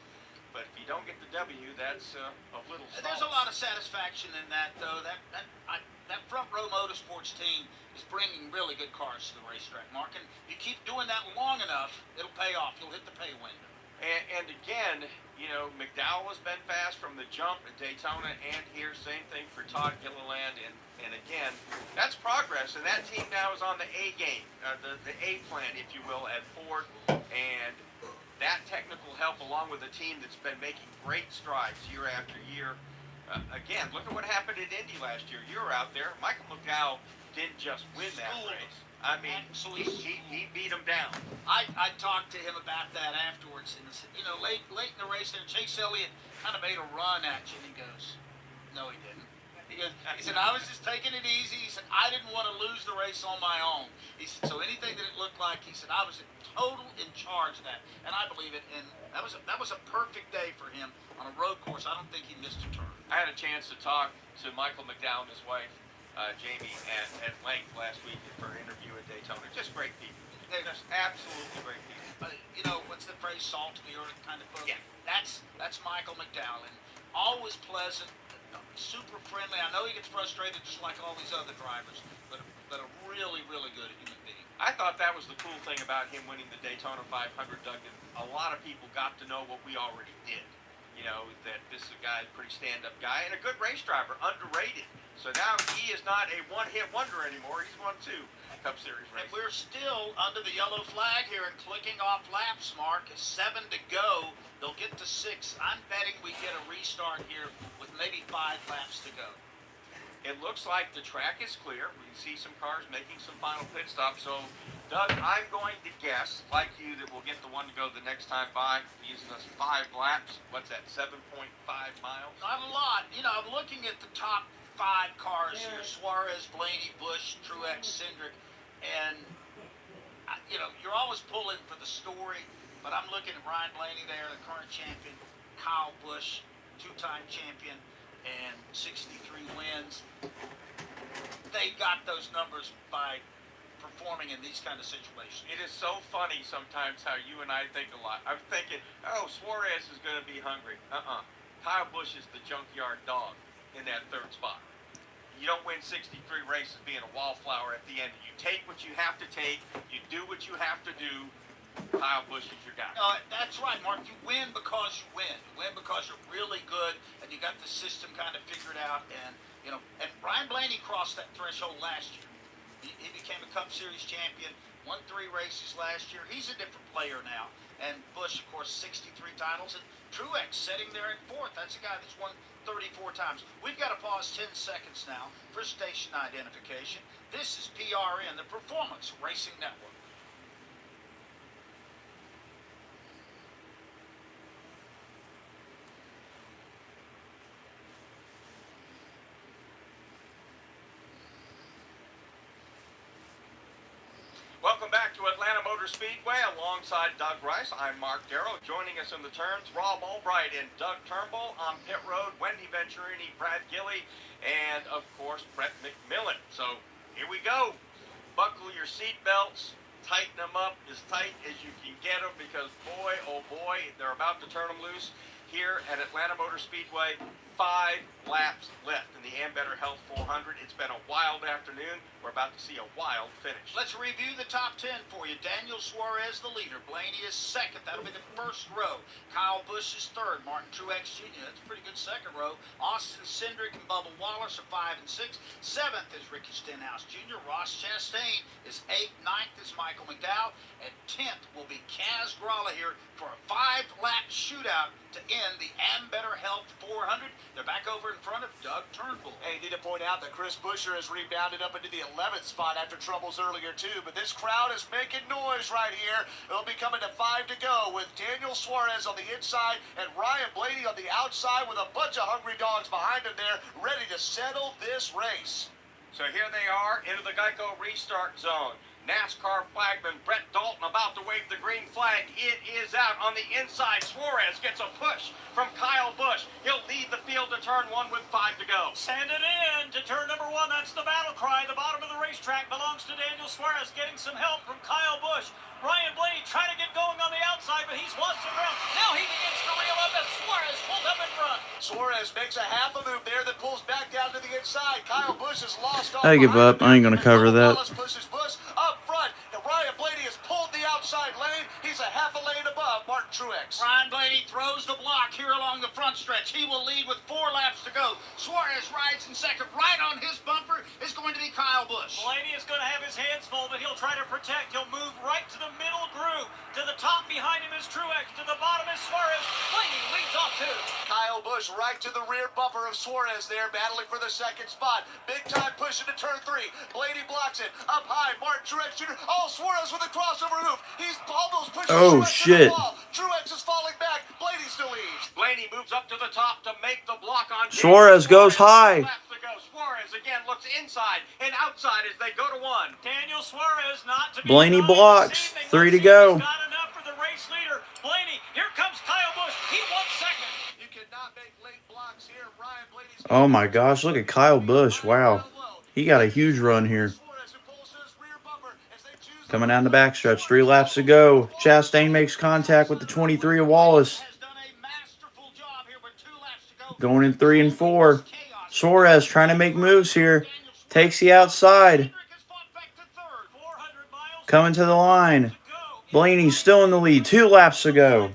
But if you don't get the W, that's of little solace. There's a lot of satisfaction in that, though. That Front Row Motorsports team is bringing really good cars to the racetrack, Mark. And you keep doing that long enough, it'll pay off. You'll hit the pay window. And again, you know, McDowell has been fast from the jump at Daytona and here. Same thing for Todd Gilliland. And again, that's progress. And that team now is on the A game, the A plan, if you will, at Ford. And that technical help, along with a team that's been making great strides year after year. Again, look at what happened at Indy last year. You were out there. Michael McDowell didn't just win that race. I mean, he beat him down. I talked to him about that afterwards, and said, you know, late in the race there, Chase Elliott kind of made a run at you, and he goes, no, he didn't. He said, I was just taking it easy. He said, I didn't want to lose the race on my own. He said, so anything that it looked like, he said, I was in charge of that. And I believe it. And that was a perfect day for him on a road course. I don't think he missed a turn. I had a chance to talk to Michael McDowell and his wife, Jamie, at length last week for an interview at Daytona. Just great people. They're just absolutely great people. You know, what's the phrase, salt to the earth kind of folks? Yeah. That's Michael McDowell. And always pleasant, super friendly. I know he gets frustrated just like all these other drivers, but a really, really good human being. I thought that was the cool thing about him winning the Daytona 500, Doug, that a lot of people got to know what we already did. You know, that this is a guy, pretty stand-up guy, and a good race driver, underrated. So now he is not a one-hit wonder anymore. He's won 2 Cup Series races. And we're still under the yellow flag here and clicking off laps, Mark. 7 to go. They'll get to 6. I'm betting we get a restart here with maybe 5 laps to go. It looks like the track is clear. We can see some cars making some final pit stops. So, Doug, I'm going to guess, like you, that we'll get the one to go the next time by, using us 5 laps. What's that, 7.5 miles? Not a lot. You know, I'm looking at the top 5 cars here. Suarez, Blaney, Busch, Truex, Cindric. And, you know, you're always pulling for the story. But I'm looking at Ryan Blaney there, the current champion. Kyle Busch, 2-time champion. And 63 wins. They got those numbers by performing in these kind of situations. It is so funny sometimes how you and I think a lot. I'm thinking, oh, Suarez is going to be hungry. Kyle Busch is the junkyard dog in that 3rd spot. You don't win 63 races being a wallflower at the end. You take what you have to take. You do what you have to do. Kyle Busch is your guy. That's right, Mark. You win because you win. You win because you're really good and you got the system kind of figured out. And, you know, and Ryan Blaney crossed that threshold last year. He became a Cup Series champion, won 3 races last year. He's a different player now. And Busch, of course, 63 titles. And Truex sitting there in 4th. That's a guy that's won 34 times. We've got to pause 10 seconds now for station identification. This is PRN, the Performance Racing Network. Welcome back to Atlanta Motor Speedway alongside Doug Rice. I'm Mark Darrow. Joining us in the turns, Rob Albright and Doug Turnbull. On pit road, Wendy Venturini, Brad Gilly, and of course, Brett McMillan. So here we go. Buckle your seat belts. Tighten them up as tight as you can get them because boy, oh boy, they're about to turn them loose here at Atlanta Motor Speedway. 5 laps left in the Ambetter Health 400. It's been a wild afternoon. We're about to see a wild finish. Let's review the top 10 for you. Daniel Suarez, the leader. Blaney is 2nd. That'll be the 1st row. Kyle Busch is 3rd. Martin Truex Jr., that's a pretty good 2nd row. Austin Cindric and Bubba Wallace are 5 and 6. 7th is Ricky Stenhouse Jr. Ross Chastain is 8th. 9th is Michael McDowell. And 10th will be Kaz Grala here for a 5-lap shootout to end the Ambetter Health 400. They're back over in front of Doug Turnbull. Hey, need to point out that Chris Buescher has rebounded up into the 11th spot after troubles earlier, too. But this crowd is making noise right here. It'll be coming to 5 to go with Daniel Suarez on the inside and Ryan Blaney on the outside with a bunch of hungry dogs behind him there, ready to settle this race. So here they are into the Geico restart zone. NASCAR flagman Brett Dalton about to wave the green flag. It is out on the inside. Suarez gets a push from Kyle Busch. He'll lead the field to turn 1 with 5 to go. Send it in to turn number 1. That's the battle cry. The bottom of the racetrack belongs to Daniel Suarez, getting some help from Kyle Busch. Ryan Blaney trying to get going on the outside, but he's lost some ground. Now he begins to reel up as Suarez pulls up in front. Suarez makes a half a move there that pulls back down to the inside. Kyle Busch has lost all. I give up. I ain't gonna cover that. Wallace pushes Busch up front. And Ryan Blaney has pulled the outside lane. He's a half a lane above Martin Truex. Ryan Blaney throws the block here along the front stretch. He will lead with 4 laps to go. Suarez rides in 2nd. Right on his bumper is going to be Kyle Busch. Blaney is going to have his hands full, but he'll try to protect. He'll move right to the middle groove. To the top behind him is Truex. To the bottom is Suarez. Blaney leads off 2. Kyle Busch right to the rear bumper of Suarez there, battling for the 2nd spot. Big time push into turn 3. Blaney blocks it. Up high, Martin Truex Jr. Oh, Suarez with a crossover move. He's almost pushing Oh, Truex shit. to the wall. Truex is falling back. Blaney still leads. Blaney moves up to the top to make the block on Suarez goes high. Laps to go. Suarez again looks inside and outside as they go to one. Daniel Suarez not to be Blaney denied blocks. this evening. 3 to Let's see if go. he's got enough for the race leader. Blaney, here comes Kyle Busch. He wants second. You cannot make late blocks here. Ryan Blaney's Oh my gosh, look at Kyle Busch. Wow. He got a huge run here. Coming down the backstretch, 3 laps to go. Chastain makes contact with the 23 of Wallace. Going in 3 and 4. Suarez trying to make moves here. Takes the outside. Coming to the line. Blaney still in the lead. 2 laps to go.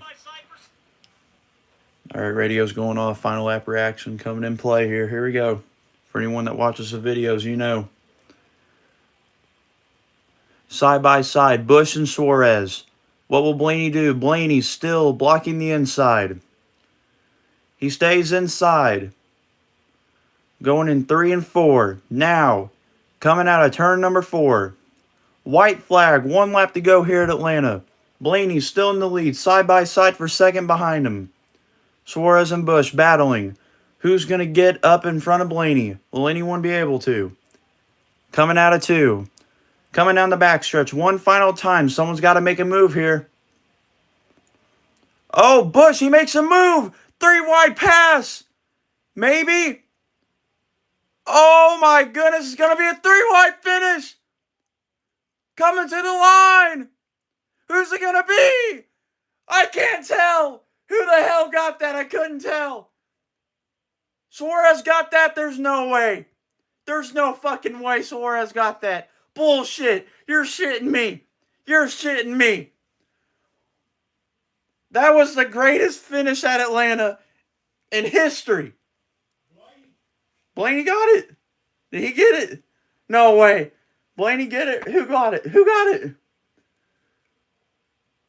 All right, radio's going off. Final lap reaction coming in play here. Here we go. For anyone that watches the videos, you know. Side by side, Busch and Suarez. What will Blaney do? Blaney's still blocking the inside. He stays inside. Going in 3 and 4. Now, coming out of turn number 4. White flag, 1 lap to go here at Atlanta. Blaney's still in the lead, side by side for second behind him. Suarez and Busch battling. Who's going to get up in front of Blaney? Will anyone be able to? Coming out of 2. Coming down the backstretch. 1 final time. Someone's got to make a move here. Oh, Busch, he makes a move. 3 wide pass. Maybe. Oh my goodness, it's going to be a 3 wide finish. Coming to the line. Who's it going to be? I can't tell. Who the hell got that? I couldn't tell. Suarez got that? There's no way. There's no fucking way Suarez got that. Bullshit. You're shitting me. You're shitting me. That was the greatest finish at Atlanta in history. Blaney got it. Did he get it? No way. Blaney get it? Who got it? Who got it?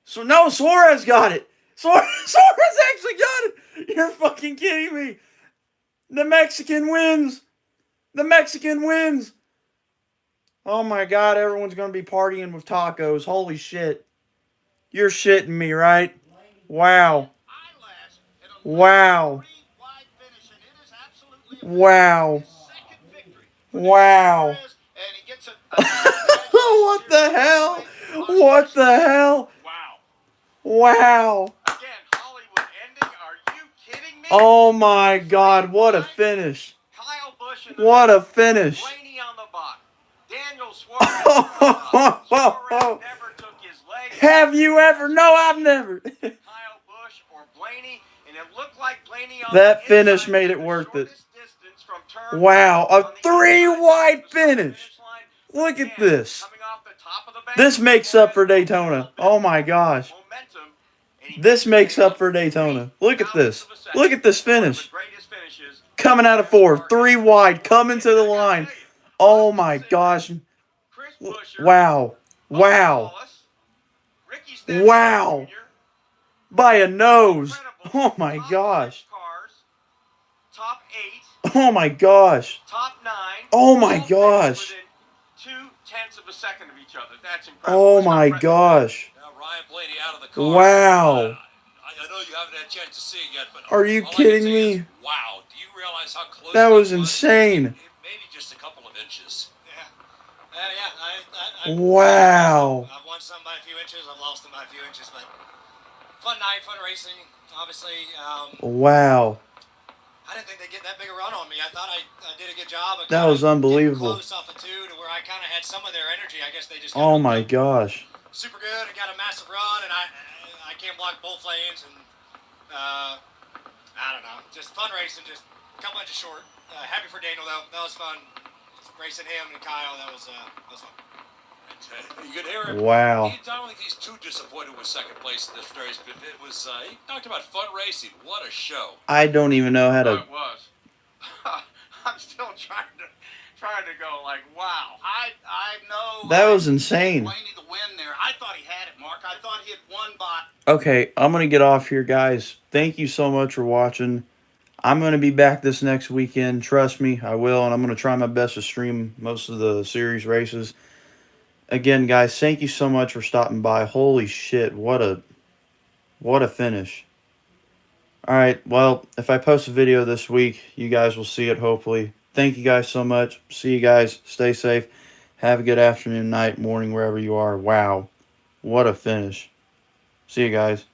So no, Suarez got it. Suarez actually got it. You're fucking kidding me. The Mexican wins. The Mexican wins. Oh my God, everyone's going to be partying with tacos. Holy shit. You're shitting me, right? Wow. Wow. Wow. Wow. What the hell? What the hell? Wow. Again, Hollywood ending. Are you kidding me? Oh my God, what a finish. Kyle Busch in the What a finish. Blaney on the bottom. Daniel Suarez. Suarez never took his leg. Have you ever? No, I've never. Kyle Busch or Blaney, and it looked like Blaney on That the finish inside made was it the worth it. shortest distance from turn Wow, one a on the 3 inside wide of the finish finish. line. Look at Again, this. coming off the top of the bank, This makes up for Daytona. Oh my gosh. momentum, and he This makes up for Daytona. Look at this. Look at this finish. greatest finishes. Coming out of 4. 3 wide. Coming to the line. Oh my gosh. Chris Buescher, Wow. Wow. Wallace, Ricky Stenhouse Wow. Jr., By a nose. Oh my gosh. cars, top 8, Oh my gosh. top 9. Oh my all finished gosh. within 0.2 of a second of each other. That's incredible. Oh It's not my impressive. gosh. Now Ryan Blaney out of the car. Wow. I know you haven't had a chance to see it yet, but Are you all I can kidding say me? is, wow. Do you realize how close That was it insane. Maybe just a couple of inches. Wow. I've won some by a few inches. I've lost them by a few inches, but fun night, fun racing. Obviously, Wow. I didn't think they'd get that big a run on me. I thought I did a good job. I That kinda was unbelievable. Close off of 2 to where I kind of had some of their energy. I guess they just Oh my gosh. super good. I got a massive run, and I can't block both lanes, and I don't know, just fun racing. Just a couple inches short. Happy for Daniel though. That was fun. Racing him and Kyle. That was fun. You could hear him. Wow. I don't think he's too disappointed with second place in this race, but it was. He talked about fun racing. What a show! I don't even know how to. It was. I'm still trying to go like, wow. I know. That was insane. Blaney the win there. I thought he had it, Mark. I thought he had won by. Okay, I'm going to get off here, guys. Thank you so much for watching. I'm going to be back this next weekend. Trust me, I will. And I'm going to try my best to stream most of the series races. Again, guys, thank you so much for stopping by. Holy shit, what a finish. Alright, well, if I post a video this week, you guys will see it, hopefully. thank you guys so much. See you guys. Stay safe. Have a good afternoon, night, morning, wherever you are. Wow. What a finish. See you guys.